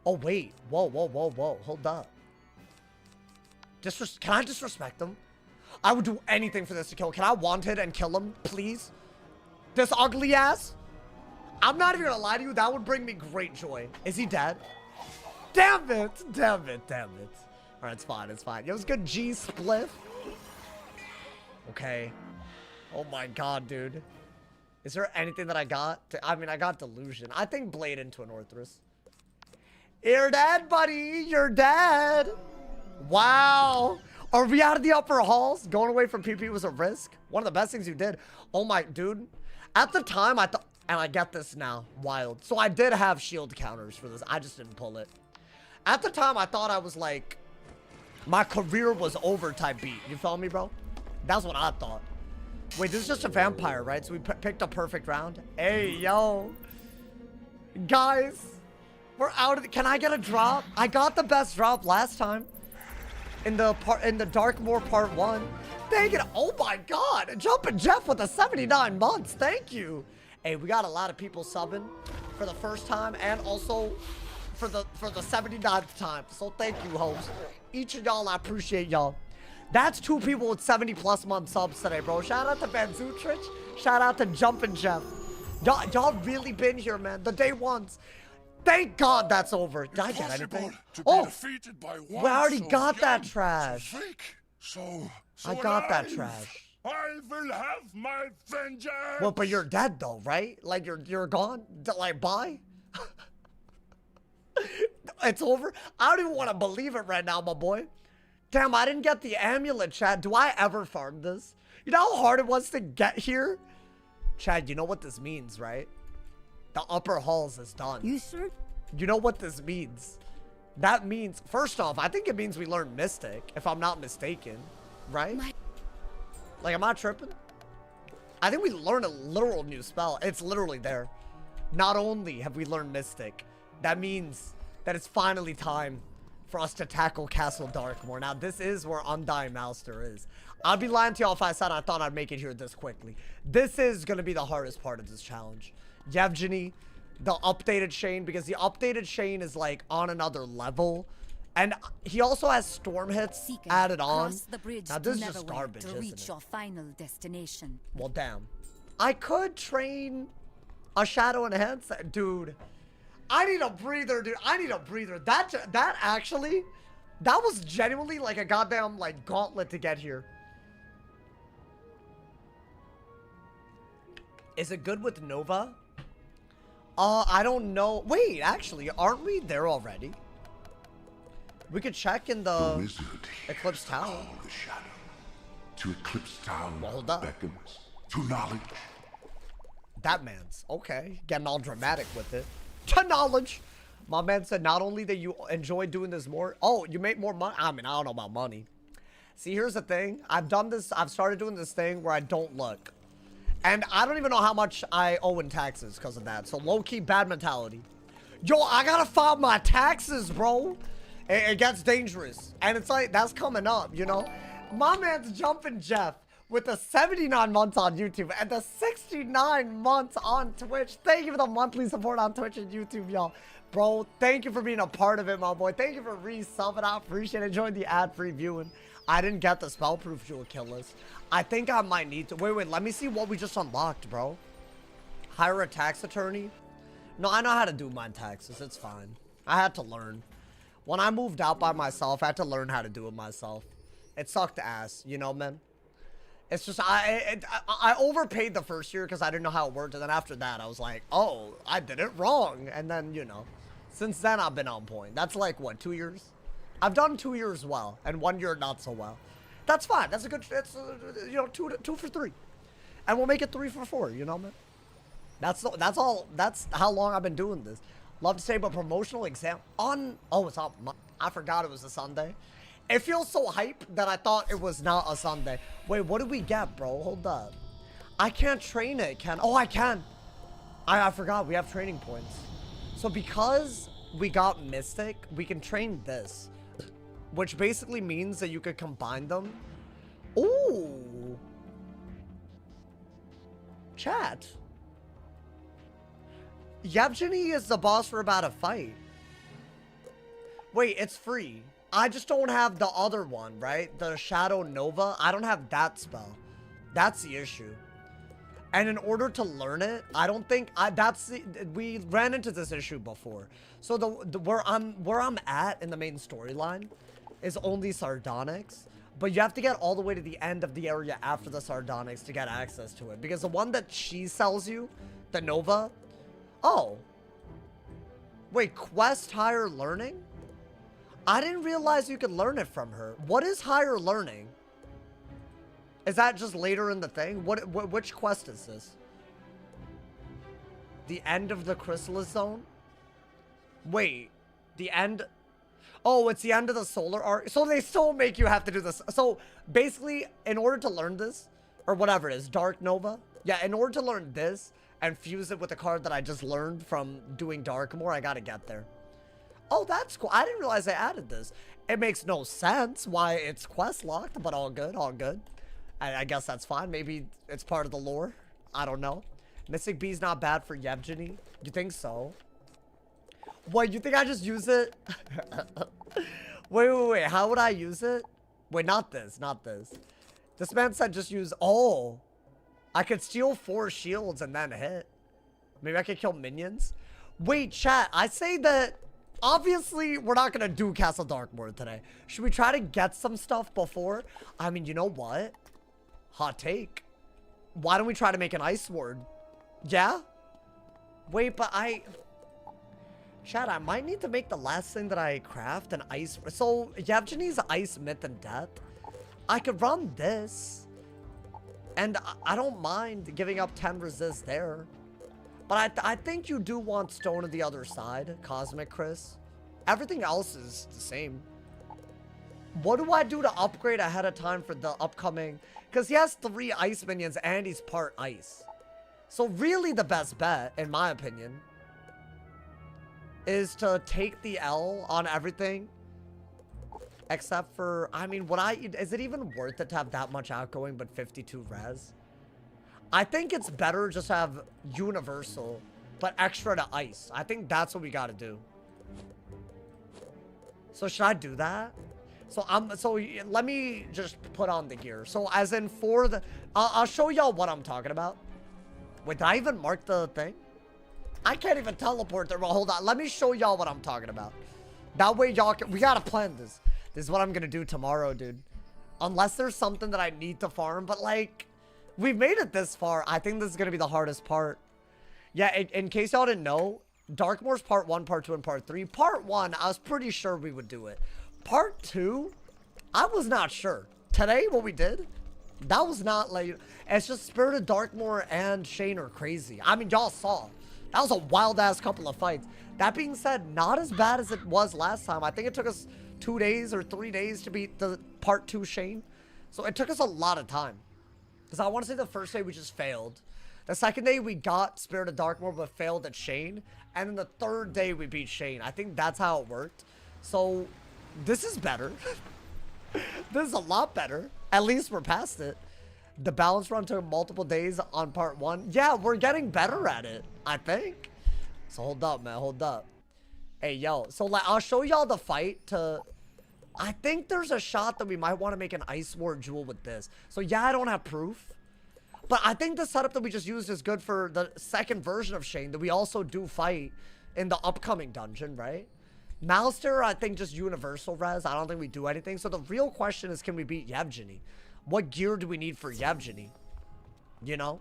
Oh, wait. Whoa, whoa, whoa, whoa. Hold up. Can I disrespect him? I would do anything for this to kill. Can I wanted and kill him, please? This ugly ass? I'm not even gonna lie to you. That would bring me great joy. Is he dead? Damn it! Damn it! Damn it! Alright, it's fine. It's fine. It was good G spliff. Okay. Oh my god, dude. Is there anything that I got? I mean, I got Delusion. I think Blade into an Orthrus. You're dead, buddy. You're dead. Wow. Are we out of the upper halls? Going away from PP was a risk. One of the best things you did. Oh my, dude. At the time, I thought, and I get this now. Wild. So I did have shield counters for this. I just didn't pull it. At the time, I thought I was like, my career was over type beat. You feel me, bro? That's what I thought. Wait, this is just a vampire, right? So we picked a perfect round. Hey, yo. Guys, we're out of the... Can I get a drop? I got the best drop last time. In the Darkmoor part 1. Thank you. Oh my god. Jumpin' Jeff with the 79 months. Thank you. Hey, we got a lot of people subbing for the first time and also for the 79th time. So thank you, hosts. Each of y'all, I appreciate y'all. That's 2 people with 70+ month subs today, bro. Shout out to Banzutrich. Shout out to Jumpin' Jeff. Y'all really been here, man. The day ones. Thank God that's over. Did I get anything? Oh, we already got that trash. I got that trash. I will have my vengeance. Well, but you're dead though, right? Like you're gone. Like bye. It's over. I don't even want to believe it right now, my boy. Damn, I didn't get the amulet, Chad. Do I ever farm this? You know how hard it was to get here? Chad, you know what this means, right? The upper halls is done. You sir? You know what this means? That means, first off, I think it means we learn Mystic, if I'm not mistaken, right? Like, am I tripping? I think we learned a literal new spell. It's literally there. Not only have we learned Mystic, that means that it's finally time for us to tackle Castle Darkmoor. Now, this is where Undying Master is. I'd be lying to y'all if I said I thought I'd make it here this quickly. This is going to be the hardest part of this challenge. Yevgeny, the updated Shane, because the updated Shane is like on another level. And he also has storm hits Seeker, added on. Bridge Now, this is just garbage, to isn't reach it? your final destination. Well, damn. I could train a Shadow Enhance. Dude, I need a breather, dude. I need a breather. That actually, that was genuinely like a goddamn like gauntlet to get here. Is it good with Nova? I don't know. Wait, actually, aren't we there already? We could check in the Eclipse Tower. The shadow. To Eclipse Tower Well, hold up. beckons to knowledge. That man's okay. Getting all dramatic with it. To knowledge. My man said not only that you enjoy doing this more. Oh, you make more money. I mean, I don't know about money. See, here's the thing. I've started doing this thing where I don't look. And I don't even know how much I owe in taxes because of that. So low-key bad mentality. Yo, I gotta file my taxes, bro. It gets dangerous. And it's like, that's coming up, you know? My man's Jumpin' Jeff with the 79 months on YouTube and the 69 months on Twitch. Thank you for the monthly support on Twitch and YouTube, y'all. Bro, thank you for being a part of it, my boy. Thank you for resubbing. I appreciate it. Enjoying the ad-free viewing. I didn't get the spellproof jewel kill list. I think I might need to. Wait, let me see what we just unlocked, bro. Hire a tax attorney. No, I know how to do my taxes. It's fine. I had to learn. When I moved out by myself, I had to learn how to do it myself. It sucked ass, you know, man. It's just, I overpaid the first year because I didn't know how it worked. And then after that, I was like, oh, I did it wrong. And then, you know, since then, I've been on point. That's like, what, 2 years? I've done 2 years well and 1 year not so well. That's fine. That's a good, it's, you know, two for 3. And we'll make it 3 for 4, you know, man? That's all, that's how long I've been doing this. Love to say, but promotional exam on, oh, it's on, I forgot it was a Sunday. It feels so hype that I thought it was not a Sunday. Wait, what did we get, bro? Hold up. I can't train it, oh, I can. I forgot, we have training points. So because we got Mystic, we can train this. Which basically means that you could combine them. Ooh. Chat. Yevgeny is the boss we're about to fight. Wait, it's free. I just don't have the other one, right? The Shadow Nova. I don't have that spell. That's the issue. And in order to learn it, I don't think we ran into this issue before. So where I'm at in the main storyline is only sardonyx, but you have to get all the way to the end of the area after the sardonyx to get access to it, because the one that she sells you, the Nova. Oh, wait, quest higher learning? I didn't realize you could learn it from her. What is higher learning? Is that just later in the thing? Which quest is this? The end of the chrysalis zone? Wait, the end? Oh, it's the end of the solar arc. So they still make you have to do this. So basically, in order to learn this, or whatever it is, Dark Nova. Yeah, in order to learn this and fuse it with the card that I just learned from doing Darkmoor, I gotta get there. Oh, that's cool. I didn't realize they added this. It makes no sense why it's quest locked, but all good, all good. I guess that's fine. Maybe it's part of the lore. I don't know. Mystic Bee's not bad for Yevgeny. You think so? What, you think I just use it? Wait. How would I use it? Wait, not this, not this. This man said just use... Oh. I could steal 4 shields and then hit. Maybe I could kill minions. Wait, chat. I say that... Obviously, we're not going to do Castle Darkmoor today. Should we try to get some stuff before? I mean, you know what? Hot take. Why don't we try to make an ice sword? Yeah? Wait, but Chat, I might need to make the last thing that I craft an ice... So, Yevgeny's Ice, Myth, and Death. I could run this. And I don't mind giving up 10 resist there. But I think you do want Stone of the Other Side, Cosmic Chris. Everything else is the same. What do I do to upgrade ahead of time for the upcoming... Because he has 3 ice minions and he's part ice. So really the best bet, in my opinion, is to take the L on everything. Except for, I mean, is it even worth it to have that much outgoing but 52 res? I think it's better just to have universal, but extra to ice. I think that's what we gotta do. So should I do that? So let me just put on the gear. So as in for the, I'll show y'all what I'm talking about. Wait, did I even mark the thing? I can't even teleport there. Well, hold on. Let me show y'all what I'm talking about. That way y'all can, we gotta plan this. This is what I'm gonna do tomorrow, dude. Unless there's something that I need to farm, but like, we've made it this far. I think this is gonna be the hardest part. Yeah, in case y'all didn't know, Darkmoor's part 1, part 2, and part 3. Part 1, I was pretty sure we would do it. Part 2, I was not sure. Today, what we did, that was not like... It's just Spirit of Darkmoor and Shane are crazy. I mean, y'all saw. That was a wild-ass couple of fights. That being said, not as bad as it was last time. I think it took us 2 days or 3 days to beat the part 2 Shane. So it took us a lot of time. Because I want to say the first day we just failed. The second day we got Spirit of Darkmoor but failed at Shane. And then the third day we beat Shane. I think that's how it worked. So... This is better. This is a lot better. At least we're past it. The balance run took multiple days on part 1. Yeah, we're getting better at it, I think. So hold up, man. Hold up. Hey, yo. So like, I'll show y'all the fight to... I think there's a shot that we might want to make an Ice Ward Jewel with this. So yeah, I don't have proof. But I think the setup that we just used is good for the second version of Shane that we also do fight in the upcoming dungeon, right? Malster, I think just universal res. I don't think we do anything. So the real question is, can we beat Yevgeny? What gear do we need for Yevgeny? You know?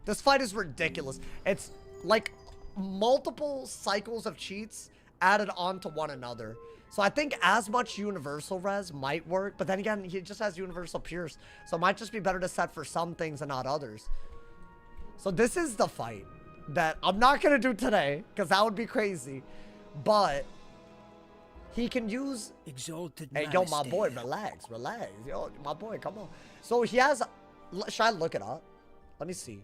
This fight is ridiculous. It's like multiple cycles of cheats added on to one another. So I think as much universal res might work. But then again, he just has universal pierce. So it might just be better to set for some things and not others. So this is the fight that I'm not going to do today, because that would be crazy. But... he can use... Exalted Hey, yo, my boy, relax. Yo, my boy, come on. So he has... Should I look it up? Let me see.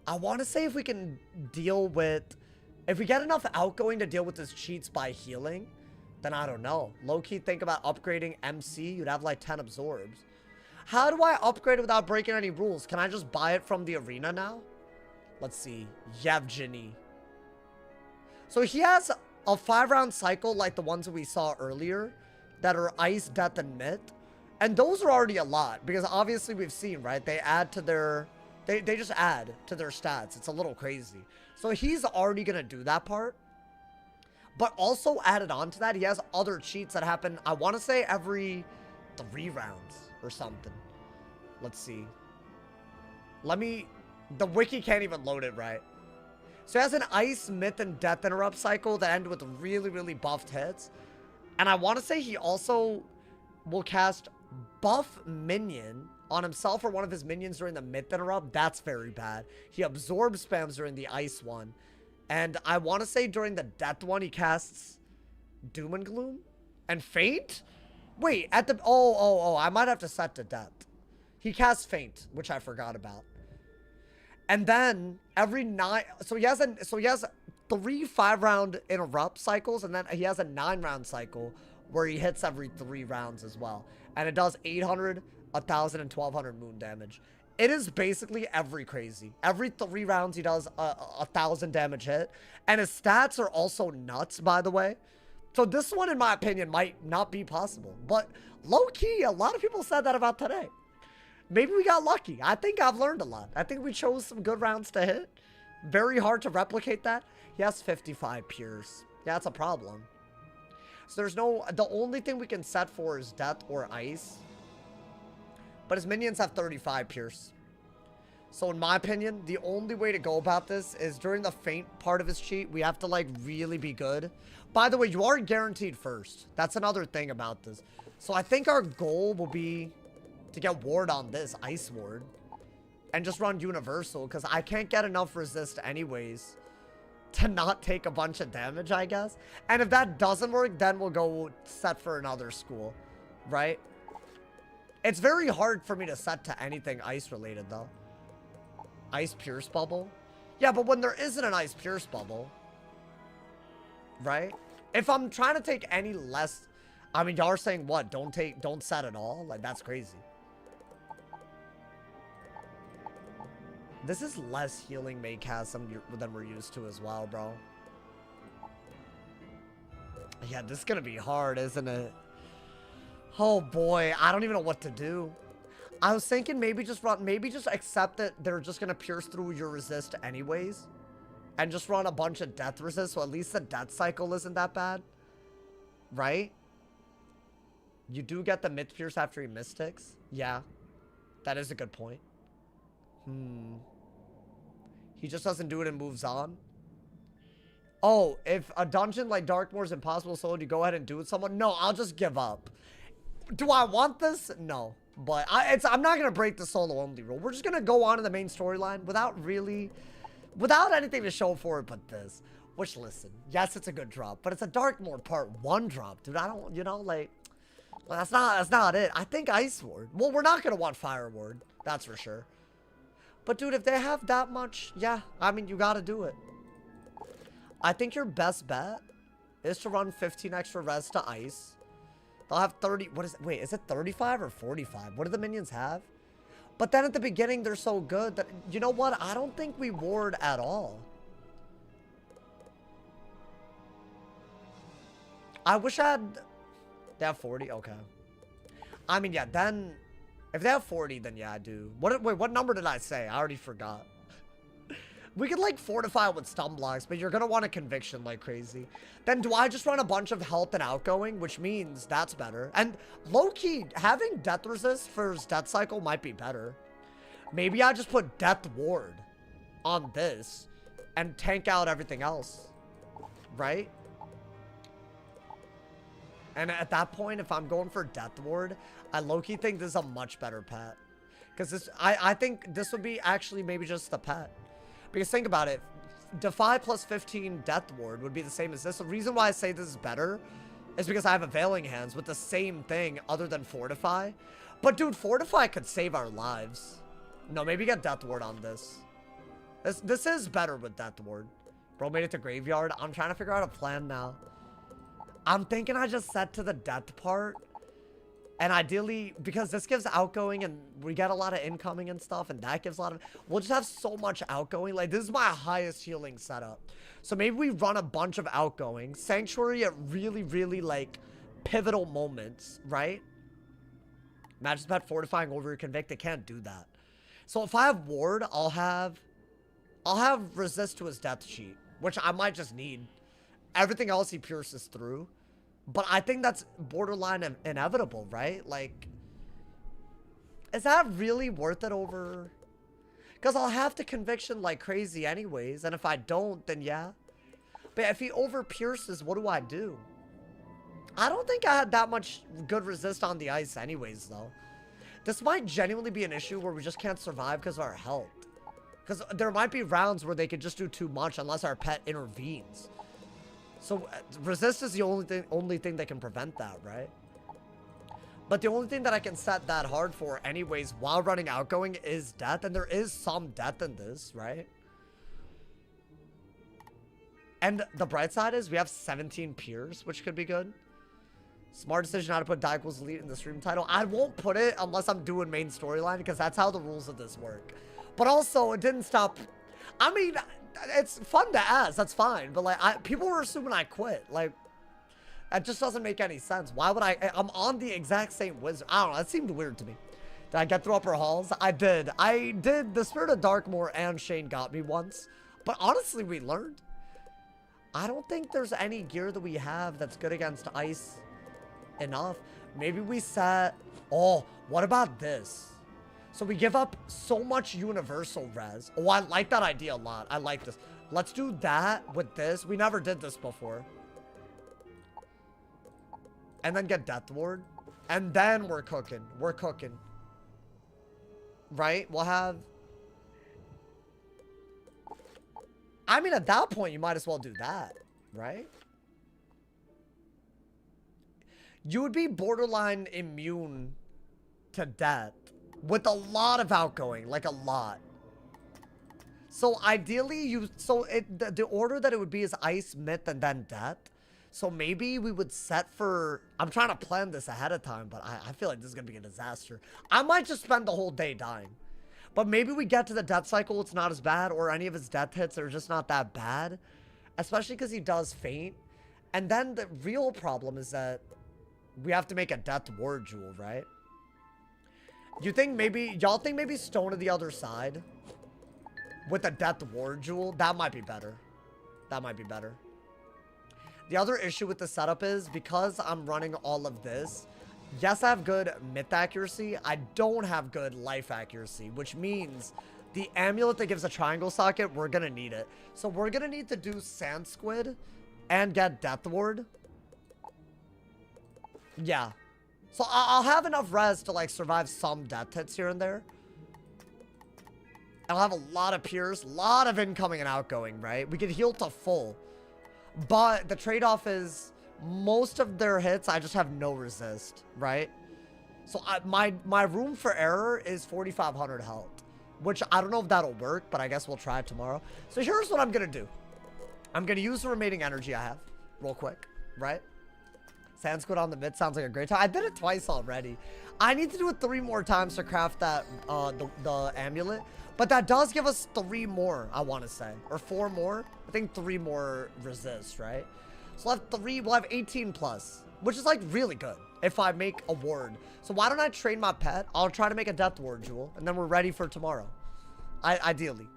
I want to say if we can deal with... If we get enough outgoing to deal with his cheats by healing, then I don't know. Low-key think about upgrading MC. You'd have like 10 absorbs. How do I upgrade it without breaking any rules? Can I just buy it from the arena now? Let's see. Yevgeny. So he has... a 5-round cycle like the ones that we saw earlier that are Ice, Death, and Myth. And those are already a lot because obviously we've seen, right? They add to their They just add to their stats. It's a little crazy. So he's already going to do that part. But also added on to that, he has other cheats that happen, I want to say, every 3 rounds or something. Let's see. The wiki can't even load it right. So he has an Ice, Myth, and Death Interrupt cycle that end with really, really buffed hits. And I want to say he also will cast Buff Minion on himself or one of his minions during the Myth Interrupt. That's very bad. He Absorb spams during the Ice one. And I want to say during the Death one, he casts Doom and Gloom and Faint? Wait, at the... Oh, I might have to set to Death. He casts Faint, which I forgot about. And then every 9... So he has 3 5-round interrupt cycles, and then he has a 9-round cycle where he hits every 3 rounds as well. And it does 800, 1,000, and 1,200 moon damage. It is basically every crazy. Every 3 rounds, he does a 1,000 damage hit. And his stats are also nuts, by the way. So this one, in my opinion, might not be possible. But low-key, a lot of people said that about today. Maybe we got lucky. I think I've learned a lot. I think we chose some good rounds to hit. Very hard to replicate that. He has 55 Pierce. Yeah, that's a problem. So there's no... The only thing we can set for is Death or Ice. But his minions have 35 Pierce. So in my opinion, the only way to go about this is during the Faint part of his cheat, we have to, like, really be good. By the way, you are guaranteed first. That's another thing about this. So I think our goal will be to get ward on this, Ice Ward. And just run Universal, because I can't get enough resist anyways to not take a bunch of damage, I guess. And if that doesn't work, then we'll go set for another school, right? It's very hard for me to set to anything ice-related, though. Ice Pierce Bubble? Yeah, but when there isn't an Ice Pierce Bubble, right? If I'm trying to take any less... I mean, y'all are saying what? Don't set at all? Like, that's crazy. This is less healing Maycast than we're used to as well, bro. Yeah, this is gonna be hard, isn't it? Oh boy, I don't even know what to do. I was thinking maybe just accept that they're just gonna pierce through your resist anyways. And just run a bunch of death resist, so at least the death cycle isn't that bad. Right? You do get the Myth Pierce after he Mystics. Yeah. That is a good point. He just doesn't do it and moves on. Oh, if a dungeon like Darkmoor is impossible solo, you go ahead and do it with someone? No, I'll just give up. Do I want this? No. But I'm not going to break the solo-only rule. We're just going to go on to the main storyline without anything to show for it but this. Which, listen, yes, it's a good drop, but it's a Darkmoor part 1 drop, dude. I don't, you know, like, well, that's not it. I think Ice Ward. Well, we're not going to want Fire Ward. That's for sure. But, dude, if they have that much, yeah, I mean, you got to do it. I think your best bet is to run 15 extra res to Ice. They'll have 30, wait, is it 35 or 45? What do the minions have? But then at the beginning, they're so good that, you know what? I don't think we ward at all. I wish I had, they have 40? Okay. I mean, yeah, then, if they have 40, then yeah, I do. Wait, what number did I say? I already forgot. We could, like, fortify with stun blocks, but you're gonna want a conviction like crazy. Then do I just run a bunch of health and outgoing, which means that's better. And low-key, having death resist for his death cycle might be better. Maybe I just put death ward on this and tank out everything else, right? And at that point, if I'm going for death ward, I low-key think this is a much better pet. Because this, I think this would be actually maybe just the pet. Because think about it, Defy plus 15 Death Ward would be the same as this. The reason why I say this is better is because I have Availing Hands with the same thing other than Fortify. But dude, Fortify could save our lives. No, maybe get Death Ward on this. This is better with Death Ward. Bro made it to Graveyard. I'm trying to figure out a plan now. I'm thinking I just set to the Death part. And ideally, because this gives outgoing and we get a lot of incoming and stuff, and that gives a lot of... We'll just have so much outgoing. Like, this is my highest healing setup. So maybe we run a bunch of outgoing. Sanctuary at really, really, like, pivotal moments, right? Imagine Pet fortifying over your Convict. They can't do that. So if I have ward, I'll have resist to his death sheet, which I might just need. Everything else he pierces through. But I think that's borderline inevitable, right? Like, is that really worth it over? Because I'll have to conviction like crazy anyways, and if I don't, then yeah. But if he over pierces, what do I do? I don't think I had that much good resist on the ice anyways, though. This might genuinely be an issue where we just can't survive because of our health. Because there might be rounds where they could just do too much unless our pet intervenes. So resist is the only thing that can prevent that, right? But the only thing that I can set that hard for anyways while running outgoing is death. And there is some death in this, right? And the bright side is we have 17 peers, which could be good. Smart decision how to put die equals elite in the stream title. I won't put it unless I'm doing main storyline because that's how the rules of this work. But also, it didn't stop. I mean, it's fun to ask. That's fine. But like, people were assuming I quit. Like, that just doesn't make any sense. Why would I'm on the exact same wizard. I don't know. That seemed weird to me. Did I get through upper halls? I did. The Spirit of Darkmoor and Shane got me once. But honestly, we learned. I don't think there's any gear that we have that's good against ice enough. Maybe we set... Oh, what about this? So we give up so much universal res. Oh, I like that idea a lot. I like this. Let's do that with this. We never did this before. And then get Death Ward. And then we're cooking. We're cooking. Right? We'll have... I mean, at that point, you might as well do that. Right? You would be borderline immune to death. With a lot of outgoing. Like, a lot. So, ideally, the order that it would be is Ice, Myth, and then Death. So maybe we would set for... I'm trying to plan this ahead of time, but I feel like this is going to be a disaster. I might just spend the whole day dying. But maybe we get to the death cycle, it's not as bad, or any of his death hits are just not that bad. Especially because he does faint. And then the real problem is that we have to make a death ward jewel, right? You think maybe... Y'all think maybe Stone to the other side? With a death ward jewel? That might be better. That might be better. The other issue with the setup is, because I'm running all of this, yes, I have good myth accuracy. I don't have good life accuracy, which means the amulet that gives a triangle socket, we're going to need it. So we're going to need to do Sand Squid and get Death Ward. Yeah. So I'll have enough res to, like, survive some death hits here and there. I'll have a lot of peers, a lot of incoming and outgoing, right? We can heal to full. But the trade-off is most of their hits, I just have no resist, right? So my room for error is 4,500 health, which I don't know if that'll work, but I guess we'll try it tomorrow. So here's what I'm going to do. I'm going to use the remaining energy I have real quick, right? Sand Squid on the mid sounds like a great time. I did it twice already. I need to do it 3 more times to craft that the amulet. But that does give us 3 more, I want to say. Or 4 more. I think 3 more resist, right? So we'll have 18 plus. Which is like really good if I make a ward. So why don't I train my pet? I'll try to make a death ward jewel. And then we're ready for tomorrow. Ideally.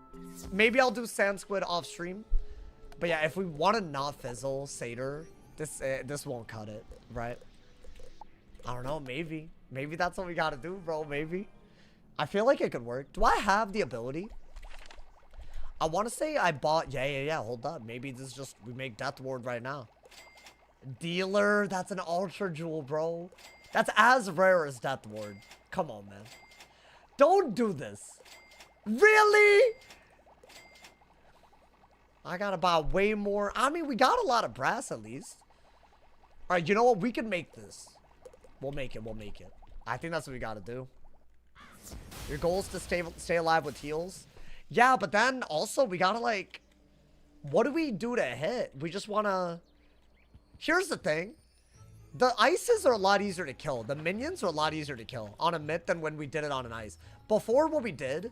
Maybe I'll do Sand Squid off stream. But yeah, if we want to not fizzle Satyr, this won't cut it, right? I don't know, maybe. Maybe that's what we gotta do, bro, maybe. I feel like it could work. Do I have the ability? I want to say I bought... Yeah. Hold up. Maybe this is just... We make Death Ward right now. Dealer. That's an Ultra Jewel, bro. That's as rare as Death Ward. Come on, man. Don't do this. Really? I gotta buy way more. I mean, we got a lot of brass at least. Alright, you know what? We can make this. We'll make it. We'll make it. I think that's what we gotta do. Your goal is to stay alive with heals. Yeah, but then also we gotta like... What do we do to hit? We just wanna... Here's the thing. The ices are a lot easier to kill. The minions are a lot easier to kill on a myth than when we did it on an ice. Before, what we did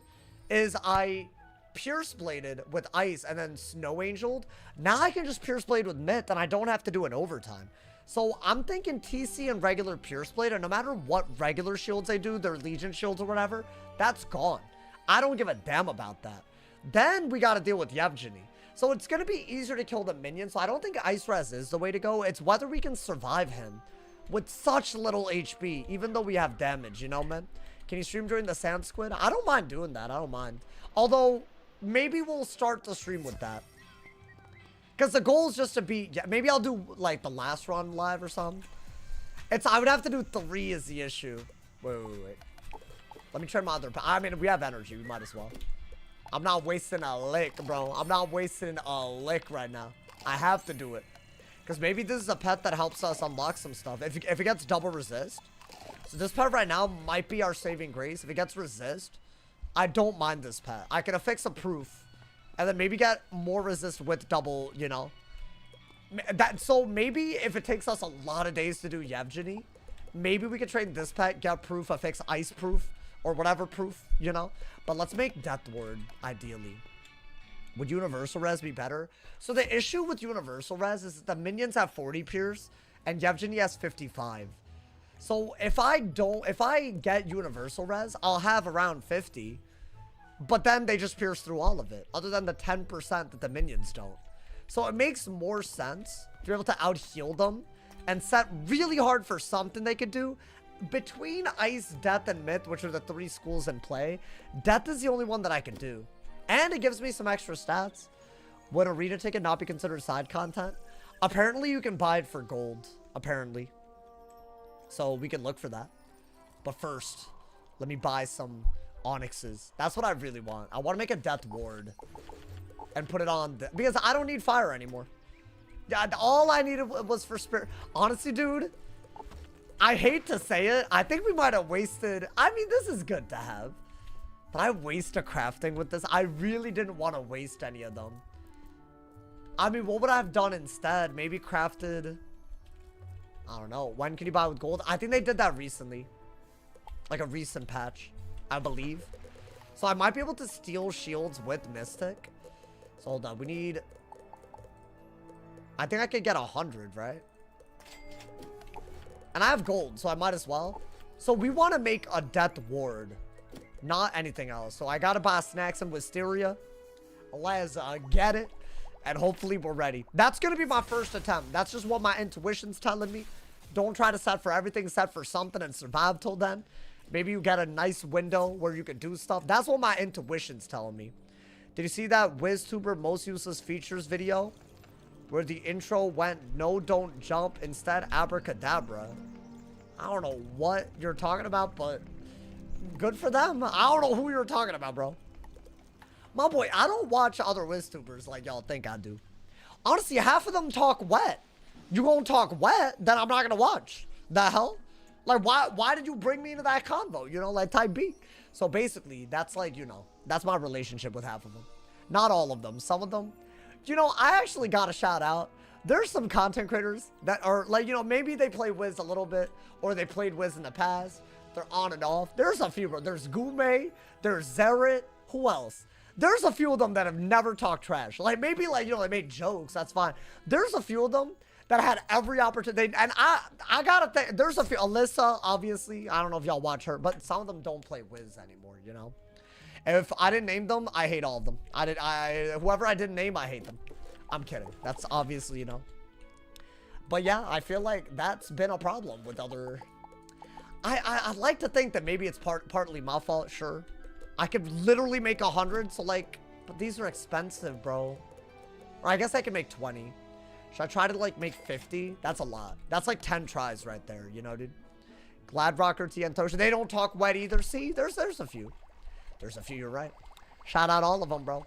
is I Pierce Bladed with ice and then Snow Angeled. Now I can just Pierce Blade with myth and I don't have to do an overtime. So I'm thinking TC and regular Pierce Blade, and no matter what regular shields they do, their Legion shields or whatever, that's gone. I don't give a damn about that. Then we got to deal with Yevgeny. So it's going to be easier to kill the minion. So I don't think Ice Res is the way to go. It's whether we can survive him with such little HP, even though we have damage, you know, man? Can you stream during the Sand Squid? I don't mind doing that. I don't mind. Although, maybe we'll start the stream with that. Because the goal is just to be... Yeah, maybe I'll do, like, the last run live or something. I would have to do 3 is the issue. Wait. Let me try my other... I mean, we have energy. We might as well. I'm not wasting a lick, bro. I'm not wasting a lick right now. I have to do it. Because maybe this is a pet that helps us unlock some stuff. If it gets double resist. So this pet right now might be our saving grace. If it gets resist, I don't mind this pet. I can affix a proof. And then maybe get more resist with double, you know. So maybe if it takes us a lot of days to do Yevgeny, maybe we could train this pet, get proof, affix ice proof, or whatever proof, you know. But let's make Death Ward, ideally. Would Universal Res be better? So the issue with Universal Res is that the minions have 40 pierce, and Yevgeny has 55. So if I get Universal Res, I'll have around 50. But then they just pierce through all of it, other than the 10% that the minions don't. So it makes more sense to be able to out-heal them and set really hard for something they could do. Between Ice, Death, and Myth, which are the 3 schools in play, Death is the only one that I can do. And it gives me some extra stats. Would arena ticket not be considered side content? Apparently you can buy it for gold, apparently. So we can look for that. But first, let me buy some onyxes. That's what I really want. I want to make a Death Ward and put it on because I don't need fire anymore. Yeah, all I needed was for spirit. Honestly, dude, I hate to say it. I think we might have wasted. I mean, this is good to have. But I waste a crafting with this. I really didn't want to waste any of them. I mean, what would I have done instead? Maybe crafted... I don't know. When can you buy with gold? I think they did that recently. Like a recent patch, I believe. So I might be able to steal shields with Mystic. So hold on. We need... I think I could get 100, right? And I have gold, so I might as well. So we want to make a Death Ward. Not anything else. So I gotta buy snacks and wisteria. Let's get it. And hopefully we're ready. That's gonna be my first attempt. That's just what my intuition's telling me. Don't try to set for everything. Set for something and survive till then. Maybe you get a nice window where you can do stuff. That's what my intuition's telling me. Did you see that WizTuber most useless features video? Where the intro went, no, don't jump. Instead, abracadabra. I don't know what you're talking about, but... good for them. I don't know who you're talking about, bro. My boy, I don't watch other WizTubers like y'all think I do. Honestly, half of them talk wet. You gonna talk wet, then I'm not gonna watch. The hell? Like, why did you bring me into that convo? You know, like type B. So basically, that's like, you know, that's my relationship with half of them. Not all of them. Some of them. You know, I actually got a shout out. There's some content creators that are like, you know, maybe they play Wiz a little bit, or they played Wiz in the past. They're on and off. There's a few, bro. There's Gume. There's Zerit. Who else? There's a few of them that have never talked trash. Like, maybe, like, you know, they made jokes. That's fine. There's a few of them that had every opportunity. And I gotta think. There's a few. Alyssa, obviously. I don't know if y'all watch her. But some of them don't play Wiz anymore, you know? If I didn't name them, I hate all of them. Whoever I didn't name, I hate them. I'm kidding. That's obviously, you know. But, yeah, I feel like that's been a problem with other... I'd like to think that maybe it's partly my fault, sure. I could literally make 100, so like, but these are expensive, bro. Or I guess I can make 20. Should I try to like make 50? That's a lot. That's like 10 tries right there, you know, dude. Gladrocker, TN Tosha, they don't talk wet either. See, there's a few. There's a few, you're right. Shout out all of them, bro.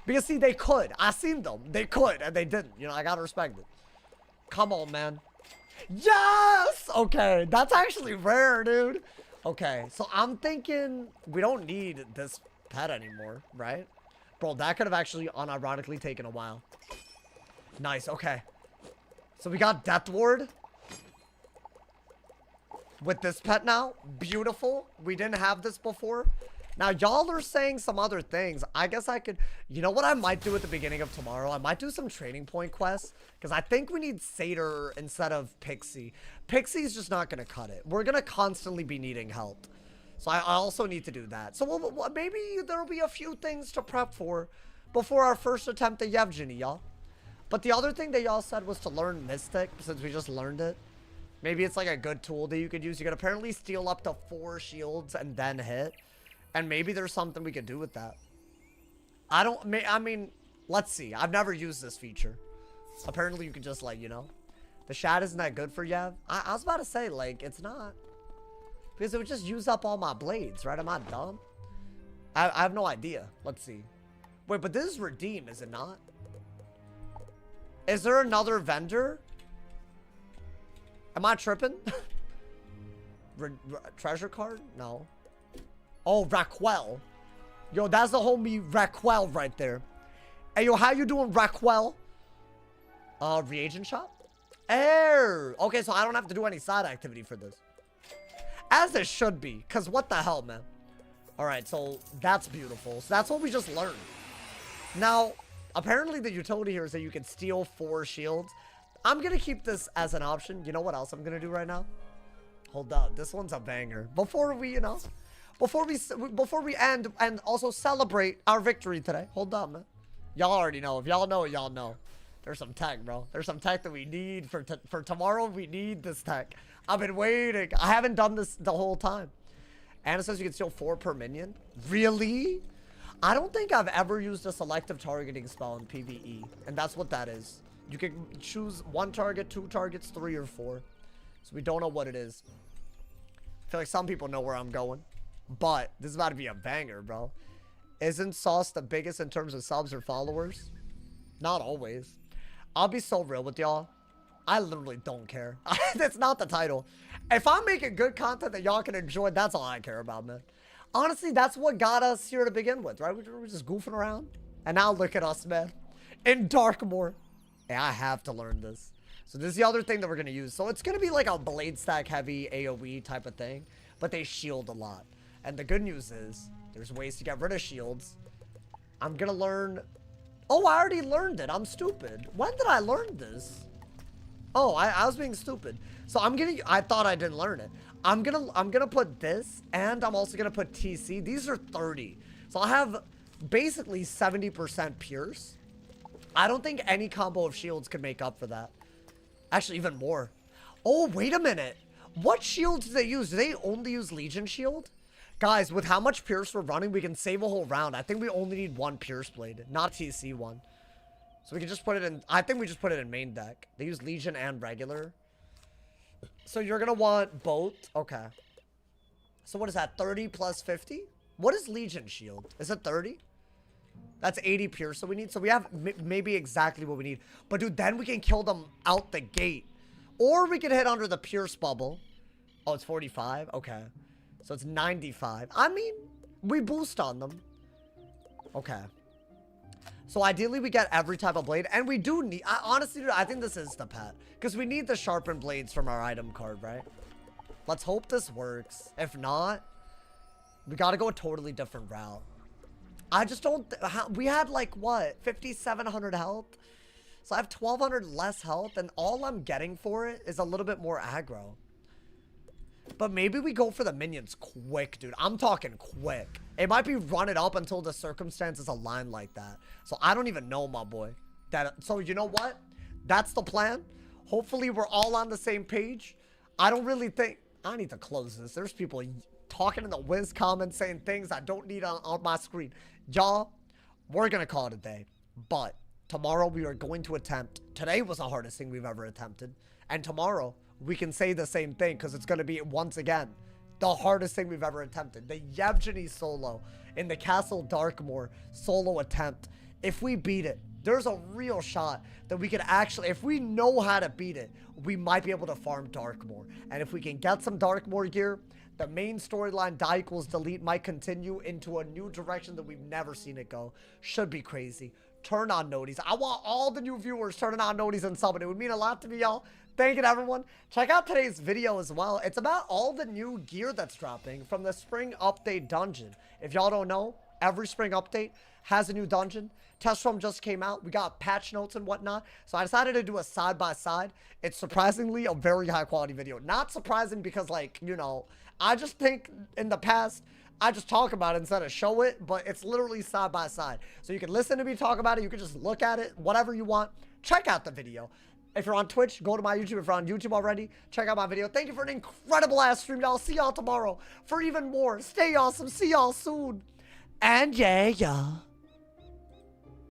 Because see, they could. I seen them. They could, and they didn't. You know, I gotta respect it. Come on, man. Yes! Okay, that's actually rare, dude. Okay, so I'm thinking we don't need this pet anymore, right? Bro, that could have actually unironically taken a while. Nice, okay. So we got Death Ward with this pet now. Beautiful. We didn't have this before. Now, y'all are saying some other things. I guess I could... You know what I might do at the beginning of tomorrow? I might do some training point quests. Because I think we need Satyr instead of Pixie. Pixie's just not going to cut it. We're going to constantly be needing help. So I also need to do that. So maybe there'll be a few things to prep for before our first attempt at Yevgeny, y'all. But the other thing that y'all said was to learn Mystic, since we just learned it. Maybe it's like a good tool that you could use. You could apparently steal up to 4 shields and then hit. And maybe there's something we could do with that. I mean, let's see. I've never used this feature. Apparently you could just, like, you know. The shad isn't that good for Yev. I was about to say, like, it's not. Because it would just use up all my blades, right? Am I dumb? I have no idea. Let's see. Wait, but this is redeem, is it not? Is there another vendor? Am I tripping? Treasure card? No. Oh, Raquel. Yo, that's the homie Raquel right there. Hey, yo, how you doing, Raquel? Reagent shop? Air. Okay, so I don't have to do any side activity for this. As it should be. Because what the hell, man? Alright, so that's beautiful. So that's what we just learned. Now, apparently the utility here is that you can steal 4 shields. I'm going to keep this as an option. You know what else I'm going to do right now? Hold up. This one's a banger. Before we, you know, before we end and also celebrate our victory today. Hold up, man. Y'all already know. If y'all know it, y'all know. There's some tech, bro. There's some tech that we need for tomorrow. We need this tech. I've been waiting. I haven't done this the whole time. And it says you can steal 4 per minion. Really? I don't think I've ever used a selective targeting spell in PvE. And that's what that is. You can choose 1 target, 2 targets, 3 or 4. So we don't know what it is. I feel like some people know where I'm going. But this is about to be a banger, bro. Isn't Sauce the biggest in terms of subs or followers? Not always. I'll be so real with y'all. I literally don't care. That's not the title. If I'm making good content that y'all can enjoy, that's all I care about, man. Honestly, that's what got us here to begin with, right? We're just goofing around. And now look at us, man. In Darkmoor. Hey, I have to learn this. So this is the other thing that we're going to use. So it's going to be like a blade stack heavy AoE type of thing. But they shield a lot. And the good news is there's ways to get rid of shields. I'm going to learn... Oh, I already learned it. I'm stupid. When did I learn this? Oh, I was being stupid. So I thought I didn't learn it. I'm gonna put this, and I'm also gonna put TC. These are 30. So I have basically 70% pierce. I don't think any combo of shields could make up for that. Actually, even more. Oh, wait a minute. What shields do they use? Do they only use Legion shield? Guys, with how much pierce we're running, we can save a whole round. I think we only need 1 pierce blade, not TC one. So we can just put it in... I think we just put it in main deck. They use Legion and regular. So you're going to want both. Okay. So what is that? 30 plus 50? What is Legion shield? Is it 30? That's 80 pierce. So we need... So we have maybe exactly what we need. But dude, then we can kill them out the gate. Or we can hit under the pierce bubble. Oh, it's 45? Okay. So it's 95. I mean, we boost on them. Okay. So ideally, we get every type of blade. And we do need... honestly, dude, I think this is the pet. Because we need the sharpened blades from our item card, right? Let's hope this works. If not, we got to go a totally different route. I just don't... we had, like, what? 5,700 health? So I have 1,200 less health. And all I'm getting for it is a little bit more aggro. But maybe we go for the minions quick, dude. I'm talking quick. It might be run it up until the circumstances align like that. So I don't even know, my boy. So you know what? That's the plan. Hopefully we're all on the same page. I don't really think... I need to close this. There's people talking in the Wiz comments saying things I don't need on my screen. Y'all, we're going to call it a day. But tomorrow we are going to attempt... Today was the hardest thing we've ever attempted. And tomorrow... we can say the same thing because it's going to be, once again, the hardest thing we've ever attempted. The Yevgeny solo in the Castle Darkmoor solo attempt. If we beat it, there's a real shot that we could actually, if we know how to beat it, we might be able to farm Darkmoor. And if we can get some Darkmoor gear, the main storyline, die equals delete, might continue into a new direction that we've never seen it go. Should be crazy. Turn on noties. I want all the new viewers turning on noties and subbing. It would mean a lot to me, y'all. Thank you to everyone. Check out today's video as well. It's about all the new gear that's dropping from the spring update dungeon. If y'all don't know, every spring update has a new dungeon. Test Room just came out. We got patch notes and whatnot. So I decided to do a side-by-side. It's surprisingly a very high-quality video. Not surprising because, like, you know, I just think in the past, I just talk about it instead of show it. But it's literally side-by-side. So you can listen to me talk about it. You can just look at it, whatever you want. Check out the video. If you're on Twitch, go to my YouTube. If you're on YouTube already, check out my video. Thank you for an incredible-ass stream, y'all. See y'all tomorrow for even more. Stay awesome. See y'all soon. And yeah.